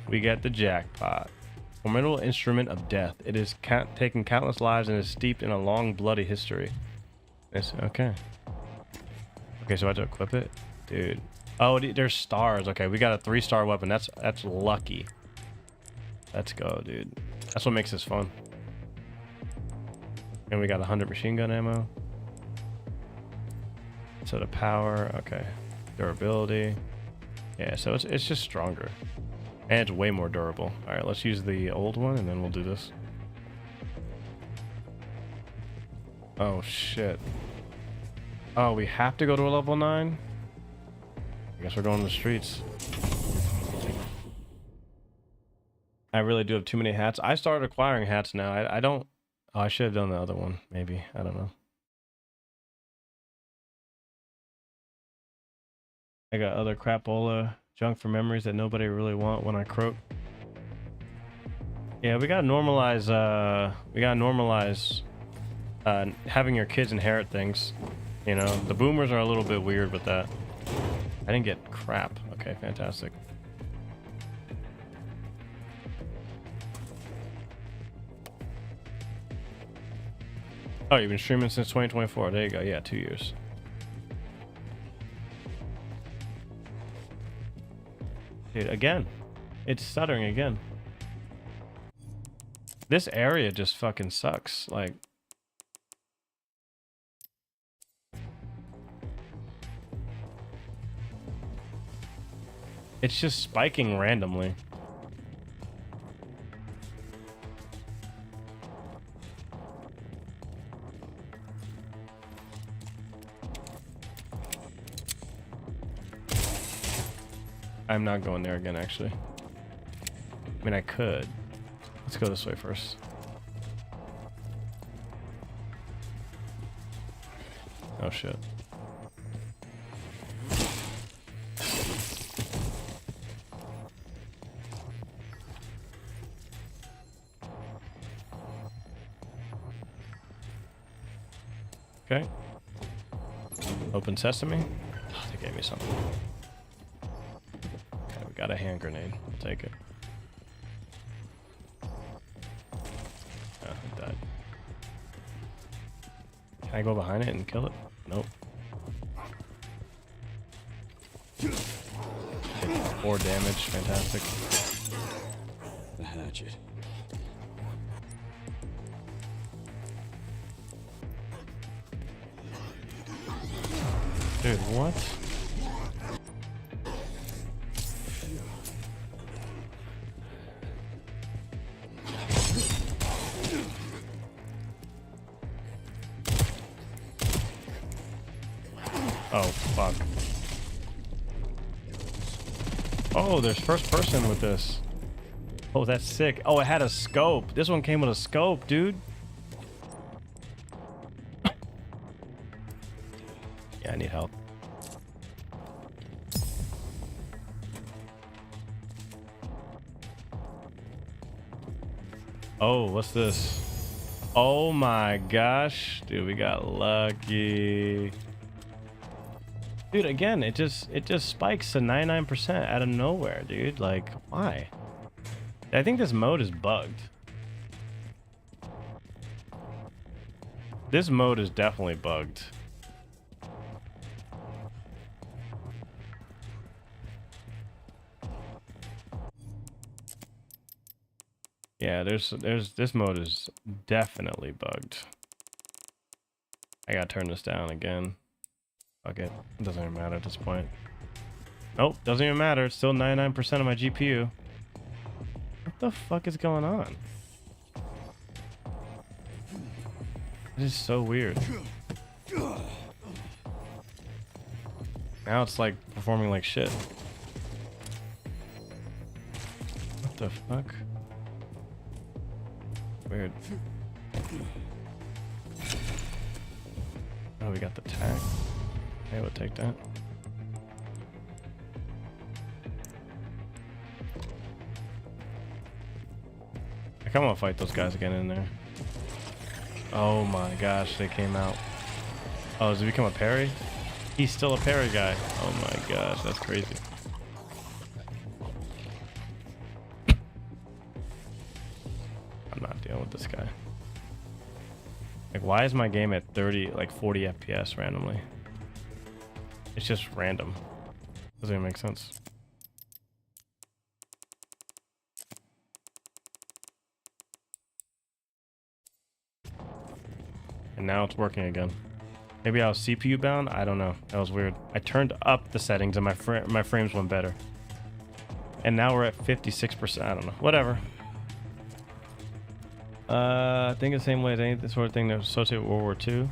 S10: We got the jackpot. Formidable instrument of death. It is taken countless lives and is steeped in a long, bloody history. It's okay. Okay, so I have to equip it, dude. Oh, there's stars. Okay, we got a 3-star weapon. That's lucky. Let's go, dude. That's what makes this fun. And we got 100 machine gun ammo. So the power. Okay, durability. Yeah, so it's just stronger. And it's way more durable. All right, let's use the old one and then we'll do this. Oh, shit. Oh, we have to go to a level 9? I guess we're going to the streets. I really do have too many hats. I started acquiring hats now. I don't... Oh, I should have done the other one, maybe. I don't know. I got other crapola junk for memories that nobody really want when I croak. Yeah, we gotta normalize having your kids inherit things. The boomers are a little bit weird with that. I didn't get crap. Okay, fantastic. Oh, you've been streaming since 2024. There you go. Yeah, 2 years. Dude, again. It's stuttering again. This area just fucking sucks. Like... It's just spiking randomly. I'm not going there again, actually. I mean, I could. Let's go this way first. Oh, shit. Okay. Open sesame. Oh, they gave me something. Okay, we got a hand grenade. I'll take it. Oh, it died. Can I go behind it and kill it? Nope. Take 4 damage. Fantastic.
S21: The hatchet.
S10: Dude, what? Oh, fuck. Oh, there's first person with this. Oh, that's sick. Oh, it had a scope. This one came with a scope, dude. Yeah, I need help. Oh, what's this? Oh my gosh. Dude, we got lucky. Dude, again, it just spikes to 99% out of nowhere, dude. Like, why? I think this mode is bugged. This mode is definitely bugged. Yeah, this mode is definitely bugged. I gotta turn this down again. Fuck it. It doesn't even matter at this point. Nope, doesn't even matter. It's still 99% of my GPU. What the fuck is going on? It is so weird. Now it's like performing like shit. What the fuck? Weird. Oh, we got the tag. Okay, we'll take that. I kinda wanna fight those guys again in there. Oh my gosh, they came out. Oh, does he become a parry? He's still a parry guy. Oh my gosh, that's crazy. I'm not dealing with this guy. Like, why is my game at 30, like 40 FPS randomly? It's just random. Doesn't even make sense. And now it's working again. Maybe I was CPU bound? I don't know. That was weird. I turned up the settings and my frames went better. And now we're at 56%. I don't know. Whatever. I think the same way as any sort of thing that's associated with World War II.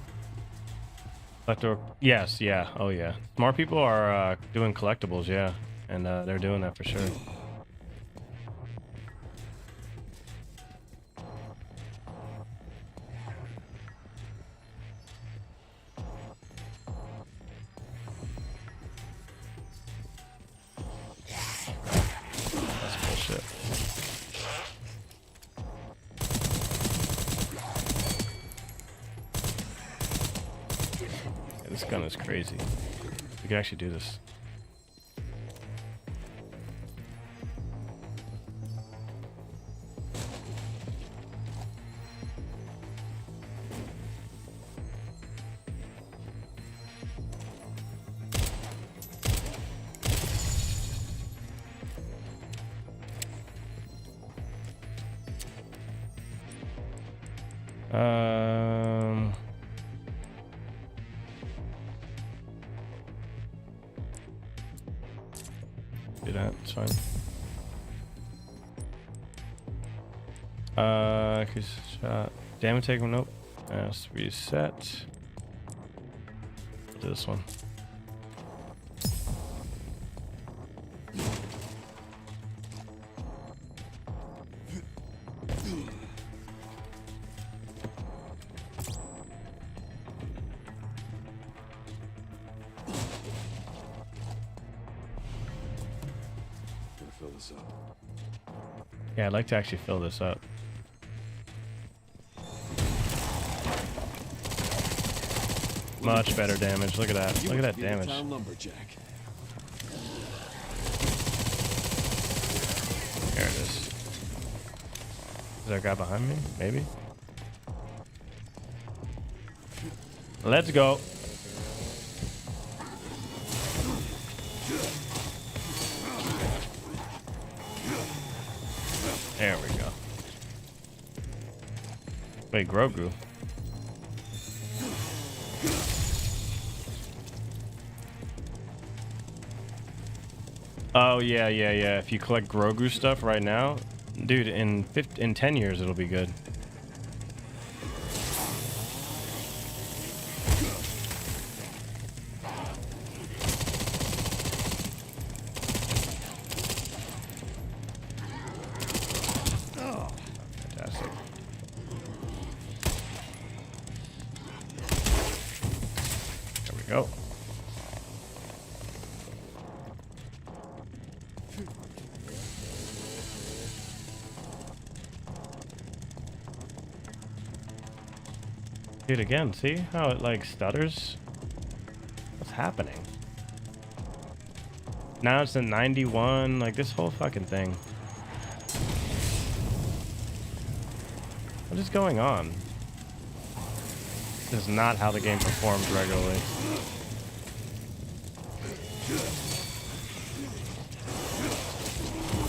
S10: Collector, yes, yeah, oh yeah. Smart people are doing collectibles, yeah, and they're doing that for sure. That's bullshit. This gun is crazy. We can actually do this. Do that, it's fine. Shot. Damage taken, nope. Let's reset. We'll do this one.
S21: Fill this up.
S10: Yeah, I'd like to actually fill this up. Much better damage. Look at that. Look at that damage.
S21: Lumberjack.
S10: There it is. Is there a guy behind me? Maybe. Let's go. There we go. Wait, Grogu. Oh yeah. If you collect Grogu stuff right now, dude, in 10 years it'll be good. Fantastic. There we go. Dude, again, see how it like stutters? What's happening? Now it's at 91, like this whole fucking thing. What is going on? This is not how the game performs regularly.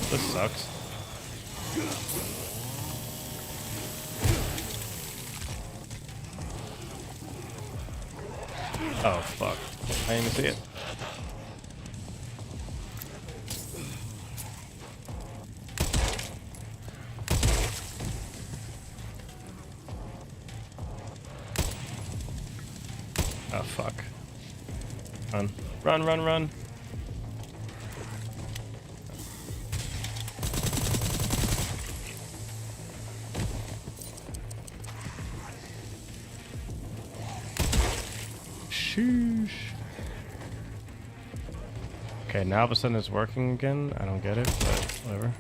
S10: This sucks. Oh fuck. I didn't even see it. Oh fuck. Run. Run, run, run. Sheesh. Okay, now all of a sudden it's working again. I don't get it, but whatever.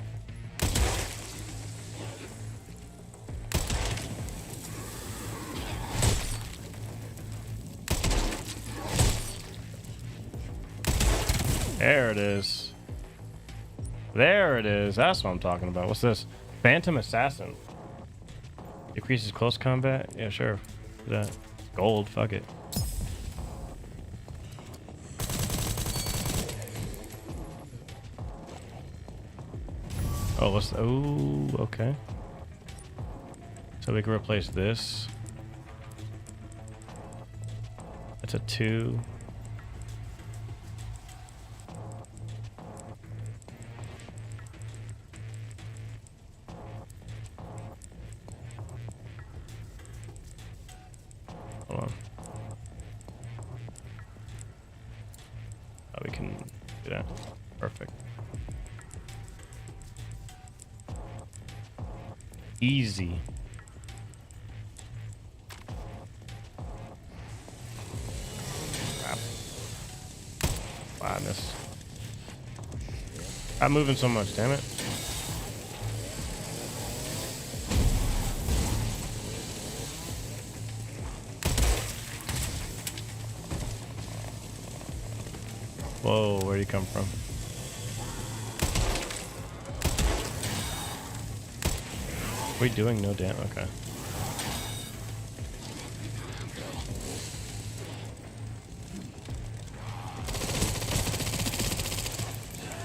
S10: There it is. There it is. That's what I'm talking about. What's this? Phantom Assassin. Decreases close combat? Yeah, sure. Do that. Gold. Fuck it. Oh, what's... Oh, okay. So we can replace this. That's a 2. Hold on. Oh, we can do that. Perfect. Easy. Crap. Madness. I'm moving so much, damn it. Whoa, where'd he come from? We doing no damn. Okay.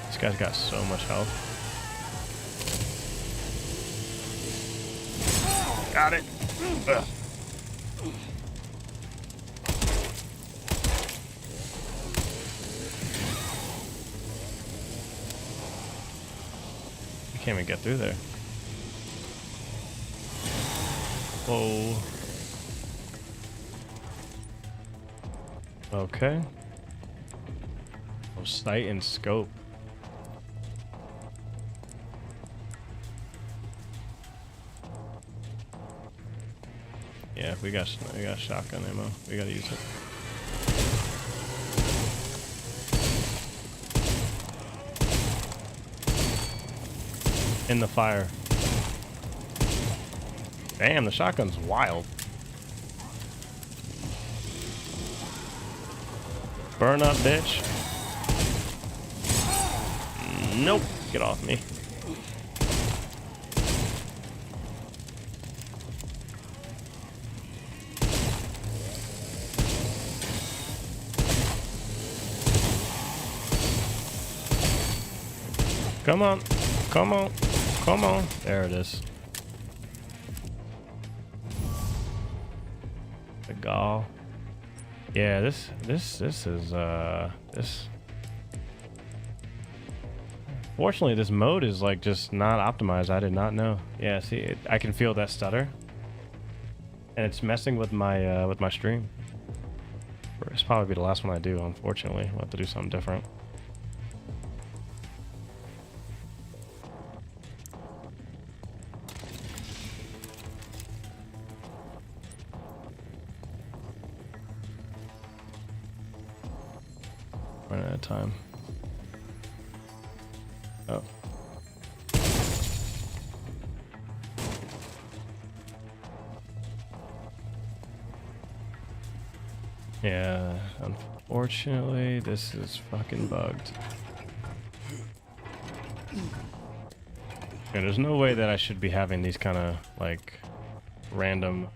S10: This guy's got so much health. Got it. Ugh. You can't even get through there. Whoa. Okay. Oh, sight and scope. Yeah, we got shotgun ammo. We gotta use it. In the fire. Damn, the shotgun's wild. Burn up, bitch. Nope. Get off me. Come on. Come on. Come on. There it is. The gall. Yeah, this is this. Fortunately, this mode is like just not optimized. I did not know. Yeah, see, I can feel that stutter, and it's messing with my stream. It's probably be the last one I do. Unfortunately, I'll have to do something different. Running out of time. Oh. Yeah, unfortunately, this is fucking bugged. Yeah, there's no way that I should be having these kind of like random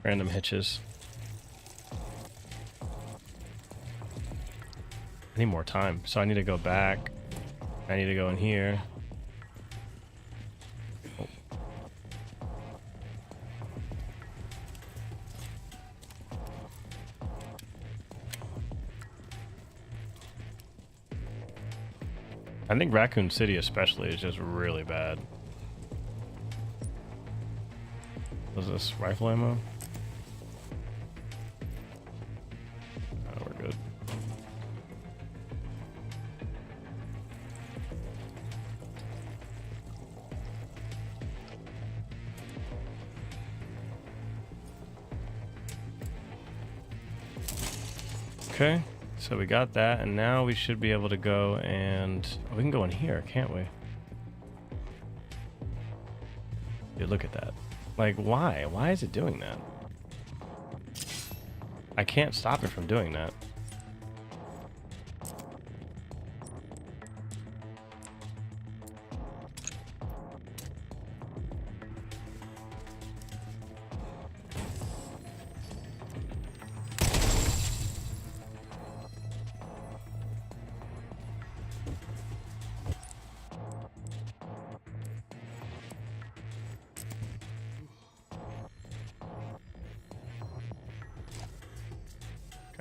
S10: hitches. I need more time, so I need to go back. I need to go in here. Oh. I think Raccoon City especially is just really bad. Was this rifle ammo? Oh, we're good. Okay, so we got that, and now we should be able to go and... Oh, we can go in here, can't we? Dude, look at that. Like, why? Why is it doing that? I can't stop it from doing that.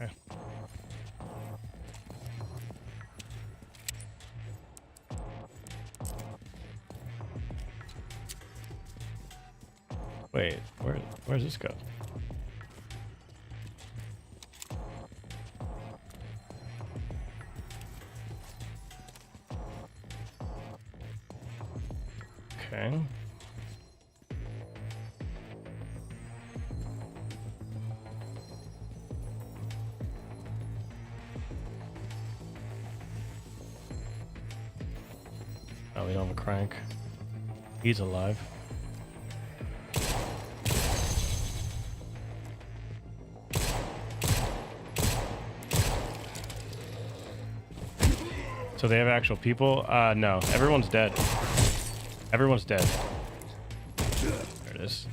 S10: Okay. Wait, where's this go? Okay. Oh, we don't have a crank. He's alive. So they have actual people? No. Everyone's dead. Everyone's dead. There it is.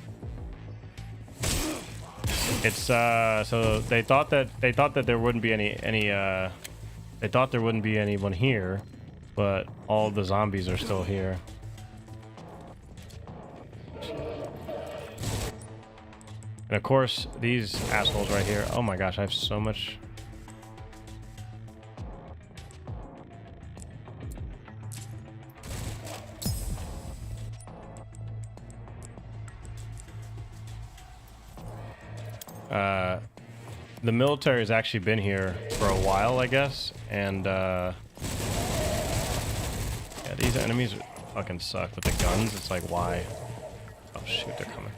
S10: It's so they thought that there wouldn't be any they thought there wouldn't be anyone here, but all the zombies are still here. And of course, these assholes right here. Oh my gosh, I have so much. The military has actually been here for a while, I guess, and yeah, these enemies fucking suck with the guns. It's like, why? Oh shoot, they're coming.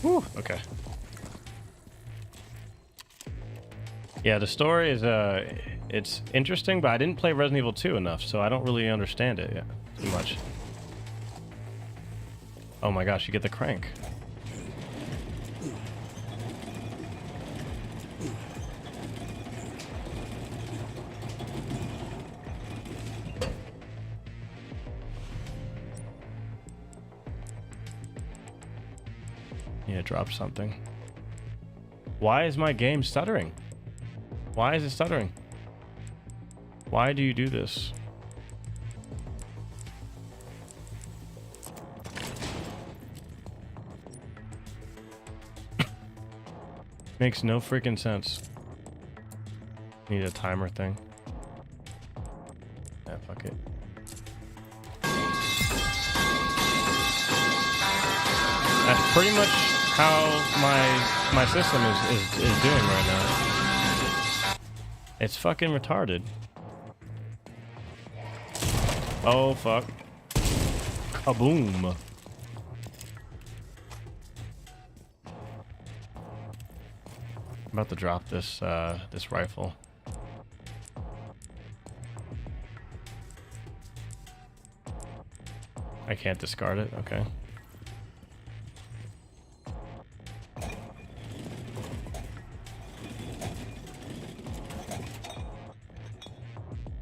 S10: Whew, okay. Yeah, the story is it's interesting, but I didn't play Resident Evil 2 enough, so I don't really understand it yet too much. Oh my gosh, you get the crank. Yeah, drop something. Why is my game stuttering? Why is it stuttering? Why do you do this? Makes no freaking sense. Need a timer thing. Yeah, fuck it. That's pretty much how my system is doing right now. It's fucking retarded. Oh fuck. Kaboom. I'm about to drop this this rifle. I can't discard it, okay.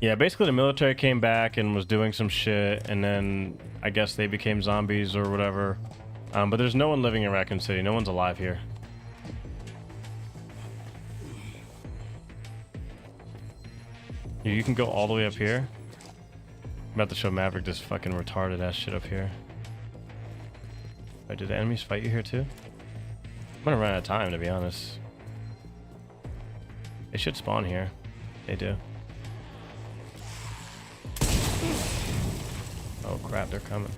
S10: Yeah, basically the military came back and was doing some shit, and then I guess they became zombies or whatever. But there's no one living in Raccoon City. No one's alive here. You can go all the way up here. I'm about to show Maverick this fucking retarded ass shit up here. Wait, did the enemies fight you here too? I'm gonna run out of time, to be honest. They should spawn here. They do. Oh crap, they're coming.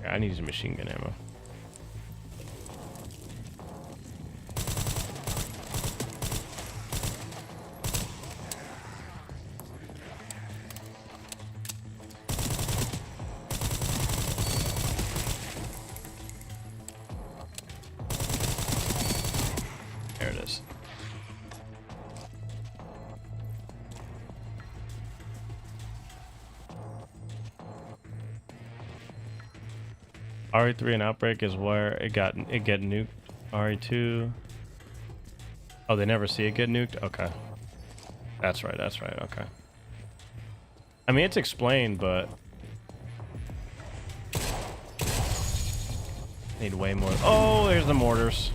S10: Yeah, I need some machine gun ammo. There it is. RE3 and Outbreak is where it get nuked. RE2. Oh, they never see it get nuked? Okay. That's right, okay. I mean, it's explained, but need way more. Oh, there's the mortars.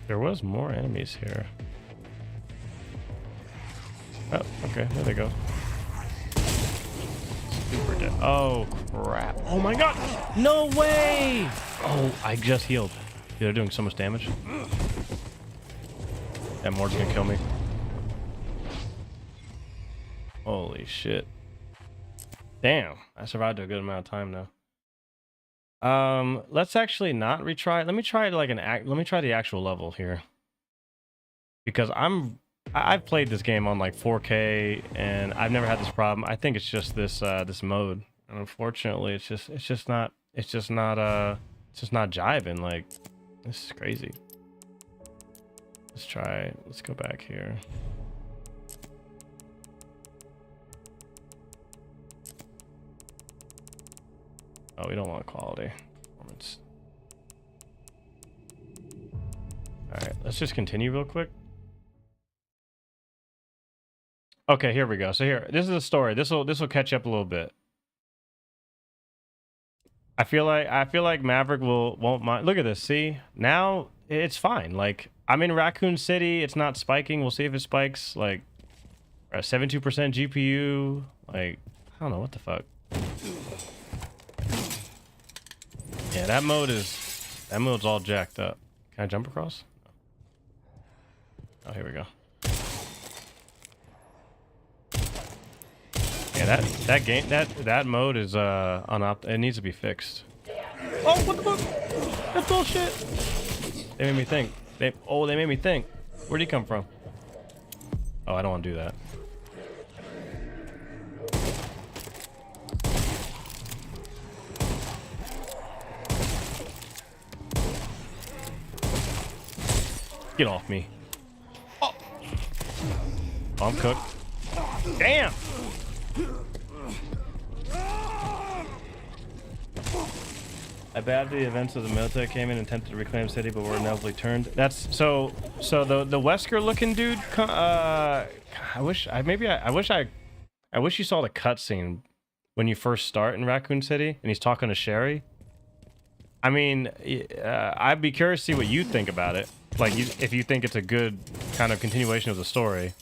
S10: There was more enemies here. Oh, okay, there they go. Super dead. Oh, crap. Oh my god! No way! Oh, I just healed. They're doing so much damage. That Mord's gonna kill me. Holy shit. Damn, I survived a good amount of time now. Let's actually not retry. Let me try like let me try the actual level here. Because I've played this game on like 4K and I've never had this problem. I think it's just this this mode. And unfortunately, it's just not jiving. Like, this is crazy. Let's go back here. Oh, we don't want quality performance. All right, let's just continue real quick. Okay, here we go. So here, this is the story. This will catch up a little bit. I feel like Maverick won't mind. Look at this. See, now it's fine. Like, I'm in Raccoon City. It's not spiking. We'll see if it spikes. Like, 72% GPU. Like, I don't know what the fuck. Yeah, that mode's all jacked up. Can I jump across? Oh, here we go. Yeah, that mode is it needs to be fixed. Oh, what the fuck? That's bullshit. They made me think. They made me think. Where'd he come from? Oh, I don't want to do that. Get off me. Oh, I'm cooked. Damn. I bad the events of the military came in and attempted to reclaim city, but were inevitably turned. That's so the Wesker looking dude. I wish you saw the cutscene when you first start in Raccoon City and he's talking to Sherry. I mean, I'd be curious to see what you think about it. Like, if you think it's a good kind of continuation of the story,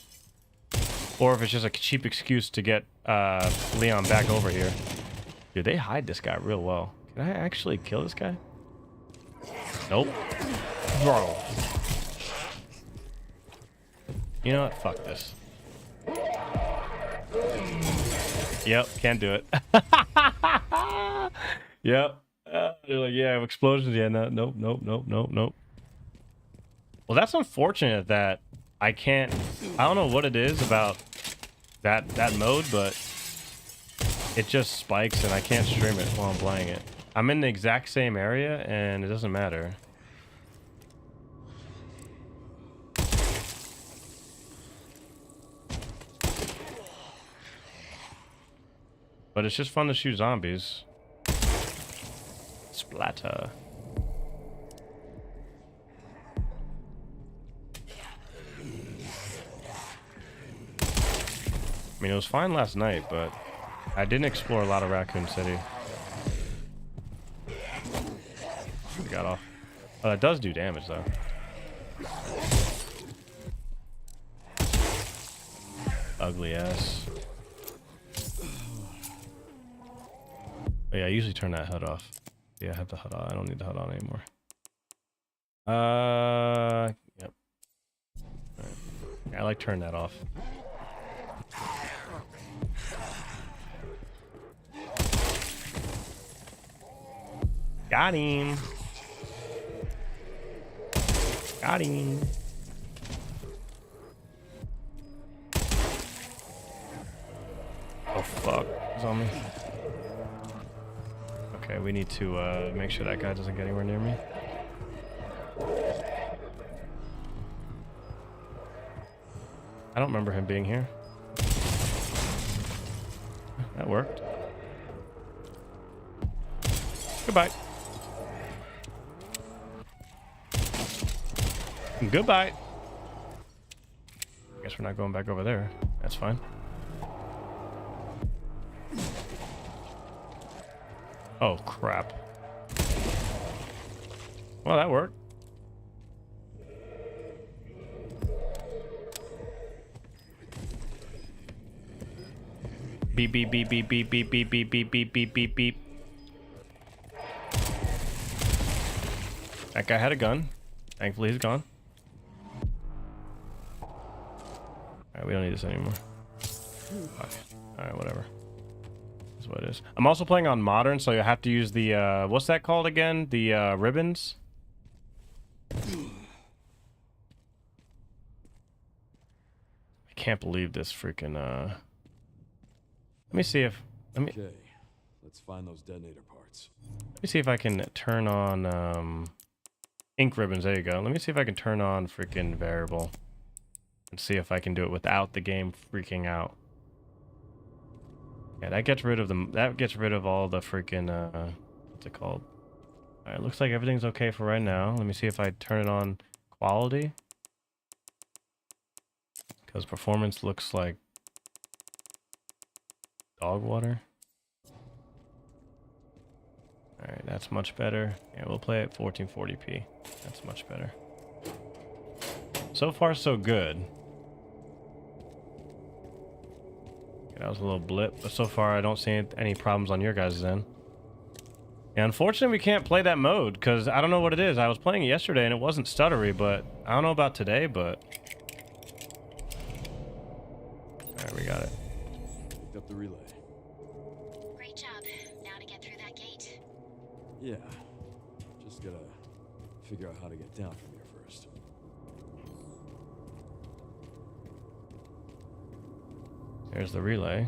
S10: or if it's just a cheap excuse to get Leon back over here. Dude, they hide this guy real well. Can I actually kill this guy? Nope. Bro. You know what? Fuck this. Yep, can't do it. Yep. They're like, yeah, explosions. Yeah, no, nope. Well, that's unfortunate that I can't. I don't know what it is about that mode, but it just spikes and I can't stream it while I'm playing it. I'm in the exact same area and it doesn't matter. But it's just fun to shoot zombies. Splatter. I mean, it was fine last night, but I didn't explore a lot of Raccoon City. I got off. Oh, it does do damage, though. Ugly ass. Oh, yeah, I usually turn that HUD off. Yeah, I have the HUD on. I don't need the HUD on anymore. Yep. Right. Yeah, I like turn that off. Got him. Got him. Oh fuck, he's on me. Okay, we need to make sure that guy doesn't get anywhere near me. I don't remember him being here. That worked. Goodbye. Goodbye. Guess we're not going back over there. That's fine. Oh, crap. Well, that worked. Beep, beep, beep, beep, beep, beep, beep, beep, beep, beep, beep, beep, beep. That guy had a gun. Thankfully, he's gone. Alright, we don't need this anymore. Fuck. Alright, whatever. That's what it is. I'm also playing on modern, so you have to use the, what's that called again? The, ribbons? I can't believe this freaking, let me see if,
S21: Okay, let's find those detonator parts.
S10: Let me see if I can turn on, ink ribbons. There you go. Let me see if I can turn on freaking variable and see if I can do it without the game freaking out. Yeah, that gets rid of them. That gets rid of all the freaking what's it called? All right, looks like everything's okay for right now. Let me see if I turn it on quality, because performance looks like dog water. All right, that's much better. Yeah, we'll play at 1440p. That's much better. So far, so good. Okay, that was a little blip, but so far I don't see any problems on your guys' end. Yeah, unfortunately, we can't play that mode because I don't know what it is. I was playing it yesterday and it wasn't stuttery, but I don't know about today, but Alright, we got it.
S21: Picked up the relay.
S19: Great job. Now to get through that gate.
S21: Yeah. Just gotta figure out how to get down from here first.
S10: There's the relay.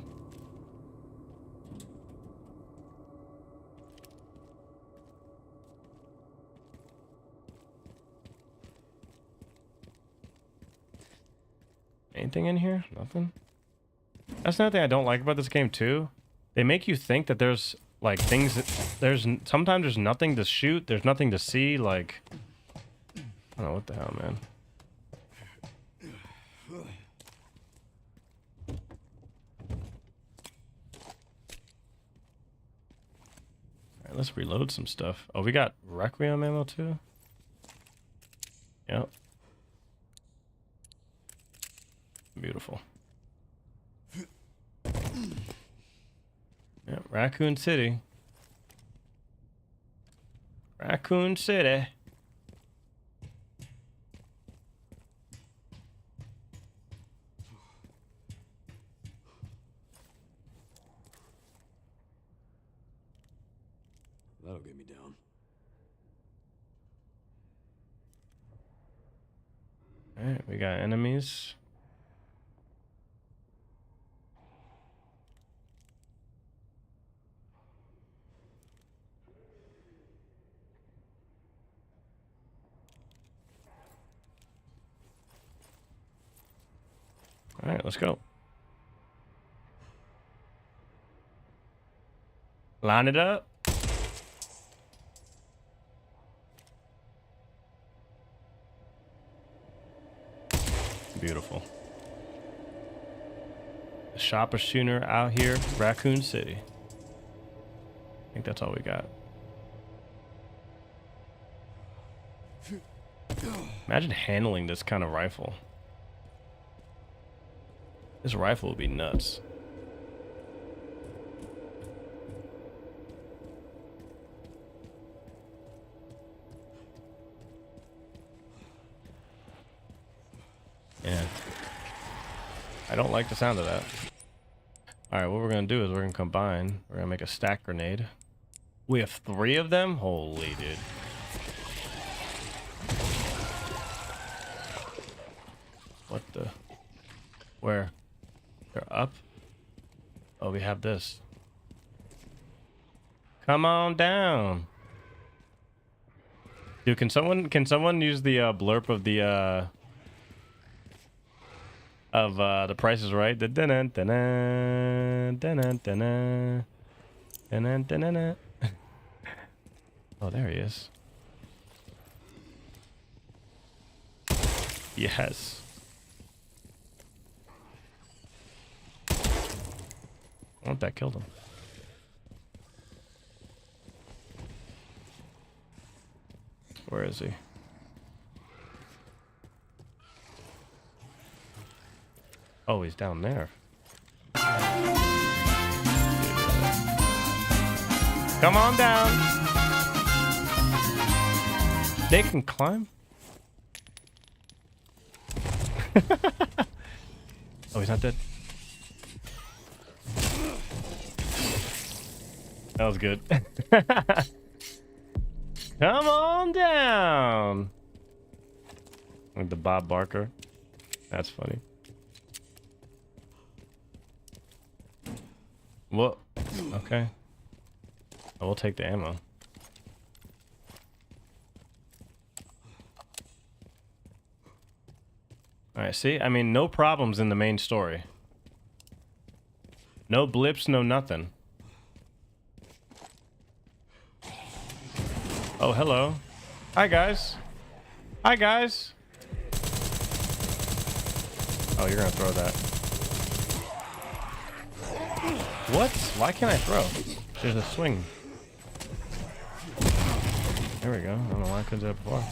S10: Anything in here? Nothing. That's another thing I don't like about this game too. They make you think that there's like things that sometimes there's nothing to shoot, there's nothing to see, like I don't know what the hell, man. Alright, let's reload some stuff. Oh, we got Requiem ammo too? Yep. Beautiful. Yeah, Raccoon City. Raccoon City.
S21: That'll get me down.
S10: Alright, we got enemies. All right, let's go. Line it up. Beautiful. The shopper sooner out here, Raccoon City. I think that's all we got. Imagine handling this kind of rifle. This rifle would be nuts. Yeah. I don't like the sound of that. Alright, what we're gonna do is we're gonna combine. We're gonna make a stack grenade. We have 3 of them? Holy dude. What the? Where? They're up? Oh, we have this. Come on down. Dude, can someone use the blurb of the Price is Right? Oh, there he is. Yes. I want that killed him. Where is he? Oh, he's down there. Come on down. They can climb? Oh, he's not dead. That was good. Come on down. Like the Bob Barker. That's funny. Well, okay. I will take the ammo. Alright, see? I mean, no problems in the main story. No blips, no nothing. Oh, hello. Hi, guys. Hi, guys. Oh, you're gonna throw that. What? Why can't I throw? There's a swing. There we go. I don't know why I couldn't do that before.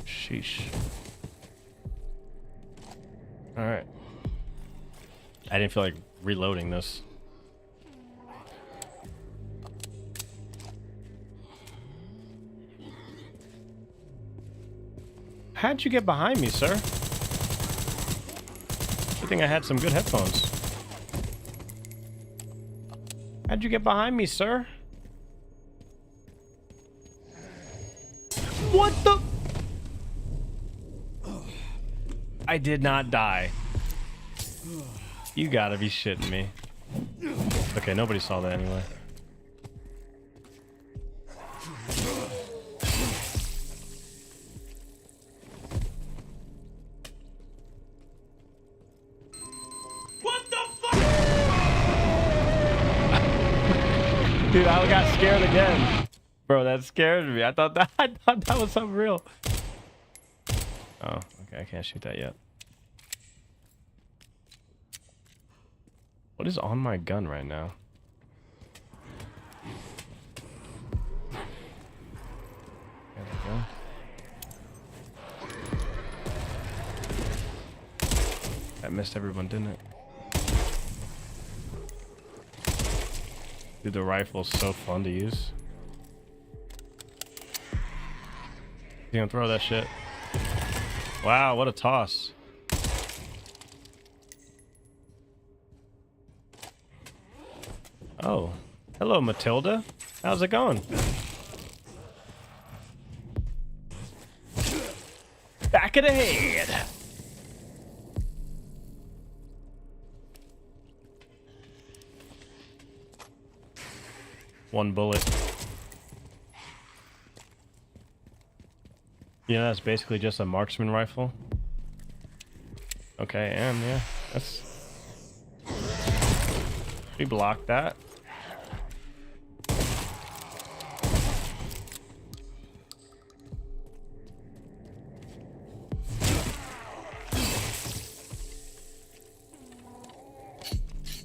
S10: Sheesh. Alright. I didn't feel like reloading this. How'd you get behind me, sir? I think I had some good headphones. How'd you get behind me, sir? What the? I did not die. You gotta be shitting me. Okay, nobody saw that anyway.
S6: What the fuck?
S10: Dude, I got scared again. Bro, that scared me. I thought that was something real. Oh, okay, I can't shoot that yet. What is on my gun right now? There we go. That missed everyone, didn't it? Dude, the rifle's so fun to use. You gonna throw that shit? Wow, what a toss. Oh, hello, Matilda. How's it going? Back of the head. One bullet. You know, that's basically just a marksman rifle. Okay, and yeah, that's... We blocked that.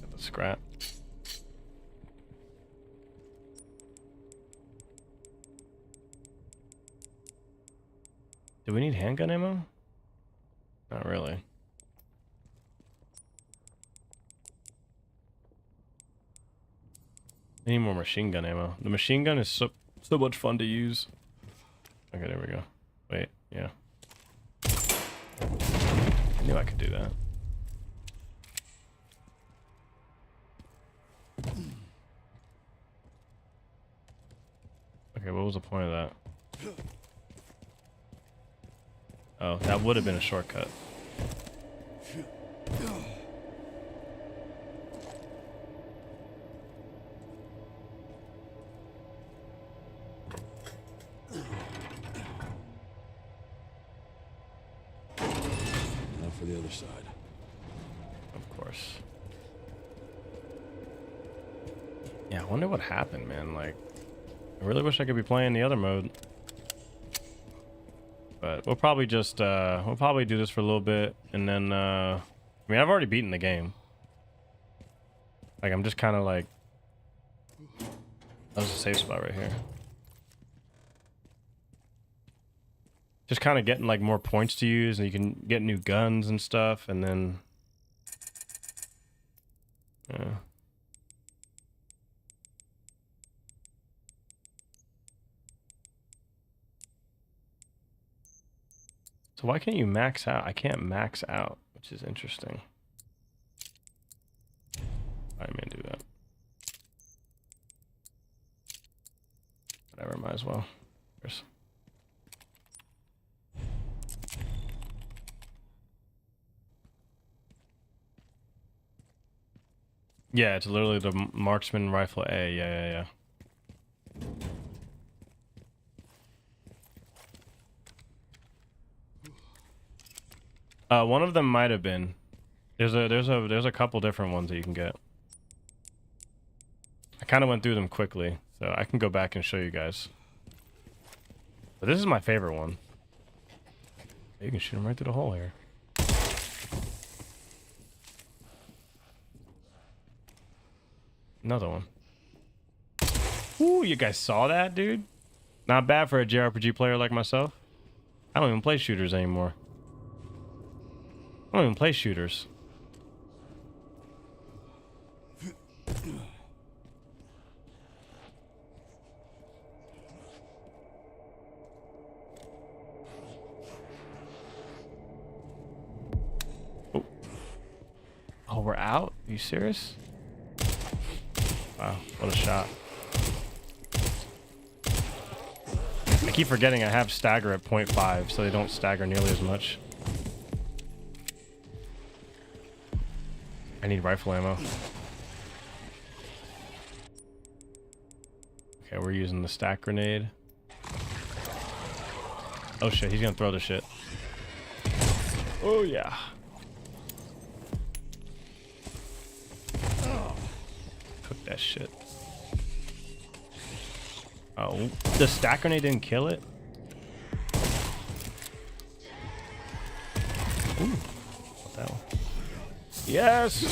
S10: Get the scrap. Do we need handgun ammo? Not really. I need more machine gun ammo. The machine gun is so much fun to use. Okay, there we go. Wait, yeah. I knew I could do that. Okay, what was the point of that? Oh, that would have been a shortcut.
S21: Now for the other side.
S10: Of course. Yeah, I wonder what happened, man. Like, I really wish I could be playing the other mode. But we'll probably just, we'll probably do this for a little bit, and then, I mean, I've already beaten the game. Like, I'm just kind of like, that was a safe spot right here. Just kind of getting, like, more points to use, and you can get new guns and stuff, and then, yeah. So why can't you max out? I can't max out, which is interesting. I may do that. Whatever, might as well. There's... Yeah, it's literally the marksman rifle A. Yeah. One of them might have been. There's a couple different ones that you can get. I kind of went through them quickly, so I can go back and show you guys. But this is my favorite one. You can shoot them right through the hole here. Another one. Ooh, you guys saw that, dude? Not bad for a JRPG player like myself. I don't even play shooters anymore. I don't even play shooters. we're out? Are you serious? Wow, what a shot. I keep forgetting I have stagger at 0.5, so they don't stagger nearly as much. I need rifle ammo. Okay, we're using the stack grenade. Oh shit, he's gonna throw the shit. Oh yeah. Cook that shit. Oh, the stack grenade didn't kill it? Ooh, what that one? Yes!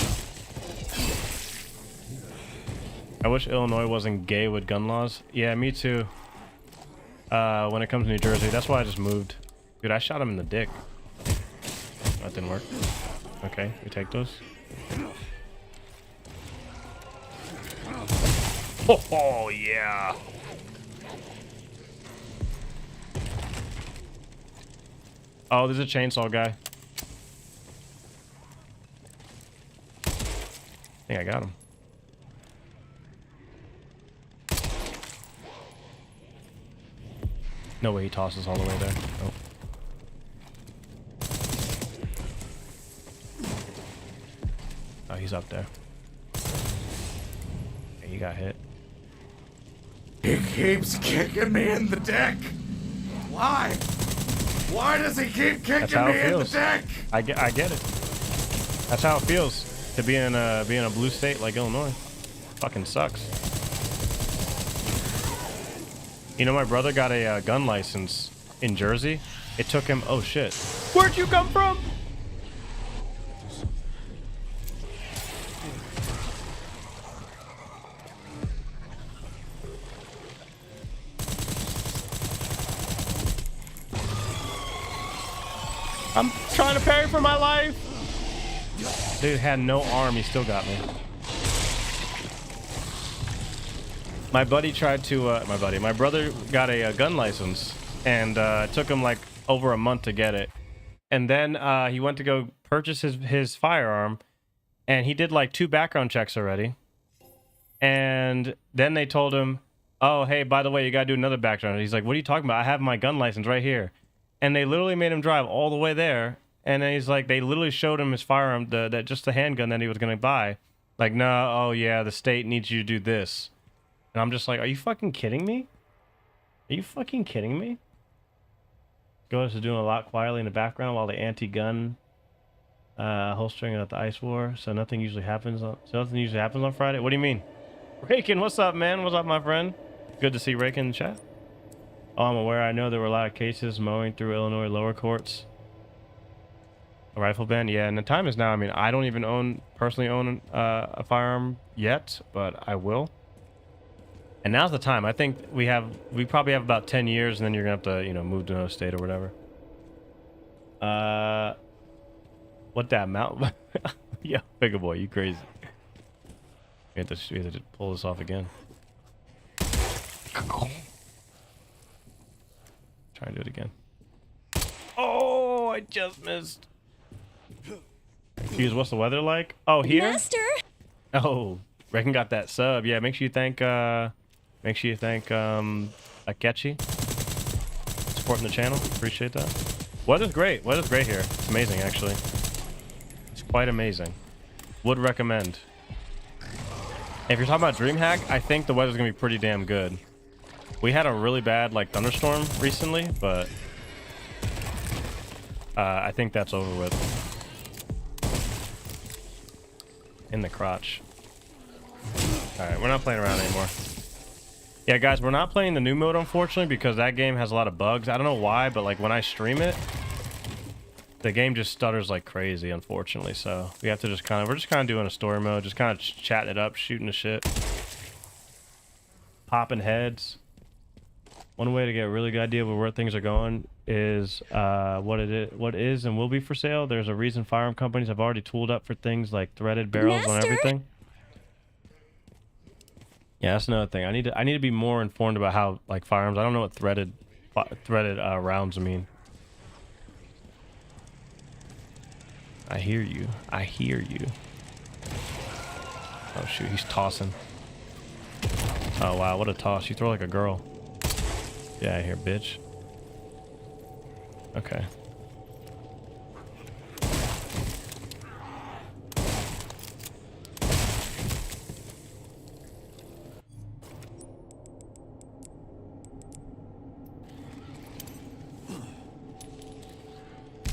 S10: I wish Illinois wasn't gay with gun laws. Yeah, me too. When it comes to New Jersey, that's why I just moved. Dude, I shot him in the dick. That didn't work. Okay, we take those. Oh yeah. Oh, there's a chainsaw guy. I think I got him. No way he tosses all the way there. Nope. Oh, he's up there. Okay, he got hit.
S21: He keeps kicking me in the dick. Why? Why does he keep kicking me in the dick?
S10: I get it. That's how it feels to be in a blue state like Illinois. Fucking sucks. You know, my brother got a gun license in Jersey. It took him. Oh shit! Where'd you come from? I'm trying to parry for my life. Dude had no arm. He still got me. My buddy tried to. My brother got a gun license, and it took him like over a month to get it. And then he went to go purchase his firearm, and he did like 2 background checks already. And then they told him, "Oh, hey, by the way, you gotta do another background." He's like, "What are you talking about? I have my gun license right here." And they literally made him drive all the way there. And then he's like, they literally showed him his firearm, just the handgun that he was gonna buy. Like, no, oh yeah, the state needs you to do this. And I'm just like, are you fucking kidding me? Are you fucking kidding me? Ghost is doing a lot quietly in the background while the anti-gun holstering at the ice war. So nothing usually happens on Friday. What do you mean? Rakin, what's up, man? What's up, my friend? Good to see Rakin in the chat. Oh, I'm aware. I know there were a lot of cases mowing through Illinois lower courts. A rifle ban? Yeah, and the time is now. I mean, I don't even personally own a firearm yet, but I will. And now's the time. I think we probably have about 10 years, and then you're gonna have to, move to another state or whatever. What that mount? Yeah, bigger boy, you crazy. We have to pull this off again. Try and do it again. Oh, I just missed. Fuse, what's the weather like? Oh, here?
S19: Master!
S10: Oh, Reckon got that sub. Yeah, make sure you thank Akechi. Supporting the channel. Appreciate that. Weather's great. Weather's great here. It's amazing, actually. It's quite amazing. Would recommend. If you're talking about DreamHack, I think the weather's gonna be pretty damn good. We had a really bad thunderstorm recently, but I think that's over with. In the crotch. Alright, we're not playing around anymore. Yeah, guys, we're not playing the new mode, unfortunately, because that game has a lot of bugs. I don't know why, but when I stream it, the game just stutters like crazy, unfortunately. So we have to we're just kind of doing a story mode, just kind of chatting it up, shooting the shit, popping heads. One way to get a really good idea of where things are going is what is and will be for sale. There's a reason firearm companies have already tooled up for things like threaded barrels on everything. Yeah, that's another thing. I need to be more informed about how firearms. I don't know what threaded rounds mean. I hear you. I hear you. Oh shoot, he's tossing. Oh wow, what a toss. You throw like a girl. Get out of here, bitch. Okay.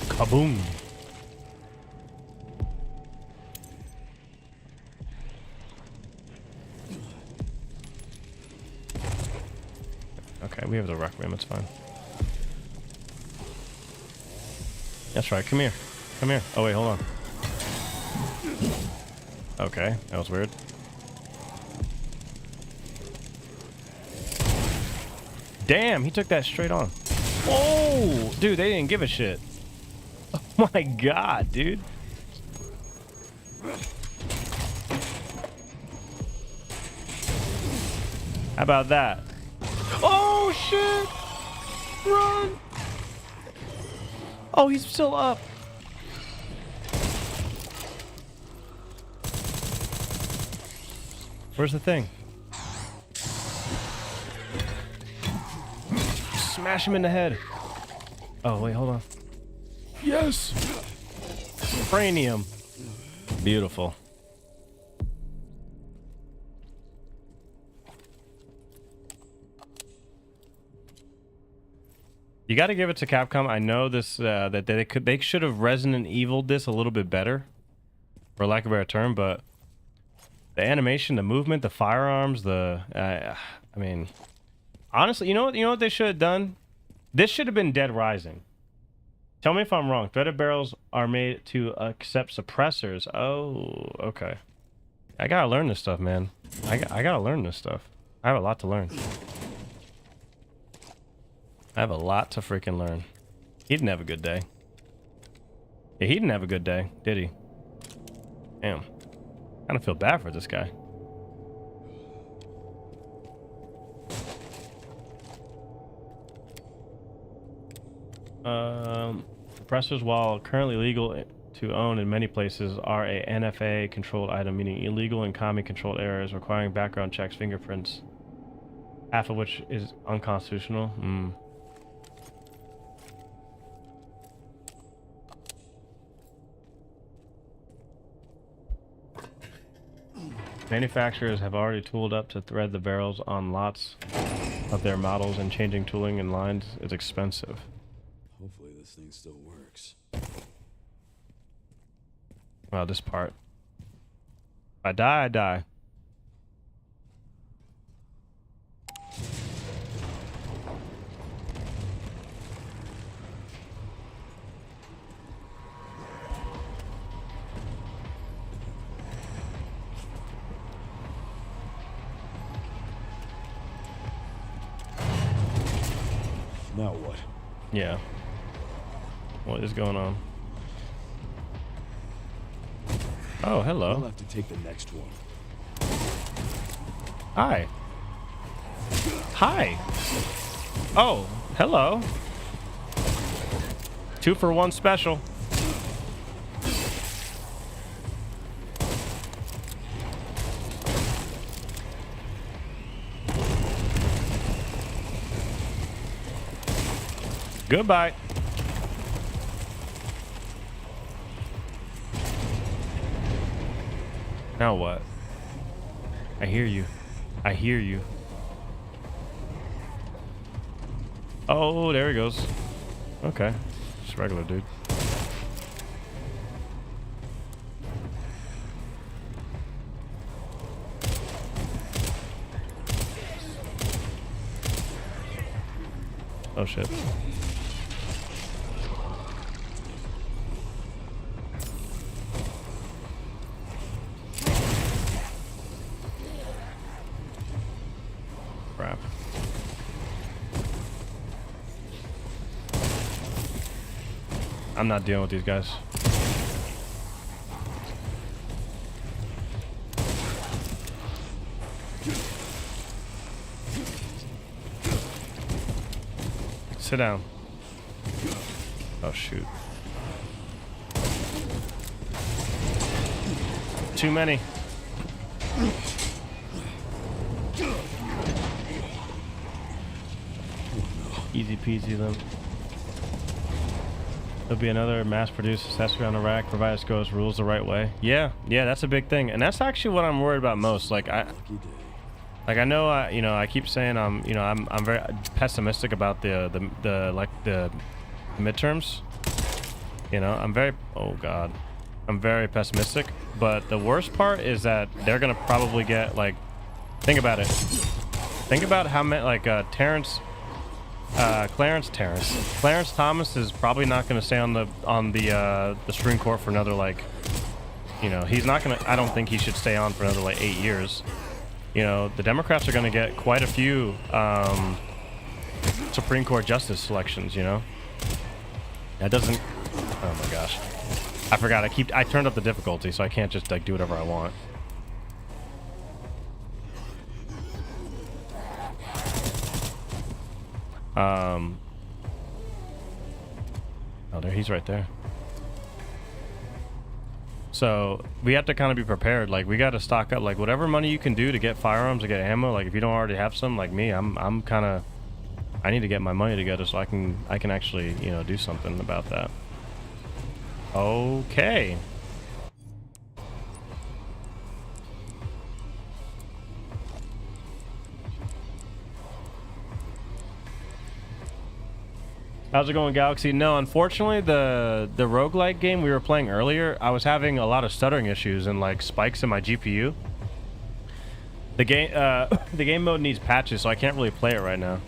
S10: Kaboom. Okay, we have the Requiem, it's fine. That's right, come here. Come here. Oh wait, hold on. Okay, that was weird. Damn, he took that straight on. Oh, dude, they didn't give a shit. Oh my god, dude. How about that? Oh shit! Run! Oh, he's still up. Where's the thing? Smash him in the head. Oh, wait, hold on. Yes! Cranium. Beautiful. You got to give it to Capcom. I know this that they should have Resident Evil'd this a little bit better, for lack of a better term. But the animation, the movement, the firearms, I mean, honestly, you know what they should have done? This should have been Dead Rising. Tell me if I'm wrong. Threaded barrels are made to accept suppressors. Oh, okay. I gotta learn this stuff, man. I gotta learn this stuff. I have a lot to learn. I have a lot to freaking learn. He didn't have a good day. Yeah, he didn't have a good day, did he? Damn. Kind of feel bad for this guy. Suppressors, while currently legal to own in many places, are a NFA controlled item, meaning illegal in Kami controlled areas, requiring background checks, fingerprints, half of which is unconstitutional. Manufacturers have already tooled up to thread the barrels on lots of their models, and changing tooling and lines is expensive.
S5: Hopefully this thing still works.
S10: Well, this part. If I die, I die.
S5: Now what?
S10: Yeah. What is going on? Oh, hello.
S5: I'll have to take the next one.
S10: Hi. Hi. Oh, hello. 2 for 1 special. Goodbye. Now what? I hear you. I hear you. Oh, there he goes. Okay. Just regular dude. Oh shit. Crap. I'm not dealing with these guys. Sit down. Oh shoot. Too many. Easy peasy them. There'll be another mass-produced accessory on the rack, provided SCO's rules the right way. Yeah, that's a big thing, and that's actually what I'm worried about most. Like I know I keep saying I'm very pessimistic about the midterms. You know, I'm very pessimistic. But the worst part is that they're gonna probably get like, think about it. Think about how many Clarence Thomas is probably not going to stay on the Supreme Court for another, like, you know, he's not going to, I don't think he should stay on for another like 8 years. You know, the Democrats are going to get quite a few Supreme Court justice selections, you know. That doesn't, oh my gosh, I forgot, I turned up the difficulty, so I can't just like do whatever I want. Oh, there, he's right there. So we have to kind of be prepared. Like, we got to stock up, like, whatever money you can do to get firearms, to get ammo. Like, if you don't already have some, like me, I'm kind of, I need to get my money together so I can actually, you know, do something about that. Okay. How's it going, Galaxy? No, unfortunately, the roguelike game we were playing earlier, I was having a lot of stuttering issues and like spikes in my GPU. The game mode needs patches, so I can't really play it right now.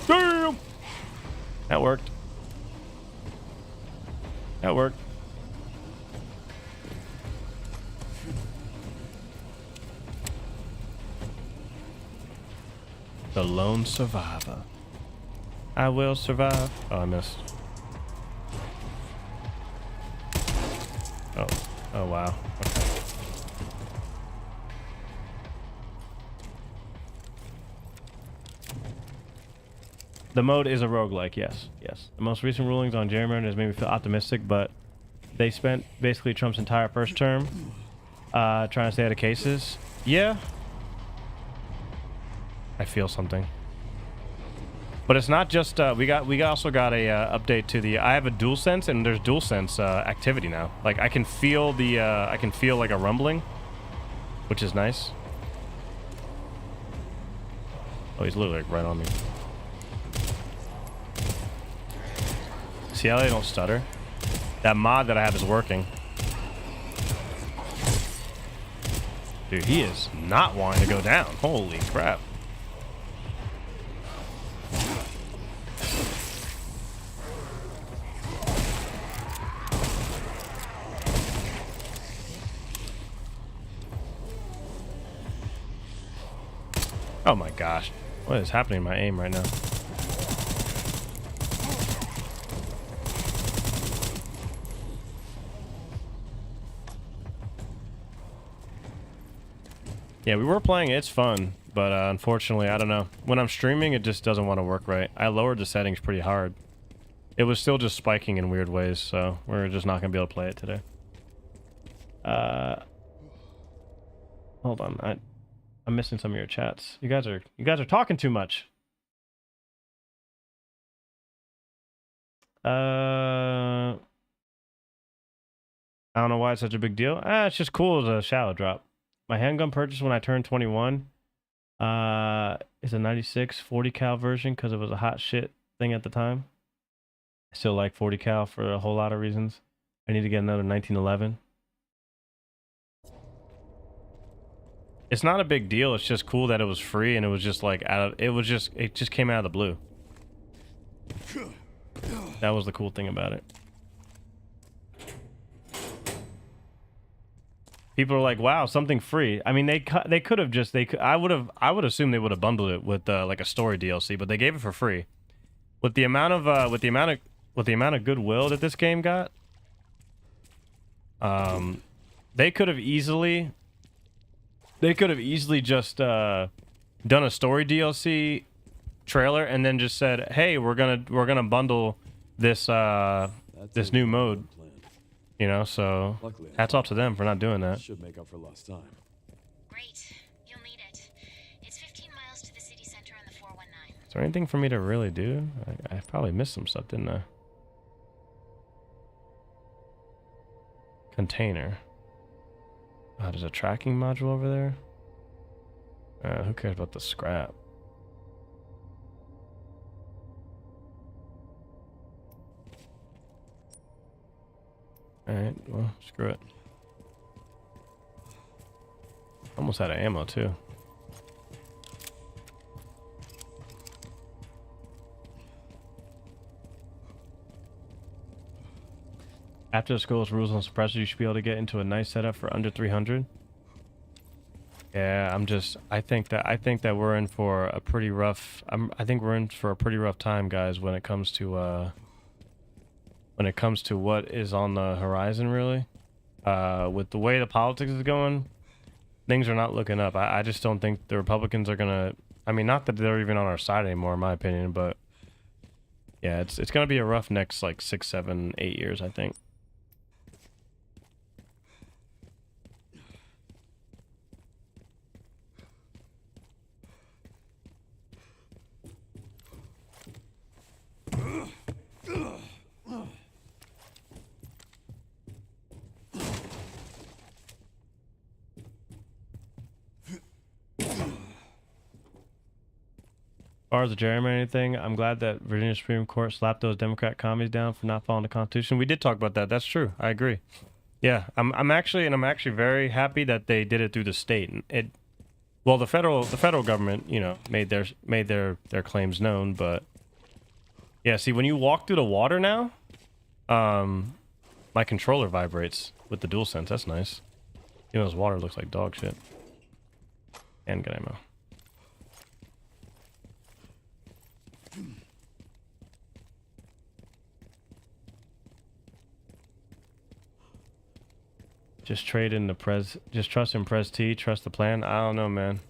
S10: Damn! That worked. That worked. The lone survivor. I will survive. Oh, I missed. Oh. Oh, wow. Okay. The mode is a roguelike, yes. Yes. The most recent rulings on gerrymandering has made me feel optimistic, but they spent basically Trump's entire first term trying to stay out of cases. Yeah. I feel something, but it's not just we also got a update to the, I have a DualSense, and there's DualSense activity now. Like, I can feel the I can feel like a rumbling, which is nice. Oh, he's literally like right on me. See how they don't stutter? That mod that I have is working. Dude, he is not wanting to go down. Holy crap. Oh my gosh. What is happening in my aim right now? Yeah, we were playing it. It's fun, but unfortunately, I don't know. When I'm streaming, it just doesn't want to work right. I lowered the settings pretty hard. It was still just spiking in weird ways, so we're just not going to be able to play it today. Hold on. I'm missing some of your chats. You guys are talking too much. I don't know why it's such a big deal. It's just cool as a shadow drop. My handgun purchase when I turned 21 is a 96 40 cal version because it was a hot shit thing at the time. I still like 40 cal for a whole lot of reasons. I need to get another 1911. It's not a big deal. It's just cool that it was free and it was just like it just came out of the blue. That was the cool thing about it. People are like, "Wow, something free." I mean, they could have just I would assume they would have bundled it with like a story DLC, but they gave it for free. With the amount of goodwill that this game got, they could have easily just done a story DLC trailer and then just said, "Hey, we're gonna bundle this this new mode." You know, so
S5: Luckily,
S10: hats off to them for not doing that.
S5: Should make up for lost time.
S19: Great. You'll need it. It's 15 miles to the city center on the 419.
S10: Is there anything for me to really do? I probably missed some stuff, didn't I? Container. Oh, there's a tracking module over there. Who cares about the scrap? Alright, well, screw it. Almost out of ammo, too. After the school's rules on suppressors, you should be able to get into a nice setup for under 300. Yeah, I think that we're in for a pretty rough. I think we're in for a pretty rough time, guys, when it comes to what is on the horizon, really. With the way the politics is going, things are not looking up. I just don't think the Republicans are gonna. I mean, not that they're even on our side anymore, in my opinion, but yeah, it's gonna be a rough next like 6, 7, 8 years, I think. As far as the gerrymandering thing, I'm glad that Virginia Supreme Court slapped those Democrat commies down for not following the Constitution. We did talk about that. That's true. I agree. Yeah, I'm actually very happy that they did it through the state. Well, the federal government, you know, made their claims known, but yeah, see, when you walk through the water now, my controller vibrates with the DualSense. That's nice. You know, this water looks like dog shit. And good ammo. Just trade in the just trust in Pres T, trust the plan. I don't know, man.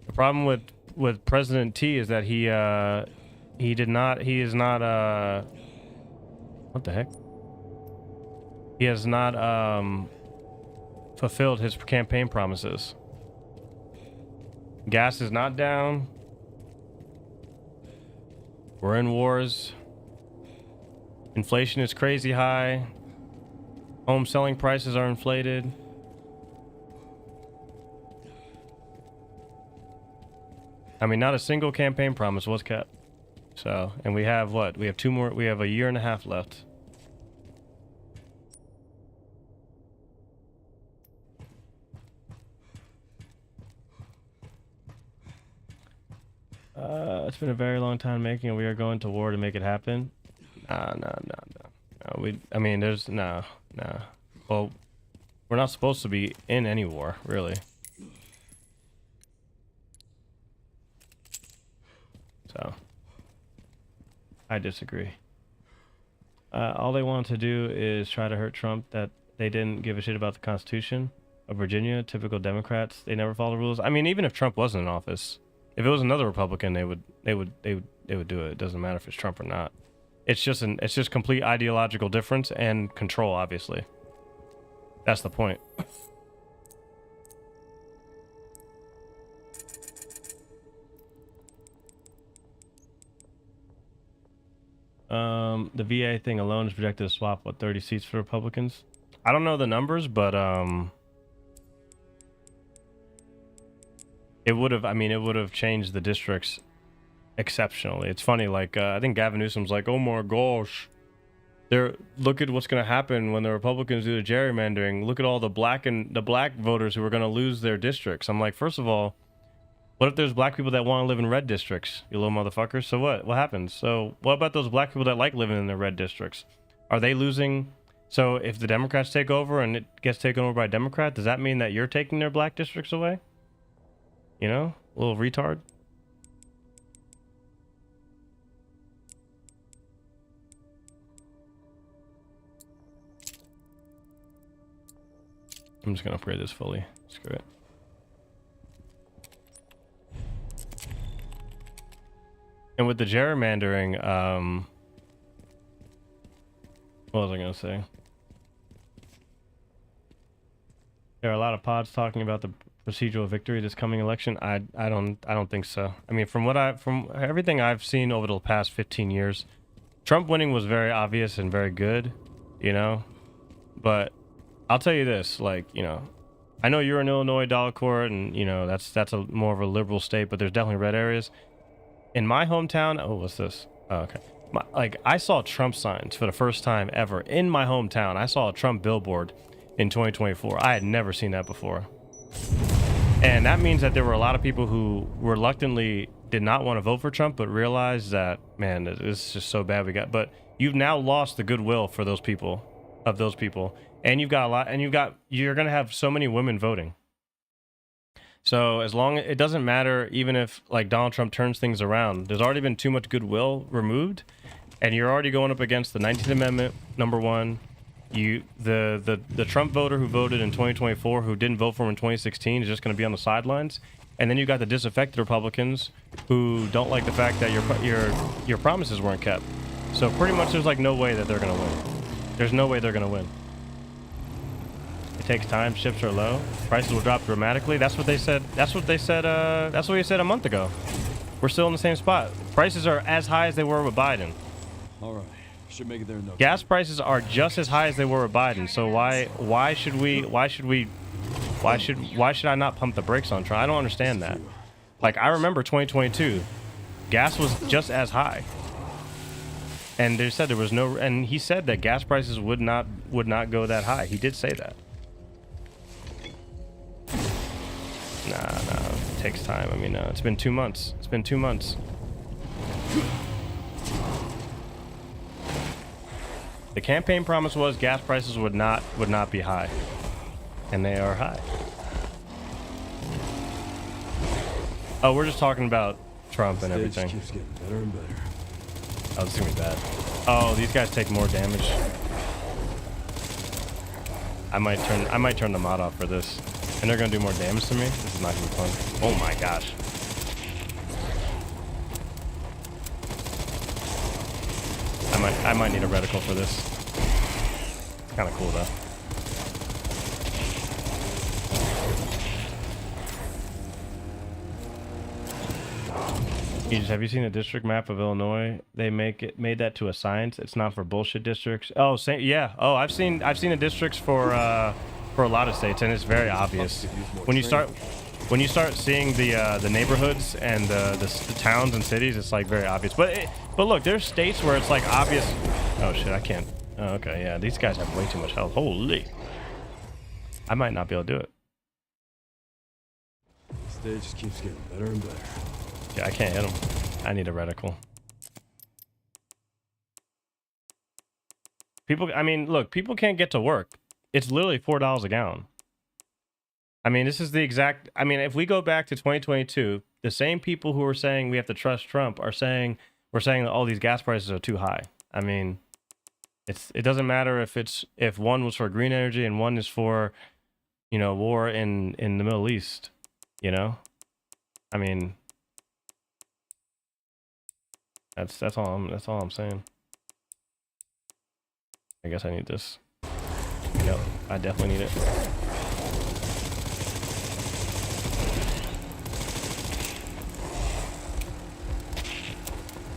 S10: The problem with President T is that he is not what the heck? He has not fulfilled his campaign promises. Gas is not down. We're in wars. Inflation is crazy high. Home selling prices are inflated. I mean, not a single campaign promise was kept. So, and we have what? We have 2 more. We have a year and a half left. It's been a very long time making, and we are going to war to make it happen. No. I mean, there's no. Well, we're not supposed to be in any war, really. So, I disagree. All they wanted to do is try to hurt Trump. That they didn't give a shit about the Constitution of Virginia. Typical Democrats. They never follow the rules. I mean, even if Trump wasn't in office, if it was another Republican, they would do it. It doesn't matter if it's Trump or not. It's just complete ideological difference and control, obviously. That's the point. The VA thing alone is projected to swap, what, 30 seats for Republicans? I don't know the numbers, but it would have changed the districts exceptionally. It's funny, like I think Gavin Newsom's like, oh my gosh, look at what's going to happen when the Republicans do the gerrymandering. Look at all the black voters who are going to lose their districts. I'm like, first of all, what if there's black people that want to live in red districts, you little motherfuckers? So what happens? So what about those black people that like living in the red districts? Are they losing? So if the Democrats take over and it gets taken over by a Democrat, does that mean that you're taking their black districts away? You know, little retard. I'm just gonna upgrade this fully. Screw it. And with the gerrymandering, what was I gonna say? There are a lot of pods talking about the procedural victory this coming election. I don't think so. I mean, from everything I've seen over the past 15 years, Trump winning was very obvious and very good, you know. But I'll tell you this, like, you know, I know you're in Illinois, Delacore, and you know that's a more of a liberal state, but there's definitely red areas. In my hometown, oh, what's this? Oh, okay. Like, I saw Trump signs for the first time ever in my hometown. I saw a Trump billboard in 2024. I had never seen that before. And that means that there were a lot of people who reluctantly did not want to vote for Trump, but realized that, man, this is just so bad. But you've now lost the goodwill for those people, and you've got a lot, and you're going to have so many women voting. So as long as it doesn't matter, even if like Donald Trump turns things around, there's already been too much goodwill removed, and you're already going up against the 19th Amendment, number one. The Trump voter who voted in 2024 who didn't vote for him in 2016 is just going to be on the sidelines, and then you got the disaffected Republicans who don't like the fact that your promises weren't kept. So pretty much there's like no way that they're going to win. There's no way they're going to win. It takes time. Ships are low. Prices will drop dramatically. That's what they said. That's what they said. That's what he said a month ago. We're still in the same spot. Prices are as high as they were with Biden.
S1: All right, should make it there in no time.
S10: Gas prices are just as high as they were with Biden. So why should I not pump the brakes on Trump? I don't understand that. Like, I remember 2022, gas was just as high. And they said there was no, and he said that gas prices would not go that high. He did say that. Nah, it takes time. I mean, it's been 2 months. It's been 2 months. The campaign promise was gas prices would not be high, and they are high. Oh, we're just talking about Trump and everything.
S1: Keeps getting better and better.
S10: Oh, this is gonna be bad. Oh, these guys take more damage. I might turn the mod off for this. And they're gonna do more damage to me? This is not gonna be fun. Oh my gosh. I might need a reticle for this. It's kinda cool though. Have you seen the district map of Illinois? They made that to a science. It's not for bullshit districts. Oh, yeah. Oh, I've seen the districts for a lot of states, and it's very obvious. When you start seeing the neighborhoods and the towns and cities, it's like very obvious. But look, there's states where it's like obvious. Oh shit, I can't. Oh, okay, yeah, these guys have way too much health. Holy, I might not be able to do it.
S1: The stage just keeps getting better and better.
S10: Yeah, I can't hit him. I need a reticle. Look, people can't get to work. It's literally $4 a gallon. I mean, this is the exact... I mean, if we go back to 2022, the same people who are saying we have to trust Trump are saying... We're saying that all these gas prices are too high. I mean, it doesn't matter if one was for green energy and one is for, you know, war in the Middle East, you know? I mean... That's all I'm saying. I guess I need this. Yep, I definitely need it.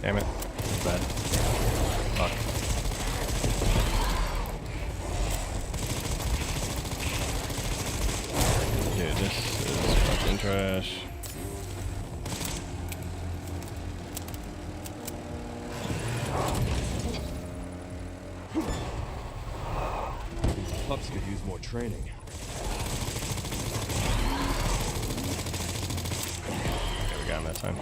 S10: Damn it. It's bad. Fuck. Dude, this is fucking trash.
S1: Pups could use more training.
S10: Okay, we got him that time.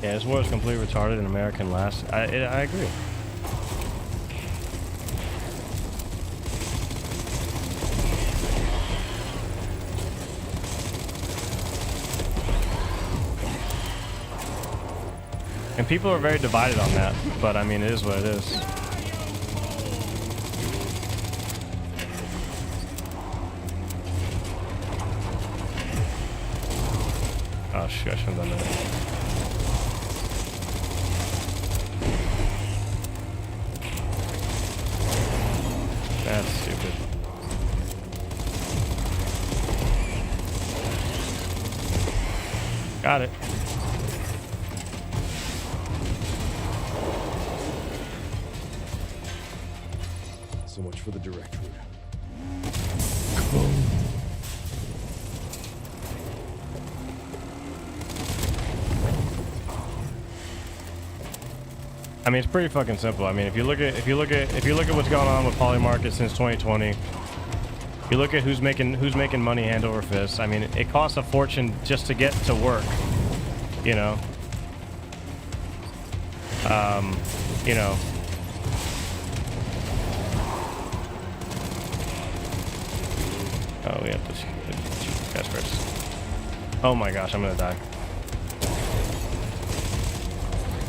S10: Yeah, this war is completely retarded and American last. I agree. And people are very divided on that, but I mean, it is what it is. Oh shit, I shouldn't have done that. That's stupid. Got it.
S1: So much for the direct route.
S10: I mean, it's pretty fucking simple. I mean, if you look at what's going on with Polymarket since 2020, you look at who's making money hand over fist. I mean, it costs a fortune just to get to work. You know. You know. Oh, we have to shoot these guys first. Oh my gosh, I'm gonna die.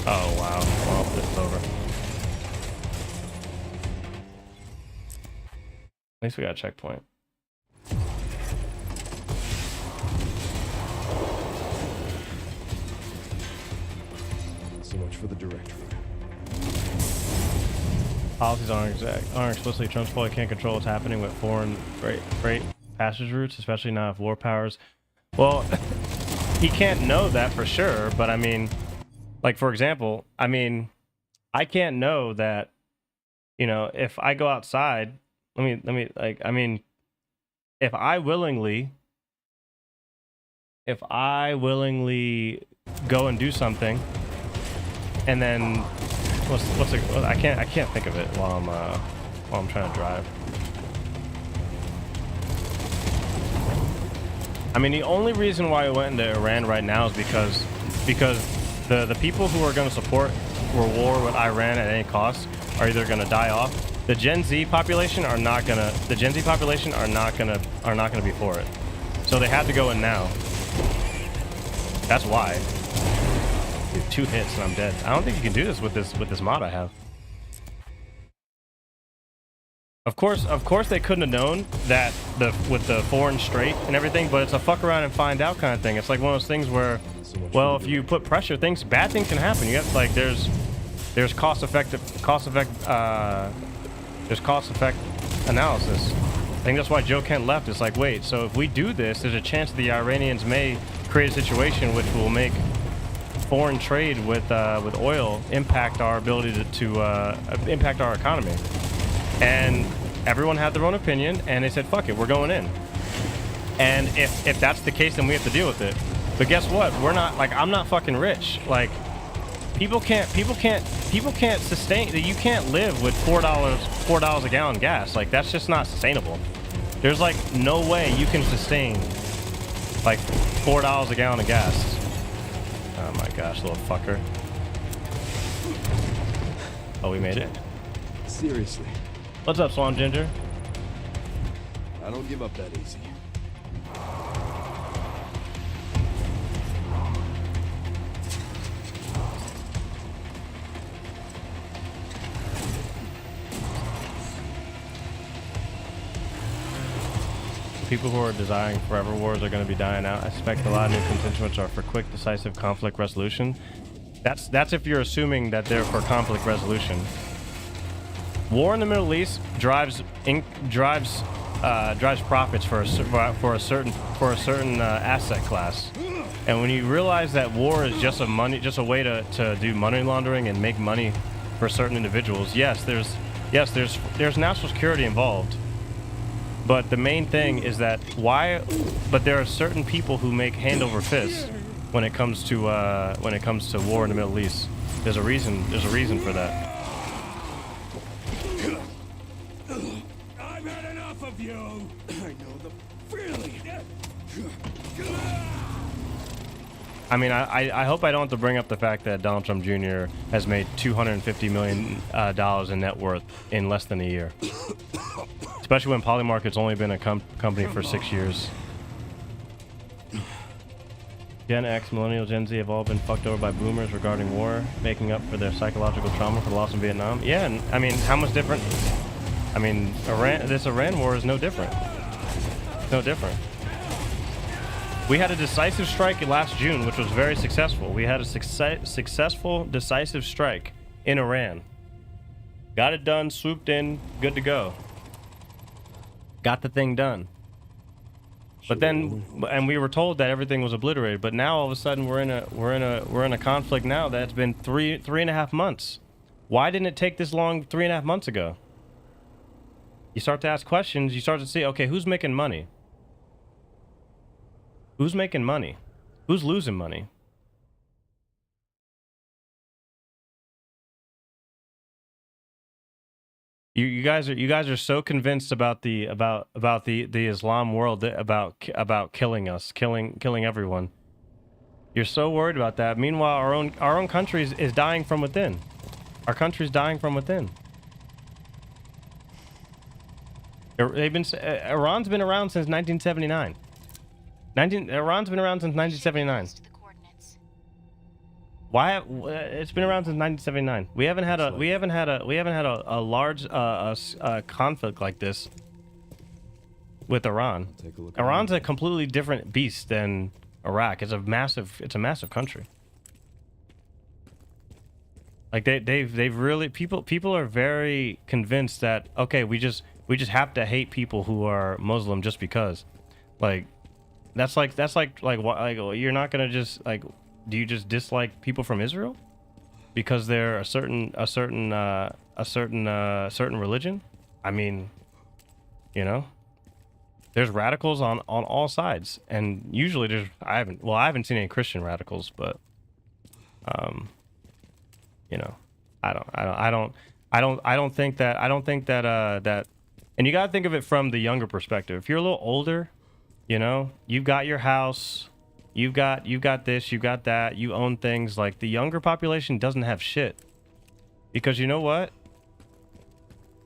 S10: Oh wow. Well, this is over. At least we got a checkpoint.
S1: So much for the direct route.
S10: Policies aren't explicitly Trump's fault. He can't control what's happening with foreign freight passage routes, especially not if war powers. Well, he can't know that for sure, but I mean, like for example, I mean, I can't know that, you know, if I go outside, let me like, I mean, if I willingly go and do something, and then I can't think of it while I'm trying to drive. I mean, the only reason why I went into Iran right now is because the people who are going to support war with Iran at any cost are either going to die off. The Gen Z population are not gonna be for it. So they had to go in now. That's why. Dude, 2 hits and I'm dead. I don't think you can do this with this mod I have. Of course they couldn't have known that with the foreign strait and everything, but it's a fuck around and find out kind of thing. It's like one of those things where, well, if you put pressure, bad things can happen. You have like there's cost effect analysis. I think that's why Joe Kent left. It's like, wait, so if we do this, there's a chance the Iranians may create a situation which will make foreign trade with oil impact our ability to impact our economy. And everyone had their own opinion, and they said, fuck it, we're going in. And if that's the case, then we have to deal with it. But guess what? We're not, like, I'm not fucking rich. Like, people can't sustain, you can't live with $4 a gallon gas. Like, that's just not sustainable. There's like no way you can sustain like $4 a gallon of gas. Oh my gosh, little fucker. Oh, we made it.
S1: Seriously.
S10: What's up, Swan Ginger?
S1: I don't give up that easy.
S10: People who are desiring forever wars are going to be dying out. I suspect a lot of new constituents are for quick, decisive conflict resolution. That's if you're assuming that they're for conflict resolution. War in the Middle East drives profits for a certain asset class. And when you realize that war is just a way to do money laundering and make money for certain individuals, yes, there's national security involved. But the main thing is that but there are certain people who make hand over fist when it comes to war in the Middle East. There's a reason for that.
S5: I've had enough of you. I know the feeling.
S10: I mean, I hope I don't have to bring up the fact that Donald Trump Jr. has made $250 million in net worth in less than a year. Especially when Polymarket's only been a company for 6 years. Gen X, Millennial, Gen Z have all been fucked over by boomers regarding war, making up for their psychological trauma for the loss in Vietnam. Yeah, and I mean, how much different? I mean, this Iran war is no different. No different. We had a decisive strike last June, which was very successful. We had a successful, decisive strike in Iran. Got it done, swooped in, good to go. Got the thing done. But then, and we were told that everything was obliterated. But now all of a sudden we're in a conflict now that's been three and a half months. Why didn't it take this long 3.5 months ago? You start to ask questions. You start to see, okay, who's making money? Who's making money? Who's losing money? You guys are so convinced about the Islam world, about killing us, killing everyone. You're so worried about that. Meanwhile, our own country is dying from within. Our country's dying from within. Iran's been around since 1979. Iran's been around since 1979. Why? It's been around since 1979. We haven't had a large conflict like this with Iran. Iran's a completely different beast than Iraq. It's a massive country. Like they've really people are very convinced that, okay, we just have to hate people who are Muslim just because. Like that's like you're not gonna just like. Do you just dislike people from Israel because they're a certain religion? I mean, you know, there's radicals on all sides, and usually I haven't seen any Christian radicals, but you know, I don't think that, and you got to think of it from the younger perspective. If you're a little older, you know, you've got your house. You've got this, you got that, you own things. Like, the younger population doesn't have shit. Because you know what?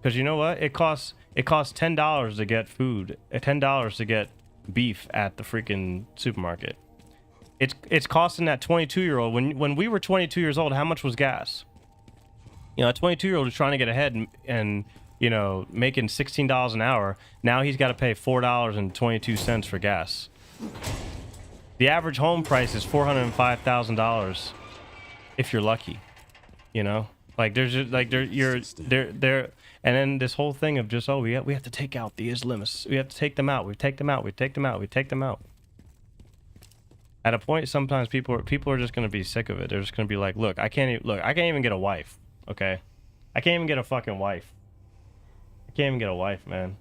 S10: It costs $10 to get food, $10 to get beef at the freaking supermarket. It's costing that 22-year-old. When we were 22 years old, how much was gas? You know, a 22-year-old is trying to get ahead and you know, making $16 an hour. Now he's got to pay $4.22 for gas. The average home price is $405,000 if you're lucky, you know? Like there's just like there and then this whole thing of just, oh, we have to take out the Islamists. We have to take them out. We take them out. At a point, sometimes people are just going to be sick of it. They're just going to be like, look, I can't even get a wife, okay? I can't even get a fucking wife. I can't even get a wife, man.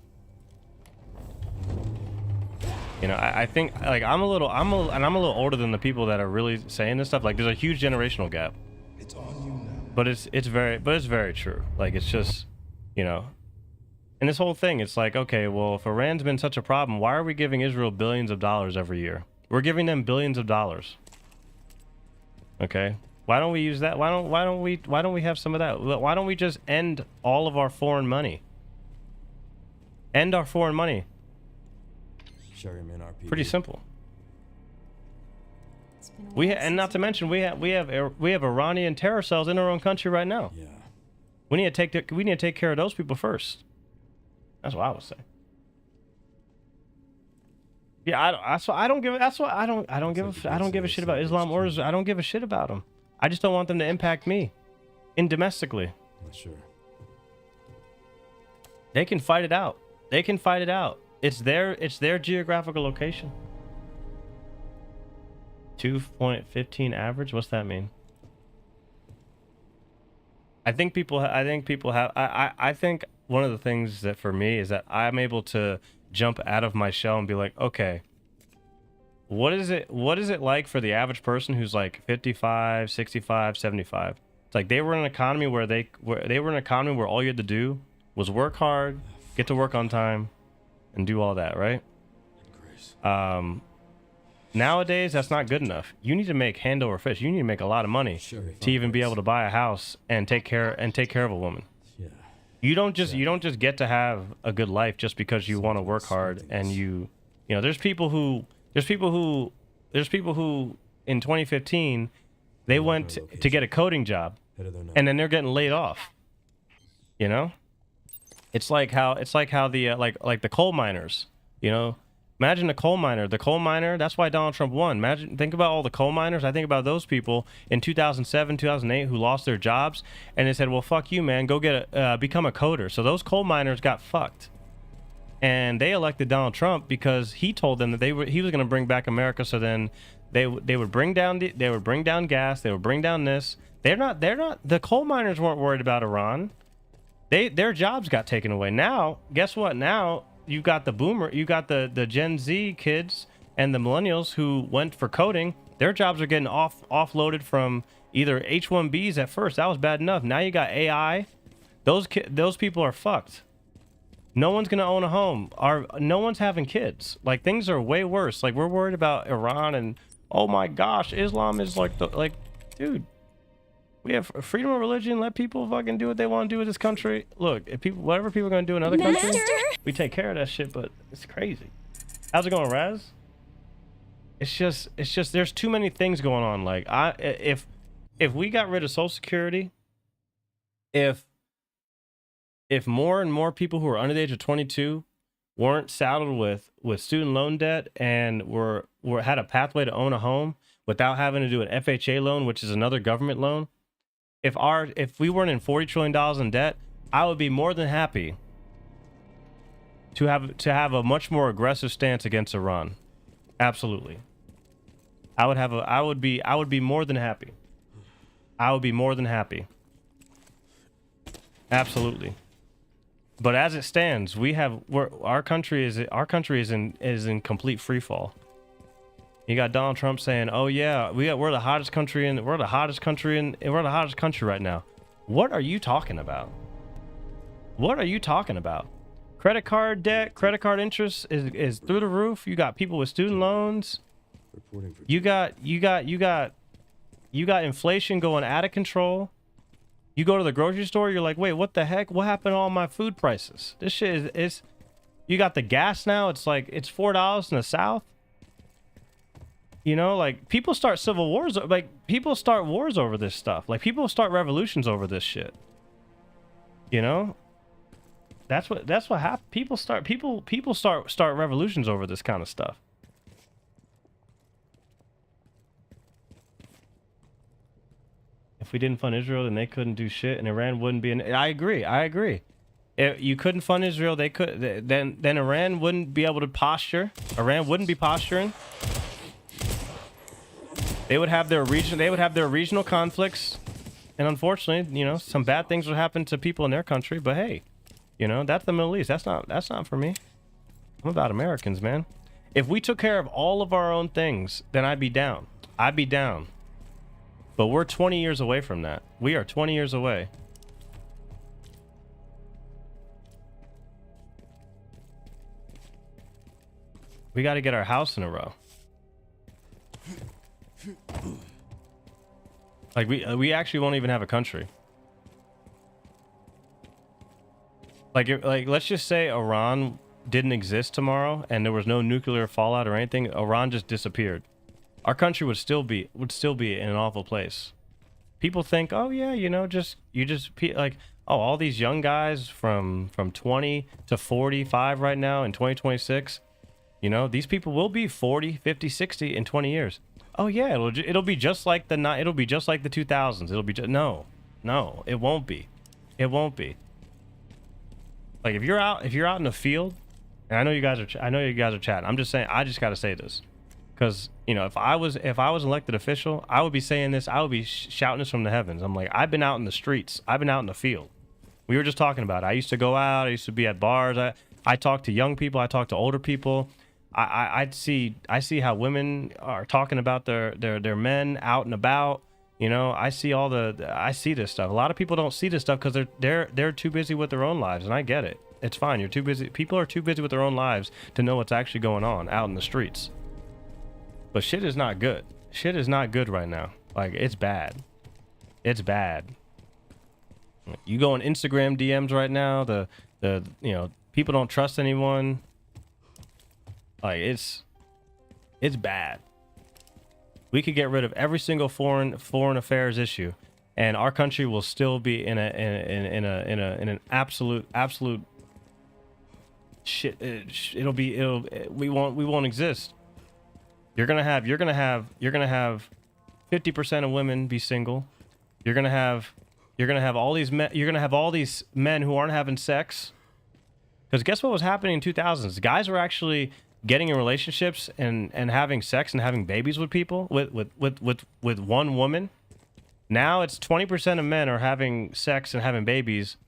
S10: You know, I think like I'm a little older than the people that are really saying this stuff. Like, there's a huge generational gap.
S5: It's on you now.
S10: But it's very true. Like, it's just, you know, and this whole thing, it's like, okay, well, if Iran's been such a problem, why are we giving Israel billions of dollars every year? We're giving them billions of dollars. Okay, why don't we use that? Why don't we have some of that? Why don't we just end all of our foreign money? End our foreign money. Pretty simple. And not to mention we have Iranian terror cells in our own country right now. Yeah. We need to take care of those people first. That's what I would say. Yeah, I don't give a shit about Islam or I don't give a shit about them. I just don't want them to impact me, domestically.
S1: Sure.
S10: They can fight it out. It's their geographical location. 2.15 average. What's that mean? I think one of the things that for me is that I'm able to jump out of my shell and be like, okay, what is it like for the average person who's like 55, 65, 75? It's like they were in an economy where all you had to do was work hard, get to work on time, and do all that, right? Nowadays that's not good enough. You need to make hand over fist. You need to make a lot of money to even be able to buy a house and take care of a woman. Yeah. You don't just get to have a good life just because you want to work hard and you know, there's people who in 2015 they went to get a coding job and then they're getting laid off. You know? It's like how the like the coal miners, you know, imagine the coal miner, that's why Donald Trump won. Think about all the coal miners. I think about those people in 2007, 2008 who lost their jobs and they said, well, fuck you, man, go become a coder. So those coal miners got fucked. and they elected Donald Trump because he told them that he was going to bring back America. So then they would bring down gas, they would bring down this. They're not the coal miners weren't worried about Iran. Their jobs got taken away. Now, guess what? Now you got the Gen Z kids and the millennials who went for coding. Their jobs are getting offloaded from either H-1Bs at first. That was bad enough. Now you got AI. Those people are fucked. No one's gonna own a home. No one's having kids. Like, things are way worse. Like, we're worried about Iran and, oh my gosh, Islam is dude. We have freedom of religion. Let people fucking do what they want to do with this country. Look, if whatever people are gonna do in other countries, we take care of that shit. But it's crazy. How's it going, Raz? It's just there's too many things going on. Like, if we got rid of Social Security, if more and more people who are under the age of 22 weren't saddled with student loan debt and had a pathway to own a home without having to do an FHA loan, which is another government loan, if we weren't in $40 trillion in debt, I would be more than happy to have a much more aggressive stance against Iran. Absolutely. I would be more than happy. I would be more than happy. Absolutely. But as it stands, our country is in complete free fall. You got Donald Trump saying, "Oh yeah, we're the hottest country right now." What are you talking about? What are you talking about? Credit card debt, credit card interest is through the roof. You got people with student loans. You got inflation going out of control. You go to the grocery store, you're like, wait, what the heck? What happened to all my food prices? This shit is you got the gas now, it's like it's $4 in the South. You know, like, people start civil wars, like, people start wars over this stuff. Like, people start revolutions over this shit. You know? That's what happens. People start revolutions over this kind of stuff. If we didn't fund Israel, then they couldn't do shit, and Iran wouldn't be in. I agree. If you couldn't fund Israel, they could. Then Iran wouldn't be able to posture. Iran wouldn't be posturing. They would have their regional conflicts, and unfortunately, you know, some bad things would happen to people in their country. But hey, you know, that's the Middle East. That's not for me. I'm about Americans, man. If we took care of all of our own things, then I'd be down. But we're 20 years away from that. We are 20 years away. We got to get our house in a row. Like, we actually won't even have a country. Like, let's just say Iran didn't exist tomorrow and there was no nuclear fallout or anything. Iran just disappeared. Our country would still be in an awful place. People think, oh yeah, you know, like, oh, all these young guys from 20 to 45 right now in 2026, you know, these people will be 40, 50, 60 in 20 years. Oh yeah, it'll be just like the 2000s. It'll be just, no, it won't be. It won't be. Like, if you're out in the field, and I know you guys are chatting. I'm just saying, I just got to say this. Because, you know, if I was an elected official, I would be saying this. I would be shouting this from the heavens. I'm like, I've been out in the streets. I've been out in the field. We were just talking about it. I used to go out. I used to be at bars. I talk to young people. I talk to older people. I see how women are talking about their men out and about. You know, I see this stuff. A lot of people don't see this stuff because they're too busy with their own lives, and I get it. It's fine. You're too busy. People are too busy with their own lives to know what's actually going on out in the streets. But shit is not good. Shit is not good right now. Like, it's bad. It's bad. You go on Instagram DMs right now, the you know, people don't trust anyone. Like, it's bad. We could get rid of every single foreign affairs issue, and our country will still be in an absolute shit. We won't exist. You're gonna have 50% of women be single. You're gonna have all these men. You're gonna have all these men who aren't having sex Because guess what was happening in 2000s? Guys were actually getting in relationships and having sex and having babies with people, with one woman. Now it's 20% of men are having sex and having babies,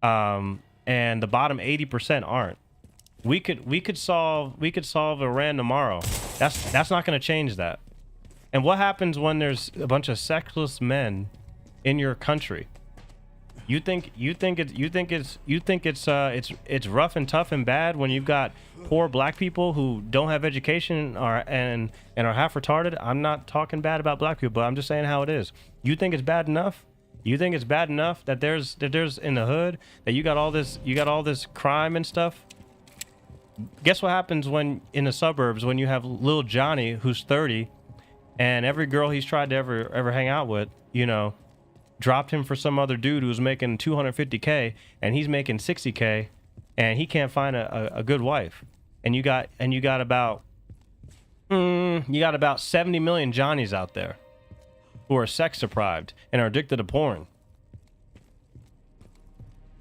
S10: and the bottom 80% aren't. We could solve Iran tomorrow. That's not going to change that. And what happens when there's a bunch of sexless men in your country? You think it's rough and tough and bad when you've got poor black people who don't have education and are half retarded? I'm not talking bad about black people, but I'm just saying how it is. You think it's bad enough? You think it's bad enough that there's in the hood that you got all this crime and stuff? Guess what happens when in the suburbs when you have little Johnny who's 30 and every girl he's tried to ever hang out with, you know, dropped him for some other dude who was making $250K and he's making $60K and he can't find a good wife. And you got about 70 million Johnnies out there who are sex deprived and are addicted to porn.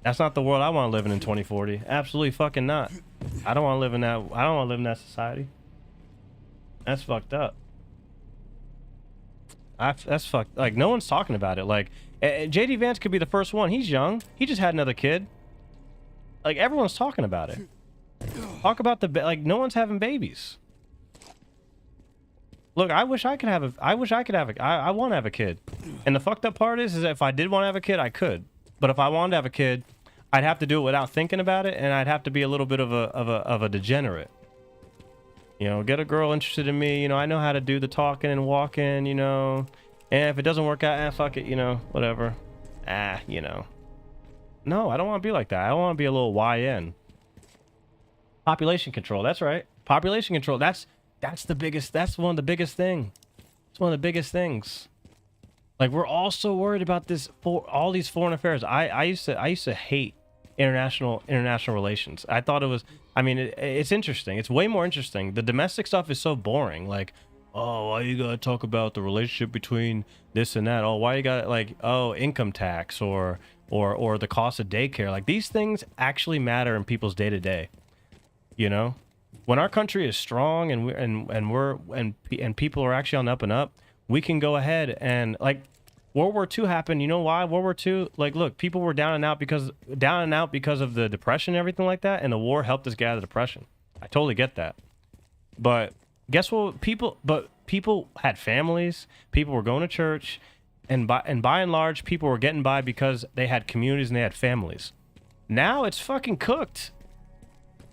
S10: That's not the world I want to live in 2040. Absolutely fucking not. I don't want to live in that. I don't want to live in that society. That's fucked up. That's fucked. Like, no one's talking about it. Like, JD Vance could be the first one. He's young. He just had another kid. Like, everyone's talking about it. Talk about like, no one's having babies. Look, I wish I could have I want to have a kid. And the fucked up part is that if I did want to have a kid, I could. But if I wanted to have a kid, I'd have to do it without thinking about it, and I'd have to be a little bit of a degenerate. You know, get a girl interested in me. You know, I know how to do the talking and walking. You know, and if it doesn't work out, fuck it. You know, whatever. You know. No, I don't want to be like that. I don't want to be a little YN. Population control. That's right. Population control. That's the biggest. That's one of the biggest thing. It's one of the biggest things. Like, we're all so worried about this all these foreign affairs. I used to hate international relations. I thought it was. I mean, it's interesting. It's way more interesting. The domestic stuff is so boring. Like, oh, why you gotta talk about the relationship between this and that? Oh, why you gotta, like, oh, income tax or the cost of daycare? Like, these things actually matter in people's day to day. You know, when our country is strong and people are actually on the up and up, we can go ahead and, like, World War II happened. You know why? World War II, like, look, people were down and out because of the depression and everything like that, and the war helped us get out of the depression. I totally get that. But guess what? People had families. People were going to church, and by and large, people were getting by because they had communities and they had families. Now it's fucking cooked.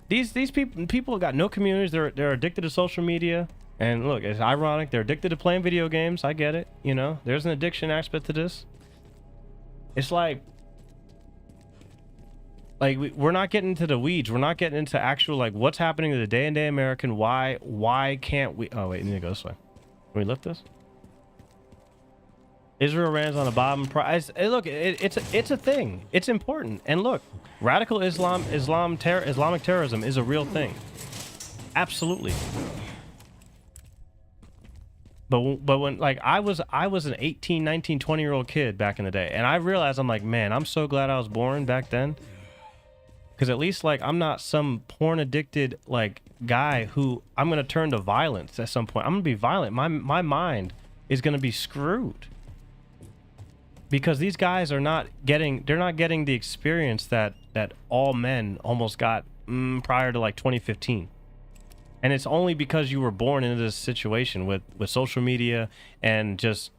S10: These people got no communities. They're addicted to social media. And look, it's ironic. They're addicted to playing video games. I get it. You know, there's an addiction aspect to this. It's like we're not getting into the weeds. We're not getting into actual, like, what's happening to the day-to-day American. Why can't we? Oh, wait, I need to go this way. Can we lift this? Israel lands on the bottom prize. Look, it's a thing. It's important. And look, radical Islamic terrorism is a real thing. Absolutely. But when, like, I was an 18, 19, 20-year-old kid back in the day, and I realized, I'm like, man, I'm so glad I was born back then, because at least, like, I'm not some porn addicted, like, guy who I'm gonna turn to violence at some point. I'm gonna be violent. My mind is gonna be screwed because these guys are not getting the experience that all men almost got prior to, like, 2015. And it's only because you were born into this situation with social media and just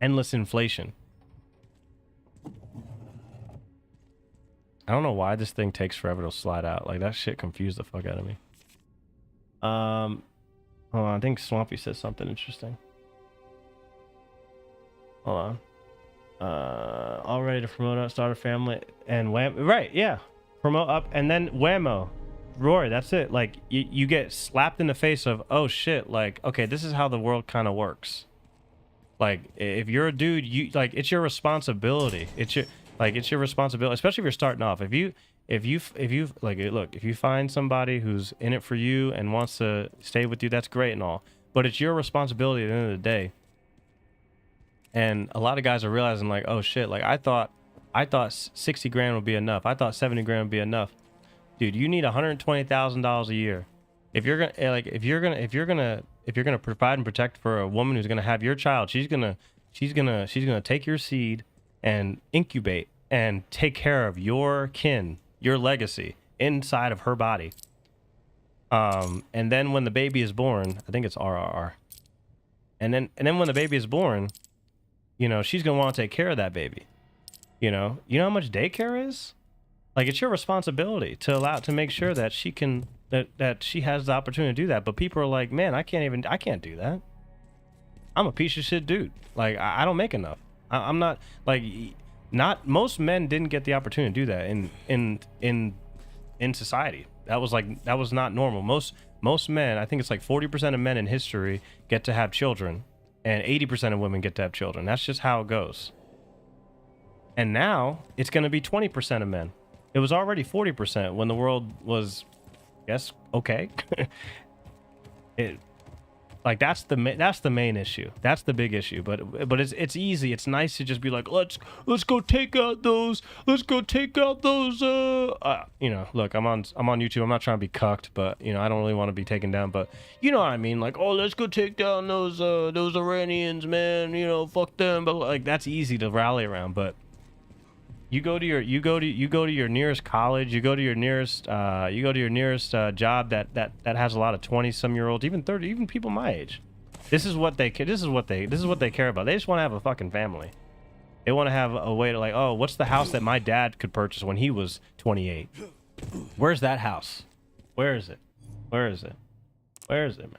S10: endless inflation. I don't know why this thing takes forever to slide out. Like, that shit confused the fuck out of me. Hold on, I think Swampy said something interesting. Hold on. All ready to promote up, start a family, and wham. Right, yeah. Promote up, and then whammo. Rory, that's it. Like, you get slapped in the face of, oh shit, like, okay, this is how the world kind of works. Like, if you're a dude, you, like, it's your responsibility. It's your responsibility, especially if you're starting off. If you like, look, if you find somebody who's in it for you and wants to stay with you, that's great and all, but it's your responsibility at the end of the day. And a lot of guys are realizing, like, oh shit, like, I thought 60 grand would be enough. I thought 70 grand would be enough. dude, you need $120,000 a year. If you're gonna provide and protect for a woman who's gonna have your child, she's gonna take your seed and incubate and take care of your kin, your legacy inside of her body. And then when the baby is born, I think it's RRR. And then when the baby is born, you know, she's gonna want to take care of that baby. You know how much daycare is? Like, it's your responsibility to make sure that she can that she has the opportunity to do that. But people are like, man, I can't do that. I'm a piece of shit dude. Like, I don't make enough. I'm not like, not most men didn't get the opportunity to do that in society. That was not normal. Most men, I think it's like 40% of men in history get to have children, and 80% of women get to have children. That's just how it goes. And now it's going to be 20% of men. It was already 40% when the world was, I guess, okay. That's the main issue. That's the big issue. But it's easy. It's nice to just be like, let's go take out those. Let's go take out those. You know, look, I'm on YouTube. I'm not trying to be cucked, but you know, I don't really want to be taken down. But you know what I mean? Like, oh, let's go take down those Iranians, man. You know, fuck them. But like, that's easy to rally around. But you go to your nearest college. You go to your nearest job that has a lot of 20-some-year-olds, even 30, even people my age. This is what they care about. They just want to have a fucking family. They want to have a way to, like, oh, what's the house that my dad could purchase when he was 28? Where's that house? Where is it? Where is it? Where is it, man?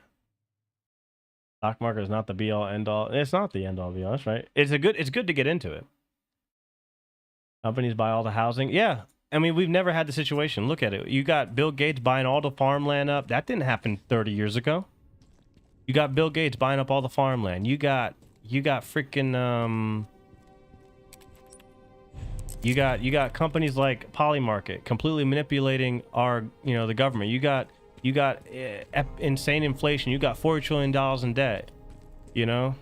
S10: Stock market is not the be all end all. It's not the end all be all. That's right. It's good to get into it. Companies buy all the housing. Yeah. I mean, we've never had the situation. Look at it. You got Bill Gates buying all the farmland up. That didn't happen 30 years ago. You got Bill Gates buying up all the farmland. You got freaking you got companies like Polymarket completely manipulating the government. You got insane inflation. You got $40 trillion in debt. You know?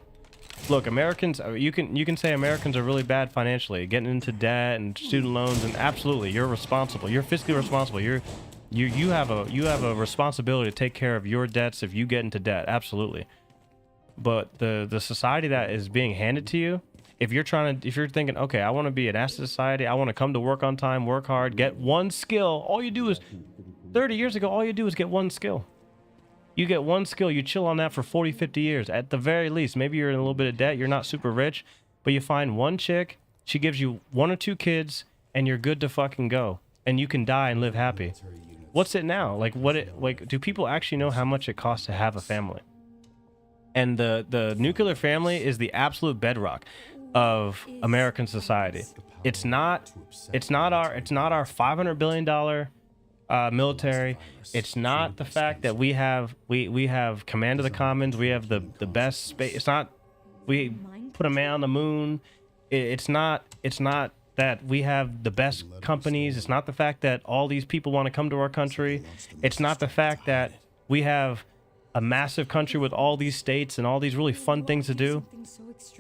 S10: Look, Americans, you can say Americans are really bad financially, getting into debt and student loans, and absolutely, you're responsible. You're fiscally responsible. You have a responsibility to take care of your debts if you get into debt. Absolutely. But the society that is being handed to you, if you're thinking, okay, I want to be an asset society, I want to come to work on time, work hard, get one skill. All you do is 30 years ago, all you do is get one skill. You get one skill, you chill on that for 40, 50 years. At the very least, maybe you're in a little bit of debt, you're not super rich, but you find one chick, she gives you 1 or 2 kids, and you're good to fucking go. And you can die and live happy. What's it now? Do people actually know how much it costs to have a family? And the nuclear family is the absolute bedrock of American society. It's not our $500 billion military. It's not the fact that we have command of the commons. We have the best space. It's not we put a man on the moon. It's not that we have the best companies. It's not the fact that all these people want to come to our country. It's not the fact that we have a massive country with all these states and all these really fun things to do.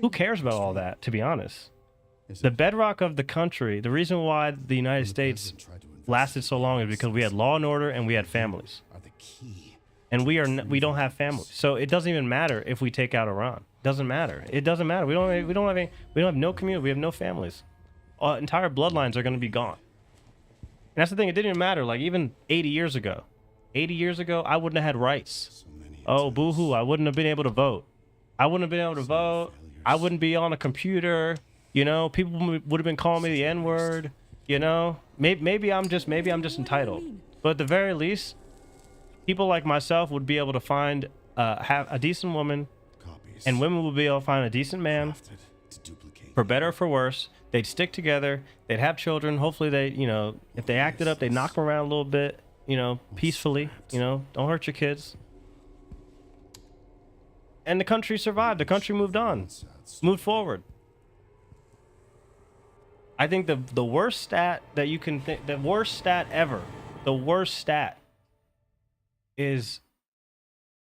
S10: Who cares about all that, to be honest? The bedrock of the country, the reason why the United States lasted so long is because we had law and order and we had families. And we don't have families. So it doesn't even matter if we take out Iran. Doesn't matter. It doesn't matter. We don't have no community. We have no families. Entire bloodlines are going to be gone. And that's the thing. It didn't even matter. Like, even 80 years ago, I wouldn't have had rights. Oh, boo-hoo. I wouldn't have been able to vote. I wouldn't be on a computer. You know, people would have been calling me the N-word. You know, maybe I'm just entitled. But at the very least, people like myself would be able to have a decent woman, and women would be able to find a decent man. For better or for worse, they'd stick together. They'd have children. Hopefully, if they acted up, they'd knock them around a little bit. You know, peacefully. You know, don't hurt your kids. And the country survived. The country moved on, moved forward. I think the worst stat that you can think, the worst stat ever, the worst stat is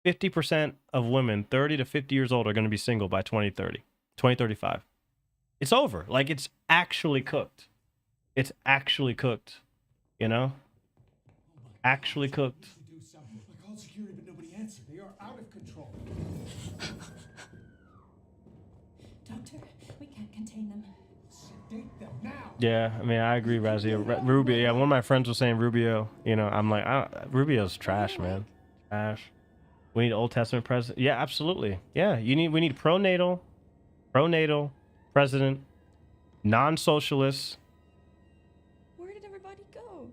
S10: 50% of women 30 to 50 years old are going to be single by 2035. It's over. Like, it's actually cooked. It's actually cooked, you know? Actually cooked.
S21: Do something. I called security, but nobody answered. They are out of control.
S6: Doctor, we can't contain them.
S21: Sedate them now.
S10: Yeah, I mean, I agree, Razzie. Rubio, yeah, one of my friends was saying Rubio. You know, I'm like, Rubio's trash, man. Trash. We need Old Testament president. Yeah, absolutely. Yeah, we need pronatal president, non-socialist.
S6: Where did everybody go?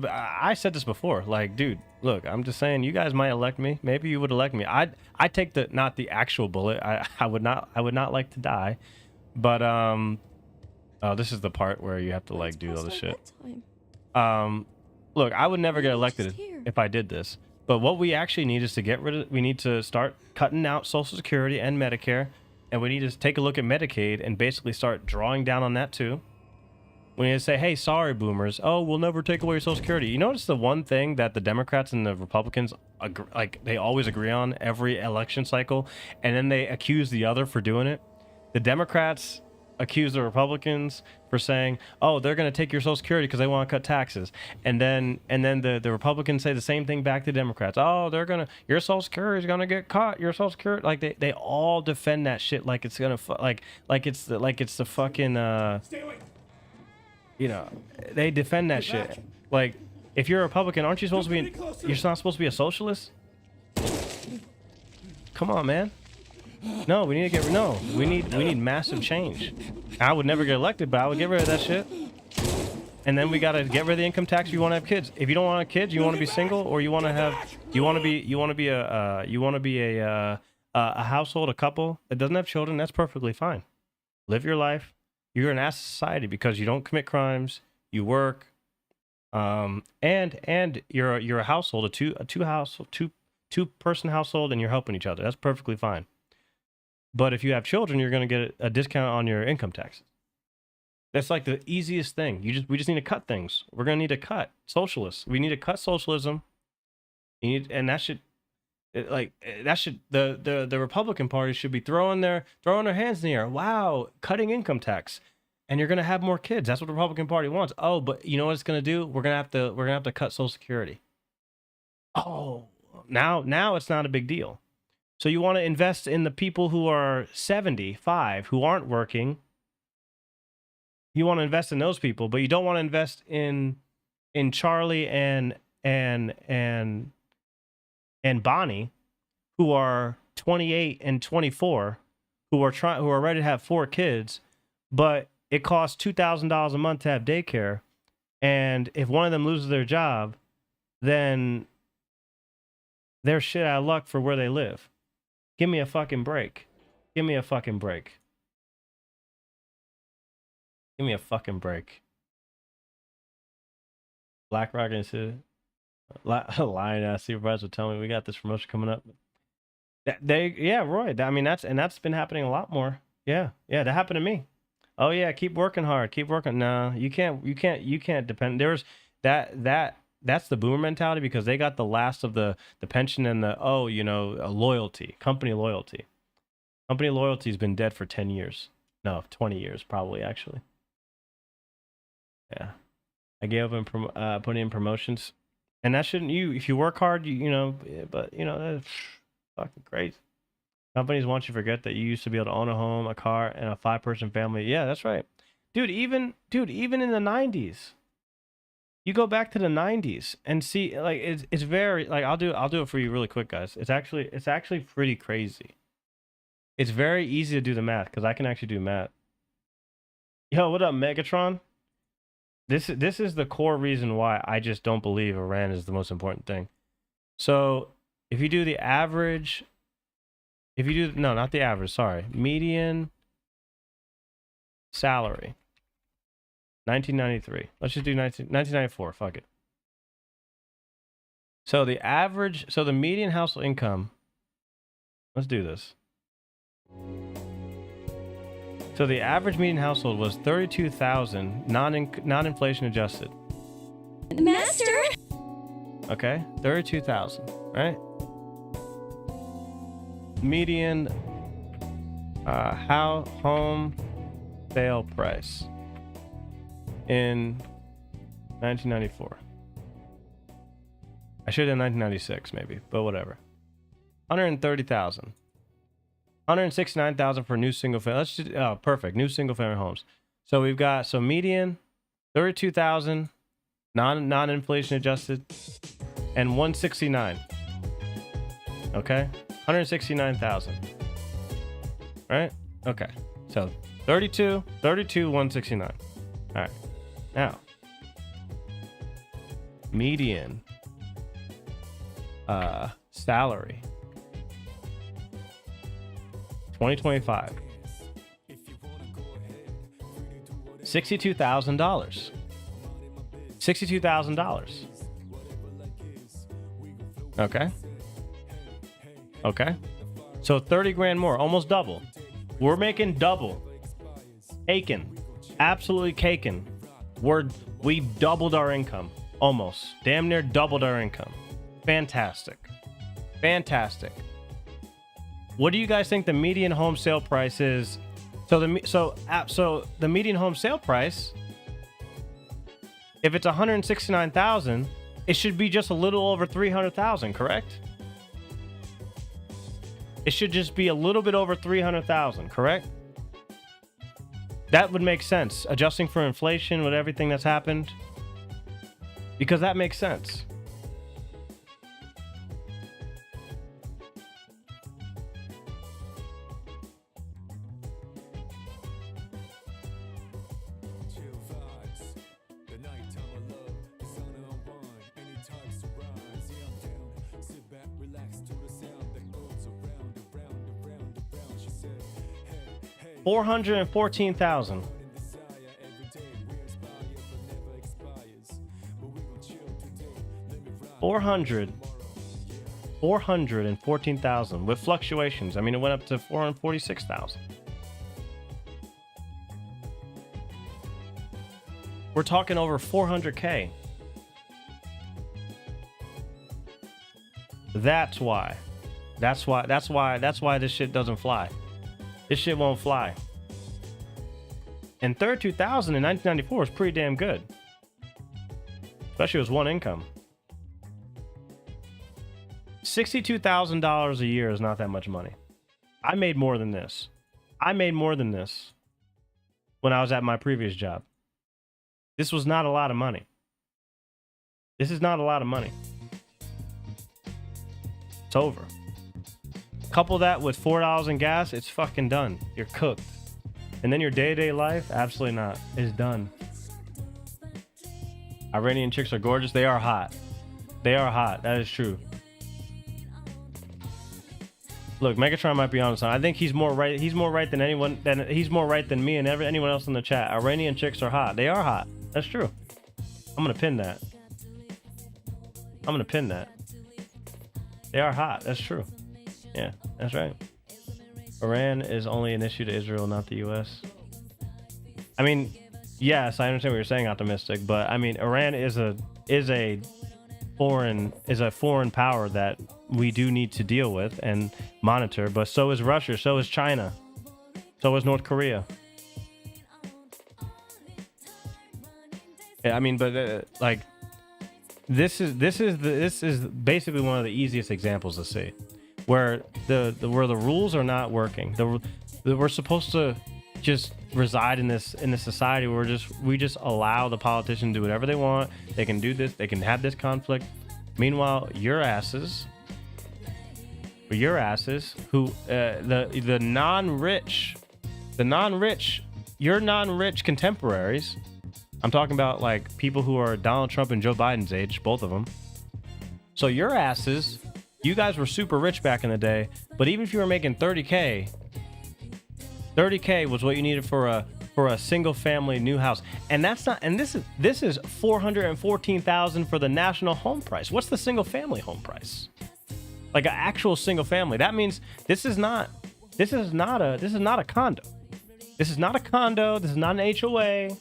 S10: I said this before, like, dude, look, I'm just saying, you guys might elect me. Maybe you would elect me. I'd take not the actual bullet. I would not like to die. But oh, this is the part where you have to like do all this shit. Look, I would never get elected if I did this. But what we actually need is to we need to start cutting out Social Security and Medicare, and we need to take a look at Medicaid and basically start drawing down on that too. We need to say, hey, sorry, boomers. Oh, we'll never take away your Social Security. You notice the one thing that the Democrats and the Republicans, they always agree on every election cycle, and then they accuse the other for doing it? The Democrats accuse the Republicans for saying, oh, they're going to take your Social Security because they want to cut taxes. And then the Republicans say the same thing back to Democrats. Oh, your Social Security is going to get cut. Your Social Security, like they all defend that shit like it's going to like it's the fucking
S21: Stay away.
S10: you know, they defend that shit. Like, if you're a Republican, aren't you supposed to be you're not supposed to be a socialist? Come on, man. No, we need massive change. I would never get elected, but I would get rid of that shit. And then we gotta get rid of the income tax if you want to have kids. If you don't want to have kids, you want to be single, or you want to be a household, a couple that doesn't have children. That's perfectly fine. Live your life. You're an ass society because you don't commit crimes. You work, and you're a household, a two person household, and you're helping each other. That's perfectly fine. But if you have children, you're going to get a discount on your income taxes. That's like the easiest thing. We just need to cut things. We're going to need to cut socialists. We need to cut socialism. The Republican Party should be throwing their hands in the air. Wow, cutting income tax, and you're going to have more kids. That's what the Republican Party wants. Oh, but you know what it's going to do? We're going to have to cut Social Security. Oh, now it's not a big deal. So you want to invest in the people who are 75, who aren't working. You want to invest in those people, but you don't want to invest in Charlie and Bonnie, who are 28 and 24, who are ready to have 4 kids, but it costs $2,000 a month to have daycare, and if one of them loses their job, then they're shit out of luck for where they live. Give me a fucking break. Give me a fucking break. Give me a fucking break. BlackRock and Lion supervisor tell me we got this promotion coming up. Roy. I mean, that's been happening a lot more. Yeah, that happened to me. Oh yeah, keep working hard. Keep working. No, you can't depend. That's the boomer mentality because they got the last of the pension and the loyalty, company loyalty. Company loyalty has been dead for 10 years. No, 20 years probably actually. Yeah, I gave up and put in promotions, and that shouldn't if you work hard, but that's fucking crazy. Companies want you to forget that you used to be able to own a home, a car, and a 5-person family. Yeah, that's right, dude. Even in the 90s. You go back to the 90s and see, like, it's very, like, I'll do it for you really quick, guys. It's actually pretty crazy. It's very easy to do the math because I can actually do math. Yo, what up, Megatron? This is the core reason why I just don't believe Iran is the most important thing. So if you do the average, not the average, sorry, median salary. 1993. Let's just do 1994. Fuck it. So the median household income. Let's do this. So the average median household was $32,000, non-inflation adjusted.
S6: Master.
S10: Okay, $32,000. Right. Median home sale price in 1994. I should have 1996 maybe, but whatever. 130,000. 169,000 for new single family. Let's just, oh, perfect. New single family homes. So we've got, so median 32,000, non-inflation adjusted, and 169. Okay, 169,000. Right? Okay. So 32, 169. All right. Now, median salary 2025 $62,000. $62,000. Okay. Okay. So 30 grand more, almost double. We're making double. Caking. Absolutely caking. We doubled our income. Almost. Damn near doubled our income. Fantastic. Fantastic. What do you guys think the median home sale price is? So the median home sale price, if it's 169,000, it should be just a little over 300,000, correct? It should just be a little bit over 300,000, correct? That would make sense, adjusting for inflation with everything that's happened, because that makes sense. $414,000. $414,000 with fluctuations. I mean, it went up to 446,000. We're talking over 400K. That's why this shit doesn't fly. This shit won't fly. And 32,000 in 1994 is pretty damn good. Especially with one income. $62,000 a year is not that much money. I made more than this. I made more than this when I was at my previous job. This was not a lot of money. This is not a lot of money. It's over. Couple that with $4 in gas, it's fucking done. You're cooked. And then your day-to-day life, absolutely not. It's done. Iranian chicks are gorgeous. They are hot. They are hot. That is true. Look, Megatron might be on something. I think he's more right. He's more right than anyone. He's more right than me and anyone else in the chat. Iranian chicks are hot. They are hot. That's true. I'm gonna pin that. I'm gonna pin that. They are hot. That's true. Yeah, that's right. Iran is only an issue to Israel, not the U.S. I mean, yes, I understand what you're saying, optimistic, but I mean, Iran is a foreign power that we do need to deal with and monitor. But so is Russia, so is China, so is North Korea. Yeah, I mean, but like, this is basically one of the easiest examples to see. Where the rules are not working. We're supposed to just reside in this society where we just allow the politicians to do whatever they want. They can do this. They can have this conflict. Meanwhile, your asses who the non-rich, your non-rich contemporaries. I'm talking about like people who are Donald Trump and Joe Biden's age, both of them. So your asses. You guys were super rich back in the day, but even if you were making 30K was what you needed for a single family new house. And that's not, and this is 414,000 for the national home price. What's the single family home price? Like an actual single family. That means this is not a condo. This is not a condo. This is not an HOA.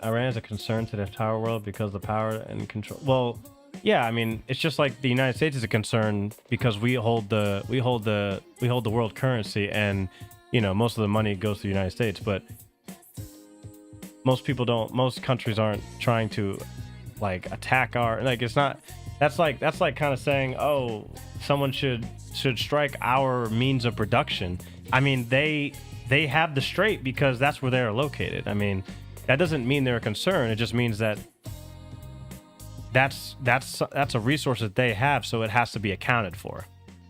S10: Iran is a concern to the entire world because the power and control. Well, Yeah, I mean, it's just like the United States is a concern because we hold the world currency, and you know, most of the money goes to the United States, but most countries aren't trying to like attack our, like, it's not, that's like kind of saying, oh, someone should strike our means of production. I mean, they have the strait because that's where they're located. I mean, that doesn't mean they're a concern. It just means that that's a resource that they have, so it has to be accounted for.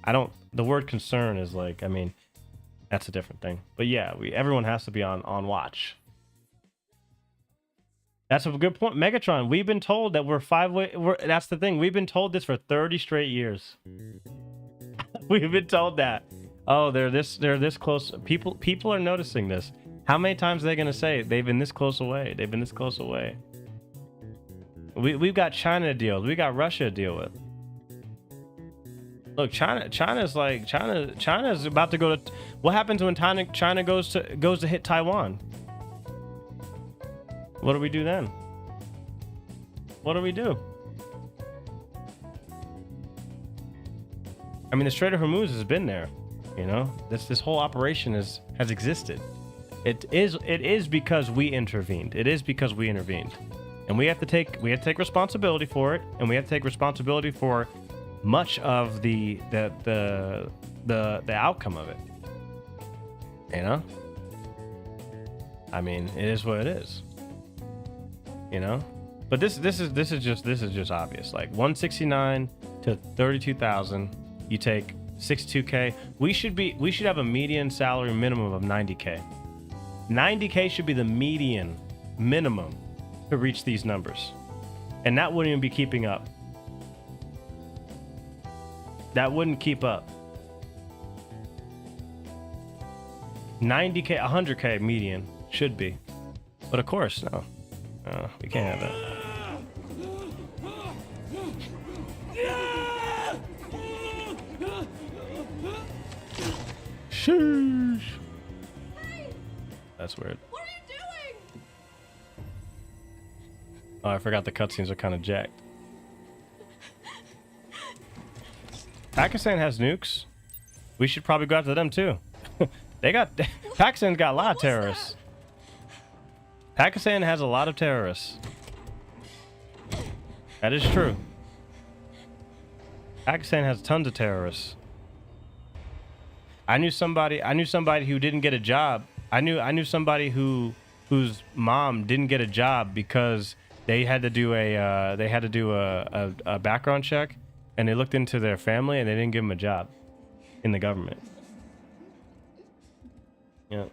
S10: The word concern is like, I mean, that's a different thing. But yeah, everyone has to be on watch. That's a good point. Megatron, we've been told that that's the thing. We've been told this for 30 straight years. We've been told that. Oh, they're this close. People are noticing this. How many times are they going to say they've been this close away? They've been this close away. We've got China to deal with. We got Russia to deal with. Look, China's about to go to. What happens when China goes to hit Taiwan? What do we do then? What do we do? I mean, the Strait of Hormuz has been there. You know, this whole operation has existed. It is because we intervened. It is because we intervened, and we have to take responsibility for it, and we have to take responsibility for much of the outcome of it. You know, I mean, it is what it is. You know, but this is just obvious. Like 169 to 32,000, you take 62K. We should have a median salary minimum of 90K. 90K should be the median minimum to reach these numbers, and that wouldn't even be keeping up. That wouldn't keep up. 90K, 100K median should be, but of course, no. We can't have that. Sheesh. That's weird.
S6: What are you doing?
S10: Oh, I forgot the cutscenes are kind of jacked. Pakistan has nukes. We should probably go after them too. Pakistan's got a lot of terrorists. Pakistan has a lot of terrorists. That is true. Pakistan has tons of terrorists. I knew somebody who didn't get a job. I knew somebody whose mom didn't get a job because they had to do a background check, and they looked into their family and they didn't give them a job in the government. Yeah.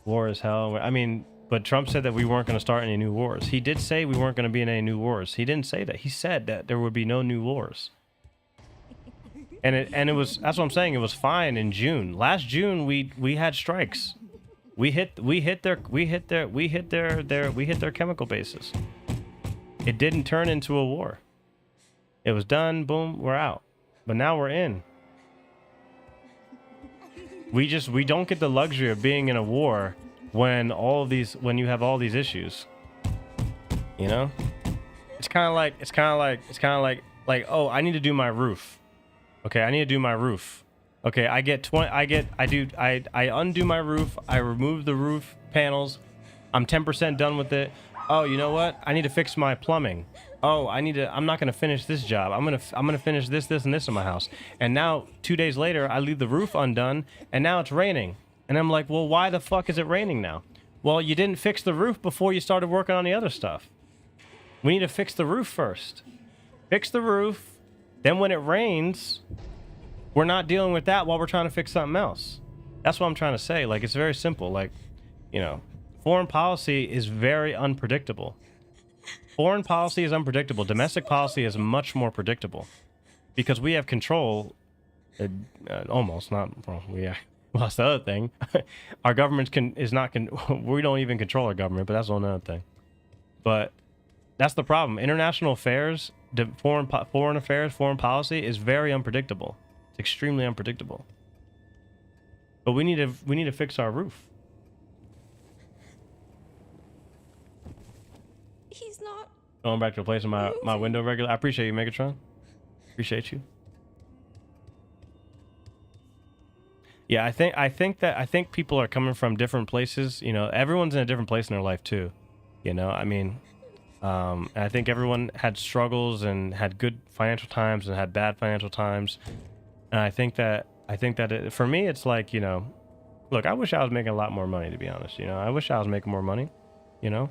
S10: War is hell. I mean, but Trump said that we weren't going to start any new wars. He did say we weren't going to be in any new wars. He didn't say that. He said that there would be no new wars. And it was, that's what I'm saying. It was fine in June. Last June we had strikes. We hit their chemical bases. It didn't turn into a war. It was done, boom, we're out. But now we're in. We don't get the luxury of being in a war when you have all these issues. You know? It's kind of like, oh, I need to do my roof. Okay, I need to do my roof. Okay, I undo my roof, I remove the roof panels. I'm 10% done with it. Oh, you know what? I need to fix my plumbing. Oh, I'm not gonna finish this job. I'm gonna finish this, and this in my house. And now 2 days later, I leave the roof undone, and now it's raining. And I'm like, well, why the fuck is it raining now? Well, you didn't fix the roof before you started working on the other stuff. We need to fix the roof first. Fix the roof. Then when it rains, we're not dealing with that while we're trying to fix something else. That's what I'm trying to say. Like, it's very simple. Like, you know, foreign policy is very unpredictable. Foreign policy is unpredictable. Domestic policy is much more predictable because we have control. Almost not. Well, that's the other thing. Our government we don't even control our government, but that's another thing. But that's the problem. International affairs, foreign affairs, foreign policy is very unpredictable. It's extremely unpredictable. But we need to fix our roof. Going back to replacing my window regular. I appreciate you, Megatron. Appreciate you. Yeah, I think people are coming from different places. You know, everyone's in a different place in their life too. You know, I mean, and I think everyone had struggles and had good financial times and had bad financial times. And I think that for me, it's like, you know, look, I wish I was making a lot more money, to be honest. You know, I wish I was making more money. You know,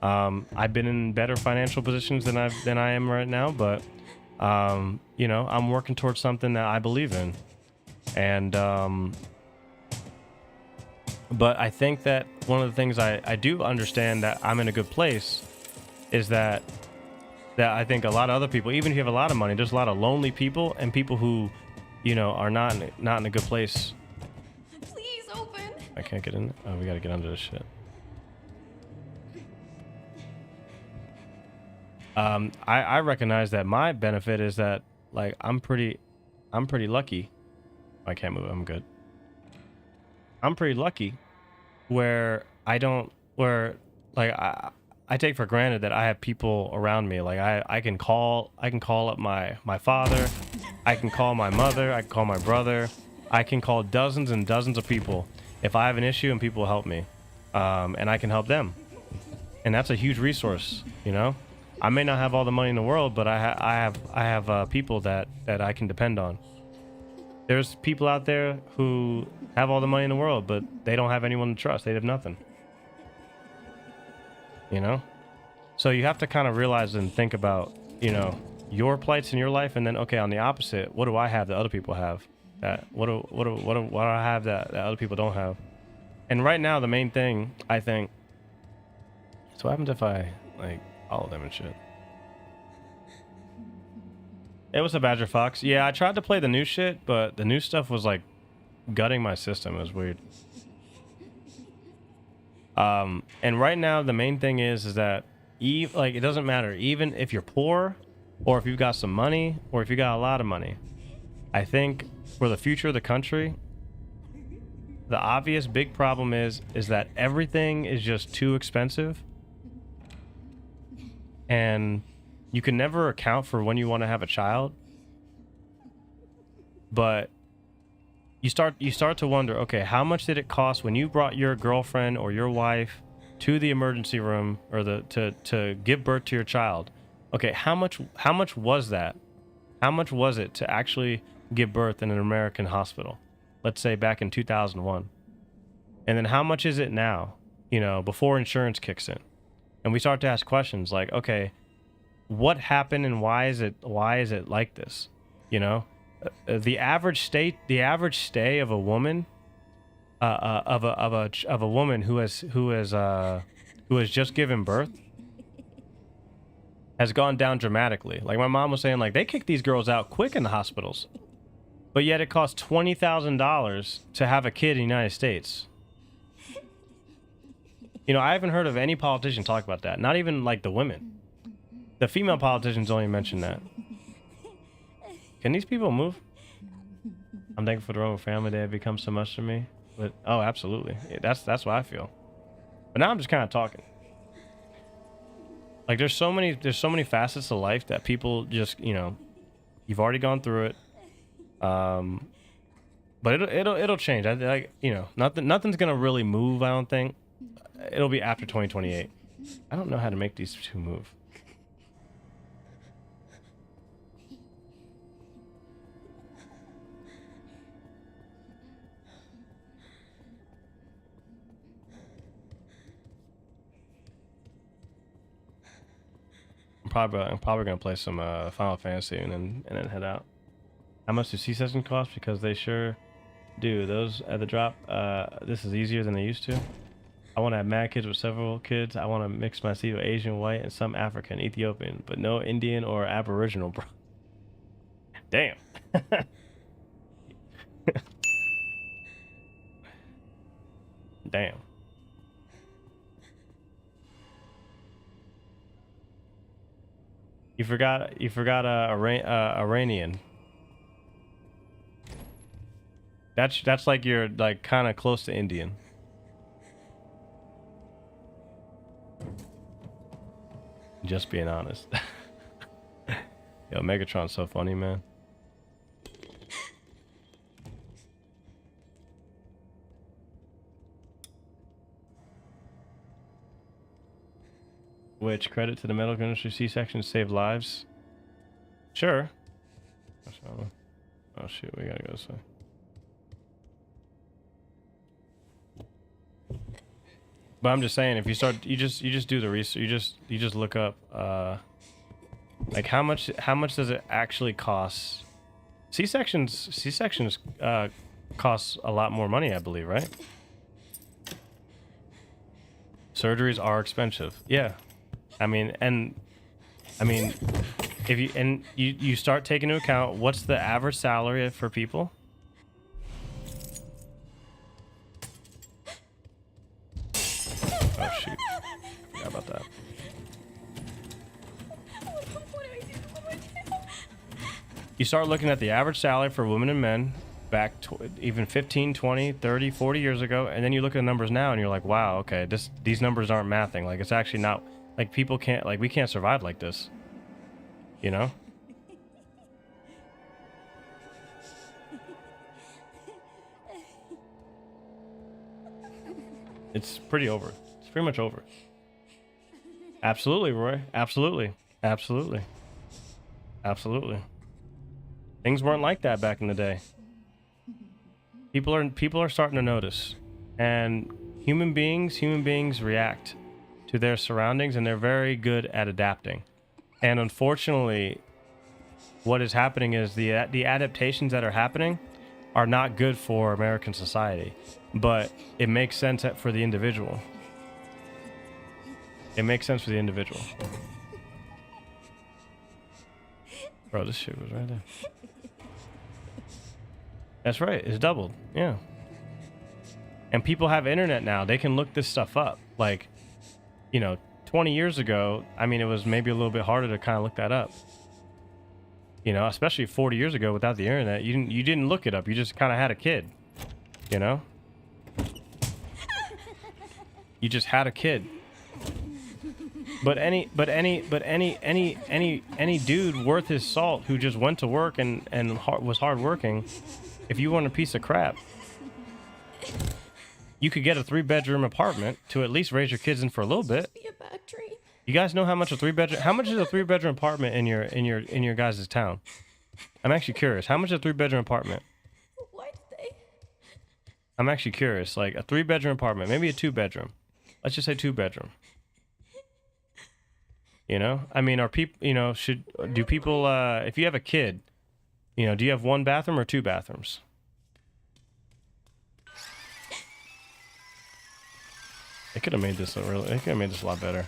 S10: I've been in better financial positions than I am right now, but you know, I'm working towards something that I believe in. And but I think that one of the things I do understand that I'm in a good place is that I think a lot of other people, even if you have a lot of money, there's a lot of lonely people and people who, you know, are not in a good place.
S19: Please open.
S10: I can't get in. Oh, we gotta get under this shit. I recognize that my benefit is that, like, I'm pretty lucky. I can't move. I'm good. I'm pretty lucky where I take for granted that I have people around me. Like I can call up my father, I can call my mother, I can call my brother, I can call dozens and dozens of people if I have an issue and people help me, and I can help them, and that's a huge resource. You know, I may not have all the money in the world, but I have people that I can depend on. There's people out there who have all the money in the world, but they don't have anyone to trust. They have nothing. You know? So you have to kind of realize and think about, you know, your plights in your life, and then, okay, on the opposite, what do I have that other people have? What do I have that other people don't have? And right now, the main thing, I think, so what happens if I, like, follow them and shit? It was a Badger Fox. Yeah, I tried to play the new shit, but the new stuff was like gutting my system. It was weird. And right now the main thing is that like, it doesn't matter, even if you're poor or if you've got some money or if you got a lot of money. I think for the future of the country, the obvious big problem is that everything is just too expensive, and you can never account for when you want to have a child, but you start to wonder, okay, how much did it cost when you brought your girlfriend or your wife to the emergency room or to give birth to your child? Okay, how much was that? How much was it to actually give birth in an American hospital? Let's say back in 2001. And then how much is it now, you know, before insurance kicks in? And we start to ask questions like, okay, what happened and why is it like this? You know, the average stay of a woman, of a woman who has just given birth has gone down dramatically. Like my mom was saying, like they kick these girls out quick in the hospitals, but yet it costs $20,000 to have a kid in the United States. You know, I haven't heard of any politician talk about that. Not even like the women. The female politicians only mention that. Can these people move? I'm thankful for the Roman family. They have become so much to me. But oh, absolutely. Yeah, that's what I feel. But now I'm just kind of talking. Like there's so many facets of life that people just, you know, you've already gone through it. But it'll change. I like, you know, nothing's gonna really move. I don't think. It'll be after 2028. I don't know how to make these two move. I'm probably gonna play some Final Fantasy and then head out. How much do C-sessions cost? Because they sure do. Those at the drop. This is easier than they used to. I want to have mad kids with several kids. I want to mix my seed with Asian, white, and some African, Ethiopian, but no Indian or Aboriginal, bro. Damn. Damn. You forgot Iranian. That's like you're like kind of close to Indian. Just being honest. Yo, Megatron's so funny, man. Which credit to the medical industry, C-sections save lives? Sure. Oh shoot, we gotta go this way. But I'm just saying, if you start, you just do the research. You just look up, like how much does it actually cost? C-sections cost a lot more money, I believe, right? Surgeries are expensive. Yeah, I mean, if you start taking into account what's the average salary for people. Oh shoot, I forgot about that. You start looking at the average salary for women and men back even 15, 20, 30, 40 years ago, and then you look at the numbers now and you're like, wow, okay, these numbers aren't mathing. Like, it's actually not, like, people can't, like, we can't survive like this, you know? It's pretty over. It's pretty much over. Absolutely, Roy. Absolutely. Absolutely. Absolutely. Things weren't like that back in the day. People are starting to notice, and human beings react to their surroundings, and they're very good at adapting. And unfortunately, what is happening is the adaptations that are happening are not good for American society, but it makes sense for the individual. It makes sense for the individual. Bro, this shit was right there. That's right, it's doubled, yeah. And people have internet now, they can look this stuff up. Like, you know, 20 years ago, I mean, it was maybe a little bit harder to kind of look that up. You know, especially 40 years ago without the internet, you didn't look it up, you just kind of had a kid, you know? You just had a kid. But any dude worth his salt who just went to work and was hardworking, if you want a piece of crap, you could get a 3-bedroom apartment to at least raise your kids in for a little bit. You guys know how much a 3-bedroom? How much is a 3-bedroom apartment in your guys' town? I'm actually curious. How much is a 3-bedroom apartment?
S19: Why did they?
S10: I'm actually curious. Like a 3-bedroom apartment, maybe a 2-bedroom. Let's just say 2-bedroom. You know, I mean, are people? You know, do people? If you have a kid, you know, do you have 1 bathroom or 2 bathrooms? They could have made this a lot better.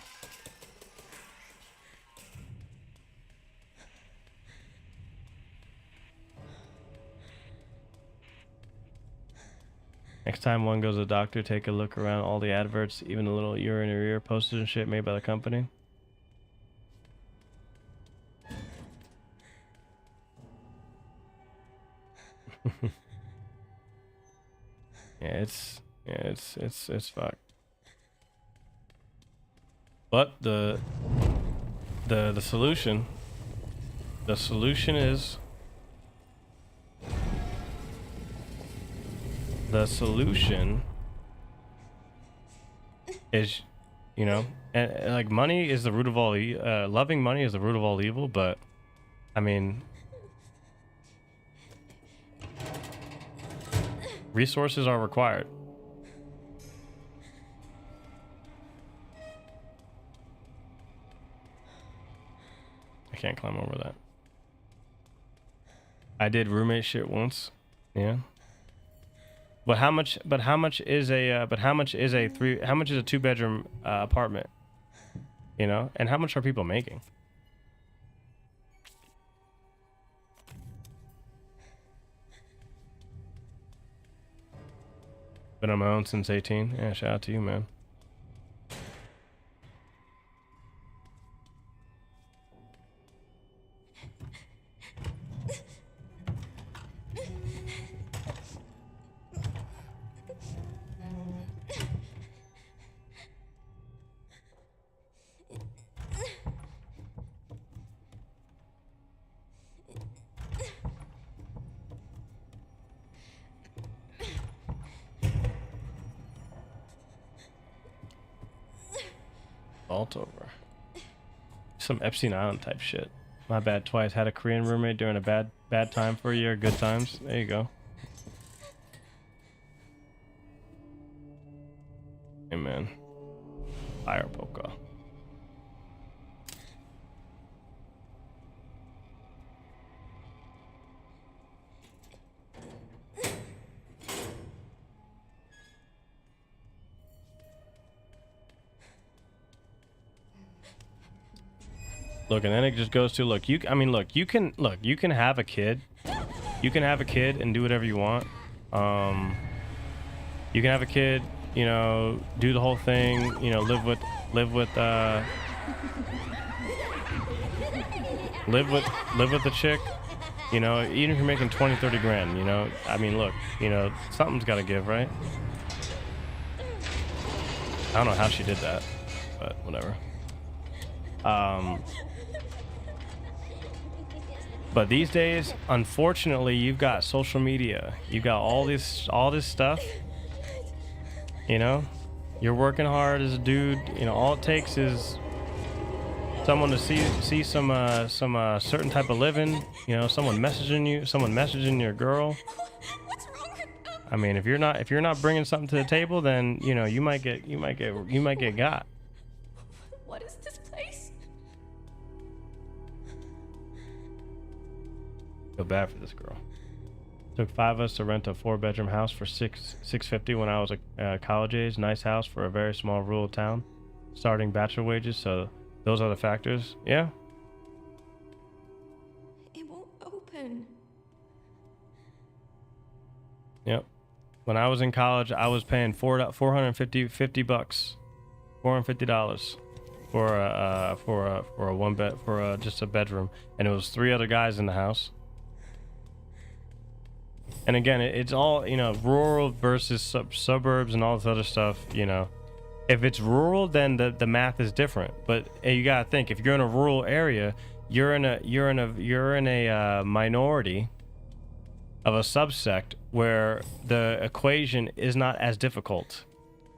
S10: Next time one goes to the doctor, take a look around all the adverts, even the little year in your ear posters and shit made by the company. It's fucked. But the solution is you know, and like money is the root of all loving money is the root of all evil, but I mean, resources are required. I can't climb over that. I did roommate shit once. Yeah. But how much is a 2-bedroom apartment? You know? And how much are people making? Been on my own since 18. Yeah, shout out to you, man. Vault over. Some Epstein Island type shit. My bad twice. Had a Korean roommate during a bad time for a year. Good times. There you go. Hey man. Fire polka. Look, and then it just goes to look. You can have a kid. You can have a kid and do whatever you want. You can have a kid, you know, do the whole thing, you know, live with the chick, you know, even if you're making 20-30 grand, you know. I mean, look, you know, something's got to give, right? I don't know how she did that, but whatever. But these days, unfortunately, you've got social media. You've got all this stuff. You know, you're working hard as a dude. You know, all it takes is someone to see some certain type of living. You know, someone messaging your girl. I mean, if you're not bringing something to the table, then you know you might get got.
S6: What is this place?
S10: Feel bad for this girl. Took 5 of us to rent a 4-bedroom house for $650 when I was college age. Nice house for a very small rural town. Starting bachelor wages, so those are the factors. Yeah.
S19: It won't open.
S10: Yep. When I was in college, I was paying $450 for a one bed for just a bedroom, and it was 3 other guys in the house. And again, it's all, you know, rural versus suburbs and all this other stuff. You know, if it's rural, then the math is different. But you gotta think, if you're in a rural area, you're in a minority of a subsect where the equation is not as difficult.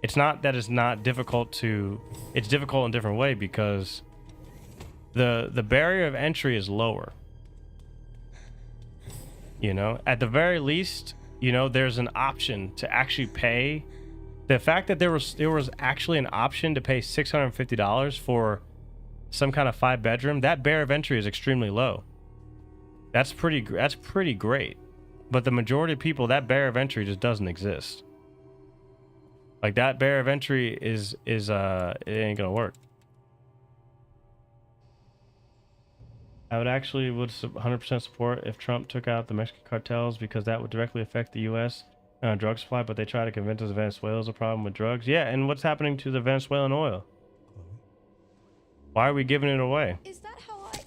S10: It's not that it's not difficult to, it's difficult in a different way because the barrier of entry is lower. You know, at the very least, you know, there's an option to actually pay. The fact that there was actually an option to pay $650 for some kind of 5-bedroom, that barrier of entry is extremely low. That's pretty great. But the majority of people, that barrier of entry just doesn't exist. Like, that barrier of entry is it ain't gonna work. I would 100% support if Trump took out the Mexican cartels because that would directly affect the U.S. Drug supply, but they try to convince us Venezuela's a problem with drugs. Yeah, and what's happening to the Venezuelan oil? Why are we giving it away?
S19: Is that how I...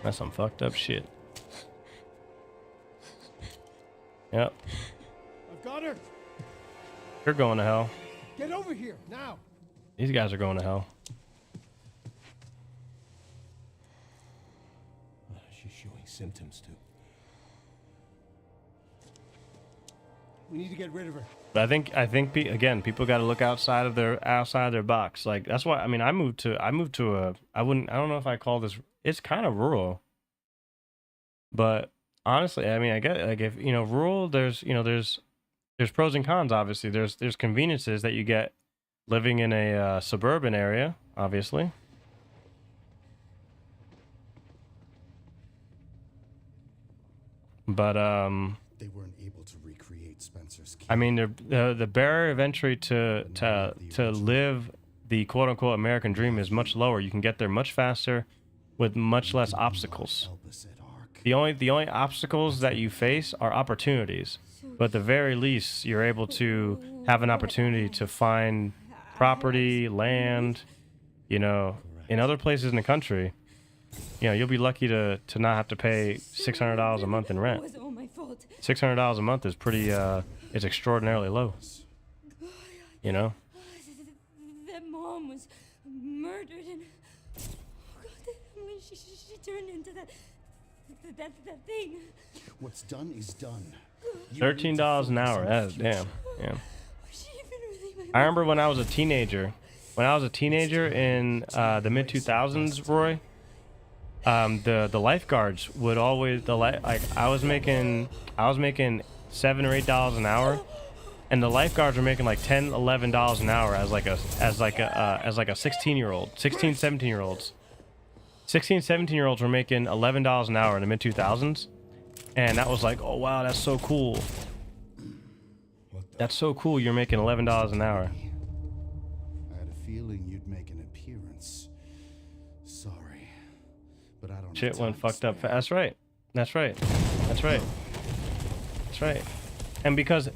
S10: That's some fucked up shit. Yep.
S18: I've got her.
S10: You're going to hell.
S18: Get over here now.
S10: These guys are going to hell.
S20: She's showing symptoms too.
S18: We need to get rid of her.
S10: But I think again, people got to look outside of their box. Like, that's why, I mean, I moved to I don't know if I call this, it's kind of rural. But honestly, I mean, I get, like, if, you know, rural, there's pros and cons, obviously. There's conveniences that you get living in a suburban area, obviously. But
S20: they weren't able to recreate Spencer's key.
S10: I mean, the barrier of entry to live the quote unquote American dream is much lower. You can get there much faster with much less obstacles. The only obstacles that you face are opportunities. But at the very least, you're able to have an opportunity to find property, land, you know, in other places in the country. You know, you'll be lucky to not have to pay $600 a month in rent. $600 a month is pretty, is extraordinarily low. You know?
S19: That mom was murdered and... Oh God, when she turned into that thing.
S20: What's done is done.
S10: $13 an hour. That is damn. Yeah. I remember when I was a teenager, when I was a teenager in the mid 2000s, Roy, the lifeguards would always like I was making $7 or $8 an hour, and the lifeguards were making like $10, $11 an hour as like a 16-year-old, 16, 17-year-olds. 16, 17-year-olds were making $11 an hour in the mid 2000s, and that was like, oh wow, that's so cool. That's so cool. You're making $11 an hour.
S4: I had a feeling you'd make an appearance. Sorry, but I don't.
S10: Shit went fucked up. That's right. That's right. That's right. That's right. And because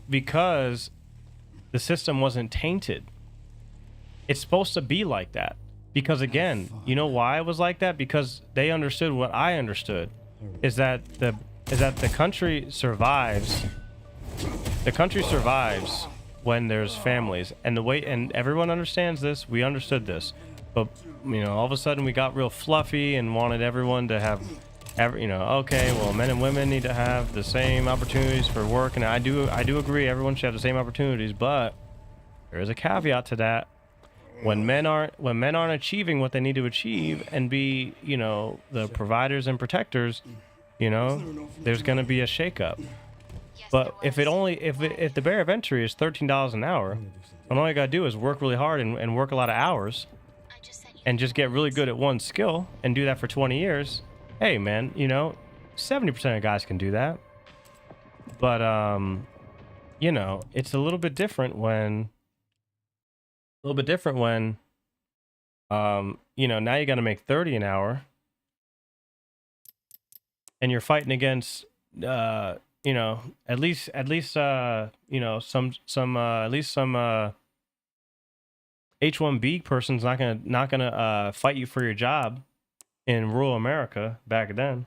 S10: the system wasn't tainted, it's supposed to be like that. Because again, you know why it was like that? Because they understood what I understood, is that the country survives. The country survives when there's families, and everyone understands this. We understood this, but you know, all of a sudden we got real fluffy and wanted everyone to have, okay, well, men and women need to have the same opportunities for work, and I do agree, everyone should have the same opportunities, but there is a caveat to that. When men aren't achieving what they need to achieve and be, the providers and protectors, there's gonna be a shakeup. But if the barrier of entry is $13 an hour, and all you gotta do is work really hard and work a lot of hours, and just get really good at one skill and do that for 20 years, hey man, 70% of guys can do that. But it's a little bit different when. Now you got to make 30 an hour, and you're fighting against some H1B person's not gonna fight you for your job in rural America back then.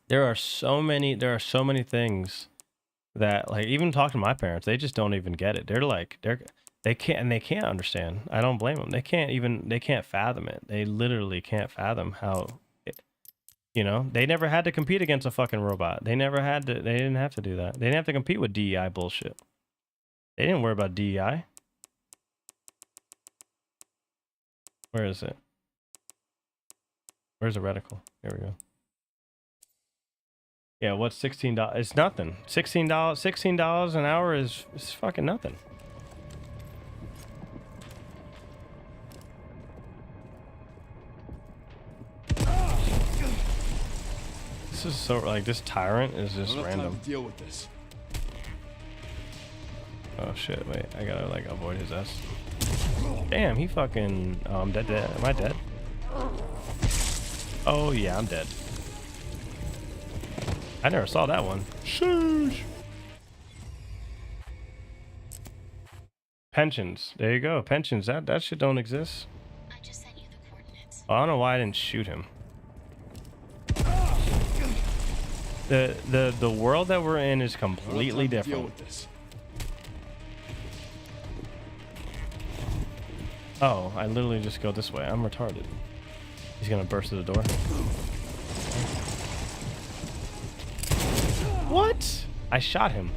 S10: There are so many things that, like, even talk to my parents, they just don't even get it. They can't understand. I don't blame them. They can't fathom it. They literally can't fathom how they never had to compete against a fucking robot. They didn't have to do that. They didn't have to compete with DEI bullshit. They didn't worry about DEI. Where is it? Where's the reticle? Here we go. Yeah, what's $16? It's nothing. $16 an hour is fucking nothing. This is so, like, this tyrant is just random.
S1: Deal with this.
S10: Oh shit! Wait, I gotta like avoid his ass. Damn, he fucking. Oh, I'm dead. Am I dead? Oh yeah, I'm dead. I never saw that one. Sheesh. Pensions. There you go. Pensions. That shit don't exist. I just sent you the coordinates. I don't know why I didn't shoot him. The world that we're in is completely different.
S1: Deal with this.
S10: Oh, I literally just go this way. I'm retarded. He's gonna burst through the door. What? I shot him.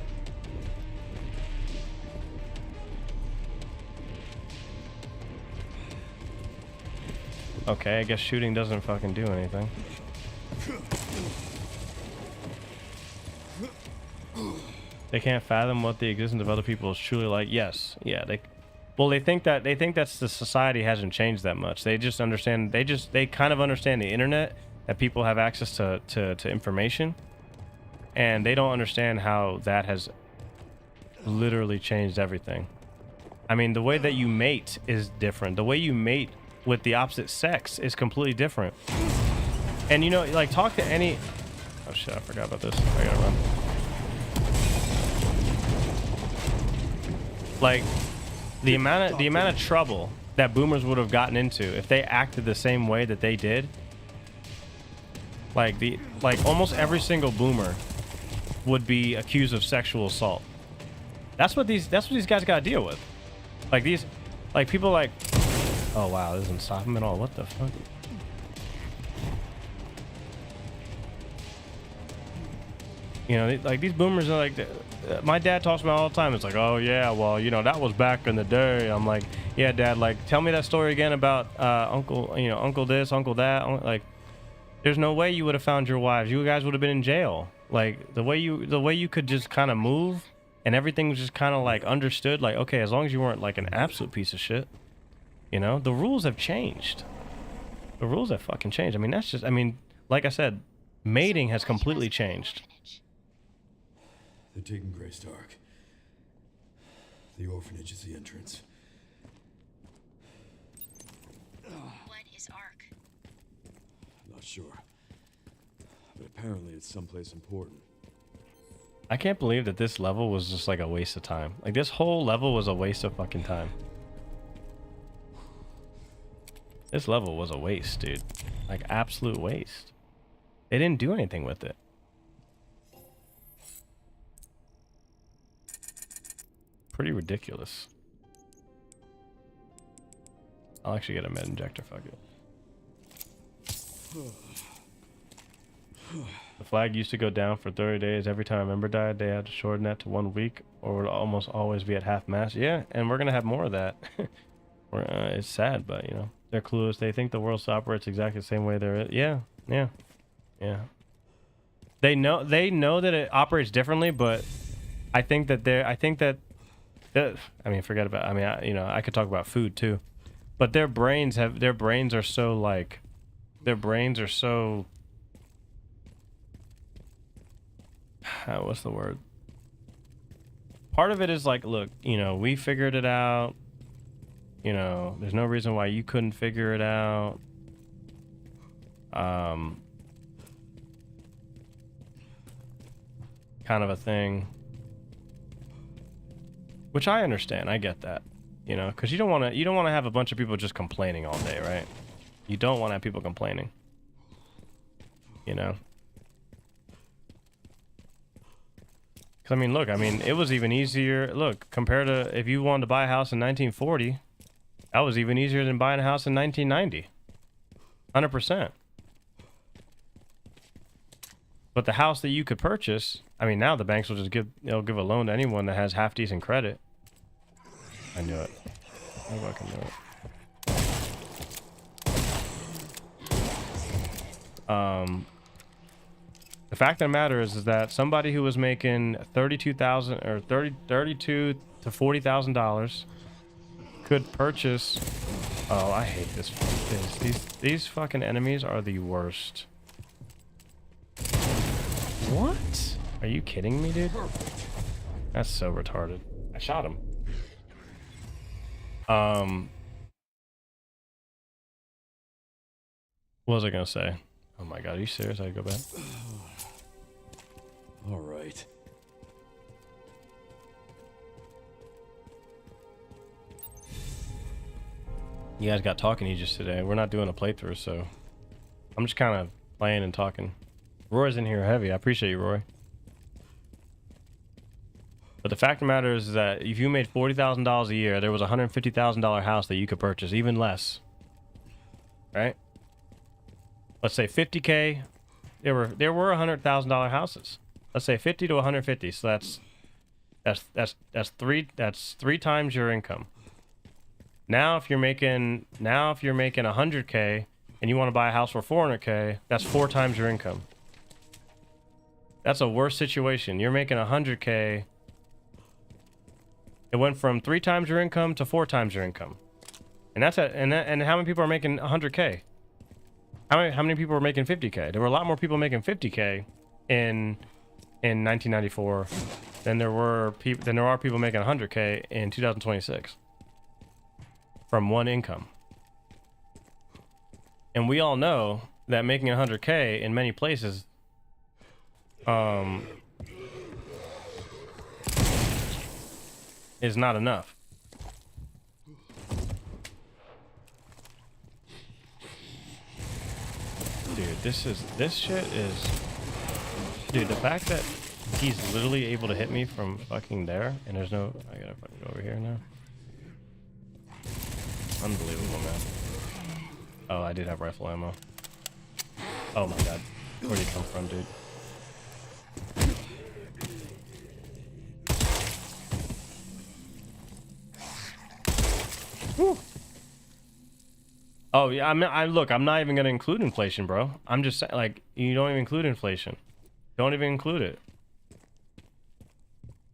S10: Okay, I guess shooting doesn't fucking do anything. They can't fathom what the existence of other people is truly like. Yes, yeah, they think that's the society hasn't changed that much. They just understand. They kind of understand the internet, that people have access to information, and they don't understand how that has literally changed everything. I mean, the way that you mate is different. The way you mate with the opposite sex is completely different. And like, talk to any. Oh shit! I forgot about this. I gotta run. Like, the amount of trouble that boomers would have gotten into if they acted the same way that they did. Like almost every single boomer would be accused of sexual assault. That's what these guys got to deal with. Like people like, oh wow, this doesn't stop them at all. What the fuck? You know, like these boomers are like, my dad talks about it all the time. It's like, oh yeah, well, you know, that was back in the day. I'm like, yeah, Dad, like, tell me that story again about uncle, you know, uncle this, uncle that. Like, there's no way you would have found your wives. You guys would have been in jail. Like the way you could just kind of move, and everything was just kind of like understood. Like, okay, as long as you weren't like an absolute piece of shit, you know, the rules have changed. The rules have fucking changed. I mean, that's just, I mean, like I said, mating has completely changed.
S1: They're taking Greystark. The orphanage is the entrance.
S7: What is Ark?
S1: Not sure. But apparently it's someplace important.
S10: I can't believe that this level was just like a waste of time. Like, this whole level was a waste of fucking time. This level was a waste, dude. Like, absolute waste. They didn't do anything with it. Pretty ridiculous. I'll actually get a med injector, fuck it. The flag used to go down for 30 days. Every time a member died, they had to shorten that to 1 week, or would almost always be at half mast. Yeah, and we're gonna have more of that. It's sad, but you know, they're clueless. They think the world operates exactly the same way there is. Yeah. They know that it operates differently, but I think that I mean, forget about, I mean, you know, I could talk about food too, but their brains are so like, what's the word? Part of it is like, look, you know, we figured it out. You know, there's no reason why you couldn't figure it out. Kind of a thing. Which I understand. I get that. You know, because you don't want to have a bunch of people just complaining all day, right? You don't want to have people complaining. You know? Because, I mean, look, I mean, it was even easier. Look, compared to if you wanted to buy a house in 1940, that was even easier than buying a house in 1990. 100%. But the house that you could purchase, I mean, now the banks will just give a loan to anyone that has half decent credit. I knew it. I fucking knew it. The fact of the matter is that somebody who was making $32,000 or $32,000 to $40,000 could purchase. Oh, I hate this. These fucking enemies are the worst. What? Are you kidding me, dude? That's so retarded. I shot him. What was I gonna say? Oh my god, are you serious? I gotta go back.
S1: All right.
S10: You guys got talking Aegis today. We're not doing a playthrough, so I'm just kind of playing and talking. Roy's in here heavy. I appreciate you, Roy. But the fact of the matter is that if you made $40,000 a year, there was a $150,000 house that you could purchase, even less. Right? Let's say 50K. There were $100,000 houses. Let's say 50 to 150. So that's three times your income. Now if you're making 100K and you want to buy a house for 400K, that's 4 times your income. That's a worse situation. You're making 100K. It went from 3 times your income to 4 times your income. And that's and how many people are making 100K? How many people are making 50K? There were a lot more people making 50K in 1994 than there are people making 100K in 2026 from one income. And we all know that making 100K in many places is not enough. Dude, this shit is... Dude, the fact that he's literally able to hit me from fucking there, and there's no... I gotta fucking go over here now. Unbelievable, man. Oh, I did have rifle ammo. Oh my god. Where'd he come from, dude? Oh yeah, look, I'm not even gonna include inflation, bro. I'm just saying, like, you don't even include inflation. Don't even include it.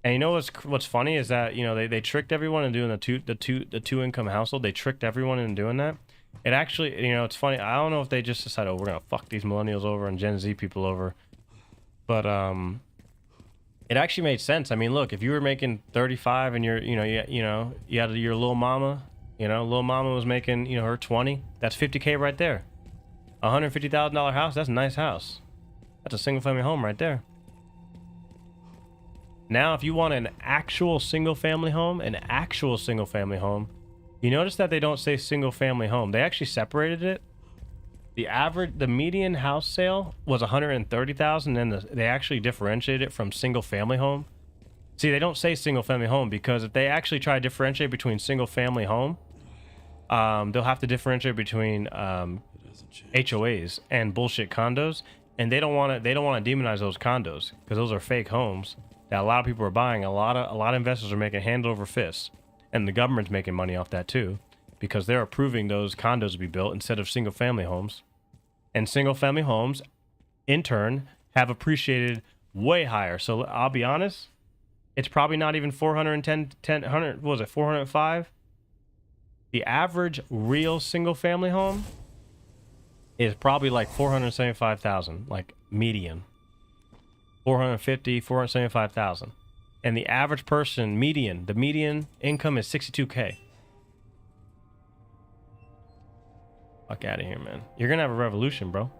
S10: And you know what's funny is that, you know, they tricked everyone in doing the two income household. They tricked everyone in doing that. It actually, you know, it's funny. I don't know if they just decided, oh, we're gonna fuck these millennials over and Gen Z people over, but it actually made sense. I mean, look, if you were making 35 and you're, you had your little mama, little mama was making, her 20. That's 50K right there. $150,000 house. That's a nice house. That's a single family home right there. Now, if you want an actual single family home, you notice that they don't say single family home. They actually separated it. The median house sale was $130,000, and they actually differentiated it from single family home. See, they don't say single family home because if they actually try to differentiate between single family home, they'll have to differentiate between HOAs and bullshit condos, and they don't want to demonize those condos because those are fake homes that a lot of people are buying. A lot of investors are making hand over fist, and the government's making money off that too, because they're approving those condos to be built instead of single family homes. And single family homes, in turn, have appreciated way higher. So I'll be honest, it's probably not even 405. The average real single family home is probably like 475,000, like median. 450, 475,000. And the average person, the median income is 62K. Fuck out of here, man. You're gonna have a revolution, bro.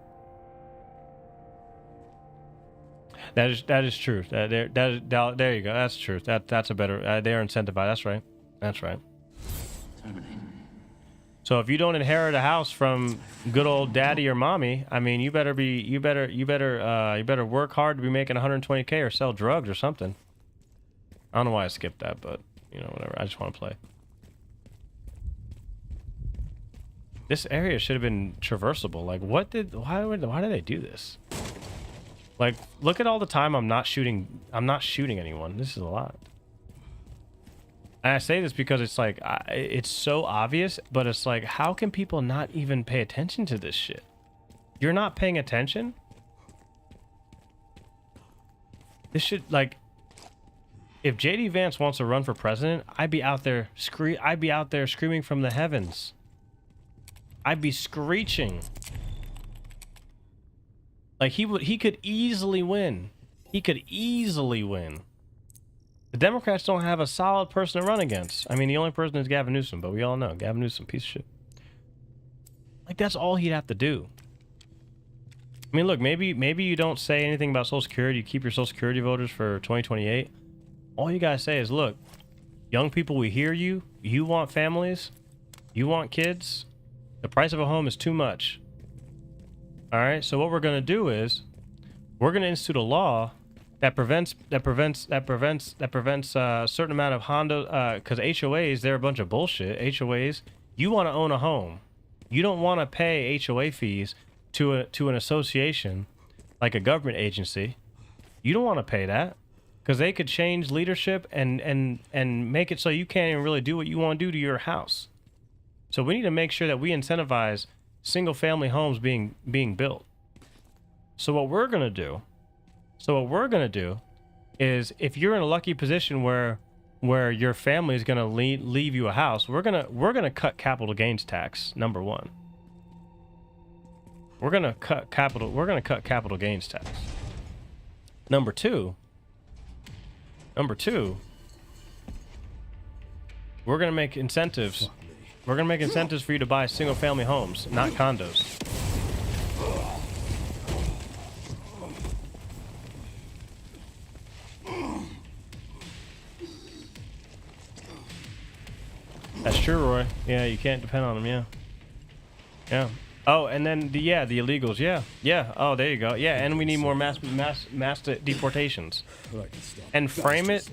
S10: That is true. There you go. That's true. That's a better. They are incentivized. That's right. So if you don't inherit a house from good old daddy or mommy, I mean, you better work hard to be making 120K or sell drugs or something. I don't know why I skipped that, but whatever. I just want to play. This area should have been traversable. Like, why did they do this? Like, look at all the time I'm not shooting anyone. This is a lot. And I say this because it's like, it's so obvious, but it's like, how can people not even pay attention to this shit? You're not paying attention? This should, like, if JD Vance wants to run for president, I'd be out there screaming from the heavens. I'd be screeching. Like, he could easily win. He could easily win. The Democrats don't have a solid person to run against. I mean, the only person is Gavin Newsom, but we all know Gavin Newsom, piece of shit. Like, that's all he'd have to do. I mean, look, maybe you don't say anything about Social Security. You keep your Social Security voters for 2028. All you gotta say is, look, young people, we hear you. You want families. You want kids. The price of a home is too much. All right. So what we're gonna do is, we're gonna institute a law that prevents a certain amount of Honda, because HOAs, they're a bunch of bullshit. HOAs, you want to own a home, you don't want to pay HOA fees to an association like a government agency. You don't want to pay that because they could change leadership and make it so you can't even really do what you want to do to your house. So we need to make sure that we incentivize single family homes being built. So what we're gonna do is, if you're in a lucky position where your family is gonna leave you a house, we're gonna cut capital gains tax. Number one, we're gonna cut capital gains tax. Number two, we're gonna make incentives. We're gonna make incentives for you to buy single family homes, not condos. That's true, Roy. Yeah, you can't depend on them. Yeah. Oh, and then the illegals. Yeah. Oh, there you go. Yeah, and we need more mass deportations. And frame it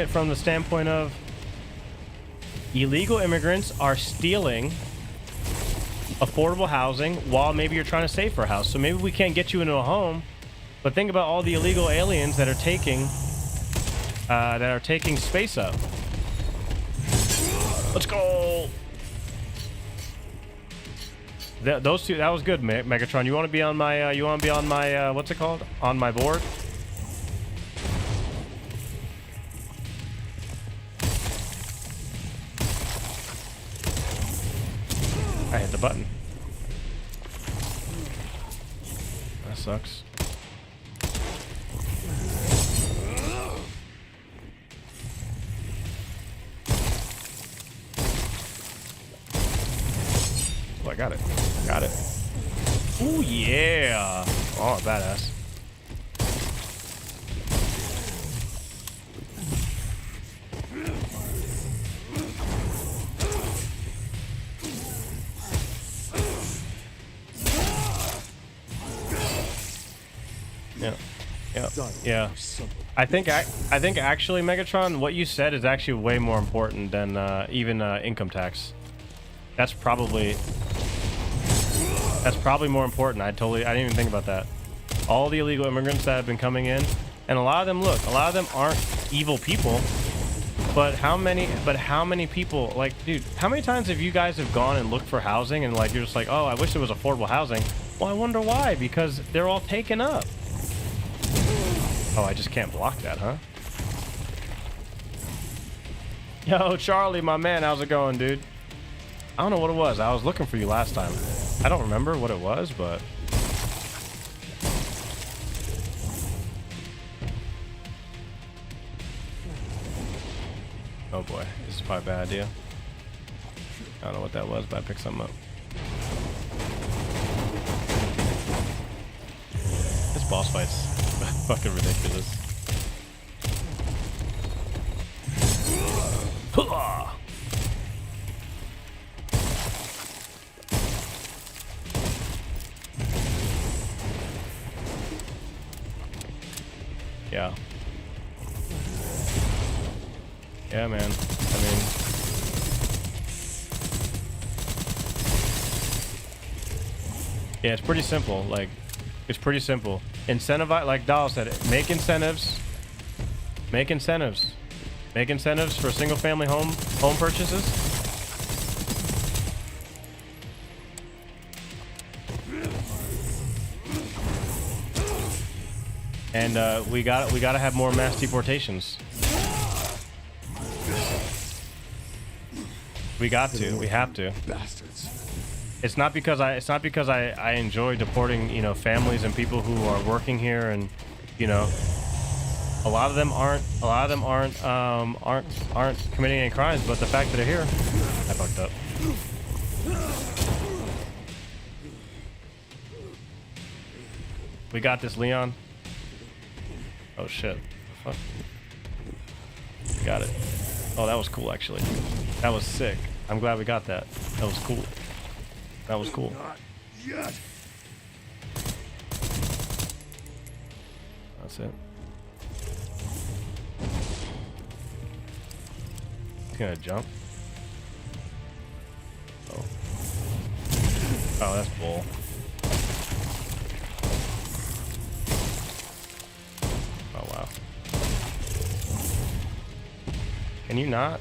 S10: from the standpoint of illegal immigrants are stealing affordable housing while maybe you're trying to save for a house. So maybe we can't get you into a home, but think about all the illegal aliens that are taking space up. Let's go. Those two, that was good, Megatron. You want to be on my? You want to be on my? What's it called? On my board? I hit the button. That sucks. Oh, I got it. Got it. Ooh, yeah. Oh, badass. Yeah. Yeah. Yeah. I think actually, Megatron, what you said is actually way more important than even income tax. That's probably more important. I didn't even think about that. All the illegal immigrants that have been coming in, and a lot of them, look, a lot of them aren't evil people, but how many people, like, dude, how many times have you guys have gone and looked for housing and like you're just like, oh, I wish there was affordable housing. Well, I wonder why, because they're all taken up. Oh, I just can't block that, huh? Yo, Charlie, my man, how's it going, dude? I don't know what it was. I was looking for you last time. I don't remember what it was, but... Oh boy, this is probably a bad idea. I don't know what that was, but I picked something up. This boss fight's fucking ridiculous. Yeah. Yeah, man. I mean... Yeah, it's pretty simple. Like, it's pretty simple. Incentivize, like Dahl said, make incentives. Make incentives. Make incentives for single-family home purchases. And we gotta have more mass deportations. We got to. We have to.
S1: Bastards.
S10: It's not because I enjoy deporting, you know, families and people who are working here, and you know, a lot of them aren't committing any crimes, but the fact that they're here, I fucked up. We got this, Leon. Oh shit. Fuck. Got it. Oh, that was cool, actually. That was sick. I'm glad we got that. That was cool. That was cool.
S1: Not yet.
S10: That's it. He's gonna jump. Oh. Oh, that's bull. Oh, wow. Can you not?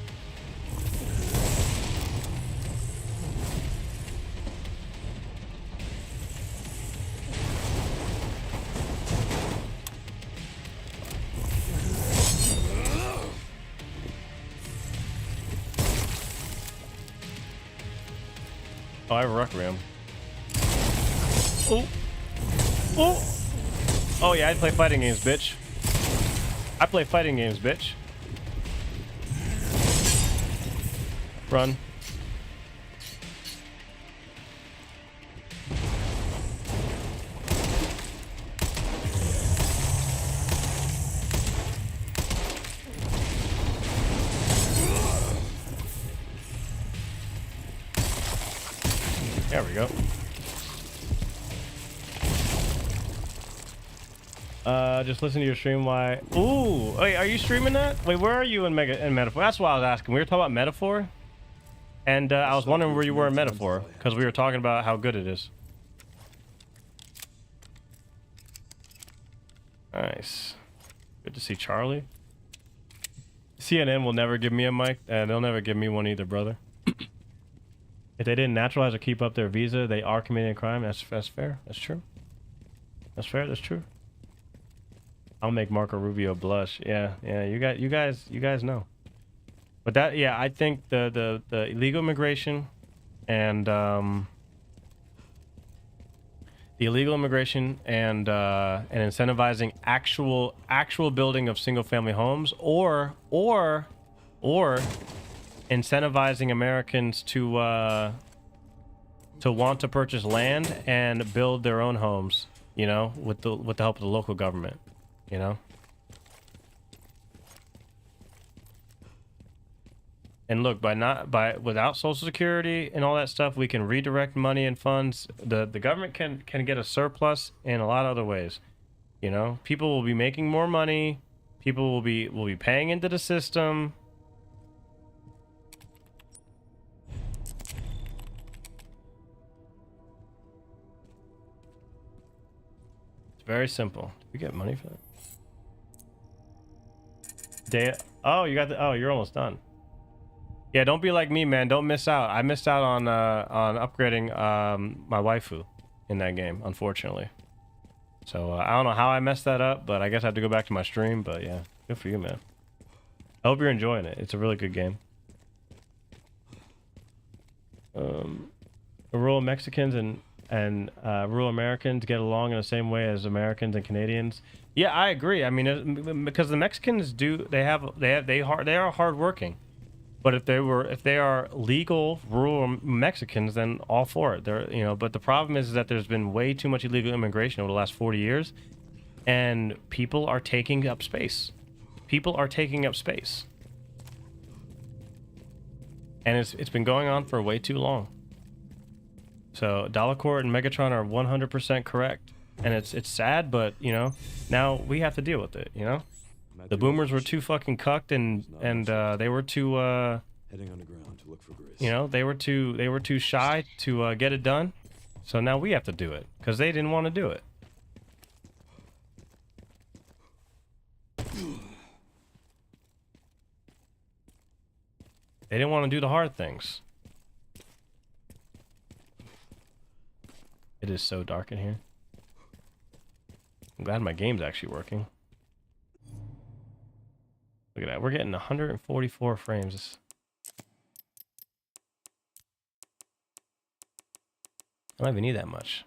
S10: Oh, I have a Requiem. Oh. Oh. Oh, yeah, I play fighting games, bitch. I play fighting games, bitch. Run. There we go. Just listen to your stream. Why? Ooh, wait, are you streaming that? Wait, where are you in Metaphor? That's what I was asking. We were talking about Metaphor, and I was wondering where you were in Metaphor because we were talking about how good it is. Nice. Good to see Charlie. CNN will never give me a mic, and they'll never give me one either, brother. If they didn't naturalize or keep up their visa, they are committing a crime. That's fair. That's true. That's fair. That's true. I'll make Marco Rubio blush. Yeah. You guys know. But that, yeah, I think the illegal immigration and incentivizing actual building of single family homes, or incentivizing Americans to want to purchase land and build their own homes, you know, with the help of the local government, you know. And look, without Social Security and all that stuff, we can redirect money and funds. The government can get a surplus in a lot of other ways. You know, people will be making more money. People will be paying into the system. It's very simple. Did we get money for that? You're almost done. Yeah, don't be like me, man. Don't miss out. I missed out on upgrading my waifu in that game, unfortunately. So I don't know how I messed that up, but I guess I have to go back to my stream. But yeah, good for you, man. I hope you're enjoying it. It's a really good game. Rural Mexicans and rural Americans get along in the same way as Americans and Canadians. Yeah, I agree. I mean, because the Mexicans they are hardworking. But if they are legal rural Mexicans, then all for it. But the problem is that there's been way too much illegal immigration over the last 40 years, and people are taking up space. And it's been going on for way too long. So Delacorte and Megatron are 100% correct, and it's sad, but now we have to deal with it. The boomers were too fucking cucked, and they were too
S1: heading underground to look for Grace.
S10: they were too shy to get it done. So now we have to do it because they didn't want to do it. They didn't want to do the hard things. It is so dark in here. I'm glad my game's actually working. Look at that. We're getting 144 frames. I don't even need that much.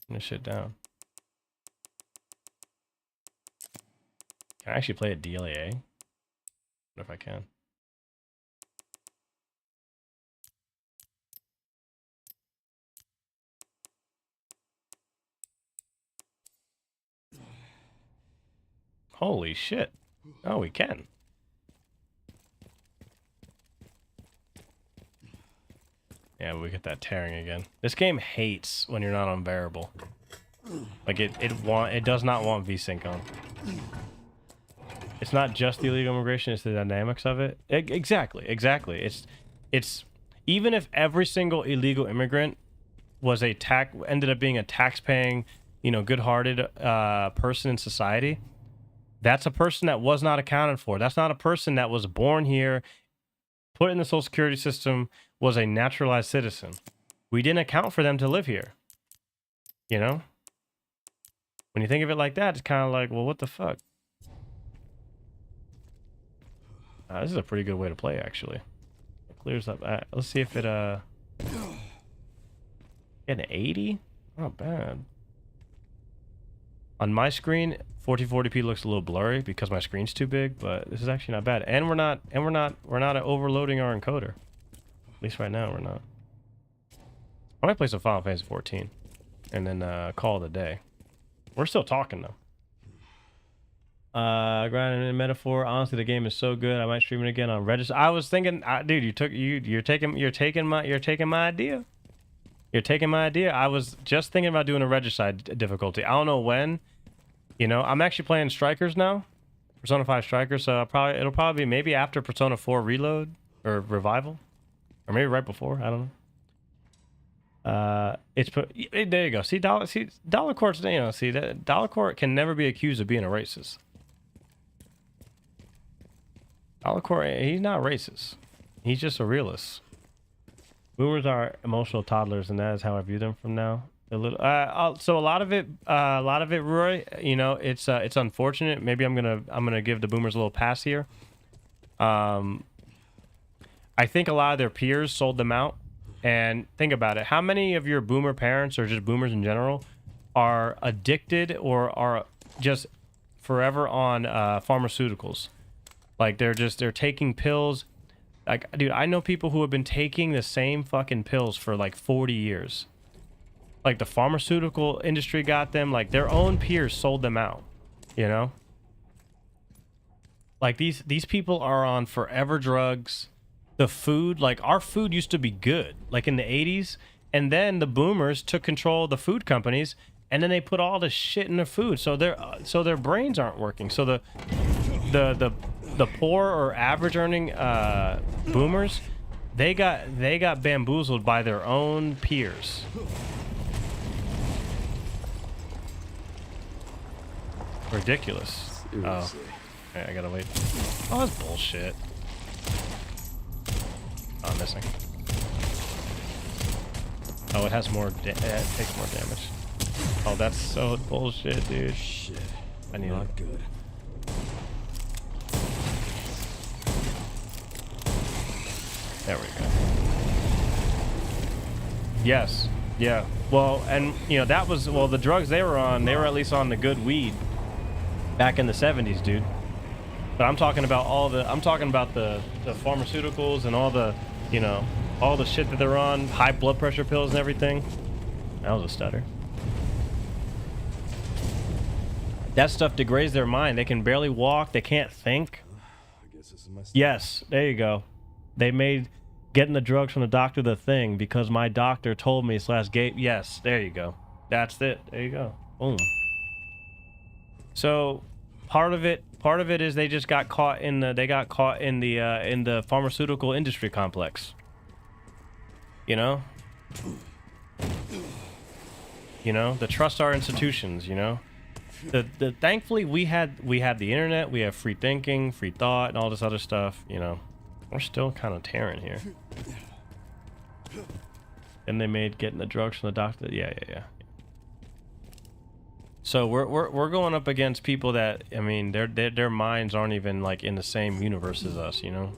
S10: Turn this shit down. Can I actually play a DLAA? I wonder if I can. Holy shit. Oh, we can. Yeah, we get that tearing again. This game hates when you're not on variable. Like it does not want VSync on. It's not just the illegal immigration, it's the dynamics of it. Exactly. It's even if every single illegal immigrant was ended up being a tax-paying, good-hearted person in society, that's a person that was not accounted for. That's not a person that was born here, put in the Social Security system, was a naturalized citizen. We didn't account for them to live here. When you think of it like that, it's kind of like, well, what the fuck? This is a pretty good way to play, actually. It clears up. Let's see if it get an 80? Not bad. On my screen, 1440p looks a little blurry because my screen's too big, but this is actually not bad. And we're not overloading our encoder. At least right now we're not. I might play some Final Fantasy 14 and then call it a day. We're still talking though. Grinding in metaphor. Honestly, the game is so good. I might stream it again on register. I was thinking, dude, you're taking my idea. You're taking my idea. I was just thinking about doing a regicide difficulty. I don't know when. I'm actually playing Strikers now, Persona 5 Strikers. So it'll probably be maybe after Persona 4 Reload or Revival, or maybe right before. I don't know. There you go. See, Delacorte's, that Delacorte can never be accused of being a racist. Delacorte, he's not racist. He's just a realist. Boomers are emotional toddlers, and that is how I view them from now. A little, so a lot of it, Roy. You know, it's unfortunate. Maybe I'm gonna give the boomers a little pass here. I think a lot of their peers sold them out. And think about it. How many of your boomer parents, or just boomers in general, are addicted or are just forever on pharmaceuticals? Like they're taking pills. Like, dude, I know people who have been taking the same fucking pills for like 40 years. Like the pharmaceutical industry got them. Like their own peers sold them out. You know. Like these people are on forever drugs. The food, like our food used to be good, like in the 80s, and then the boomers took control of the food companies, and then they put all the shit in the food, so their brains aren't working. So the poor or average earning boomers, they got bamboozled by their own peers. Ridiculous. Oh, okay, I gotta wait. Oh, that's bullshit. Oh, I'm missing. Oh, it has more. It takes more damage. Oh, that's so bullshit, dude.
S1: Shit.
S10: I need
S1: Not
S10: it.
S1: good.
S10: There we go. Yes. Yeah. Well, and you know that was the drugs they were on. They were at least on the good weed back in the 70s, dude. But I'm talking about the pharmaceuticals and all the, you know, all the shit that they're on, high blood pressure pills and everything. That was a stutter. That stuff degrades their mind. They can barely walk. They can't think.
S1: I guess this is my
S10: Yes, there you go. They made getting the drugs from the doctor the thing because my doctor told me /gave. Yes, there you go. That's it. There you go. Boom. So part of it is they just got caught in the pharmaceutical industry complex. You know, the trust our institutions. You know, the thankfully we had the internet, we have free thinking, free thought, and all this other stuff. You know, we're still kind of tearing here. And they made getting the drugs from the doctor. Yeah. So we're going up against people that, I mean, their minds aren't even like in the same universe as us, you know.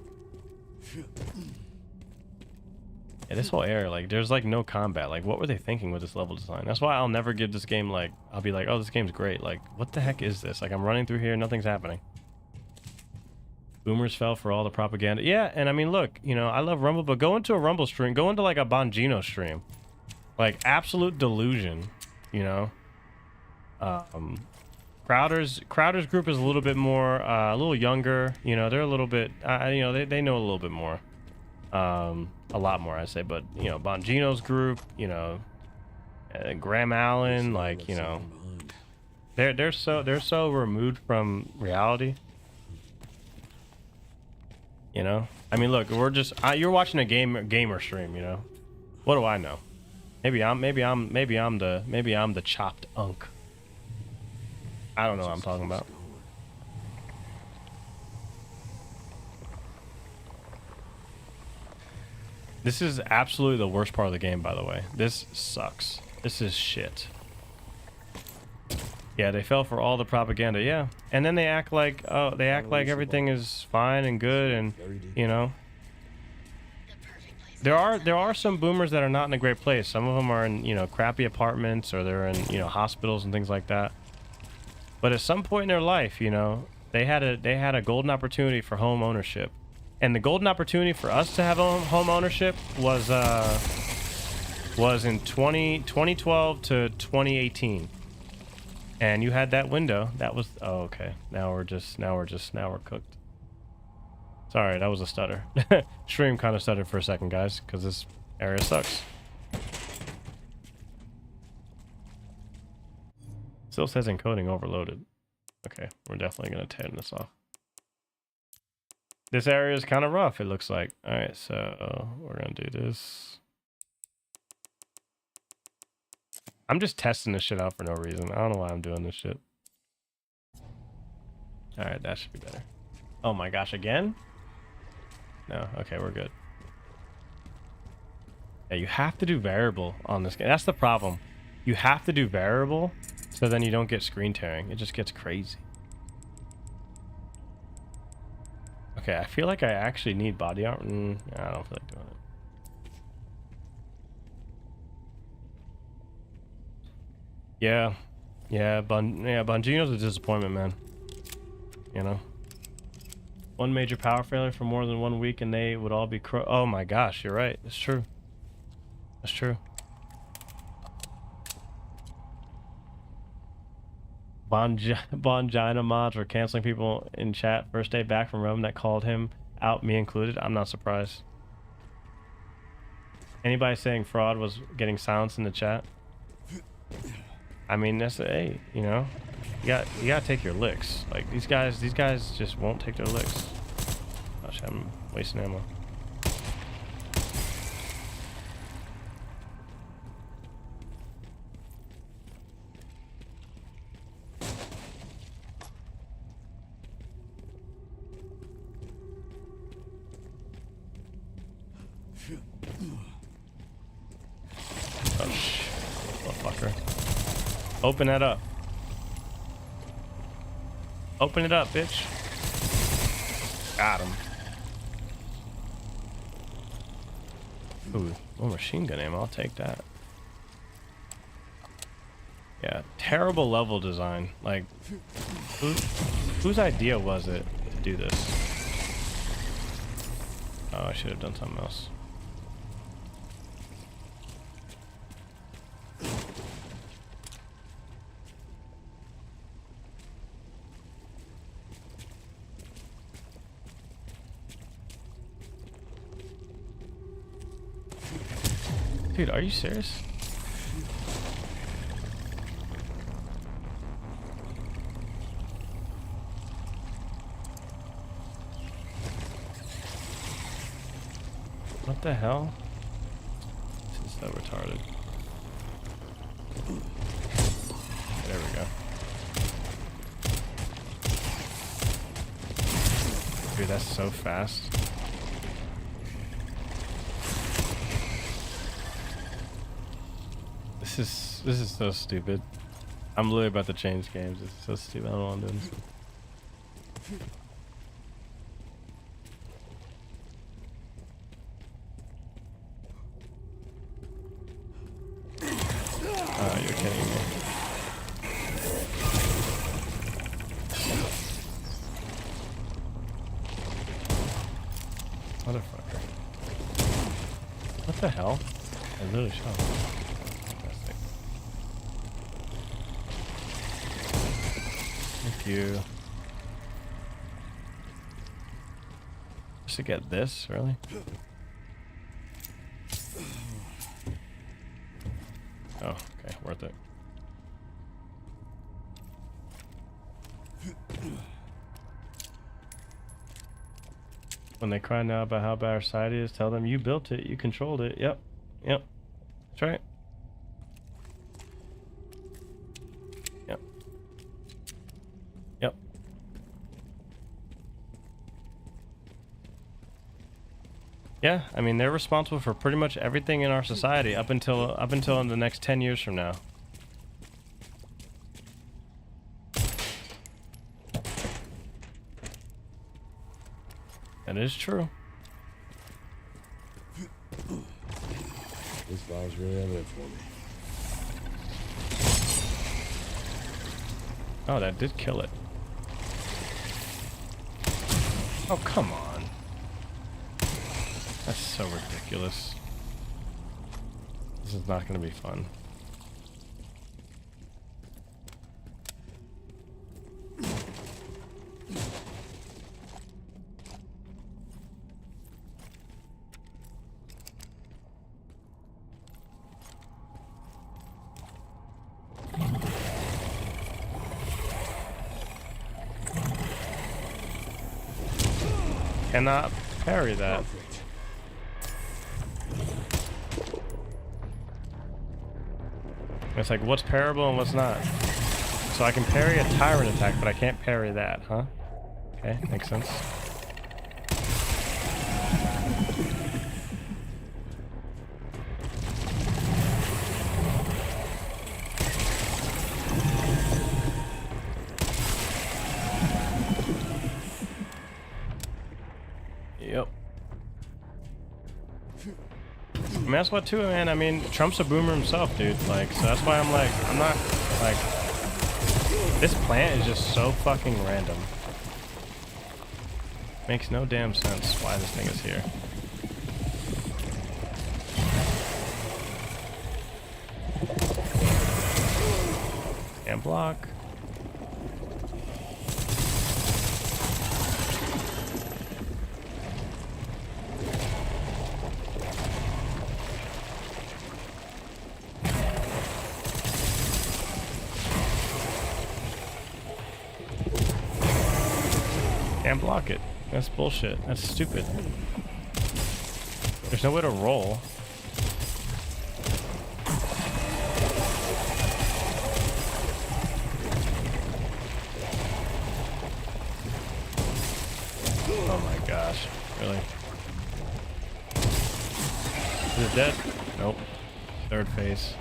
S10: Yeah, this whole area, like, there's like no combat. Like, what were they thinking with this level design? That's why I'll never give this game, like, I'll be like, oh, this game's great. Like, what the heck is this? Like, I'm running through here, nothing's happening. Boomers fell for all the propaganda. Yeah, and I mean, look, you know, I love Rumble, but go into a Rumble stream, go into like a Bongino stream, like absolute delusion, you know. Crowder's group is a little bit more, a little younger, you know, they're a little bit, you know, they know a little bit more, a lot more, I say, but, you know, Bongino's group, you know, Graham Allen, like, you know, they're so removed from reality, you know. I mean, look, we're just, you're watching a gamer stream, you know. What do I know? Maybe I'm the chopped unk. I don't know what I'm talking about. This is absolutely the worst part of the game, by the way. This sucks. This is shit. Yeah, they fell for all the propaganda, yeah. And then they act like, oh, everything is fine and good, and, you know. There are some boomers that are not in a great place. Some of them are in, you know, crappy apartments, or they're in, you know, hospitals and things like that. But at some point in their life, you know, they had a golden opportunity for home ownership, and the golden opportunity for us to have home ownership was in 2012 to 2018, and you had that window. That was okay. Now we're cooked. Sorry, that was a stutter. Stream kind of stuttered for a second, guys, because this area sucks. Still says encoding overloaded. Okay, we're definitely going to turn this off. This area is kind of rough, it looks like. Alright, so we're going to do this. I'm just testing this shit out for no reason. I don't know why I'm doing this shit. Alright, that should be better. Oh my gosh, again? No, okay, we're good. Yeah, you have to do variable on this game. That's the problem. You have to do variable so then you don't get screen tearing. It just gets crazy. Okay, I feel like I actually need body armor. I don't feel like doing it. Yeah. Bongino's a disappointment, man. You know? One major power failure for more than 1 week and they would all be oh my gosh, you're right. It's true. That's true. Bongina mods were canceling people in chat first day back from Rome that called him out, me included. I'm not surprised. Anybody saying fraud was getting silenced in the chat? I mean, that's hey, you know, you gotta take your licks. Like these guys just won't take their licks. Gosh, I'm wasting ammo. Oh shit, motherfucker. Open that up. Open it up, bitch. Got him. Ooh, more machine gun ammo. I'll take that. Yeah, terrible level design. Like, whose idea was it to do this? Oh, I should have done something else. Dude, are you serious? What the hell? This is so retarded. There we go. Dude, that's so fast. This is so stupid. I'm literally about to change games. It's so stupid. I don't know what I'm doing. Oh, you're kidding me. Motherfucker. What the hell? I literally shot him. Thank you. Just to get this, really? Oh, okay, worth it. When they cry now about how bad our society is, tell them you built it, you controlled it. Yep, yep, that's right. Yep. Yep. Yeah, I mean, they're responsible for pretty much everything in our society up until in the next 10 years from now. That is true.
S1: This file's really evident for me.
S10: Oh, that did kill it. Oh, come on. That's so ridiculous. This is not going to be fun. Cannot parry that. It's like, what's parryable and what's not? So I can parry a tyrant attack, but I can't parry that, huh? Okay, makes sense. mean, that's what too, man. I mean, Trump's a boomer himself, dude. Like, so that's why I'm like, I'm not like, this plant is just so fucking random. Makes no damn sense why this thing is here. Can't block. Can't block it. That's bullshit. That's stupid. There's no way to roll. Oh my gosh. Really? Is it dead? Nope. Third phase.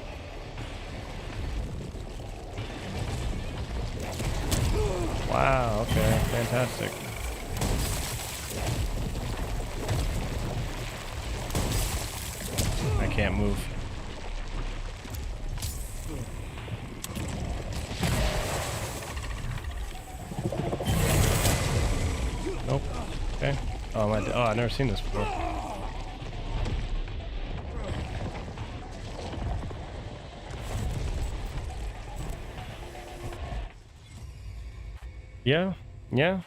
S10: Wow, okay. Fantastic. I can't move. Nope. Okay. Oh, I've never seen this before. Yeah. Yeah.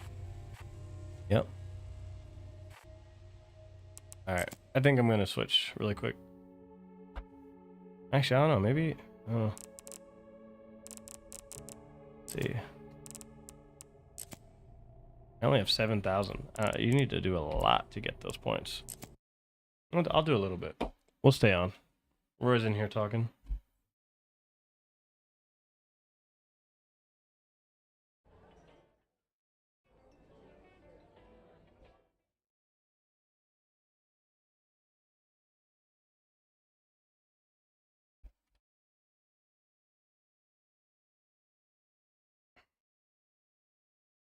S10: Yep. All right. I think I'm gonna switch really quick. Actually, I don't know. Maybe. Oh. Let's see. I only have 7,000. You need to do a lot to get those points. I'll do a little bit. We'll stay on. Roy's in here talking.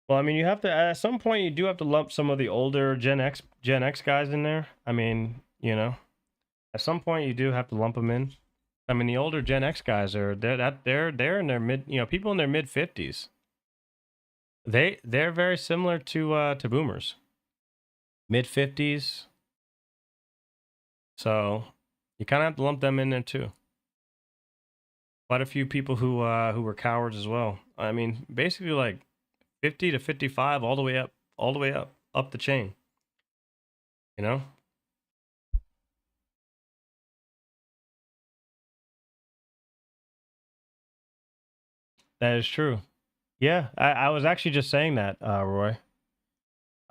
S10: Well, I mean, you have to, at some point, you do have to lump some of the older Gen X guys in there. I mean, you know, at some point you do have to lump them in. I mean, the older Gen X guys they're in their mid, you know, people in their mid 50s. They're very similar to boomers. Mid 50s. So you kind of have to lump them in there too. Quite a few people who were cowards as well. I mean, basically like 50 to 55, all the way up the chain. You know? That is true. Yeah, I was actually just saying that, Roy.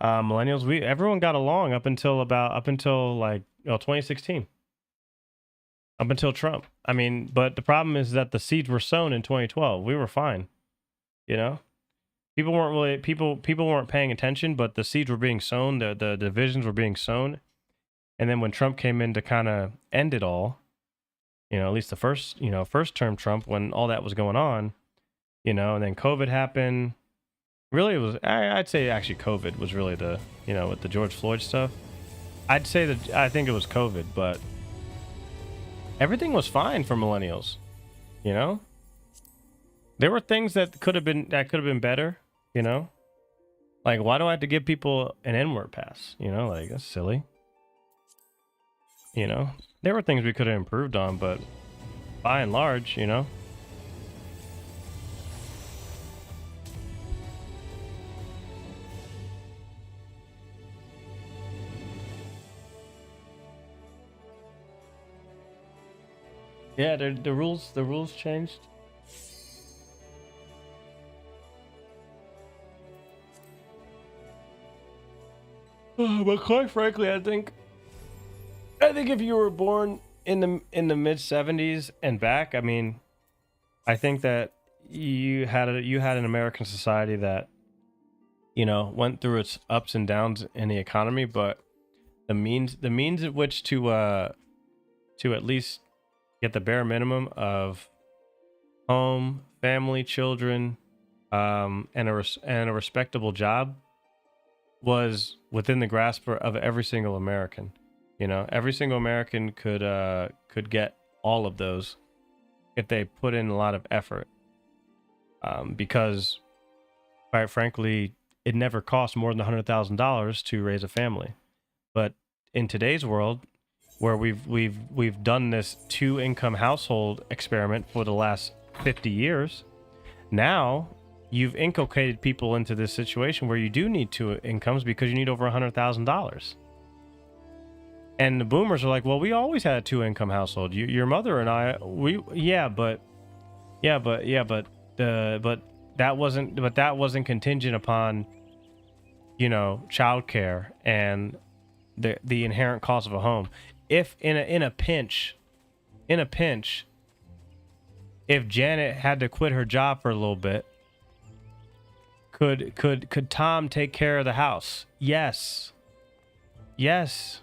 S10: Millennials, everyone got along up until like 2016. Up until Trump. I mean, but the problem is that the seeds were sown in 2012. We were fine. You know? People weren't paying attention, but the seeds were being sown, the divisions were being sown. And then when Trump came in to kind of end it all, you know, at least the first term Trump, when all that was going on, you know, and then COVID happened. Really, it was, I'd say actually COVID was really the, you know, with the George Floyd stuff. I think it was COVID, but everything was fine for millennials, you know? There were things that could have been better, you know? Like, why do I have to give people an N-word pass? You know, like, that's silly. You know? There were things we could have improved on, but by and large, you know? Yeah, the rules changed. But quite frankly, I think if you were born in the mid 70s and back, I mean, I think that you had an American society that, you know, went through its ups and downs in the economy, but the means at which to at least get the bare minimum of home, family, children, and a respectable job was within the grasp of every single American. You know, every single American could get all of those if they put in a lot of effort. Because, quite frankly, it never costs more than $100,000 to raise a family. But in today's world, where we've done this 2-income household experiment for the last 50 years, now you've inculcated people into this situation where you do need 2 incomes because you need over $100,000. And the boomers are like, well, we always had a 2-income household. Your mother and I, but that wasn't contingent upon, you know, childcare and the inherent cost of a home. If in a pinch, if Janet had to quit her job for a little bit, could Tom take care of the house? Yes. And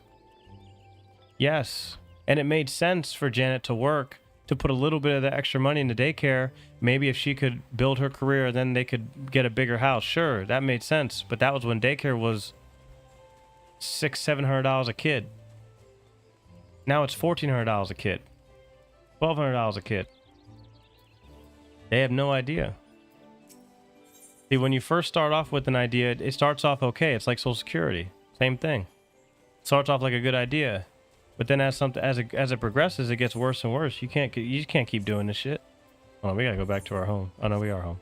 S10: it made sense for Janet to work, to put a little bit of the extra money into daycare. Maybe if she could build her career, then they could get a bigger house. Sure, that made sense. But that was when daycare was $600-700 a kid. Now it's $1,400 a kid, $1,200 a kid. They have no idea. See, when you first start off with an idea, it starts off okay. It's like Social Security, same thing. It starts off like a good idea, but then as it progresses, it gets worse and worse. You just can't keep doing this shit. Oh, we gotta go back to our home. Oh no, we are home.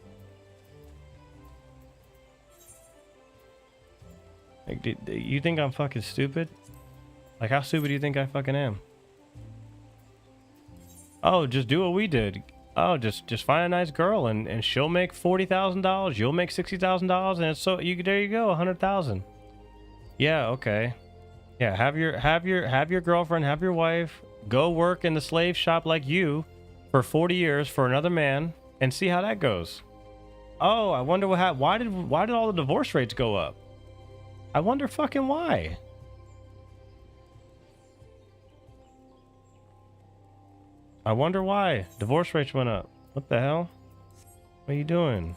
S10: Like, you think I'm fucking stupid? Like, how stupid do you think I fucking am? Oh, just do what we did. Oh, just find a nice girl and she'll make $40,000. You'll make $60,000, and it's there you go, $100,000. Yeah, okay. Yeah, have your girlfriend, have your wife go work in the slave shop like you for 40 years for another man and see how that goes. Oh, I wonder what happened. Why did all the divorce rates go up? I wonder fucking why. I wonder why divorce rates went up. What the hell? What are you doing?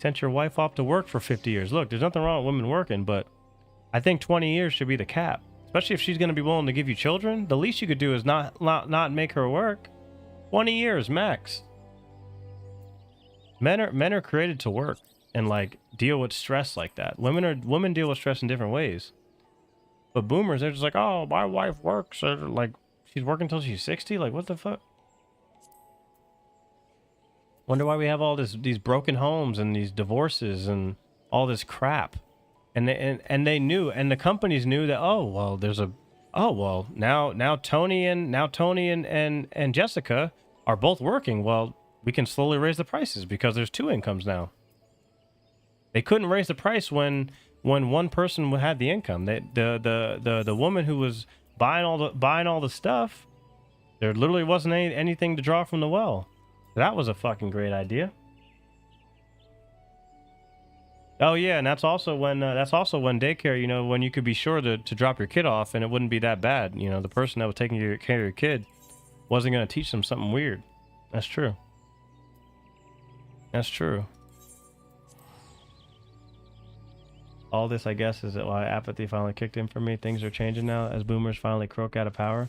S10: Sent your wife off to work for 50 years. Look, there's nothing wrong with women working, but I think 20 years should be the cap. Especially if she's going to be willing to give you children. The least you could do is not make her work. 20 years max. Men are created to work and like deal with stress like that. Women deal with stress in different ways. But boomers, they're just like, oh, my wife works. Or like, she's working until she's 60? Like, what the fuck? Wonder why we have all these broken homes and these divorces and all this crap. And they knew, and the companies knew that, now Tony and Jessica are both working. Well, we can slowly raise the prices because there's 2 incomes now. They couldn't raise the price when one person had the income. The woman who was buying all the stuff, there literally wasn't anything to draw from the well. That was a fucking great idea. Oh yeah, and that's also when daycare, you know, when you could be sure to drop your kid off and it wouldn't be that bad. You know, the person that was taking care of your kid wasn't going to teach them something weird. That's true. That's true. All this, I guess, is why apathy finally kicked in for me. Things are changing now as boomers finally croak out of power.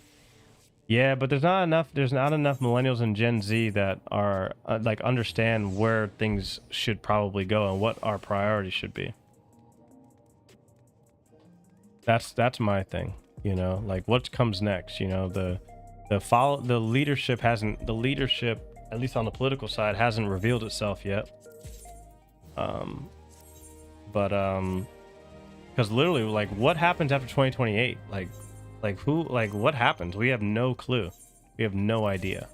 S10: Yeah, but there's not enough millennials and Gen Z that are like understand where things should probably go and what our priorities should be. That's my thing, you know, like what comes next, you know, the leadership, at least on the political side, hasn't revealed itself yet. Because literally, like, what happens after 2028? What happens? We have no clue. We have no idea.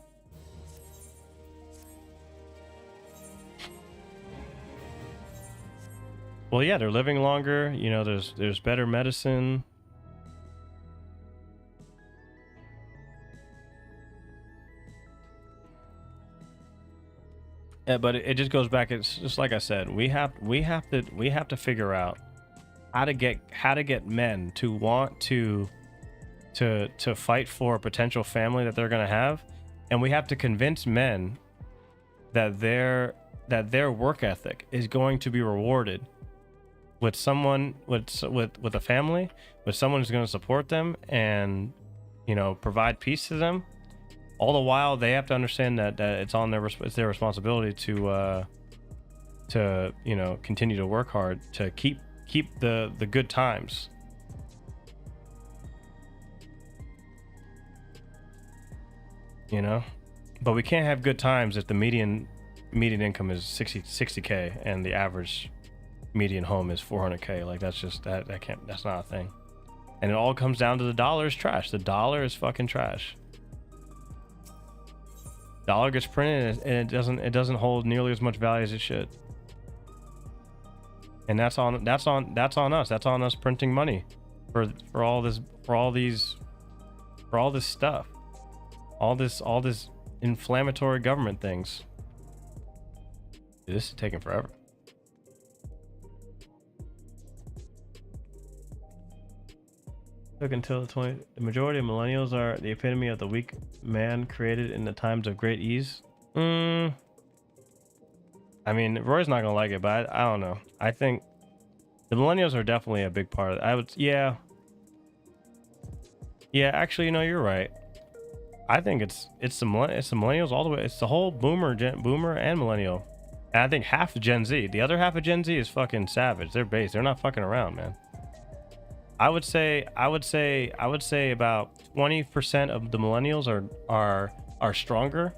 S10: Well, yeah, they're living longer. You know, there's better medicine. Yeah, but it just goes back. It's just like I said. We have to figure out how to get men to want to fight for a potential family that they're gonna have, and we have to convince men that their work ethic is going to be rewarded with someone with a family, with someone who's going to support them and, you know, provide peace to them. All the while, they have to understand that it's their responsibility to you know, continue to work hard to keep the good times. You know, but we can't have good times if the median income is 60K and the average median home is 400K. Like, that's just that's not a thing. And it all comes down to the dollar is trash. The dollar is fucking trash. Dollar gets printed and it doesn't hold nearly as much value as it should. And that's on us. That's on us printing money for all this stuff. All this inflammatory government things. Dude, this is taking forever. Took until the majority of millennials are the epitome of the weak man created in the times of great ease. I mean, Roy's not gonna like it, but I don't know. I think the millennials are definitely a big part of it. Yeah, actually, you know, you're right. I think it's the millennials all the way. It's the whole boomer and millennial. And I think half of Gen Z. The other half of Gen Z is fucking savage. They're based. They're not fucking around, man. I would say about 20% of the millennials are stronger,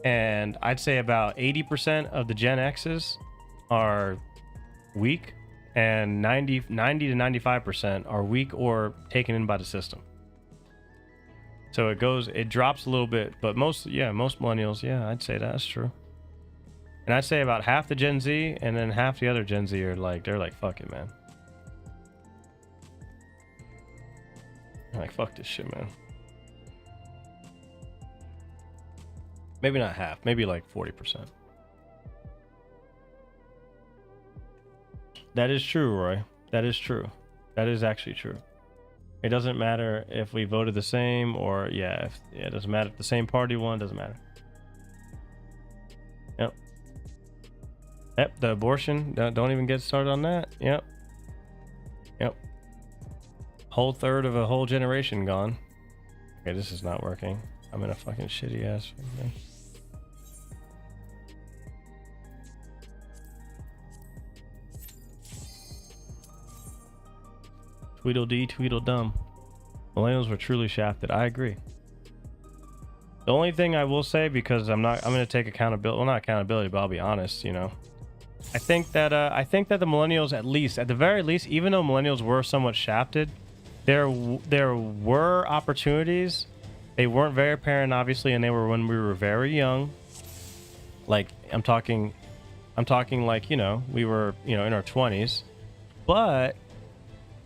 S10: and I'd say about 80% of the Gen X's are weak, and 90 to 95% are weak or taken in by the system. So it drops a little bit, but most millennials, I'd say that's true. And I'd say about half the Gen Z and then half the other Gen Z are like, they're like, fuck it, man. Like, fuck this shit, man. Maybe not half, maybe like 40%. That is true, Roy. That is true. That is actually true. It doesn't matter if we voted the same or it doesn't matter if the same party won, doesn't matter. Yep, the abortion, don't even get started on that. Yep. Whole third of a whole generation gone. Okay, this is not working. I'm in a fucking shitty ass thing. Tweedledee, Tweedledum. Millennials were truly shafted. I agree. The only thing I will say, because I'm going to take accountability. Well, not accountability, but I'll be honest, you know. I think that the millennials, at the very least, even though millennials were somewhat shafted, there were opportunities. They weren't very apparent, obviously, and they were when we were very young. Like, I'm talking like, you know, we were, you know, in our 20s, but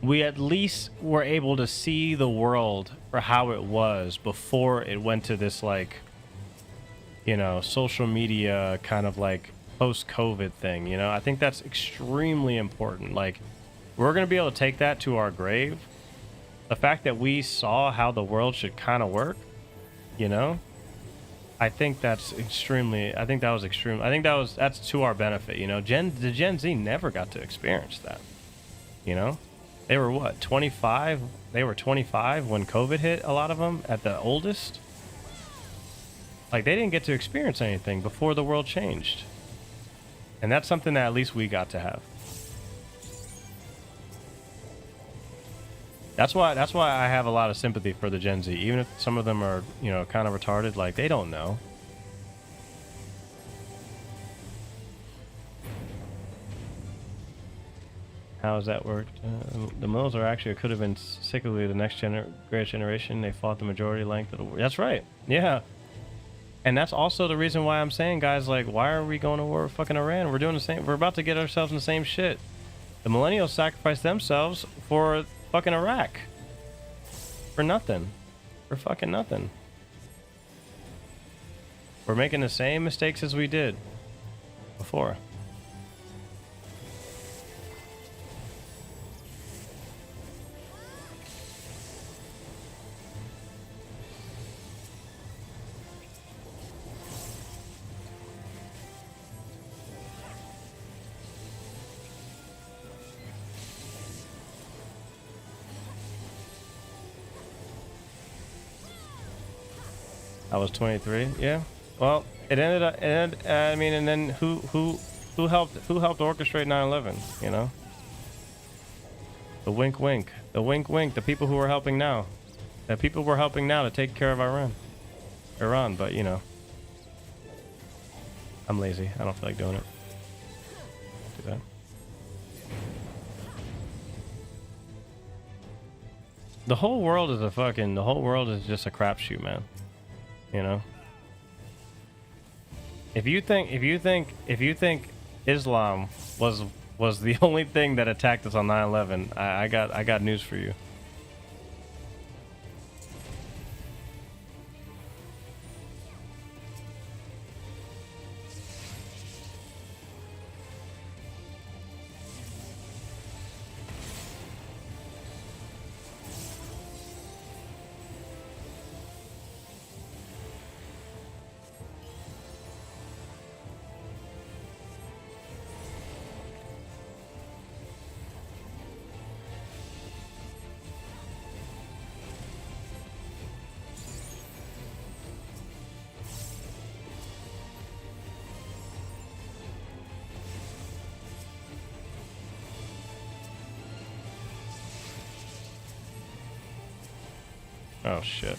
S10: we at least were able to see the world for how it was before it went to this, like, you know, social media kind of like post-COVID thing, you know. I think that's extremely important. Like, we're going to be able to take that to our grave. The fact that we saw how the world should kind of work, you know, I think that's extremely, I think that's to our benefit, you know. The Gen Z never got to experience that, you know. They were what, 25? They were 25 when COVID hit, a lot of them, at the oldest. Like, they didn't get to experience anything before the world changed. And that's something that at least we got to have. That's why I have a lot of sympathy for the Gen Z, even if some of them are, you know, kind of retarded. Like, they don't know. How has that worked? The mills are actually, could have been cyclically the next greatest generation. They fought the majority length of the war. That's right. Yeah. And that's also the reason why I'm saying, guys, like, why are we going to war with fucking Iran? We're doing the same. We're about to get ourselves in the same shit. The millennials sacrificed themselves for fucking Iraq. For nothing. For fucking nothing. We're making the same mistakes as we did before. I was 23. Yeah. Well, it ended up. I mean, and then who helped orchestrate 9/11? You know. The wink, wink. The wink, wink. The people who are helping now. The people were helping now to take care of Iran. But you know, I'm lazy. I don't feel like doing it. Do that. The whole world is just a crapshoot, man. You know. If you think Islam was the only thing that attacked us on 9/11, I got news for you. Oh shit.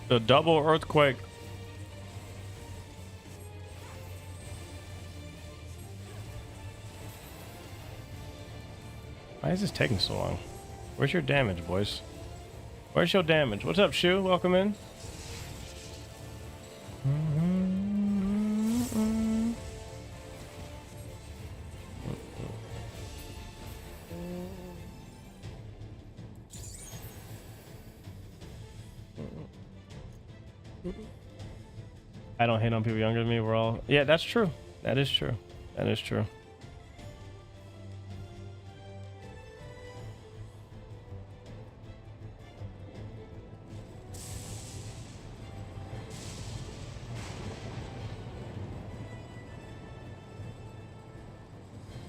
S10: The double earthquake. Why is this taking so long? Where's your damage, boys? Where's your damage? What's up, Shu? Welcome in. I don't hate on people younger than me. We're all... Yeah, that's true. That is true. That is true.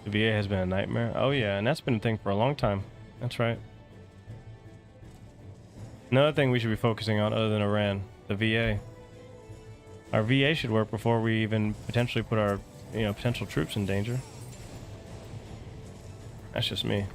S10: The VA has been a nightmare. Oh yeah, and that's been a thing for a long time. That's right. Another thing we should be focusing on other than Iran, the VA. Our VA should work before we even potentially put our, potential troops in danger. That's just me.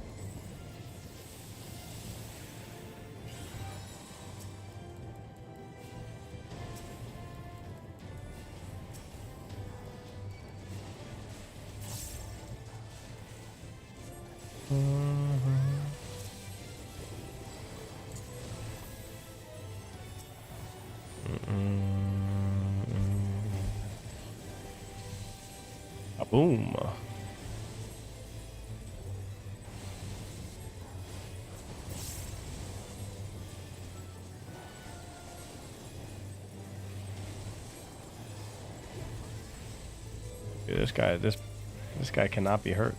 S10: Boom. Dude, this guy cannot be hurt.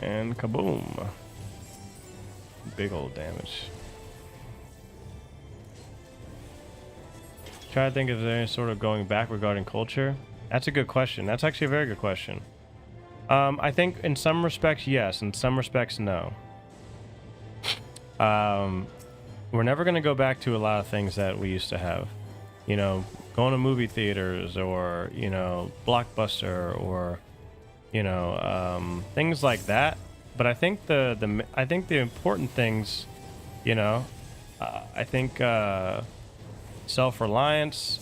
S10: And kaboom. Big old damage. Try to think if there's any sort of going back regarding culture. That's a good question. That's actually a very good question. I think in some respects, yes. In some respects, no. we're never going to go back to a lot of things that we used to have. You know, going to movie theaters, or, you know, Blockbuster, or, you know, things like that. But I think I think the important things, you know, I think self-reliance,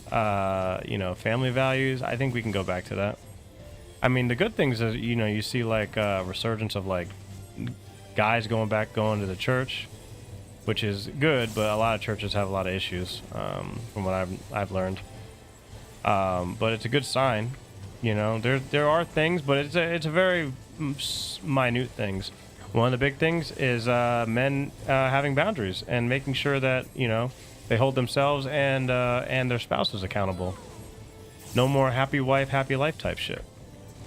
S10: you know, family values, I think we can go back to that. I mean, the good things is, you know, you see like resurgence of like guys going to the church, which is good, but a lot of churches have a lot of issues, from what I've learned. But it's a good sign, you know. There are things, but it's a very minute things. One of the big things is men having boundaries and making sure that, you know, they hold themselves and their spouses accountable. No more happy wife, happy life type shit.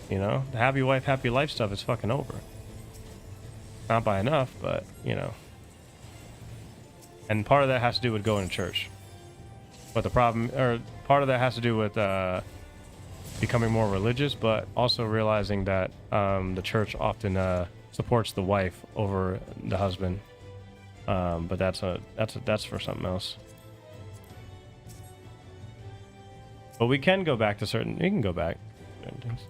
S10: You know, the happy wife, happy life stuff is fucking over. Not by enough, but, you know. And part of that has to do with going to church. But the problem, or part of that has to do with becoming more religious, but also realizing that the church often supports the wife over the husband. But that's for something else. But we can go back to certain. We can go back to certain things.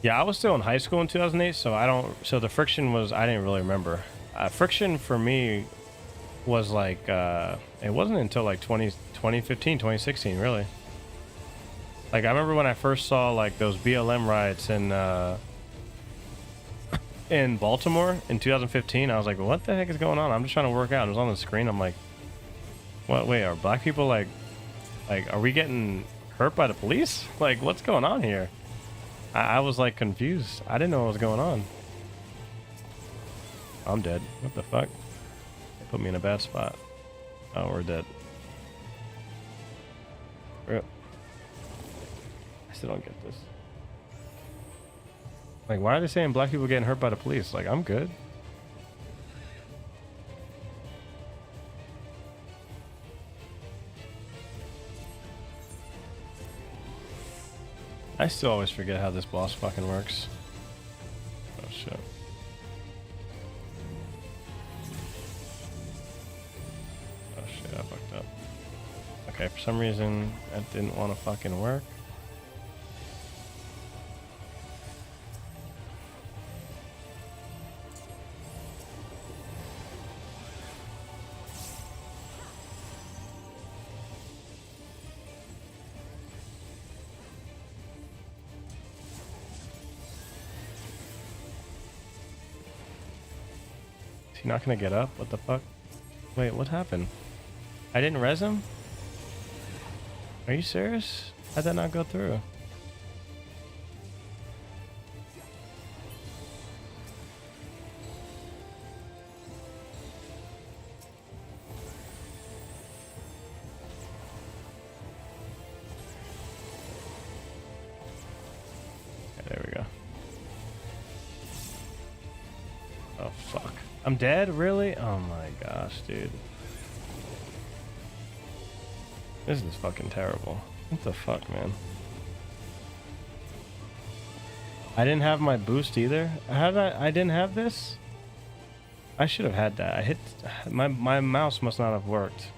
S10: Yeah, I was still in high school in 2008, so the friction was, I didn't really remember. Friction for me was like, it wasn't until like 2015, 2016, really. Like, I remember when I first saw like those BLM riots in Baltimore in 2015, I was like, what the heck is going on? I'm just trying to work out. It was on the screen. I'm like, what? Wait, are black people like, are we getting hurt by the police? Like, what's going on here? I was like confused. I didn't know what was going on. I'm dead. What the fuck? They put me in a bad spot. Oh, we're dead. Rip. I still don't get this. Like, why are they saying black people getting hurt by the police? Like, I'm good. I still always forget how this boss fucking works. Oh shit. Oh shit, I fucked up. Okay, for some reason that didn't want to fucking work. Is he not gonna get up? What the fuck? Wait, what happened? I didn't res him? Are you serious? How'd that not go through? Okay, there we go. Oh fuck. I'm dead? Really? Oh my gosh, dude. This is fucking terrible. What the fuck, man? I didn't have my boost either. How did I didn't have this? I should have had that. I hit my mouse must not have worked.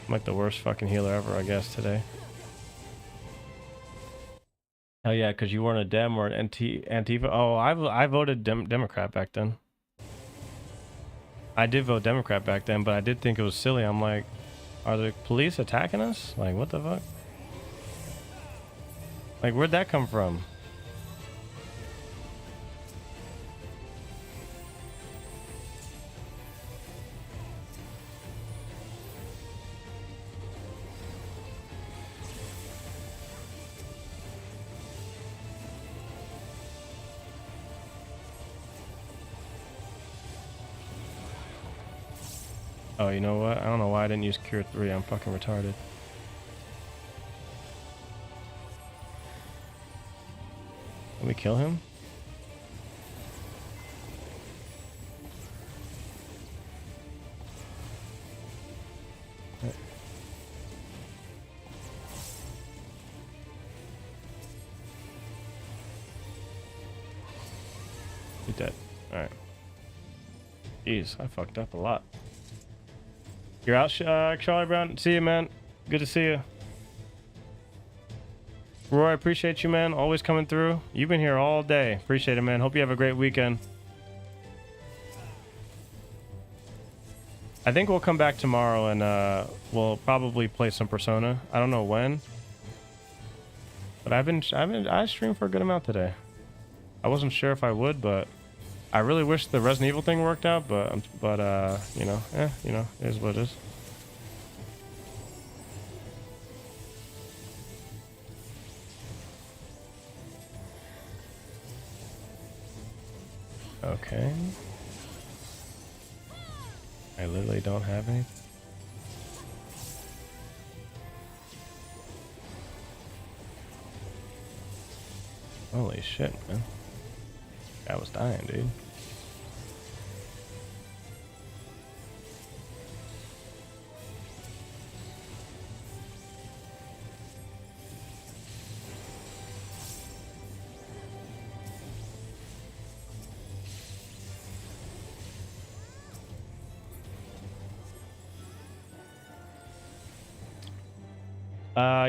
S10: I'm like the worst fucking healer ever, I guess, today. Hell yeah, because you weren't a Dem or an Antifa. Oh, I voted Democrat back then. I did vote Democrat back then, but I did think it was silly. I'm like, are the police attacking us? Like, what the fuck? Like, where'd that come from? Oh, you know what? I don't know why I didn't use Cure 3. I'm fucking retarded. Can we kill him? He's dead. Alright. Jeez, I fucked up a lot. You're out, Charlie Brown. See you, man. Good to see you. Roy, I appreciate you, man. Always coming through. You've been here all day. Appreciate it, man. Hope you have a great weekend. I think we'll come back tomorrow and we'll probably play some Persona. I don't know when. But I streamed for a good amount today. I wasn't sure if I would, but I really wish the Resident Evil thing worked out, but you know, it is what it is. Okay. I literally don't have any. Holy shit, man. I was dying, dude.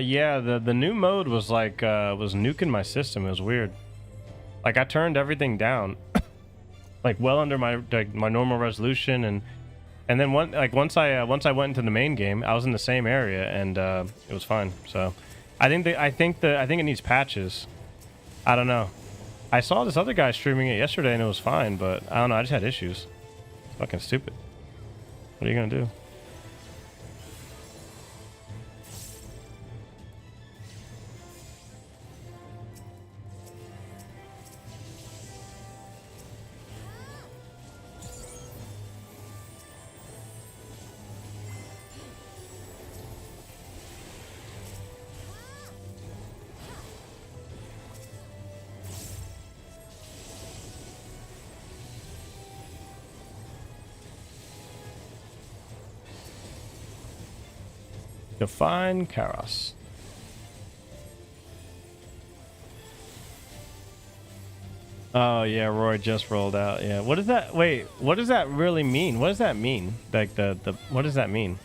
S10: Yeah, the new mode was like was nuking my system. It was weird. Like I turned everything down, like well under my normal resolution, and then once I went into the main game, I was in the same area and it was fine. So I think it needs patches. I don't know. I saw this other guy streaming it yesterday and it was fine, but I don't know. I just had issues. It's fucking stupid. What are you gonna do? Define Karos. Oh yeah, Roy just rolled out. Yeah. What does that? Wait. What does that really mean? What does that mean? Like the what does that mean?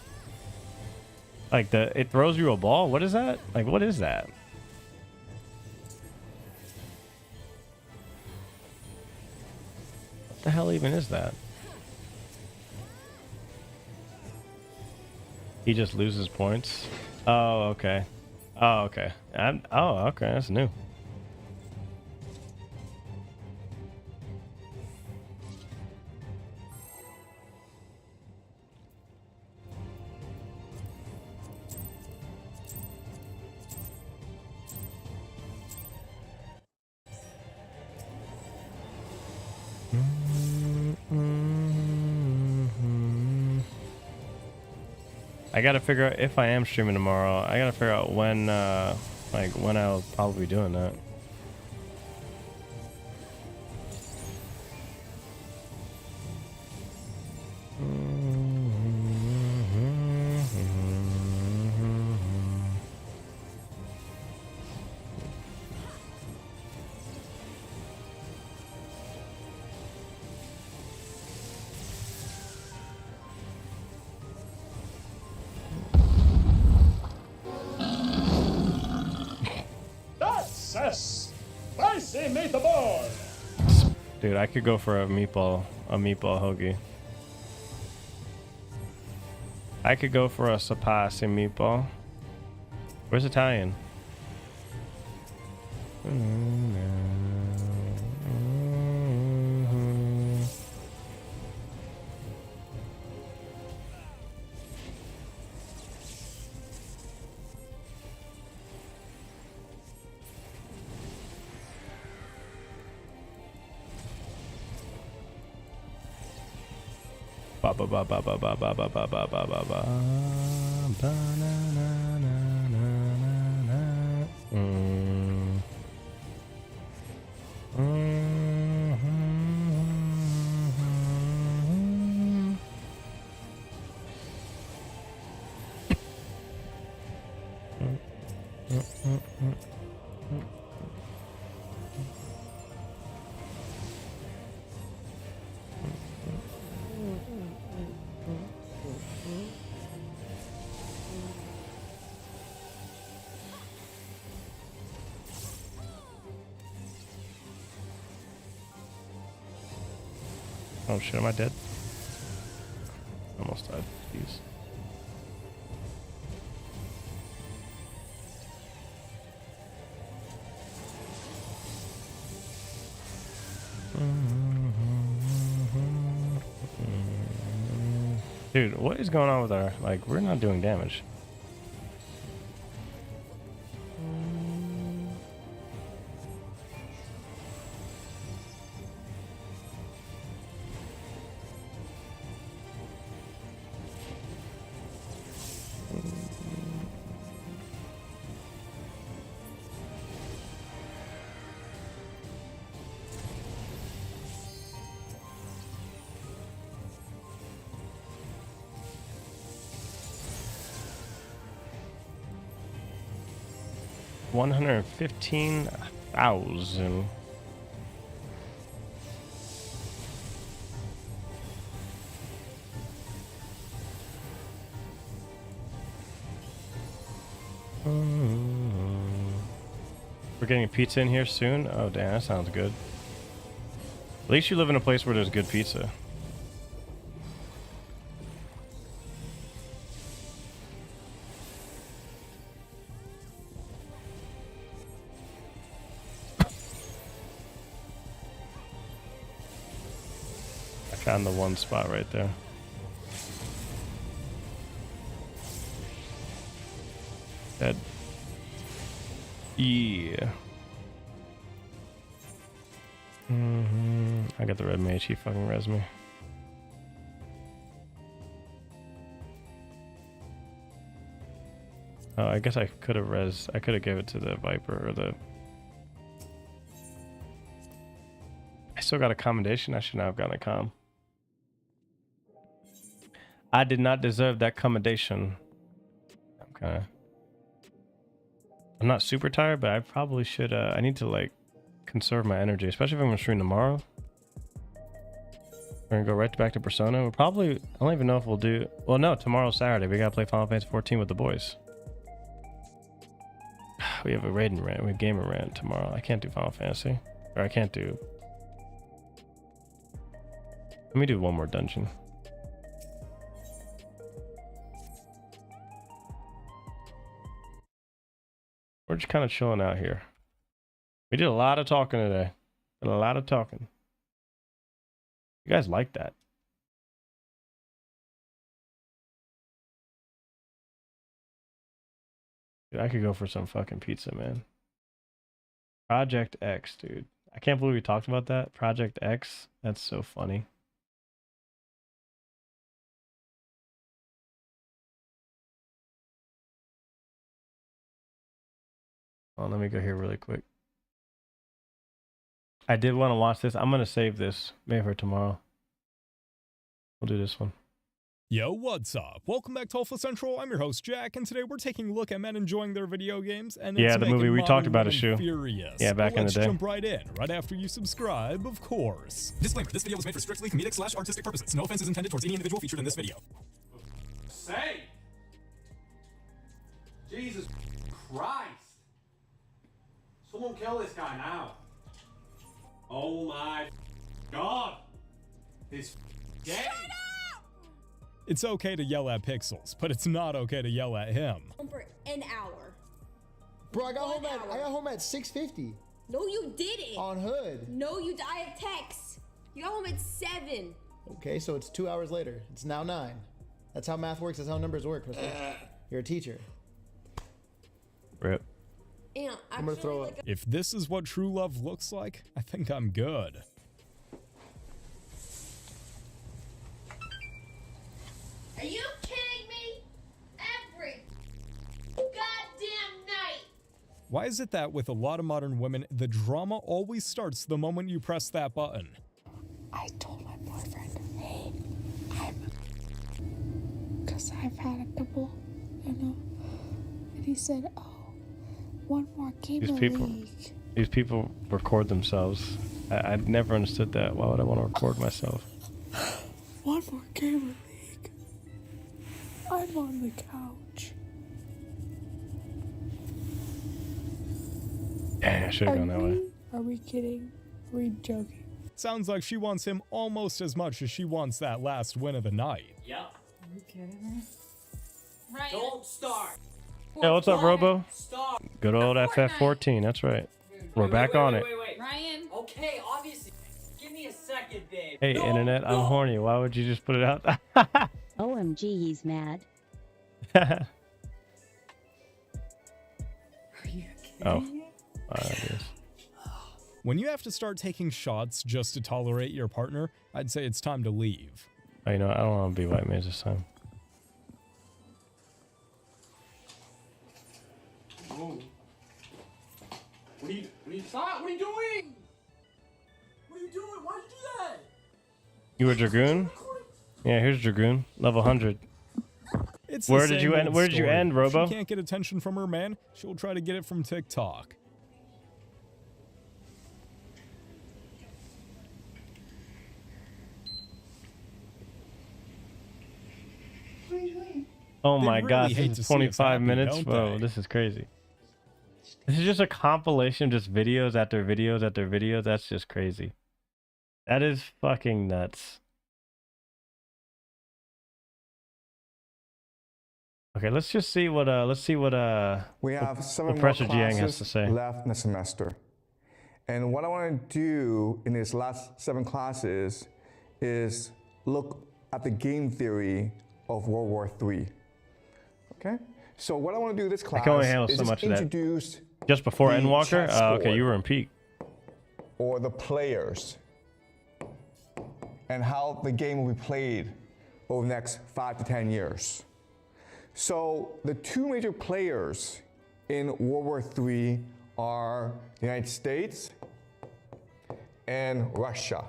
S10: Like it throws you a ball? What is that? Like what is that? What the hell even is that? He just loses points. Oh, okay. Oh, okay. Oh, okay. That's new. I gotta figure out if I am streaming tomorrow. I gotta figure out when, when I'll probably be doing that.
S8: Spicy meatball.
S10: Dude, I could go for a meatball hoagie. I could go for a spicy meatball. Where's Italian? ba ba ba ba ba ba ba ba ba ba ba ba ba. Oh shit, am I dead? Almost died. Jeez. Dude, what is going on with our, like, we're not doing damage. $115,000. We're getting a pizza in here soon. Oh damn, that sounds good. At least you live in a place where there's good pizza. Found the one spot right there. Dead. Yeah. I got the red mage. He fucking res me. Oh, I guess I could have res. I could have gave it to the Viper or the. I still got a commendation. I should not have gotten a comm. I did not deserve that commendation. I'm not super tired, but I probably should. I need to like conserve my energy, especially if I'm gonna stream tomorrow. We're gonna go right back to Persona. We'll probably. I don't even know if we'll do. Well, no, tomorrow's Saturday. We gotta play Final Fantasy 14 with the boys. We have a Raiden rant. We have gamer rant tomorrow. I can't do Final Fantasy, or I can't do. Let me do one more dungeon. We're just kind of chilling out here. We did a lot of talking today. Did a lot of talking. You guys like that? Dude, I could go for some fucking pizza, man. Project X, dude. I can't believe we talked about that. Project X. That's so funny. Oh, let me go here really quick. I did want to watch this. I'm going to save this maybe for tomorrow. We'll do this one.
S12: Yo, what's up? Welcome back to Alpha Central. I'm your host, Jack, and today we're taking a look at men enjoying their video games. And
S10: Yeah,
S12: it's
S10: the
S12: making
S10: movie we
S12: modern
S10: talked about is
S12: women
S10: Shu.
S12: furious.
S10: Yeah, back in the day.
S12: Let's jump right in, right after you subscribe, of course. Disclaimer, this video was made for strictly comedic/artistic purposes. No offense is intended towards any individual featured in this video.
S22: Say! Jesus Christ! Someone kill this guy now. Oh my God! He's dead!
S12: It's okay to yell at Pixels, but it's not okay to yell at him.
S19: For an hour.
S16: Bro, I got home at 6:50.
S19: No, you didn't.
S16: On Hood.
S19: No, I have texts. You got home at 7.
S16: Okay, so it's 2 hours later. It's now 9. That's how math works. That's how numbers work, Crystal. You're a teacher.
S10: Rip.
S19: Yeah,
S16: I'm gonna throw up.
S12: If this is what true love looks like, I think I'm good.
S6: Are you kidding me? Every goddamn night.
S12: Why is it that with a lot of modern women, the drama always starts the moment you press that button?
S15: I told my boyfriend, hey, because I've had a couple, you know, and he said, oh, one more game of league.
S10: These people record themselves. I've never understood that. Why would I want to record myself?
S15: One more game of league. I'm on the couch.
S10: Dang, I should have gone that way.
S15: Are we kidding? Are we joking?
S12: Sounds like she wants him almost as much as she wants that last win of the night.
S22: Yep.
S15: Are you kidding me?
S22: Right. Don't start.
S10: Yeah, what's up, Robo?
S22: Start.
S10: Good old FF14, that's right. We're back on it.
S22: Wait. Ryan. Okay, obviously. Give me a second, babe.
S10: Hey, internet, I'm horny. Why would you just put it out?
S17: OMG, he's mad.
S10: Oh. It is.
S12: When you have to start taking shots just to tolerate your partner, I'd say it's time to leave.
S10: Oh, you know, I don't want to be white mage this time.
S22: Whoa. What are you stop? What are you doing? What are you doing? Why'd you do that?
S10: You were Dragoon? Yeah, here's Dragoon, level 100.
S12: It's
S10: Where did you end? Where did you end, Robo?
S12: She can't get attention from her man. She'll try to get it from TikTok.
S10: Oh my
S12: really
S10: gosh,
S12: hate
S10: this
S12: to
S10: is
S12: see us
S10: 25
S12: happy,
S10: minutes?
S12: don't
S10: Whoa,
S12: they?
S10: this is crazy. This is just a compilation of just videos after videos after videos. That's just crazy. That is fucking nuts. Okay, let's just see what
S23: we have 7 more
S10: Professor Jiang has to
S23: classes
S10: say.
S23: left in the semester. And what I want to do in these last 7 classes is look at the game theory of World War III. Okay? So what I want to do this class
S10: I can only handle
S23: is
S10: so
S23: just
S10: much of that.
S23: introduce
S10: Just before
S23: the
S10: Endwalker? Okay,
S23: chessboard,
S10: you were in peak.
S23: or the players, and how the game will be played over the next 5 to 10 years. So the 2 major players in World War III are the United States and Russia.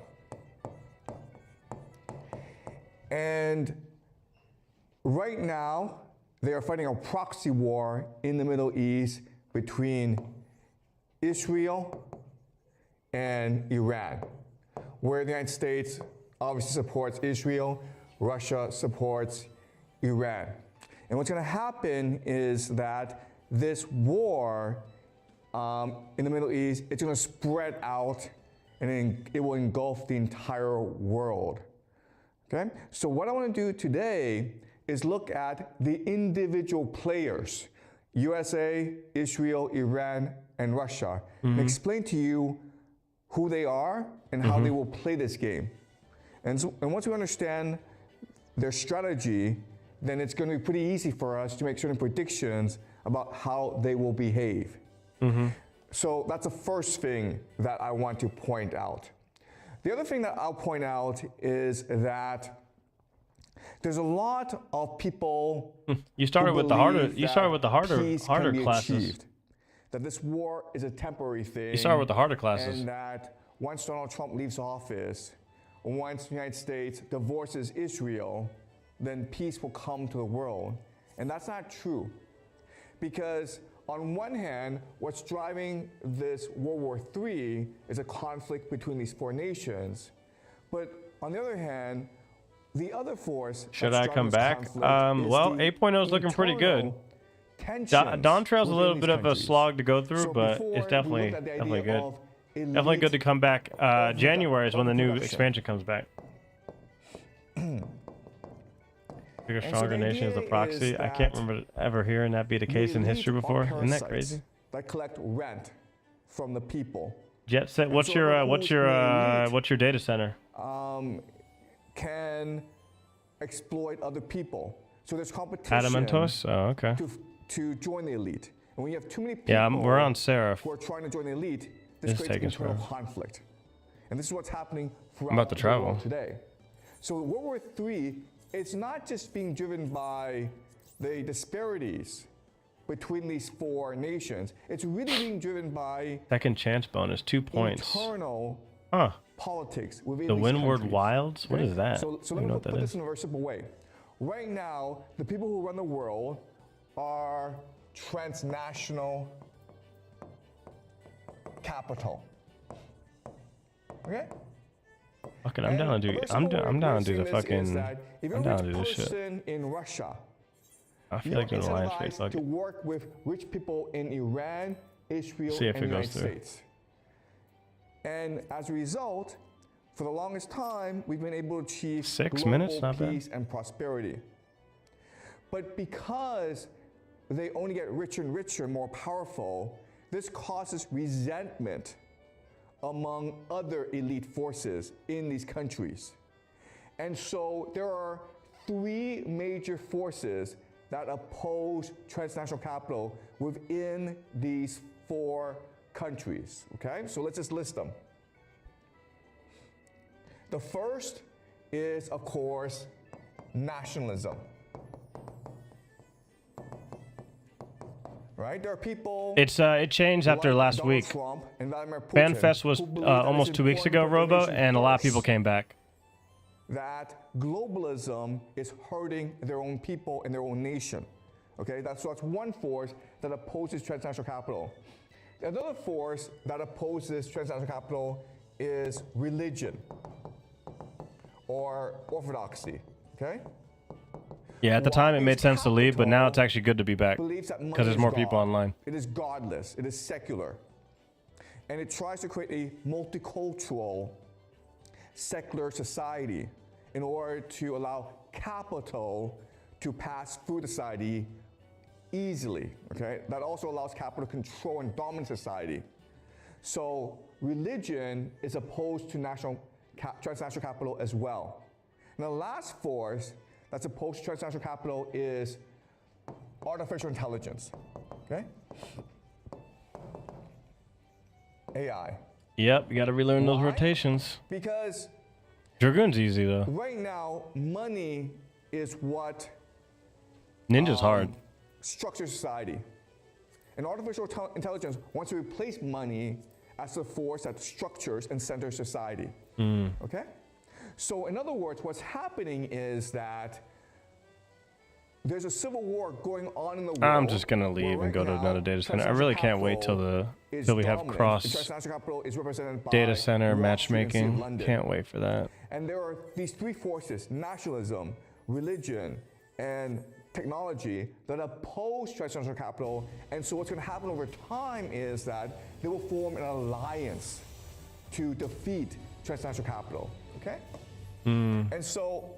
S23: And right now, they are fighting a proxy war in the Middle East between Israel and Iran, where the United States obviously supports Israel, Russia supports Iran. And what's going to happen is that this war in the Middle East, it's going to spread out and then it will engulf the entire world. Okay? So what I want to do today is look at the individual players, USA, Israel, Iran, and Russia, and explain to you who they are and how they will play this game. And once we understand their strategy, then it's going to be pretty easy for us to make certain predictions about how they will behave. So that's the first thing that I want to point out. The other thing that I'll point out is that there's a lot of people.
S10: You started
S23: who
S10: with the harder.
S23: believe
S10: You started with the
S23: peace
S10: harder
S23: can be
S10: classes.
S23: achieved, that this war is a temporary thing.
S10: You started with the harder classes.
S23: And that once Donald Trump leaves office, once the United States divorces Israel, then peace will come to the world. And that's not true. Because on one hand, what's driving this World War III is a conflict between these 4 nations. But on the other hand, the other force.
S10: Should
S23: that's
S10: I come back?
S23: driving this
S10: Well,
S23: conflict is
S10: 8.0 is looking pretty good.
S23: tensions
S10: Dawn Trail's a
S23: within
S10: little
S23: these
S10: bit of a
S23: countries.
S10: slog to go through,
S23: So
S10: but
S23: before
S10: it's
S23: we
S10: definitely
S23: looked at the
S10: definitely
S23: idea
S10: good.
S23: of
S10: Definitely good to come back. January is when the new
S23: production.
S10: expansion comes back. Bigger,
S23: so
S10: stronger
S23: the
S10: nation is the
S23: idea
S10: proxy.
S23: is
S10: I can't
S23: that
S10: remember ever hearing that be the case in history
S23: elite
S10: before.
S23: are
S10: Isn't that
S23: parasites
S10: crazy?
S23: that collect rent from the people.
S10: Jet Set,
S23: And
S10: what's
S23: so
S10: your
S23: the
S10: what's your data center?
S23: Can exploit other people. So there's competition
S10: Adamentos? Oh, okay.
S23: to join the elite. And when you have too many people
S10: Yeah, we're on Seraph.
S23: who are trying to join the elite,
S10: This
S23: this
S10: is
S23: creates
S10: taking
S23: internal
S10: forever.
S23: conflict. And this is what's happening
S10: I'm about
S23: throughout
S10: to
S23: the
S10: travel.
S23: world today. So World War III it's not just being driven by the disparities between these four nations. It's really being driven by
S10: Second chance bonus, 2 points.
S23: internal politics within
S10: The
S23: these
S10: Windward
S23: countries.
S10: Wilds? What
S23: Okay?
S10: is that?
S23: So
S10: I
S23: let
S10: don't
S23: me
S10: know what
S23: put
S10: that
S23: this
S10: is.
S23: in a very simple way. Right now, the people who run the world are transnational capital. Okay?
S10: Fuck it, I'm down to do. I'm down to do the fucking. I'm down to do this shit.
S23: Person in Russia,
S10: I feel like doing alliance trade.
S23: incentivized
S10: Fuck
S23: to
S10: it.
S23: work with rich people in Iran, Israel,
S10: See if
S23: and
S10: it
S23: the
S10: goes
S23: United
S10: through.
S23: States. And as a result, for the longest time, we've been able to achieve
S10: 6
S23: global
S10: minutes, not bad.
S23: peace and prosperity. But because they only get richer and richer, more powerful, this causes resentment among other elite forces in these countries. And so there are three major forces that oppose transnational capital within these four countries, okay? So let's just list them. The first is, of course, nationalism. Right? There are people.
S10: It's it changed after
S23: like
S10: last
S23: Donald
S10: week.
S23: Trump and Vladimir Putin
S10: FanFest was
S23: who believe that
S10: almost
S23: it's
S10: 2 weeks ago,
S23: important
S10: Robo,
S23: for the
S10: and a lot of
S23: nation
S10: people came back.
S23: that globalism is hurting their own people and their own nation. Okay, so that's one force that opposes transnational capital. Another force that opposes transnational capital is religion or orthodoxy. Okay.
S10: Yeah, at the time it made sense to leave, but now it's actually good to be back
S23: Believes that money
S10: because there's
S23: is
S10: more
S23: God.
S10: people online.
S23: It is godless. It is secular. And it tries to create a multicultural, secular society in order to allow capital to pass through the society easily, okay? That also allows capital to control and dominate society. So religion is opposed to transnational capital as well. And the last force that's opposed to transnational capital is artificial intelligence, okay? AI.
S10: Yep, you got to relearn those rotations.
S23: Because
S10: Dragoon's easy though.
S23: right now, money is what
S10: Ninja's hard.
S23: structures society. And artificial intelligence wants to replace money as the force that structures and centers society. Okay? So in other words, what's happening is that there's a civil war going on in the world.
S10: I'm just gonna leave and go to another data center. I really can't wait till we have cross
S23: transnational capital is represented by
S10: data center
S23: Wall Street and
S10: matchmaking.
S23: London.
S10: Can't wait for that.
S23: And there are these three forces, nationalism, religion, and technology, that oppose transnational capital. And so what's going to happen over time is that they will form an alliance to defeat transnational capital, okay? And so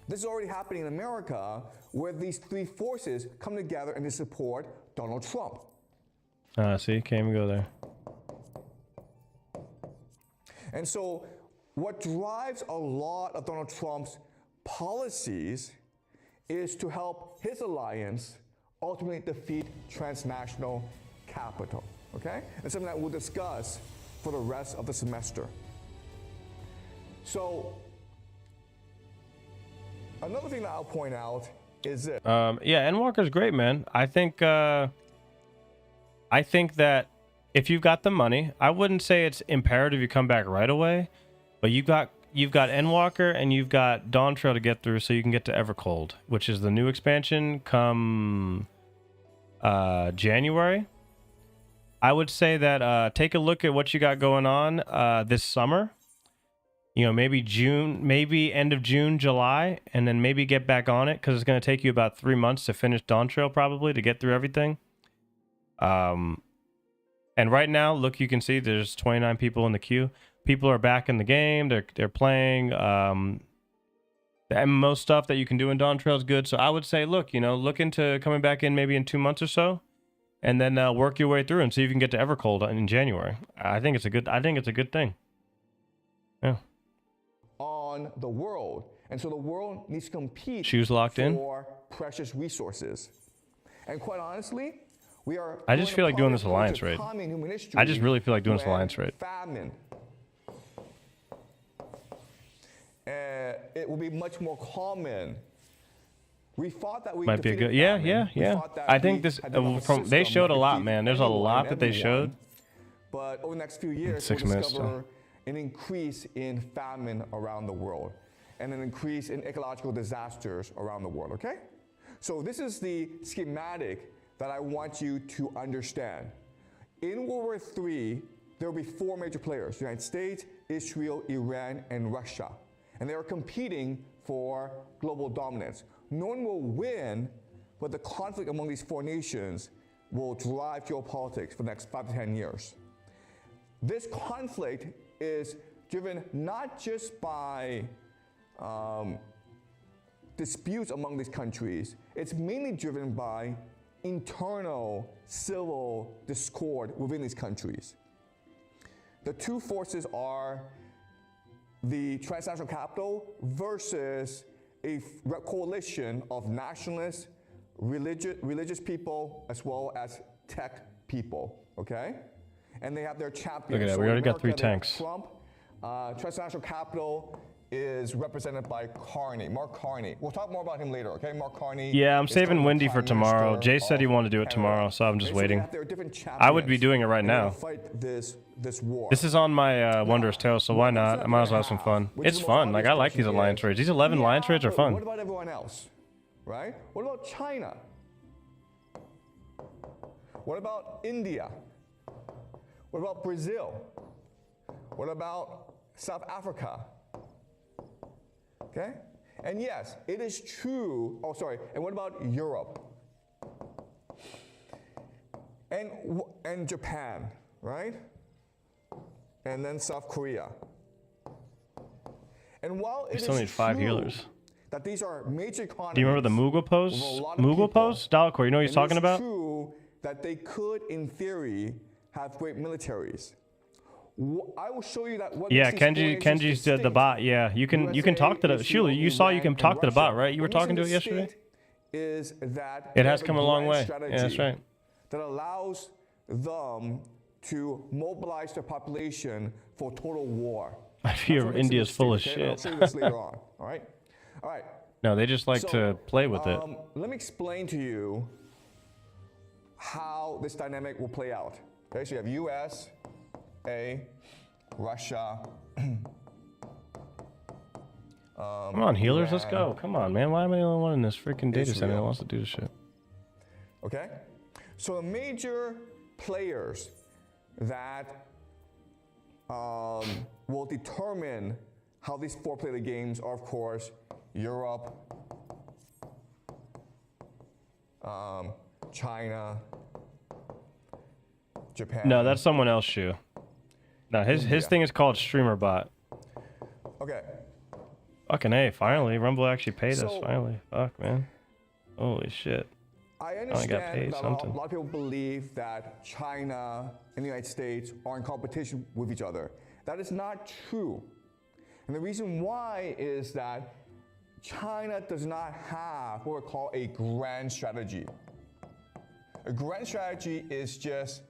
S23: this is already happening in America, where these three forces come together and they support Donald Trump.
S10: See, can't even go there.
S23: And so what drives a lot of Donald Trump's policies is to help his alliance ultimately defeat transnational capital, okay? It's something that we'll discuss for the rest of the semester. So another thing that I'll point out is this.
S10: Yeah, Endwalker's great, man. I think that if you've got the money, I wouldn't say it's imperative you come back right away, but you've got Endwalker and you've got Dawn Trail to get through, so you can get to Evercold, which is the new expansion come January. I would say that take a look at what you got going on this summer. You know, maybe June, maybe end of June, July, and then maybe get back on it, because it's going to take you about 3 months to finish Dawn Trail, probably, to get through everything. And right now, look, you can see there's 29 people in the queue. People are back in the game. They're playing. The MMO stuff that you can do in Dawn Trail is good. So I would say, look into coming back in maybe in 2 months or so, and then work your way through and see if you can get to Evercold in January. I think it's a good thing. Yeah.
S23: On the world. And so the world needs to compete
S10: Shoes locked in
S23: for precious resources. And quite honestly, we are.
S10: I just feel like doing this alliance raid. I just really feel like doing this alliance raid.
S23: Famine. it will be much more common. We thought that we
S10: Might be a
S23: defeated
S10: good. Yeah,
S23: famine. We
S10: yeah.
S23: thought that
S10: I
S23: we
S10: think this
S23: had developed a
S10: from they
S23: system
S10: showed
S23: that
S10: a lot,
S23: could
S10: man.
S23: feed
S10: There's a
S23: anyone
S10: lot
S23: and
S10: that they
S23: everyone.
S10: showed.
S23: But over the next few years,
S10: 6
S23: we'll
S10: minutes
S23: discover an increase in famine around the world and an increase in ecological disasters around the world, okay? So this is the schematic that I want you to understand. In World War III, there will be 4 major players: the United States, Israel, Iran, and Russia. And they are competing for global dominance. No one will win, but the conflict among these 4 nations will drive geopolitics for the next 5 to 10 years. This conflict is driven not just by disputes among these countries, it's mainly driven by internal civil discord within these countries. The 2 forces are the transnational capital versus a coalition of nationalists, religious people, as well as tech people, okay? And they have their champions.
S10: Look at that,
S23: So
S10: we
S23: in
S10: already got 3
S23: America, they have
S10: tanks.
S23: Trump. Transnational capital is represented by Carney, Mark Carney. We'll talk more about him later, okay? Mark Carney.
S10: Yeah, I'm
S23: is
S10: saving
S23: currently
S10: Wendy
S23: the
S10: for
S23: Prime
S10: tomorrow.
S23: Minister
S10: Jay said he
S23: of
S10: wanted to do it tomorrow,
S23: Canada.
S10: so I'm just
S23: Okay, so they
S10: waiting.
S23: have their different
S10: I would be
S23: champions,
S10: doing it right
S23: and they're
S10: now.
S23: gonna fight this war.
S10: This is on my Wondrous Tale, so why not? I might as well have some fun.
S23: Which
S10: It's
S23: is the most
S10: fun. Like, I
S23: obvious
S10: like these
S23: question
S10: alliance
S23: is,
S10: raids. These 11 alliance raids are
S23: but
S10: fun.
S23: What about everyone else, right? What about China? What about India? What about Brazil? What about South Africa? Okay? And yes, it is true. Oh, sorry. And what about Europe? And Japan, right? And then South Korea. And while
S10: We
S23: it
S10: still
S23: is
S10: need 5
S23: true
S10: healers.
S23: that these are major economies,
S10: Do you remember the Moogle pose?
S23: with a lot of
S10: Moogle
S23: people,
S10: pose? Dalcor, you know what he's
S23: and
S10: talking
S23: it is
S10: about?
S23: true that they could, in theory, have great militaries. I will show you that. What
S10: Yeah,
S23: makes these 4 nations
S10: Kenji's the
S23: distinct.
S10: bot. Yeah, you can talk to the Shula. You saw you can talk to the bot, right? You were
S23: What makes
S10: talking to
S23: them
S10: it yesterday.
S23: distinct Is that
S10: It
S23: they
S10: has
S23: have
S10: come a long
S23: grand
S10: way.
S23: strategy
S10: Yeah, that's right.
S23: That allows them to mobilize their population for total war.
S10: I fear India's full of
S23: Okay? And I'll
S10: shit.
S23: show you this later on. All right. All right.
S10: No, they just like to play with it.
S23: Let me explain to you how this dynamic will play out. Okay, so you have US, Russia.
S10: Come on, healers, let's go. Come on, man. Why am I the only one in this freaking data center that
S23: Israel.
S10: wants to do this shit?
S23: Okay? So the major players that will determine how these 4-player games are, of course, Europe, China, Japan.
S10: No, that's someone else, Shu. No, his thing is called Streamer Bot.
S23: Okay.
S10: Fucking A, finally. Rumble actually paid us,
S23: So-
S10: finally. Fuck, man. Holy shit.
S23: I
S10: got
S23: understand
S10: paid
S23: that
S10: something.
S23: a lot of people believe that China and the United States are in competition with each other. That is not true. And the reason why is that China does not have what we call a grand strategy. A grand strategy is just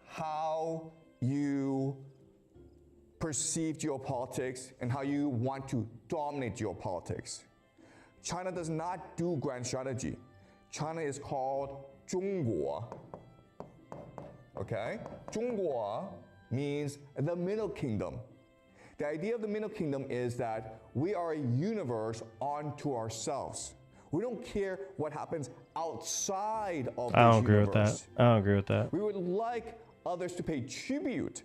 S23: how you perceive geopolitics and how you want to dominate geopolitics. China does not do grand strategy. China is called 中国. Okay? 中国 means the middle kingdom. The idea of the middle kingdom is that we are a universe unto ourselves. We don't care what happens outside of
S10: I
S23: this
S10: don't agree with
S23: universe.
S10: that. I don't agree with that.
S23: We would like others to pay tribute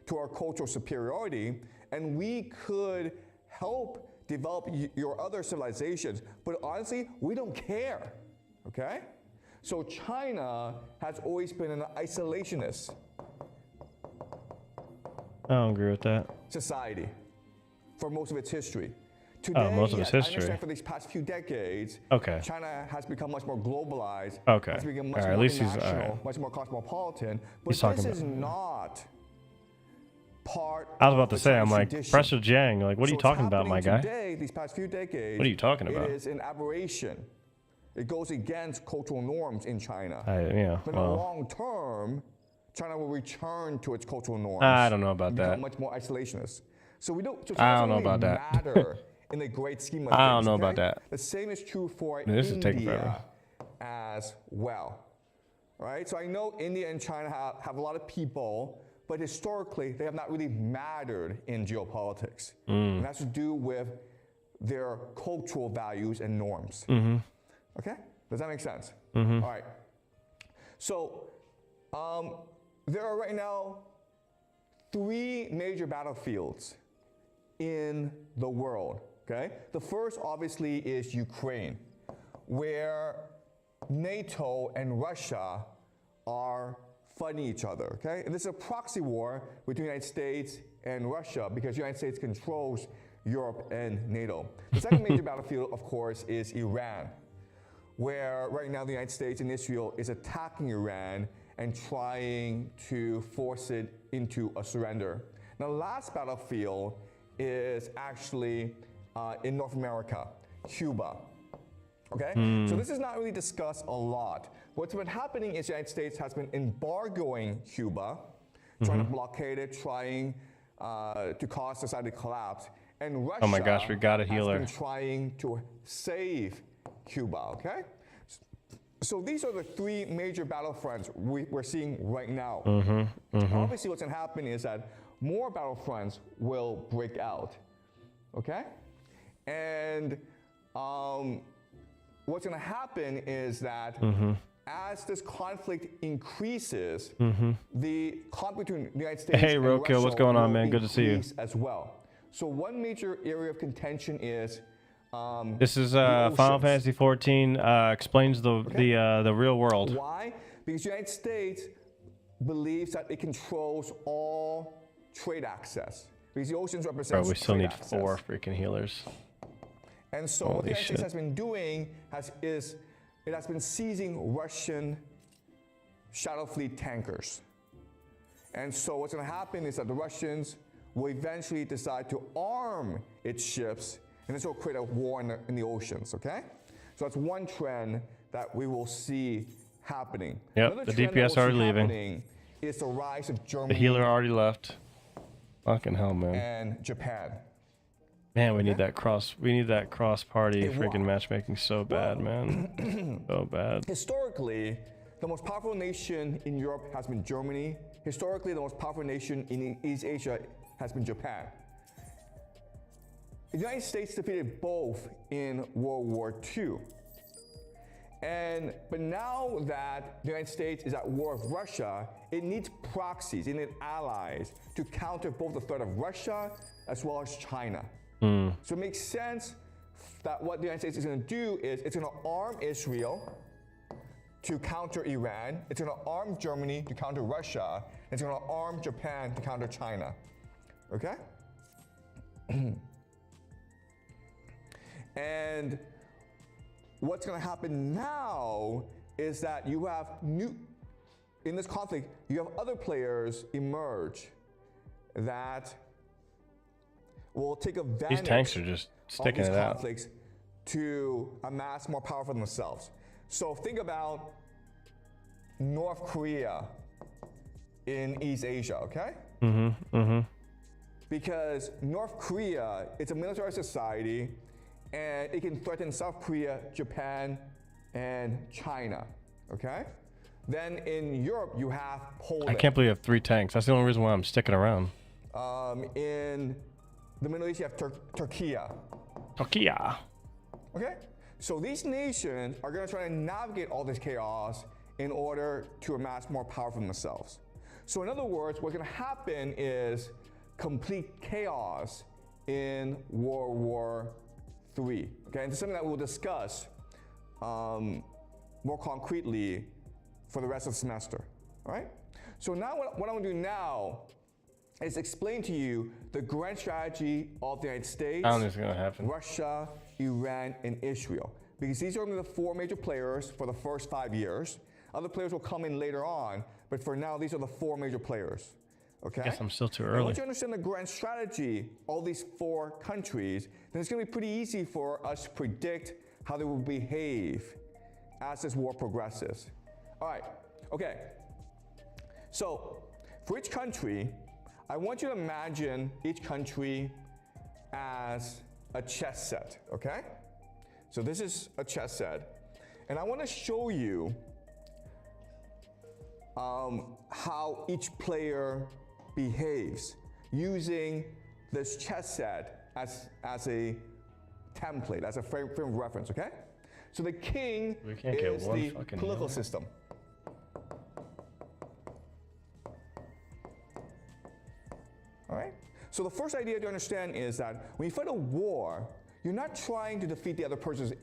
S23: to our cultural superiority, and we could help develop your other civilizations. But honestly, we don't care. Okay? So China has always been an isolationist
S10: I don't agree with that.
S23: society for most of its history. Today,
S10: Most of its
S23: yes, I
S10: history.
S23: understand for these past few decades,
S10: Okay.
S23: China has become much more globalized.
S10: Okay.
S23: Has become
S10: All
S23: much
S10: right,
S23: more
S10: at least he's- all
S23: international,
S10: right.
S23: much more cosmopolitan. But
S10: He's talking
S23: this is
S10: about-
S23: not part
S10: I was about
S23: of
S10: to
S23: the
S10: say, I'm
S23: Chinese
S10: like,
S23: tradition.
S10: Pressure Jang, like, what are
S23: So
S10: you
S23: what's
S10: talking about,
S23: happening
S10: my guy?
S23: Today, these past few decades,
S10: What are you talking about?
S23: It is an aberration. It goes against cultural norms in China.
S10: Yeah,
S23: But in the
S10: well,
S23: long term, China will return to its cultural norms.
S10: I don't know about
S23: become
S10: that.
S23: Much more isolationist. So we don't. So it
S10: I
S23: doesn't
S10: don't know
S23: really
S10: about that.
S23: matter in the great scheme of
S10: I don't
S23: things,
S10: know
S23: okay?
S10: about that.
S23: The same is true for
S10: Man, this is taking
S23: India
S10: forever.
S23: as well. All right, so I know India and China have a lot of people, but historically they have not really mattered in geopolitics. And that's to do with their cultural values and norms. Okay, does that make sense? All right, so there are right now 3 major battlefields in the world, okay? The first obviously is Ukraine, where NATO and Russia are fighting each other, okay? And this is a proxy war between the United States and Russia because the United States controls Europe and NATO. The second major battlefield, of course, is Iran, where right now the United States and Israel is attacking Iran and trying to force it into a surrender. Now, the last battlefield is actually in North America, Cuba. Okay? So this is not really discussed a lot. What's been happening is the United States has been embargoing Cuba, trying to blockade it, trying to cause society to collapse. And Russia
S10: Oh my gosh, we got a healer.
S23: has been trying to save Cuba, okay? So these are the 3 major battlefronts we're seeing right now. Obviously what's gonna happen is that more battlefronts will break out, okay? And what's gonna happen is that as this conflict increases, the conflict between the United States
S10: Hey,
S23: and
S10: Roadkill,
S23: Russia
S10: what's going on,
S23: will
S10: man? Good to see you.
S23: increase as well. So one major area of contention is
S10: This is
S23: the
S10: Final
S23: oceans.
S10: Fantasy 14 explains the real world.
S23: Why? Because the United States believes that it controls all trade access. Because the oceans represent
S10: Bro, we still
S23: trade
S10: need
S23: access.
S10: 4 freaking healers.
S23: And so what the
S10: Holy
S23: United States
S10: shit.
S23: has been doing is it has been seizing Russian Shadow Fleet tankers. And so what's going to happen is that the Russians will eventually decide to arm its ships, and this will create a war in the oceans, okay? So that's one trend that we will see happening.
S10: Yep,
S23: Another
S10: the
S23: trend that
S10: DPS
S23: we'll see
S10: already leaving.
S23: happening is the rise of Germany
S10: The healer already left. Fucking hell, man.
S23: and Japan.
S10: Man, we need that cross party
S23: Hey,
S10: freaking
S23: why?
S10: matchmaking so bad, man. So bad.
S23: Historically, the most powerful nation in Europe has been Germany. Historically, the most powerful nation in East Asia has been Japan. The United States defeated both in World War II. But now that the United States is at war with Russia, it needs proxies, it needs allies to counter both the threat of Russia as well as China. So it makes sense that what the United States is going to do is it's going to arm Israel to counter Iran, it's going to arm Germany to counter Russia, and it's going to arm Japan to counter China. Okay? And what's going to happen now is that you have in this conflict, you have other players emerge that will take advantage
S10: These tanks are just sticking
S23: of these
S10: it out.
S23: conflicts to amass more power for themselves. So think about North Korea in East Asia, okay? Because North Korea, it's a military society, and it can threaten South Korea, Japan, and China, okay? Then in Europe, you have Poland.
S10: I can't believe you have 3 tanks. That's the only reason why I'm sticking around.
S23: In the Middle East, you have Turkey.
S10: Turkey.
S23: Okay? So these nations are going to try to navigate all this chaos in order to amass more power for themselves. So in other words, what's going to happen is complete chaos in World War III. Okay, and it's something that we'll discuss more concretely for the rest of the semester. All right? So now what I'm going to do now is explain to you the grand strategy of the United States,
S10: I don't think it's gonna happen.
S23: Russia, Iran, and Israel. Because these are only the 4 major players for the first 5 years. Other players will come in later on, but for now, these are the 4 major players. Okay?
S10: Guess I'm still too
S23: And
S10: early.
S23: once you understand the grand strategy of all these 4 countries, then it's going to be pretty easy for us to predict how they will behave as this war progresses. All right, okay. So for each country, I want you to imagine each country as a chess set, okay? So this is a chess set. And I want to show you how each player behaves using this chess set as a template, as a frame of reference, okay? So the king is the political system. All right? So the first idea to understand is that when you fight a war, you're not trying to defeat the other person's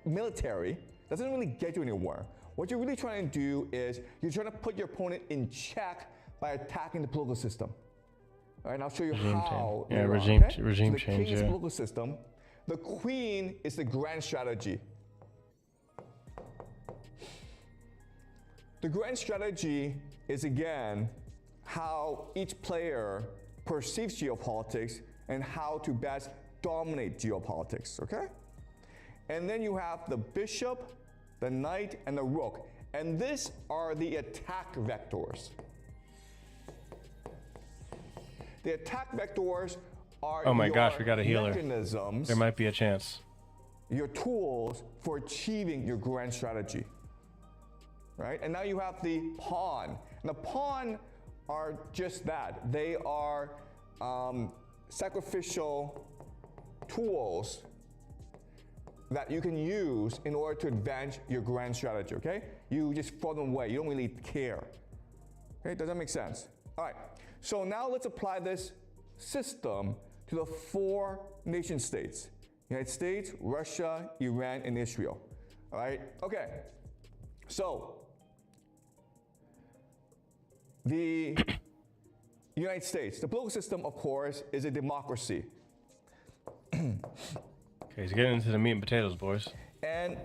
S23: military. Doesn't really get you anywhere. What you're really trying to do is you're trying to put your opponent in check by attacking the political system. All right, and I'll show you how.
S10: Yeah, regime
S23: so the
S10: change.
S23: king is the political system. The queen is the grand strategy. The grand strategy is, again, how each player perceives geopolitics and how to best dominate geopolitics, okay? And then you have the bishop, the knight, and the rook. And these are the attack vectors. The attack vectors are
S10: oh my gosh, we got a healer.
S23: mechanisms,
S10: There might be a chance.
S23: your tools for achieving your grand strategy. Right? And now you have the pawn. And the pawn are just that. They are sacrificial tools that you can use in order to advance your grand strategy, okay? You just throw them away. You don't really care. Okay, does that make sense? All right, so now let's apply this system to the 4 nation states. United States, Russia, Iran, and Israel. All right, okay. So, the United States, the political system, of course, is a democracy.
S10: Okay, he's getting into the meat and potatoes, boys.
S23: And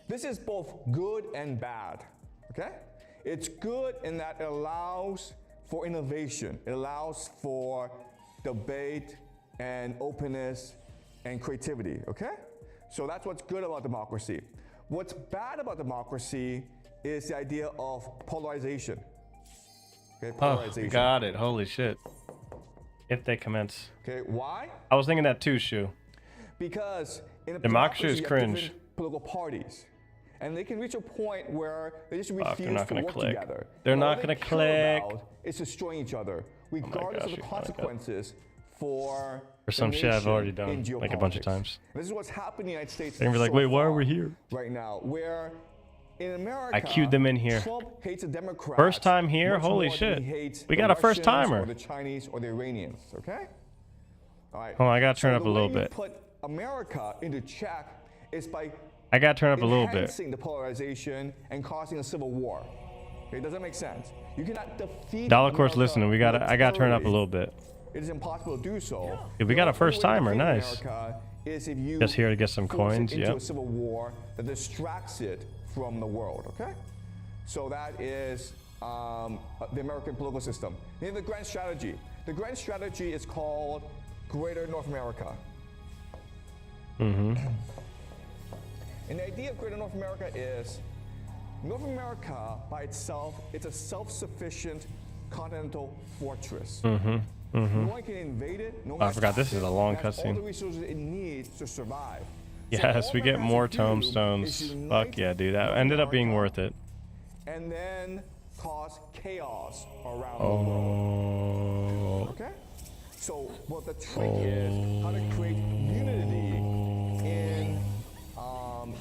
S23: this is both good and bad, okay? It's good in that it allows for innovation. It allows for debate and openness and creativity, okay? So that's what's good about democracy. What's bad about democracy is the idea of polarization. Okay, polarization.
S10: Oh, we got it. Holy shit. If they commence.
S23: Okay, why?
S10: I was thinking that too, Shu.
S23: Because in a
S10: democracy is
S23: you have
S10: cringe.
S23: different political parties, and they can reach a point where they just refuse
S10: they're not
S23: to
S10: gonna
S23: work
S10: click.
S23: together.
S10: They're
S23: And
S10: not
S23: all
S10: gonna
S23: they care
S10: click.
S23: about is destroying each other, regardless
S10: gosh,
S23: of the
S10: you sound like that.
S23: consequences for
S10: Or some
S23: the
S10: shit I've already
S23: nation in
S10: done like a bunch of
S23: geopolitics.
S10: times.
S23: This is what's happening in the United States.
S10: They're gonna be like,
S23: so
S10: wait, why are
S23: far
S10: we here?
S23: right now? Where in America,
S10: I queued them in here.
S23: Trump hates the Democrats.
S10: First time here?
S23: much
S10: Holy
S23: more than
S10: shit.
S23: he hates
S10: We
S23: the
S10: got a first
S23: Russians
S10: timer.
S23: Or the Chinese or the Iranians. Okay. All right.
S10: Hold on, I gotta turn
S23: So
S10: up a
S23: the
S10: little
S23: way you
S10: bit.
S23: Put America into check is by
S10: I gotta turn up a little bit.
S23: enhancing the polarization and causing a civil war. Okay, does that make sense? You cannot defeat
S10: Dollar Course
S23: America
S10: listening. I gotta turn up a
S23: militarily.
S10: little bit.
S23: It is impossible to do so.
S10: Dude, we got a first
S23: The only way
S10: timer.
S23: to defeat
S10: Nice.
S23: America is if you
S10: Just here to get some
S23: force it
S10: coins.
S23: into
S10: Yep.
S23: a civil war that distracts it from the world. Okay, so that is the American political system. Then the grand strategy. The grand strategy is called Greater North America.
S10: Mm-hmm.
S23: And the idea of Greater North America is North America by itself, it's a self-sufficient continental fortress.
S10: Mm-hmm. Mm-hmm.
S23: No one can invade it. No
S10: I
S23: one
S10: forgot this
S23: can
S10: is a
S23: attack it.
S10: long
S23: It has all the
S10: cutscene.
S23: resources it needs to survive.
S10: Yes, we get more tombstones. Fuck yeah, dude. That ended up being worth it.
S23: And then cause chaos around
S10: Oh.
S23: the world. Okay? So, what the trick is how to create unity in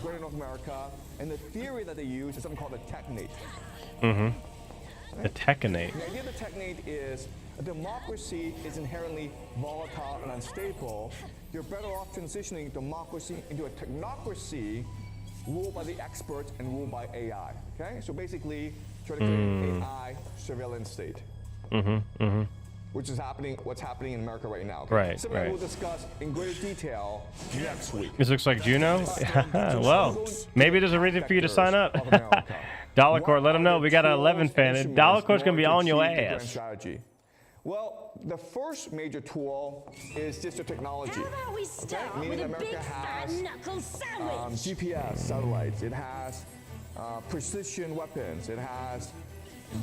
S23: Greater North America. And the theory that they use is something called the technate.
S10: Mm-hmm. The Tekanate.
S23: The idea of the technate is a democracy is inherently volatile and unstable. You're better off transitioning democracy into a technocracy ruled by the experts and ruled by AI. Okay? So basically, try to create an AI surveillance state.
S10: Mm-hmm. Mm-hmm.
S23: Which is what's happening in America right now. Okay?
S10: Right,
S23: Something
S10: right.
S23: we'll discuss in greater detail next week.
S10: This looks like Juno. Well, maybe there's a reason for you to sign up. Dollar Court, let them know. We got an 11 fan. Dollar Court's going to be on your ass.
S23: Strategy. Well, the first major tool is digital technology.
S19: How about we start
S23: Meaning
S19: with a
S23: America
S19: big fat
S23: has
S19: knuckle sandwich?
S23: GPS satellites. It has precision weapons. It has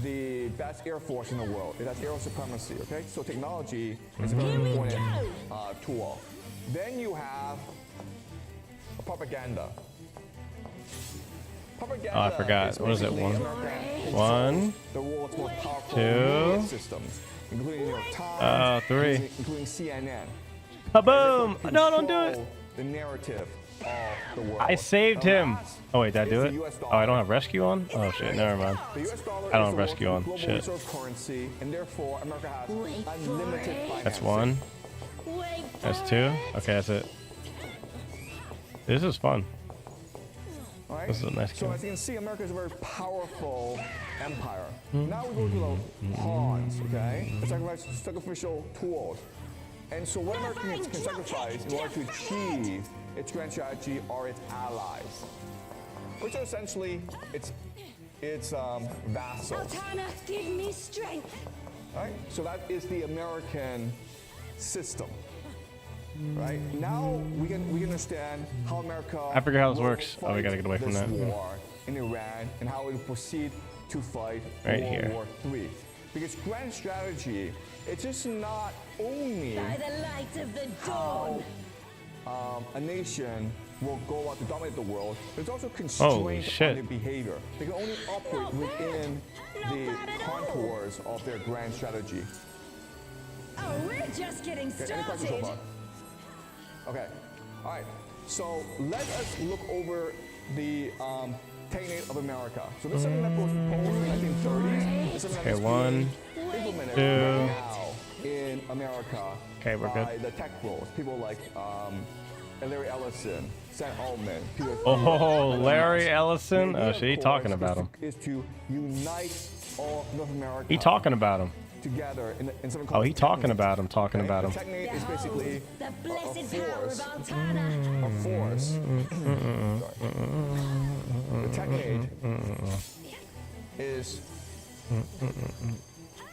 S23: the best air force in the world. It has air supremacy. Okay, so technology is a very important tool. Then you have propaganda. Propaganda.
S10: Oh, I forgot. What is it?
S23: basically
S10: One,
S23: American
S10: one,
S23: the world's most powerful
S10: two,
S23: media systems, including New York Times,
S10: three.
S23: including CNN.
S10: Kaboom! No, don't do it.
S23: The narrative of the world.
S10: I saved him. Oh wait, did I do it? Oh, I don't have rescue on? Oh shit, never mind.
S23: The US dollar
S10: I don't
S23: is
S10: have
S23: the
S10: rescue on.
S23: world's
S10: Shit.
S23: global reserve currency, and therefore America has unlimited financing.
S10: That's one. That's two. Okay, that's it. This is fun.
S23: All right?
S10: This is a nice
S23: So
S10: game.
S23: as you can see, America is a very powerful empire. Now we go to the pawns, okay? The sacrificial tools. And so what America can sacrifice in order to achieve its grand strategy are its allies, which are essentially its vassals.
S19: Altana, give me strength.
S23: Right? So that is the American system. Right? Now we can understand how America
S10: I forget how this
S23: will
S10: works. Oh, we gotta get away from
S23: this
S10: that.
S23: war in Iran and how it will proceed to fight
S10: Right
S23: World
S10: here.
S23: War III. Because grand strategy, it's just not only
S19: By the light of the
S23: how
S19: dawn.
S23: a nation will go out to dominate the world, there's also
S10: Holy
S23: constraints
S10: shit.
S23: on their behavior. They can only operate within the contours of their grand strategy.
S19: Oh, we're just getting
S23: Okay, any questions so
S19: started.
S23: far? Okay, all right. So let us look over the Technate of America. So this is something that was proposed in the 1930s. This is something
S10: Okay,
S23: that's
S10: one,
S23: being implemented
S10: two.
S23: right now in America
S10: Okay, we're
S23: by
S10: good.
S23: the tech bros, people like Larry Ellison, Sam Altman, Peter.
S10: Oh,
S23: Thiel.
S10: Larry Ellison.
S23: The
S10: Oh
S23: idea,
S10: shit, he
S23: of
S10: talking
S23: course,
S10: about him.
S23: is to unite all of North America.
S10: He talking about him.
S23: Together in something
S10: Oh,
S23: called
S10: he talking about him. Talking
S23: okay?
S10: about him.
S23: The Technate is basically
S19: The
S23: a
S19: blessed power
S23: force.
S19: of Altana.
S23: A force. The Technate is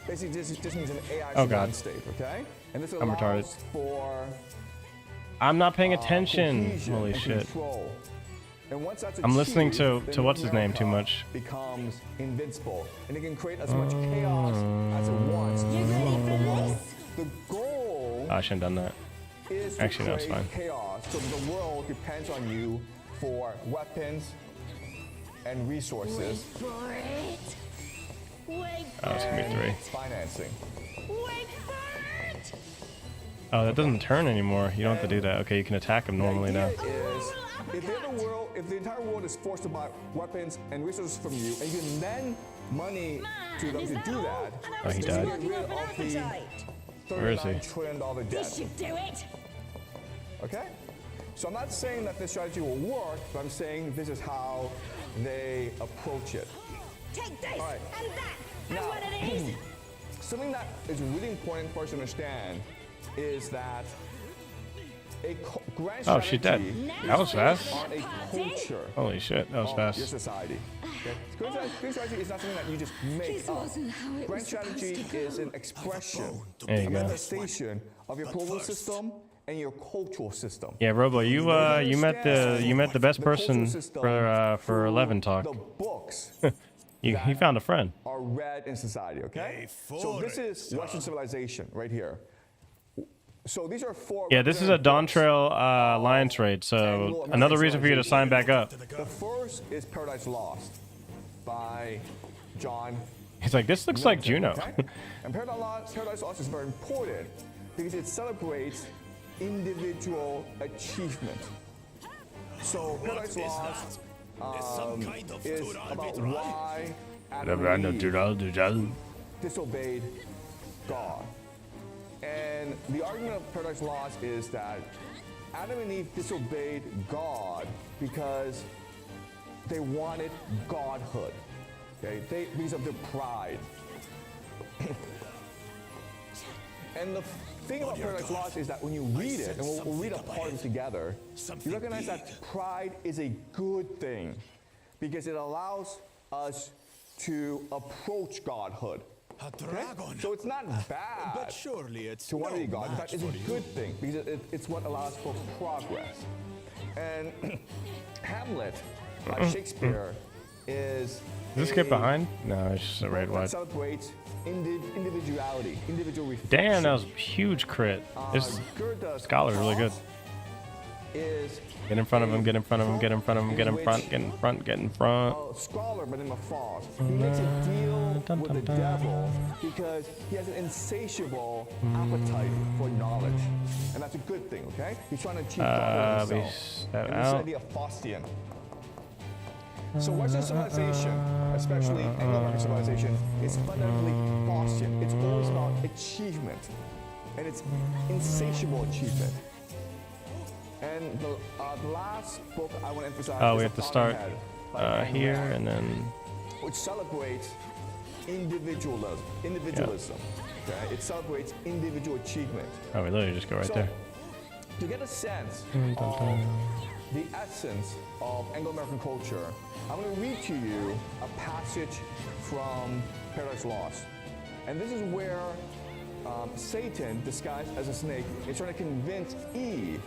S23: basically just means an AI
S10: Oh, God.
S23: state, okay? And this
S10: I'm
S23: allows
S10: retarded.
S23: for
S10: I'm not paying attention.
S23: cohesion
S10: Holy
S23: and
S10: shit.
S23: control. And once that's
S10: I'm listening
S23: achieved,
S10: to
S23: then
S10: what's his name too
S23: America
S10: much.
S23: becomes invincible, and it can create as much chaos as it wants.
S19: You ready for this?
S23: The goal
S10: Oh, I shouldn't have done that.
S23: is to
S10: Actually, no, it's
S23: create
S10: fine.
S23: chaos, so the world depends on you for weapons and resources.
S19: For it. Wait
S10: Oh, it's gonna be three.
S23: Financing.
S19: Wait for it.
S10: Oh, that doesn't turn anymore. You don't have to do that. Okay, you can attack him normally now.
S23: The idea is, if the entire world is forced to buy weapons and resources from you, and you can lend money to them to do that,
S10: Oh, he
S23: then
S10: died.
S23: you get rid of the
S10: Where is he?
S23: $39 trillion debt.
S19: This should do it.
S23: Okay? So I'm not saying that this strategy will work, but I'm saying this is how they approach it.
S19: Take this
S23: All right.
S19: and that and
S23: Now,
S19: what it is.
S23: something that is really important for us to understand is that a grand
S10: Oh, she dead.
S23: strategy
S10: That was
S23: is
S10: fast.
S23: based on a culture
S10: Holy shit, that was
S23: of
S10: fast.
S23: your society. Okay? Grand strategy is not something that you just make
S19: This
S23: up.
S19: wasn't how it
S23: Grand
S19: was supposed
S23: strategy
S19: to
S23: is
S19: go.
S23: an expression,
S10: There you
S23: a
S10: go.
S23: manifestation of your political system and your cultural system.
S10: Yeah, Robo, you met the best person for 11 talk.
S23: The books
S10: He found a friend.
S23: are read in society, okay? So this is Western civilization right here. So these are four.
S10: Yeah, this is a Dawn
S23: representative
S10: Trail Alliance raid, so another reason for you to sign back up.
S23: The first is Paradise Lost by John.
S10: He's like, this looks like Juno.
S23: Okay? And Paradise Lost is very important because it celebrates individual achievement. So Paradise Lost is about why Adam and Eve disobeyed God. And the argument of Paradise Lost is that Adam and Eve disobeyed God because they wanted godhood, okay? Because of their pride. And the thing about Paradise Lost is that when you read it, and we'll read a part of it together, you recognize that pride is a good thing because it allows us to approach godhood. Okay? So it's not bad
S5: But surely it's
S23: to want to be
S5: no
S23: God. In fact,
S5: match
S23: it's a
S5: for you.
S23: good thing because it's what allows for progress. And Hamlet by Shakespeare is
S10: this kid behind? No, it's just a red
S23: that
S10: wide.
S23: celebrates individuality, individual reflection.
S10: Damn, that was a huge crit. This
S23: Goethe's
S10: scholar's really good.
S23: is
S10: Get in front of him, get in front of him, get in front of him, get in front, get in front, get in front.
S23: a scholar by the name of Foss. He makes a deal with the devil because he has an insatiable appetite for knowledge. And that's a good thing, okay? He's trying to achieve God for himself. And this is the idea of Faustian. So Western civilization, especially Anglo-American civilization, is fundamentally Faustian. It's always about achievement. And it's insatiable achievement. And the last book I want to emphasize is
S10: we have to start here and then.
S23: Which celebrates individualism. Okay? It celebrates individual achievement.
S10: Oh, we literally just go right there.
S23: To get a sense of the essence of Anglo-American culture, I'm going to read to you a passage from Paradise Lost. And this is where Satan, disguised as a snake, is trying to convince Eve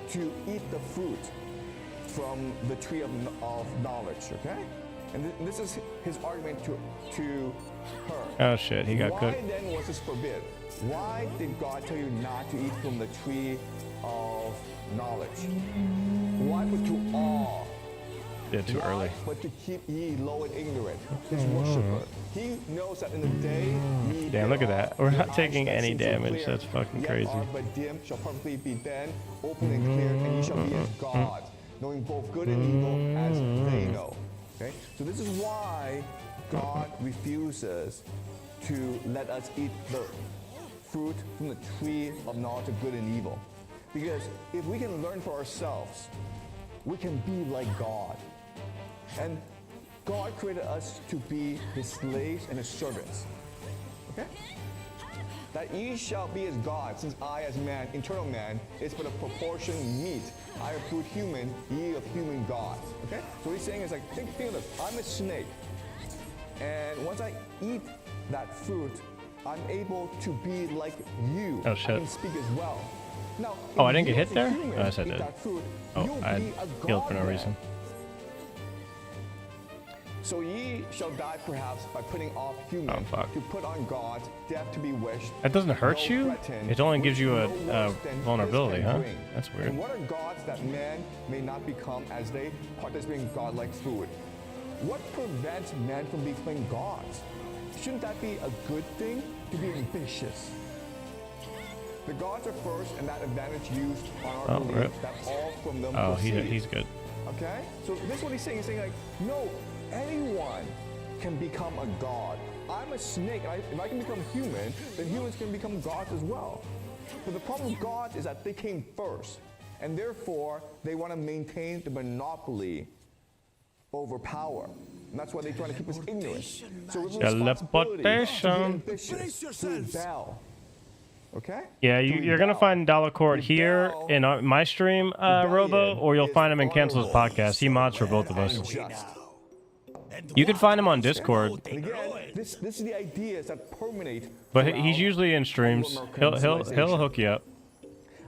S23: to eat the fruit from the tree of knowledge, okay? And this is his argument to her.
S10: Oh shit, he got cooked.
S23: Why then was this forbid? Why did God tell you not to eat from the tree of knowledge? Why but to awe?
S10: Yeah, too early.
S23: But to keep ye low and ignorant, his worshiper. He knows that in the day ye
S10: Damn, look at that. We're not taking any damage. That's fucking crazy.
S23: But dim shall perfectly be then, open and clear, and ye shall be as God, knowing both good and evil as they know. Okay? So this is why God refuses to let us eat the fruit from the tree of knowledge of good and evil. Because if we can learn for ourselves, we can be like God. And God created us to be his slaves and his servants. Okay? That ye shall be as God, since I as man, eternal man, is but a proportion meat. I have proved human, ye of human gods. Okay? So what he's saying is like, think of this, I'm a snake. And once I eat that fruit, I'm able to be like you.
S10: Oh shit.
S23: I can speak as well. Now,
S10: oh, I didn't get hit there? Oh, yes, I did. Oh, I healed for no reason.
S23: So ye shall die perhaps by putting off human, to put on God, death to be wished.
S10: That doesn't hurt you? It only gives you a vulnerability, huh? That's weird.
S23: And what are gods that man may not become as they participate in God-like food? What prevents men from becoming gods? Shouldn't that be a good thing, to be ambitious? The gods are first, and that advantage used on our belief that all from them proceed.
S10: He's good.
S23: Okay? So this is what he's saying. He's saying like, no, anyone can become a god. I'm a snake, and if I can become human, then humans can become gods as well. But the problem with gods is that they came first, and therefore they want to maintain the monopoly over power. And that's why they try to keep us ignorant. So it's responsibility to be ambitious, to rebel. Okay?
S10: Yeah, you're gonna find Dalacourt here in my stream, Robo, or you'll find him in Cancel's podcast. He mods for both of us. You can find him on Discord.
S23: And again, this is the ideas that permeate.
S10: But he's usually in streams. He'll hook you up.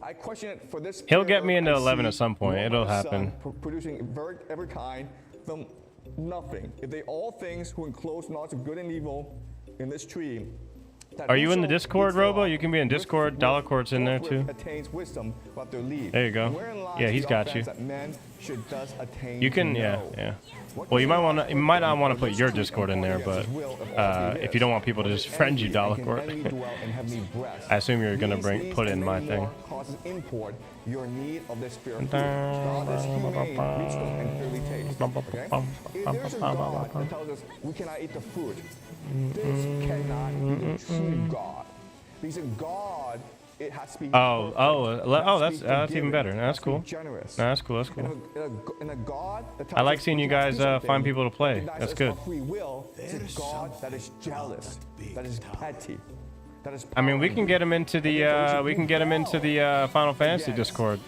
S23: I question it for this.
S10: He'll get me into 11 at some point. It'll happen.
S23: Producing every kind from nothing. If they all things who enclose knowledge of good and evil in this tree.
S10: Are you in the Discord, Robo? You can be in Discord. Dalacourt's in there too. There you go. Yeah, he's got you. You can, yeah. Well, you might not want to put your Discord in there, but if you don't want people to just friend you, Dalacourt, I assume you're gonna put in my thing.
S23: Your need of this spirit. God is humane, reasonable, and clearly taste. Okay? If there's a God that tells us we cannot eat the fruit, this cannot be the true God. Because in God, it has to be
S10: that's even better. That's cool. That's cool.
S23: In a God that tells
S10: I like seeing you guys find people to play. That's good.
S23: Free will, it's a God that is jealous, that is petty.
S10: I mean, we can get him into the Final Fantasy Discord.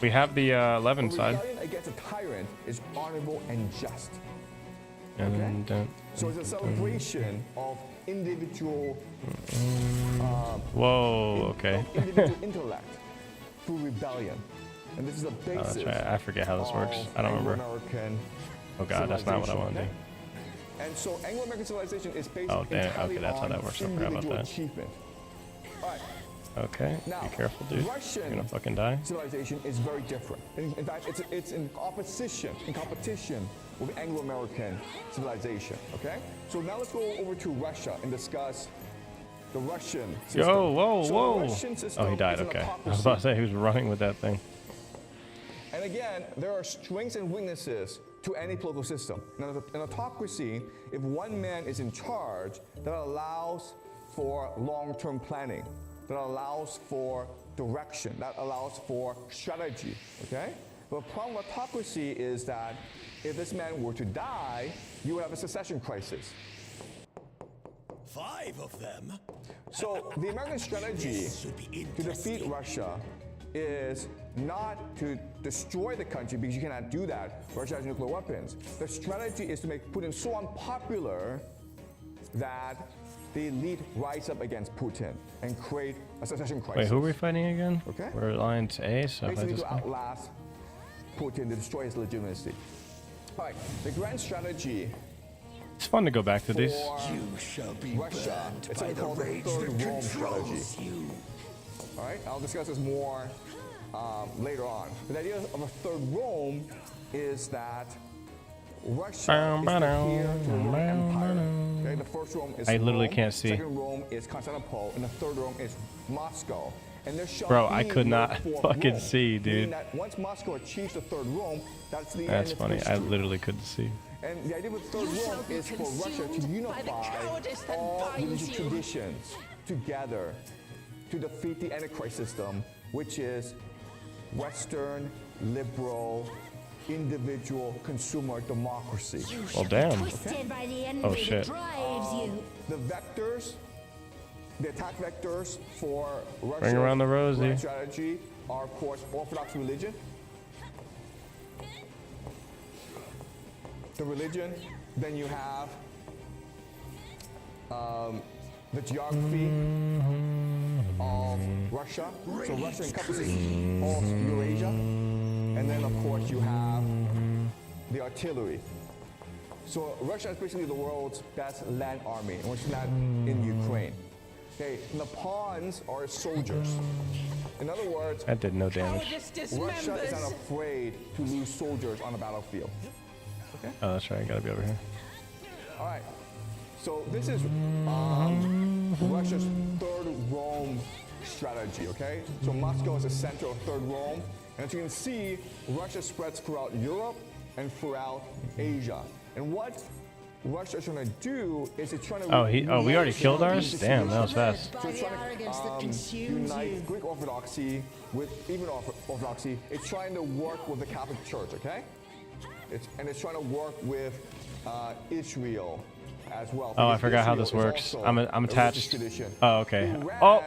S10: We have the 11 side.
S23: Against a tyrant is honorable and just. Okay? So it's a celebration of individual.
S10: Whoa. Okay.
S23: Individual intellect through rebellion, and this is the basis.
S10: That's right. I forget how this works. I don't remember. Oh God, that's not what I want to do.
S23: And so Anglo-American civilization is based
S10: entirely
S23: that's how that works. I forgot about that. Achievement. All right.
S10: Okay,
S23: Now,
S10: be careful, dude.
S23: Russian
S10: You're gonna fucking die.
S23: civilization is very different. In fact, it's in competition with Anglo-American civilization. Okay, so now let's go over to Russia and discuss the Russian system.
S10: Yo, whoa,
S23: So
S10: whoa!
S23: the Russian system
S10: Oh, he died.
S23: is an
S10: Okay, I was
S23: autocracy.
S10: about to say he was running with that thing.
S23: And again, there are strengths and weaknesses to any political system. Now, in autocracy, if one man is in charge, that allows for long-term planning, that allows for direction, that allows for strategy, okay? But the problem with autocracy is that if this man were to die, you would have a succession crisis.
S5: 5 of them?
S23: So the American strategy to defeat Russia is not to destroy the country, because you cannot do that. Russia has nuclear weapons. The strategy is to make Putin so unpopular that the elite rise up against Putin and create a succession crisis.
S10: Wait, who are we fighting again?
S23: Okay.
S10: We're Alliance A, so if I
S23: Basically
S10: just
S23: to outlast Putin, to destroy his legitimacy. All right, the grand strategy
S10: It's fun to go back to these.
S23: Russia, it's something called the Third Rome strategy. All right, I'll discuss this more later on. But the idea of a Third Rome is that Russia is the heir to the Roman Empire. Okay, the first Rome is
S10: I literally
S23: Rome,
S10: can't see.
S23: Second Rome is Constantinople, and the third Rome is Moscow. And there shall
S10: Bro, I
S23: be
S10: could
S23: no
S10: not
S23: fourth
S10: fucking
S23: Rome,
S10: see,
S23: meaning
S10: dude.
S23: that once Moscow achieves the third Rome, that's the
S10: That's
S23: end
S10: funny.
S23: of
S10: I
S23: history.
S10: literally couldn't see.
S23: And the idea with Third Rome is for Russia to unify all religious traditions together to defeat the Antichrist system, which is Western, liberal, individual, consumer democracy.
S10: Well, damn.
S23: Okay?
S6: By the enemy
S10: Oh, shit.
S6: that drives you.
S23: The vectors, the attack vectors for Russia's
S10: Bring around the Rosie.
S23: grand strategy are, of course, Orthodox religion. The religion, then you have the geography of Russia. So Russia encompasses all of Eurasia. And then, of course, you have the artillery. So Russia is basically the world's best land army, and which is not in Ukraine. Okay, and the pawns are soldiers. In other words,
S10: That did no damage.
S23: Russia is not afraid to lose soldiers on the battlefield. Okay.
S10: Oh, that's right. I gotta be over here.
S23: All right. So this is Russia's Third Rome strategy. Okay. So Moscow is the center of Third Rome, and as you can see, Russia spreads throughout Europe and throughout Asia. And what Russia is trying to do is it's trying to
S10: we already killed ours? Damn, that was fast.
S23: So it's trying to unite Greek Orthodoxy with even Orthodoxy. It's trying to work with the Catholic Church, okay? It's trying to work with Israel as well.
S10: Oh, I
S23: because
S10: forgot how
S23: Israel
S10: this
S23: is
S10: works.
S23: also
S10: I'm
S23: a religious
S10: attached.
S23: tradition.
S10: Oh, okay.
S23: Iran
S10: Oh,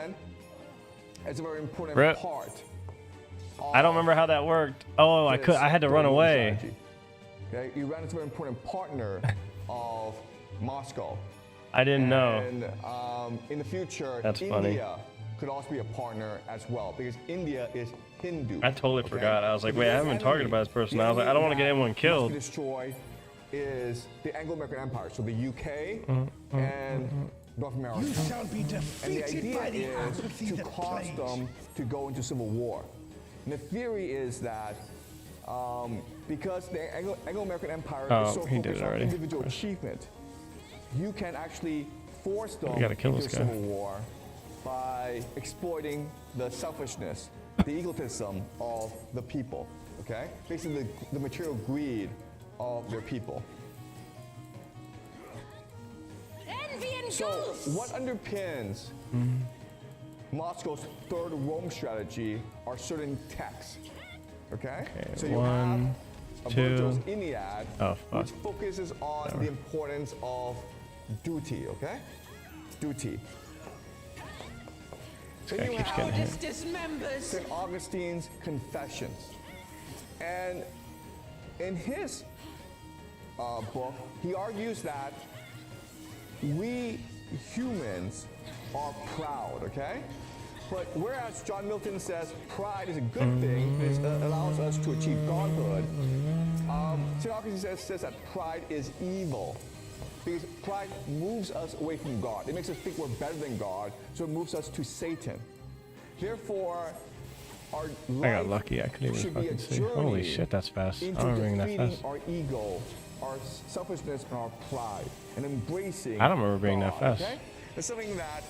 S23: is a very important
S10: Rip.
S23: part.
S10: I don't remember how that worked. Oh, I had to run away.
S23: Okay, Iran is a very important partner of Moscow.
S10: I didn't know.
S23: And in the future,
S10: That's
S23: India
S10: funny.
S23: could also be a partner as well, because India is Hindu.
S10: I totally
S23: okay?
S10: forgot. I was like,
S23: But
S10: wait, I
S23: the
S10: haven't been
S23: enemy-
S10: targeted by this person.
S23: the
S10: I was like, I don't want to get
S23: enemy
S10: anyone
S23: that
S10: killed.
S23: must be destroyed is the Anglo-American Empire, so the UK
S10: Mm-hmm,
S23: and North America.
S8: You shall be
S23: And the
S8: defeated by the
S23: idea is
S8: apathy
S23: to
S8: that
S23: cause
S8: plagues.
S23: them to go into civil war. And the theory is that because the Anglo-American Empire
S10: Oh,
S23: is so
S10: he did
S23: focused
S10: it
S23: on
S10: already.
S23: individual achievement, you can actually force them
S10: We gotta kill
S23: into
S10: this
S23: a
S10: guy.
S23: civil war by exploiting the selfishness, the egotism of the people. Okay, basically the material greed of their people.
S6: Envy and
S23: So,
S6: ghosts.
S23: what underpins Moscow's Third Rome strategy are certain texts. Okay? So you
S10: one,
S23: have
S10: two.
S23: Virgil's Iliad,
S10: Oh, fuck.
S23: which focuses on
S10: Whatever.
S23: the importance of duty. Okay? Duty.
S10: This
S23: Then
S10: guy
S23: you
S10: keeps
S23: have
S10: getting hit.
S23: St. Augustine's Confessions. And in his book, he argues that we humans are proud, okay? But whereas John Milton says pride is a good thing, it allows us to achieve godhood, St. Augustine says that pride is evil. Because pride moves us away from God. It makes us think we're better than God, so it moves us to Satan. Therefore, our
S10: I got
S23: life
S10: lucky. I couldn't even
S23: should be a
S10: fucking see. Holy
S23: journey
S10: shit, that's fast. I
S23: into
S10: don't remember being that
S23: defeating
S10: fast.
S23: our ego, our selfishness, and our pride, and embracing.
S10: I don't remember being that
S23: God,
S10: fast.
S23: Okay? It's something that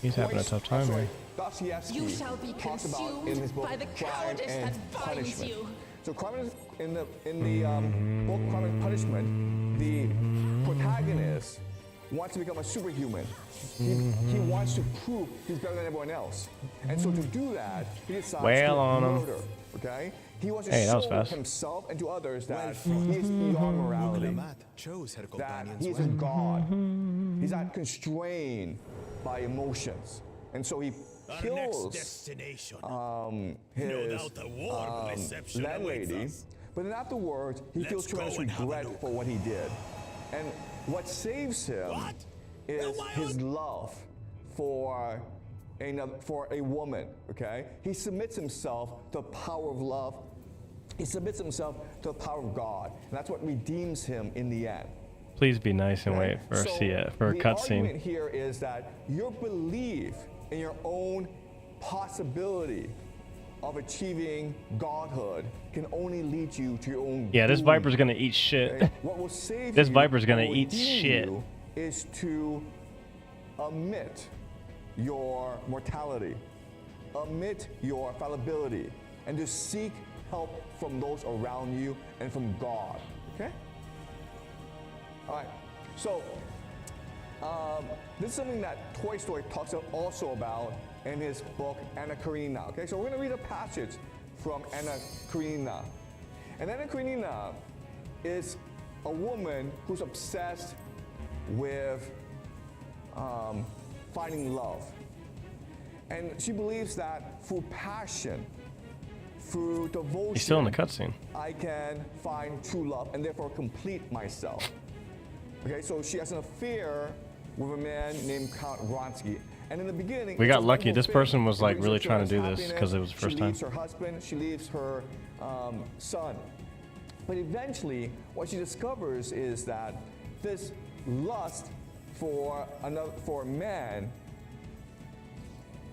S10: He's having a tough time here.
S23: Dostoevsky
S6: You shall be
S23: talks about in
S6: consumed
S23: his book
S6: by the
S23: Crime
S6: cowardice
S23: and
S6: that binds
S23: Punishment.
S6: you.
S23: So crime and, in the book Crime and Punishment, the protagonist wants to become a superhuman. He wants to prove he's better than everyone else. And so to do that, he decides
S10: Wail
S23: to
S10: on him.
S23: murder. Okay? He wants to
S10: Hey, that was
S23: show
S10: fast.
S23: himself and to others that he is beyond morality. That he is a god. He's not constrained by emotions. And so he kills his landlady. But then afterwards, he feels tremendous regret for what he did. And what saves him is his love for a woman, okay? He submits himself to the power of love. He submits himself to the power of God. And that's what redeems him in the end.
S10: Please be nice and wait for a
S23: The
S10: cutscene.
S23: argument here is that your belief in your own possibility of achieving godhood can only lead you to your own
S10: Yeah, this
S23: doom.
S10: Viper's gonna eat shit.
S23: Okay? What will save
S10: This
S23: you,
S10: Viper's gonna
S23: what will
S10: eat
S23: redeem
S10: shit.
S23: you is to omit your mortality, omit your fallibility, and to seek help from those around you and from God. Okay? All right. So this is something that Toy Story talks also about in his book Anna Karenina. Okay, so we're going to read a passage from Anna Karenina. And Anna Karenina is a woman who's obsessed with finding love. And she believes that through passion, through devotion,
S10: He's still in the cutscene.
S23: I can find true love and therefore complete myself. Okay, so she has an affair with a man named Count Vronsky. And in the beginning,
S10: We got
S23: it's a
S10: lucky.
S23: wonderful
S10: This
S23: thing.
S10: person was
S23: It
S10: like
S23: brings
S10: really
S23: her
S10: trying to do
S23: tremendous
S10: this because it was the first
S23: She
S10: time.
S23: leaves her husband, she leaves her son. But eventually, what she discovers is that this lust for a man,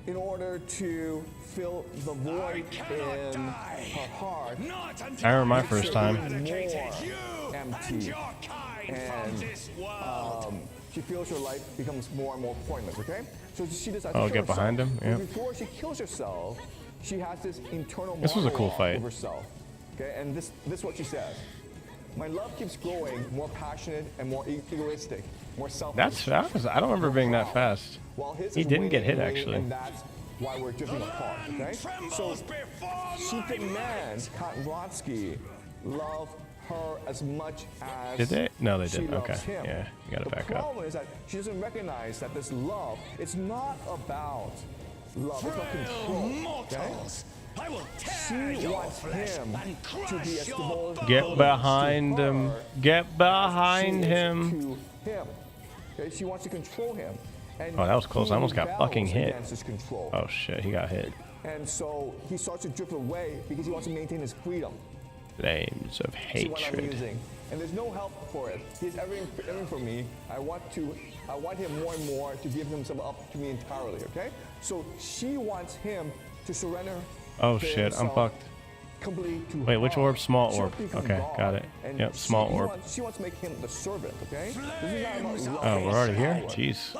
S23: in order to fill the void in her heart,
S10: I remember my first time.
S23: more empty, and she feels her life becomes more and more pointless. Okay, so she decides
S10: Oh,
S23: to
S10: get
S23: kill
S10: behind
S23: herself.
S10: him? Yeah.
S23: But before she kills herself, she has this internal
S10: This was a cool
S23: monologue
S10: fight.
S23: of herself. Okay, and this is what she says: "My love keeps growing, more passionate and more egoistic, more selfish."
S10: I don't remember being that fast.
S23: While his
S10: He
S23: is
S10: didn't get
S23: waning
S10: hit
S23: and waning,
S10: actually.
S23: and that's why we're drifting apart. Okay, so she demands Count Vronsky love her as much as
S10: Did they? No, they
S23: she
S10: didn't.
S23: loves
S10: Okay.
S23: him.
S10: Yeah, you gotta back
S23: The
S10: up.
S23: problem is that she doesn't recognize that this love, it's not about love, it's about control. Okay? She wants him to be as devoted
S10: Get behind
S23: to
S10: him.
S23: her
S10: Get
S23: as
S10: behind
S23: she is
S10: him.
S23: to him. Okay? She wants to control him. And
S10: Oh, that was close. I
S23: he
S10: almost got fucking
S23: rebels
S10: hit.
S23: against his control.
S10: Oh shit, he got hit.
S23: And so he starts to drift away because he wants to maintain his freedom.
S10: Flames of
S23: See what I'm
S10: hatred.
S23: using. And there's no help for it. He's everything for me. I want him more and more to give himself up to me entirely, okay? So she wants him to surrender
S10: Oh shit, I'm
S23: himself
S10: fucked.
S23: completely to
S10: Wait, which
S23: her.
S10: orb? Small
S23: She
S10: orb.
S23: wants to become
S10: Okay,
S23: God.
S10: got it.
S23: And
S10: Yep, small
S23: he
S10: orb.
S23: She wants to make him the servant, okay? This is not about love.
S10: Oh, we're already here?
S23: Power.
S10: Jeez.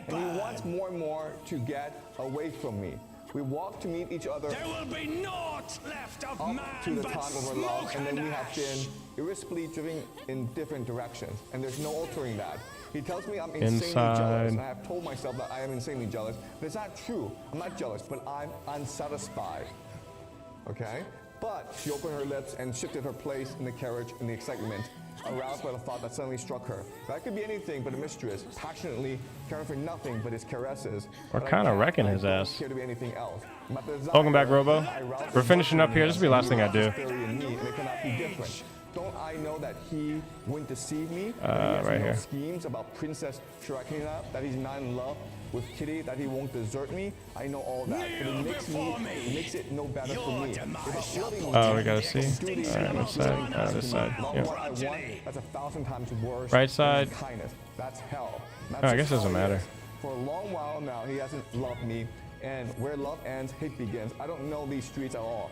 S23: And he wants more and more to get away from me. We walk to meet each other. There will be naught left of man to the time of our love, and then we have been irresponsibly drifting in different directions, and there's no altering that. He tells me I'm insanely
S10: Inside.
S23: jealous, and I have told myself that I am insanely jealous, but it's not true. I'm not jealous, but I'm unsatisfied. Okay? But she opened her lips and shifted her place in the carriage in the excitement, aroused by the thought that suddenly struck her. That could be anything but a mistress, passionately caring for nothing but his caresses.
S10: We're
S23: But I
S10: kinda
S23: can't,
S10: wrecking
S23: I
S10: his
S23: don't
S10: ass.
S23: care to be anything else. But the
S10: Welcome back,
S23: desire
S10: Robo.
S23: I aroused
S10: We're
S23: is
S10: finishing up here. This will be the last thing I do.
S23: very in me, and it cannot be different. Don't I know that he wouldn't deceive me? That he has
S10: right
S23: no
S10: here.
S23: schemes about Princess Shirakina, that he's not in love with Kitty, that he won't desert me. I know all that. But it makes it no better for me. If I'm loving
S10: Oh,
S23: you,
S10: we gotta see.
S23: duty
S10: Alright, which side? This side.
S23: love
S10: Yep.
S23: what I want, that's 1,000 times worse
S10: Right
S23: than
S10: side.
S23: kindness. That's hell. That's
S10: Oh, I
S23: just
S10: guess it doesn't
S23: how he
S10: matter.
S23: is. For a long while now, he hasn't loved me, And where love ends, hate begins. I don't know these streets at all.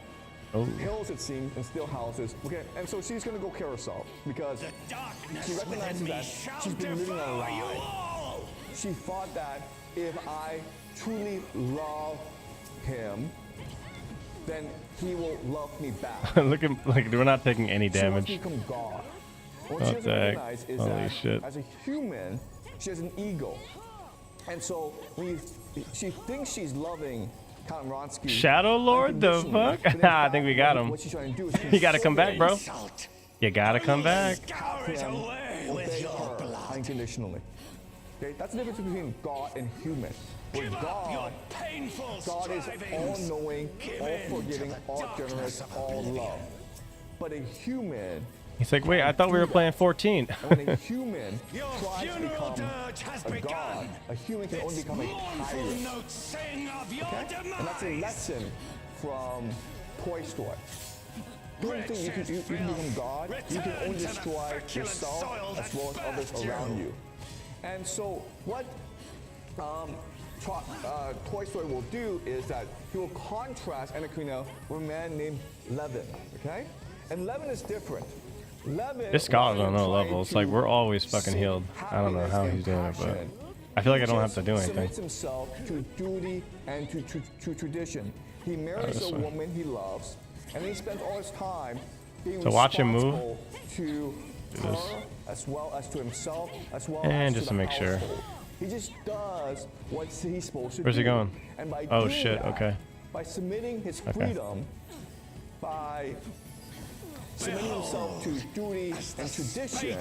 S10: Oh.
S23: Hills, it seems, and still houses. Okay, and so she's gonna go kill herself because she recognizes that she's been living a lie. She thought that if I truly love him, then he will love me back.
S10: Look at, like, we're not taking any damage.
S23: She wants to become God. What
S10: Oh,
S23: she doesn't
S10: dang.
S23: recognize is
S10: Holy
S23: that
S10: shit.
S23: as a human, she has an ego. And so when she thinks she's loving Count Ronsky.
S10: Shadow Lord, the fuck? I think we got him.
S23: What she's trying to do is
S10: You gotta come back, bro. You gotta come back.
S23: obey her unconditionally. Okay, that's the difference between God and human. With God, God is all-knowing, all-forgiving, all-generous, all-love. But a human.
S10: He's like, wait, I thought we were playing 14.
S23: And when a human tries to become a god, a human can only become a tyrant. Okay? And that's a lesson from Toy Story. You don't think you can become God, you can only destroy yourself as well as others around you. And so what Toy Story will do is that he will contrast Anacrina with a man named Levin, okay? And Levin is different. Levin,
S10: This scholar's on no level. It's like we're always fucking healed. I don't know how he's doing it, but I feel like I don't have to do anything.
S23: Submits himself to duty and to tradition. He marries a woman he loves, and he spends all his time being
S10: So watch him move.
S23: responsible to her as well as to himself as well as
S10: And
S23: to
S10: just
S23: the
S10: to make sure.
S23: household. He just does what he's supposed to
S10: Where's
S23: do.
S10: he going?
S23: And by
S10: Oh
S23: doing
S10: shit,
S23: that,
S10: okay.
S23: by submitting his
S10: Okay.
S23: freedom, by submitting himself to duty and tradition,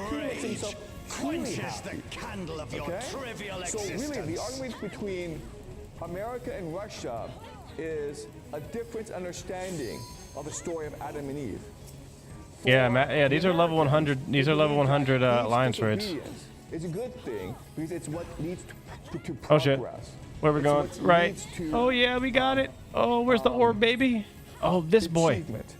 S23: he makes himself truly happy. Okay? So really, the argument between America and Russia is a different understanding of the story of Adam and Eve.
S10: Yeah, these are level 100. These are level 100 alliance raids.
S23: Disobedience is a good thing because it's what leads to progress.
S10: Oh shit. Where we
S23: It's
S10: going?
S23: what
S10: Right.
S23: leads to,
S10: Oh yeah, we got it. Oh, where's the orb, baby? Oh, this boy.
S23: achievement.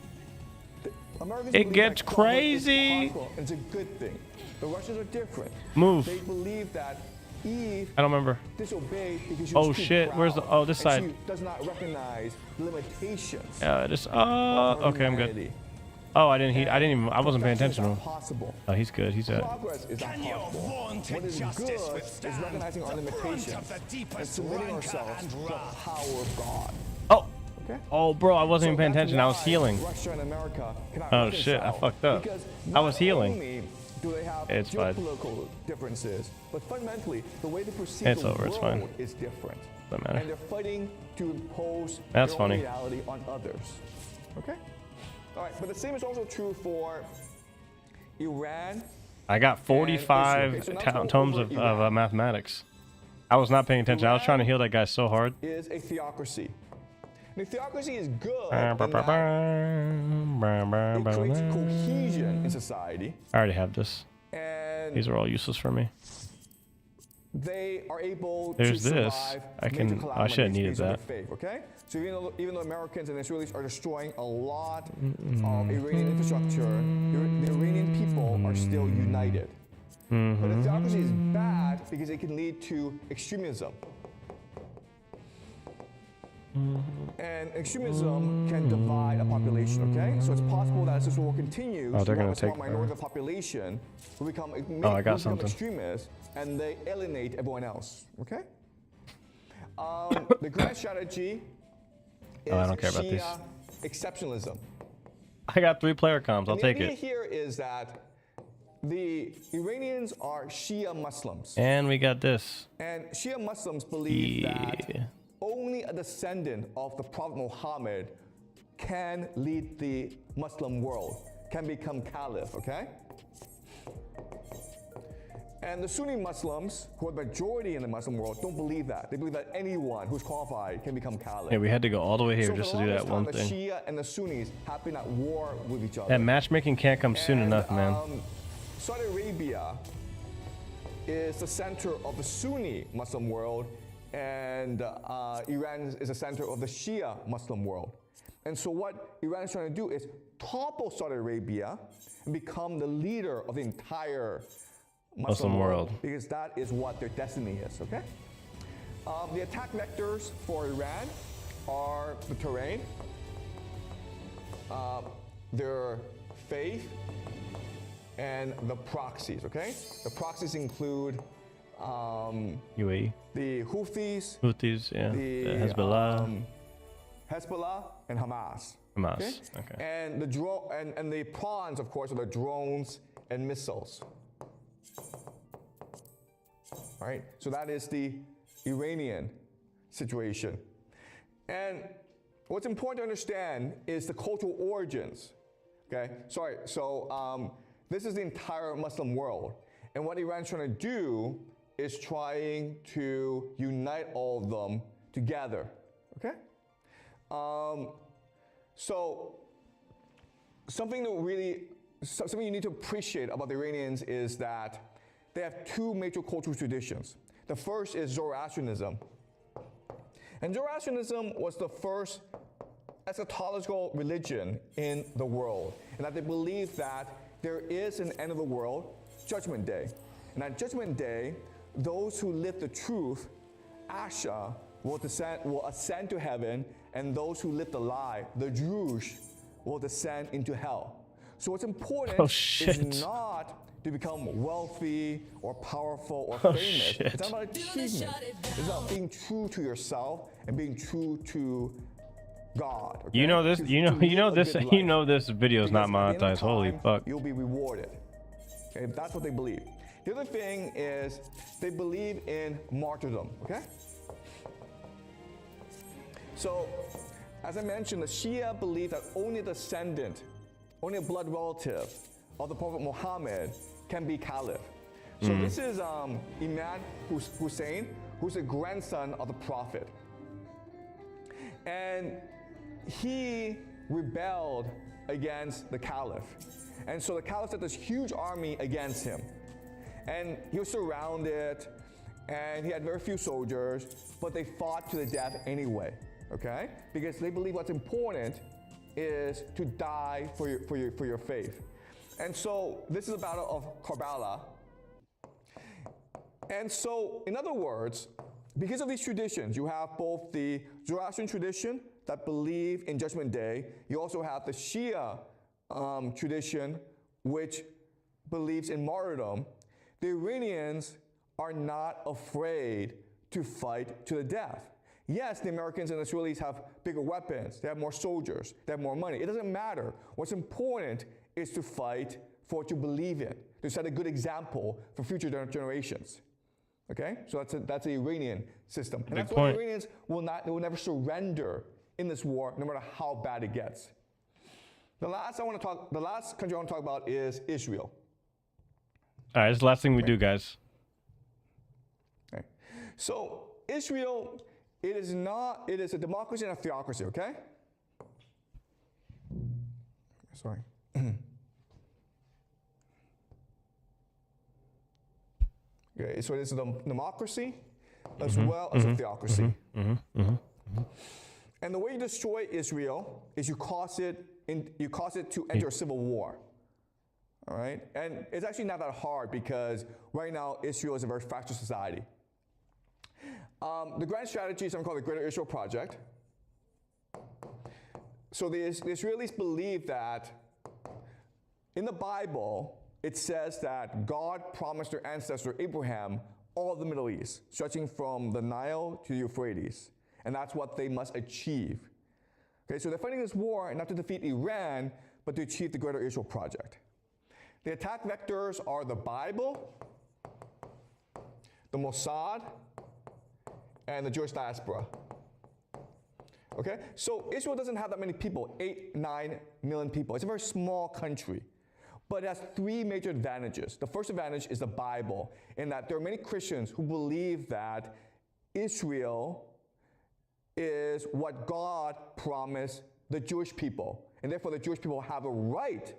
S23: Americans
S10: It
S23: believe
S10: gets
S23: that progress is
S10: crazy.
S23: possible, and it's a good thing. The Russians are different.
S10: Move.
S23: They believe that Eve
S10: I don't remember.
S23: disobeyed because she
S10: Oh
S23: was too
S10: shit, where's the-
S23: proud,
S10: oh, this
S23: and
S10: side.
S23: She does not recognize limitations.
S10: Just
S23: of her
S10: okay, I'm good.
S23: humanity.
S10: Oh, I didn't I wasn't paying
S23: Perfection
S10: attention
S23: is
S10: to
S23: not
S10: him.
S23: possible.
S10: Oh, he's good. He's at.
S23: Progress is not possible. What is good is recognizing our limitations and submitting ourselves to the power of God.
S10: Oh.
S23: Okay?
S10: Oh, bro, I wasn't even paying
S23: that's
S10: attention. I was
S23: why
S10: healing.
S23: Russia and America cannot
S10: Oh shit, I
S23: reconcile,
S10: fucked up.
S23: because
S10: I was
S23: not
S10: healing.
S23: only do they have
S10: It's fine.
S23: geopolitical differences, but fundamentally the way they perceive
S10: It's
S23: the
S10: over, it's
S23: world
S10: fine.
S23: is different.
S10: Doesn't matter.
S23: And they're fighting to impose
S10: That's
S23: their own
S10: funny.
S23: reality on others. Okay? All right, but the same is also true for Iran.
S10: I got 45
S23: Okay, so now let's go
S10: tomes
S23: over
S10: of
S23: Iran.
S10: mathematics. I was not paying attention. I was trying to heal that guy so hard.
S23: Is a theocracy. And a theocracy is good
S10: I
S23: in that it creates cohesion in society.
S10: already have this.
S23: And
S10: These are all useless for me.
S23: they are able
S10: There's
S23: to
S10: this.
S23: survive
S10: I can-
S23: major
S10: I should have needed
S23: calamities of
S10: that.
S23: their faith, okay? So even though Americans and Israelis are destroying a lot of Iranian infrastructure, the Iranian people are still united. But a theocracy is bad because it can lead to extremism. And extremism can divide a population, okay? So it's possible that as this war continues,
S10: Oh, they're gonna
S23: a small
S10: take-
S23: minority of the population will become,
S10: Oh, I got something.
S23: extremists and they alienate everyone else, okay? The grand strategy is
S10: Oh, I don't care about these.
S23: Shia exceptionalism.
S10: I got 3 player comms. I'll
S23: And
S10: take
S23: the idea
S10: it.
S23: here is that the Iranians are Shia Muslims.
S10: And we got this.
S23: And Shia Muslims believe that
S10: Yeah.
S23: only a descendant of the Prophet Muhammad can lead the Muslim world, can become caliph, okay? And the Sunni Muslims, who are the majority in the Muslim world, don't believe that. They believe that anyone who's qualified can become caliph.
S10: Yeah, we had to go all the way here
S23: So
S10: just
S23: for
S10: to
S23: the
S10: do that
S23: longest
S10: one
S23: time,
S10: thing.
S23: The Shia and the Sunnis have been at war with each other.
S10: That matchmaking can't come soon enough, man.
S23: Saudi Arabia is the center of the Sunni Muslim world, and Iran is the center of the Shia Muslim world. And so what Iran is trying to do is topple Saudi Arabia and become the leader of the entire Muslim world, because that is what their destiny is, okay? The attack vectors for Iran are the terrain, their faith, and the proxies, okay? The proxies include
S10: UAE.
S23: the Houthis,
S10: Yeah.
S23: the
S10: Hezbollah.
S23: Hezbollah, and Hamas.
S10: Hamas. Okay.
S23: And the drone and the pawns, of course, are the drones and missiles. All right. So that is the Iranian situation. And what's important to understand is the cultural origins. Okay. Sorry. So this is the entire Muslim world, and what Iran's trying to do is trying to unite all of them together. Okay. So something you need to appreciate about the Iranians is that they have two major cultural traditions. The first is Zoroastrianism. And Zoroastrianism was the first eschatological religion in the world, and that they believe that there is an end of the world, Judgment Day. And on Judgment Day, those who live the truth, Asha, will ascend to heaven, and those who live the lie, the Jews, will descend into hell. So what's important is not to become wealthy or powerful or famous. It's not about achievement. It's about being true to yourself and being true to God. Okay?
S10: You know this video is not monetized. Holy fuck.
S23: You'll be rewarded. Okay, that's what they believe. The other thing is they believe in martyrdom. Okay. So, as I mentioned, the Shia believe that only a descendant, only a blood relative of the Prophet Muhammad can be caliph. So this is Imam Hussein, who's a grandson of the Prophet. And he rebelled against the caliph. And so the caliph sent this huge army against him. And he was surrounded, and he had very few soldiers, but they fought to the death anyway. Okay? Because they believe what's important is to die for your faith. And so this is a battle of Karbala. And so, in other words, because of these traditions, you have both the Zoroastrian tradition that believe in Judgment Day. You also have the Shia tradition, which believes in martyrdom. The Iranians are not afraid to fight to the death. Yes, the Americans and Israelis have bigger weapons, they have more soldiers, they have more money. It doesn't matter. What's important is to fight for what you believe in, to set a good example for future generations. Okay? So that's the Iranian system. And that's why the Iranians will never surrender in this war, no matter how bad it gets. The last country I want to talk about is Israel.
S10: All right, it's the last thing we do, guys.
S23: Okay. So Israel, it is a democracy and a theocracy, okay? Sorry. Okay, so it is a democracy as well as a theocracy. And the way you destroy Israel is you cause it to enter a civil war. All right? And it's actually not that hard because right now Israel is a very fractured society. The grand strategy is something called the Greater Israel Project. So the Israelis believe that in the Bible, it says that God promised their ancestor Abraham all of the Middle East, stretching from the Nile to the Euphrates. And that's what they must achieve. Okay, so they're fighting this war not to defeat Iran, but to achieve the Greater Israel Project. The attack vectors are the Bible, the Mossad, and the Jewish diaspora. Okay, so Israel doesn't have that many people, 8-9 million people. It's a very small country, but it has three major advantages. The first advantage is the Bible, in that there are many Christians who believe that Israel is what God promised the Jewish people, and therefore the Jewish people have a right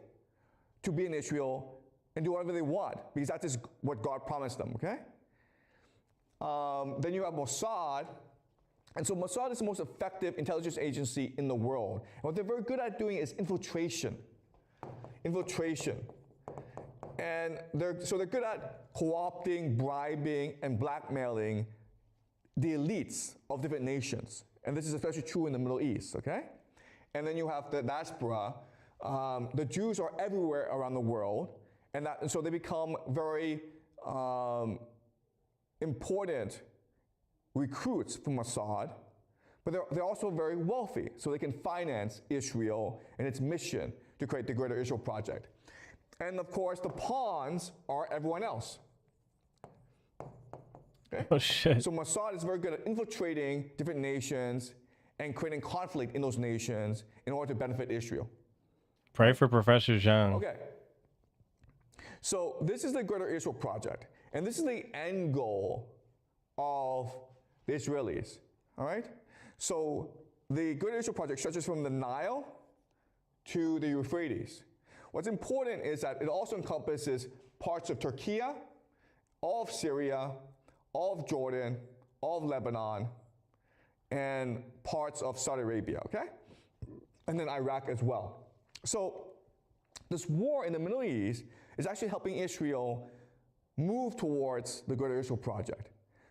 S23: to be in Israel and do whatever they want, because that is what God promised them, okay? Then you have Mossad, and so Mossad is the most effective intelligence agency in the world. And what they're very good at doing is infiltration. And they're good at co-opting, bribing, and blackmailing the elites of different nations. And this is especially true in the Middle East, okay? And then you have the diaspora. The Jews are everywhere around the world, and so they become very important recruits from Mossad, but they're also very wealthy, so they can finance Israel and its mission to create the Greater Israel Project. And of course, the pawns are everyone else. Okay?
S10: Oh shit.
S23: So Mossad is very good at infiltrating different nations and creating conflict in those nations in order to benefit Israel.
S10: Pray for Professor Zhang.
S23: Okay. So this is the Greater Israel Project, and this is the end goal of the Israelis, all right? So the Greater Israel Project stretches from the Nile to the Euphrates. What's important is that it also encompasses parts of Turkey, all of Syria, all of Jordan, all of Lebanon, and parts of Saudi Arabia, okay? And then Iraq as well. So this war in the Middle East is actually helping Israel move towards the Greater Israel Project.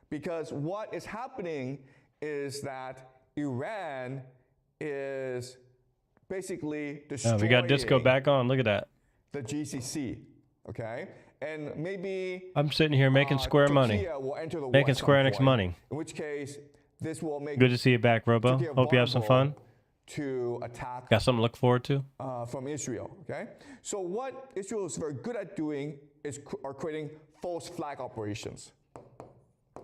S23: Because what is happening is that Iran is basically destroying
S10: we got disco back on. Look at that.
S23: the GCC, okay? And maybe
S10: I'm sitting here making square money.
S23: will enter the war
S10: Making
S23: at some
S10: Square Enix
S23: point,
S10: money.
S23: In which case, this will make
S10: Good to see you back, Robo.
S23: Turkey
S10: Hope you have some fun.
S23: to attack
S10: Got something to look forward to?
S23: from Israel, okay? So what Israel is very good at doing is are creating false flag operations.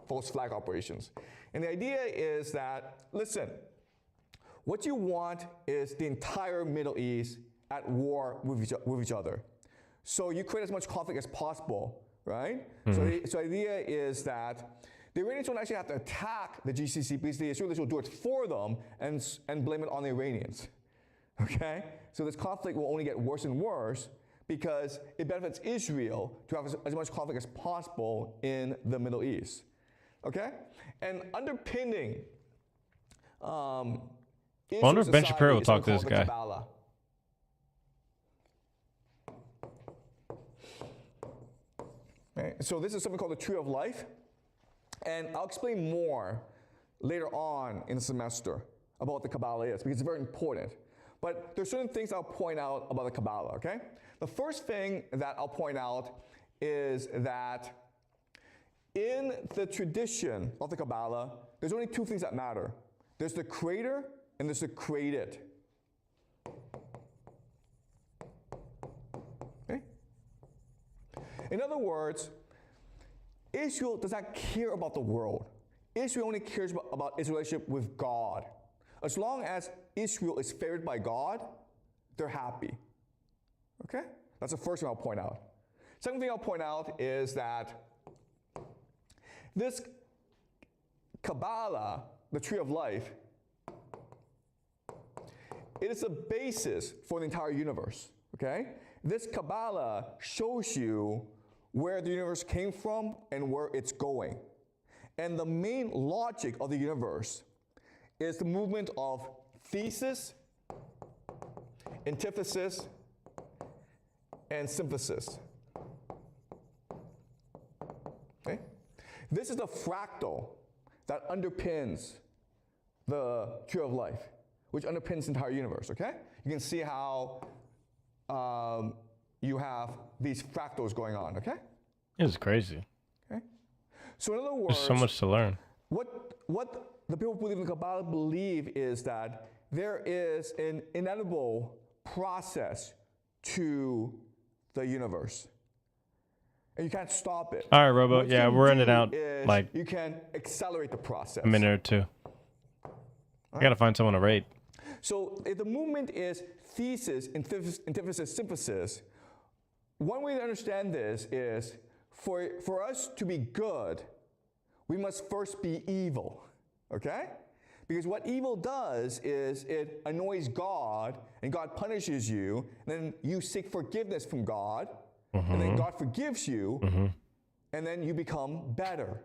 S23: False flag operations. And the idea is that, listen, what you want is the entire Middle East at war with each other. So you create as much conflict as possible, right?
S10: Mhm.
S23: So the idea is that the Iranians don't actually have to attack the GCC because the Israelis will do it for them and blame it on the Iranians, okay? So this conflict will only get worse and worse because it benefits Israel to have as much conflict as possible in the Middle East, okay? And underpinning
S10: I wonder if Ben
S23: Israel's
S10: Shapiro will
S23: society is
S10: talk to this
S23: something called the
S10: guy.
S23: Kabbalah. Right? So this is something called the Tree of Life, and I'll explain more later on in the semester about what the Kabbalah is, because it's very important. But there's certain things I'll point out about the Kabbalah, okay? The first thing that I'll point out is that in the tradition of the Kabbalah, there's only two things that matter. There's the creator and there's the created. Okay? In other words, Israel does not care about the world. Israel only cares about its relationship with God. As long as Israel is favored by God, they're happy. Okay? That's the first thing I'll point out. Second thing I'll point out is that this Kabbalah, the Tree of Life, it is the basis for the entire universe, okay? This Kabbalah shows you where the universe came from and where it's going. And the main logic of the universe is the movement of thesis, antithesis, and synthesis. Okay? This is the fractal that underpins the Tree of Life, which underpins the entire universe, okay? You can see how you have these fractals going on, okay?
S10: It's crazy.
S23: Okay? So in other words,
S10: There's so much to learn.
S23: What the people who believe in Kabbalah believe is that there is an inevitable process to the universe. And you can't stop it.
S10: All right, Robo.
S23: What you
S10: Yeah,
S23: can
S10: we're ending
S23: do
S10: out
S23: is
S10: like
S23: you can accelerate the process.
S10: a minute or two. I gotta find someone to rate.
S23: So if the movement is thesis, antithesis, synthesis, one way to understand this is for us to be good, we must first be evil, okay? Because what evil does is it annoys God, and God punishes you, and then you seek forgiveness from God, and then God forgives you, and then you become better.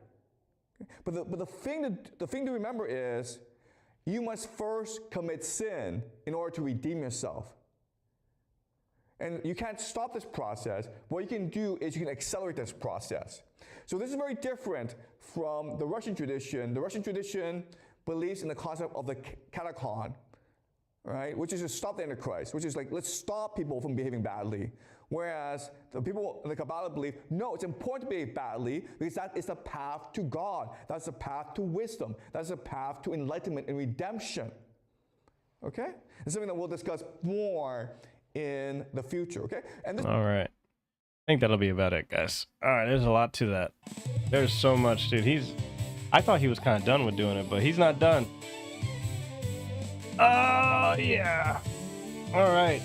S23: But the thing to remember is you must first commit sin in order to redeem yourself. And you can't stop this process. What you can do is you can accelerate this process. So this is very different from the Russian tradition. The Russian tradition believes in the concept of the catacon, right? Which is to stop the Antichrist, which is like, let's stop people from behaving badly. Whereas the people in the Kabbalah believe, no, it's important to behave badly because that is the path to God. That's the path to wisdom. That's the path to enlightenment and redemption. Okay? It's something that we'll discuss more in the future, okay? And this
S10: All right. I think that'll be about it, guys. All right, there's a lot to that. There's so much, dude. I thought he was kind of done with doing it, but he's not done. Oh, yeah. All right.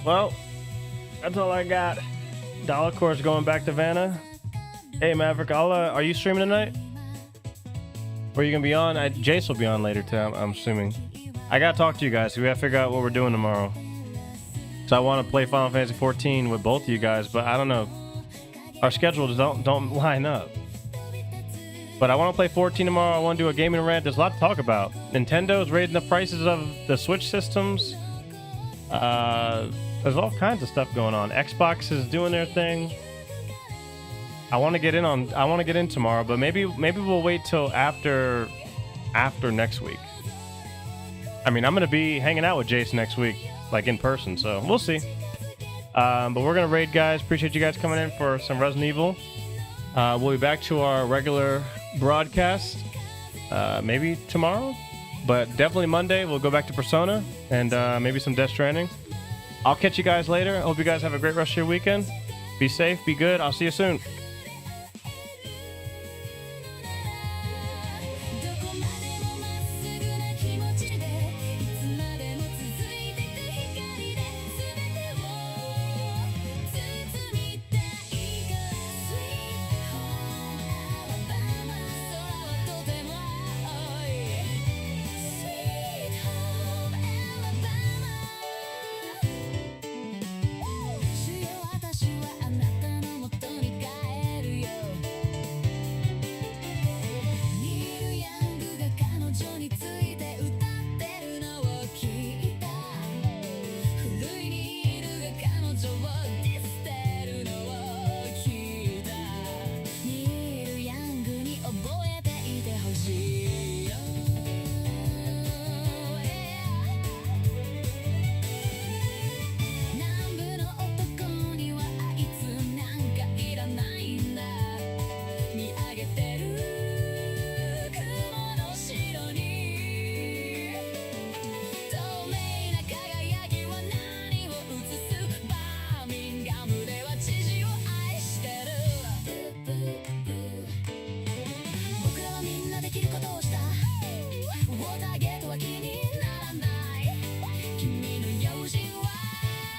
S10: Well, that's all I got. Dollar Core's going back to Vanna. Hey, Maverick, are you streaming tonight? Or are you going to be on? Jace will be on later, too, I'm assuming. I got to talk to you guys. We got to figure out what we're doing tomorrow. So I want to play Final Fantasy 14 with both of you guys, but I don't know. Our schedules don't line up. But I want to play 14 tomorrow. I want to do a gaming rant. There's a lot to talk about. Nintendo's raising the prices of the Switch systems. There's all kinds of stuff going on. Xbox is doing their thing. I want to get in tomorrow, but maybe we'll wait till after next week. I mean, I'm going to be hanging out with Jason next week, like in person, so we'll see. But we're going to raid, guys. Appreciate you guys coming in for some Resident Evil. We'll be back to our regular broadcast maybe tomorrow, but definitely Monday. We'll go back to Persona and maybe some Death Stranding. I'll catch you guys later. I hope you guys have a great rest of your weekend. Be safe, be good. I'll see you soon.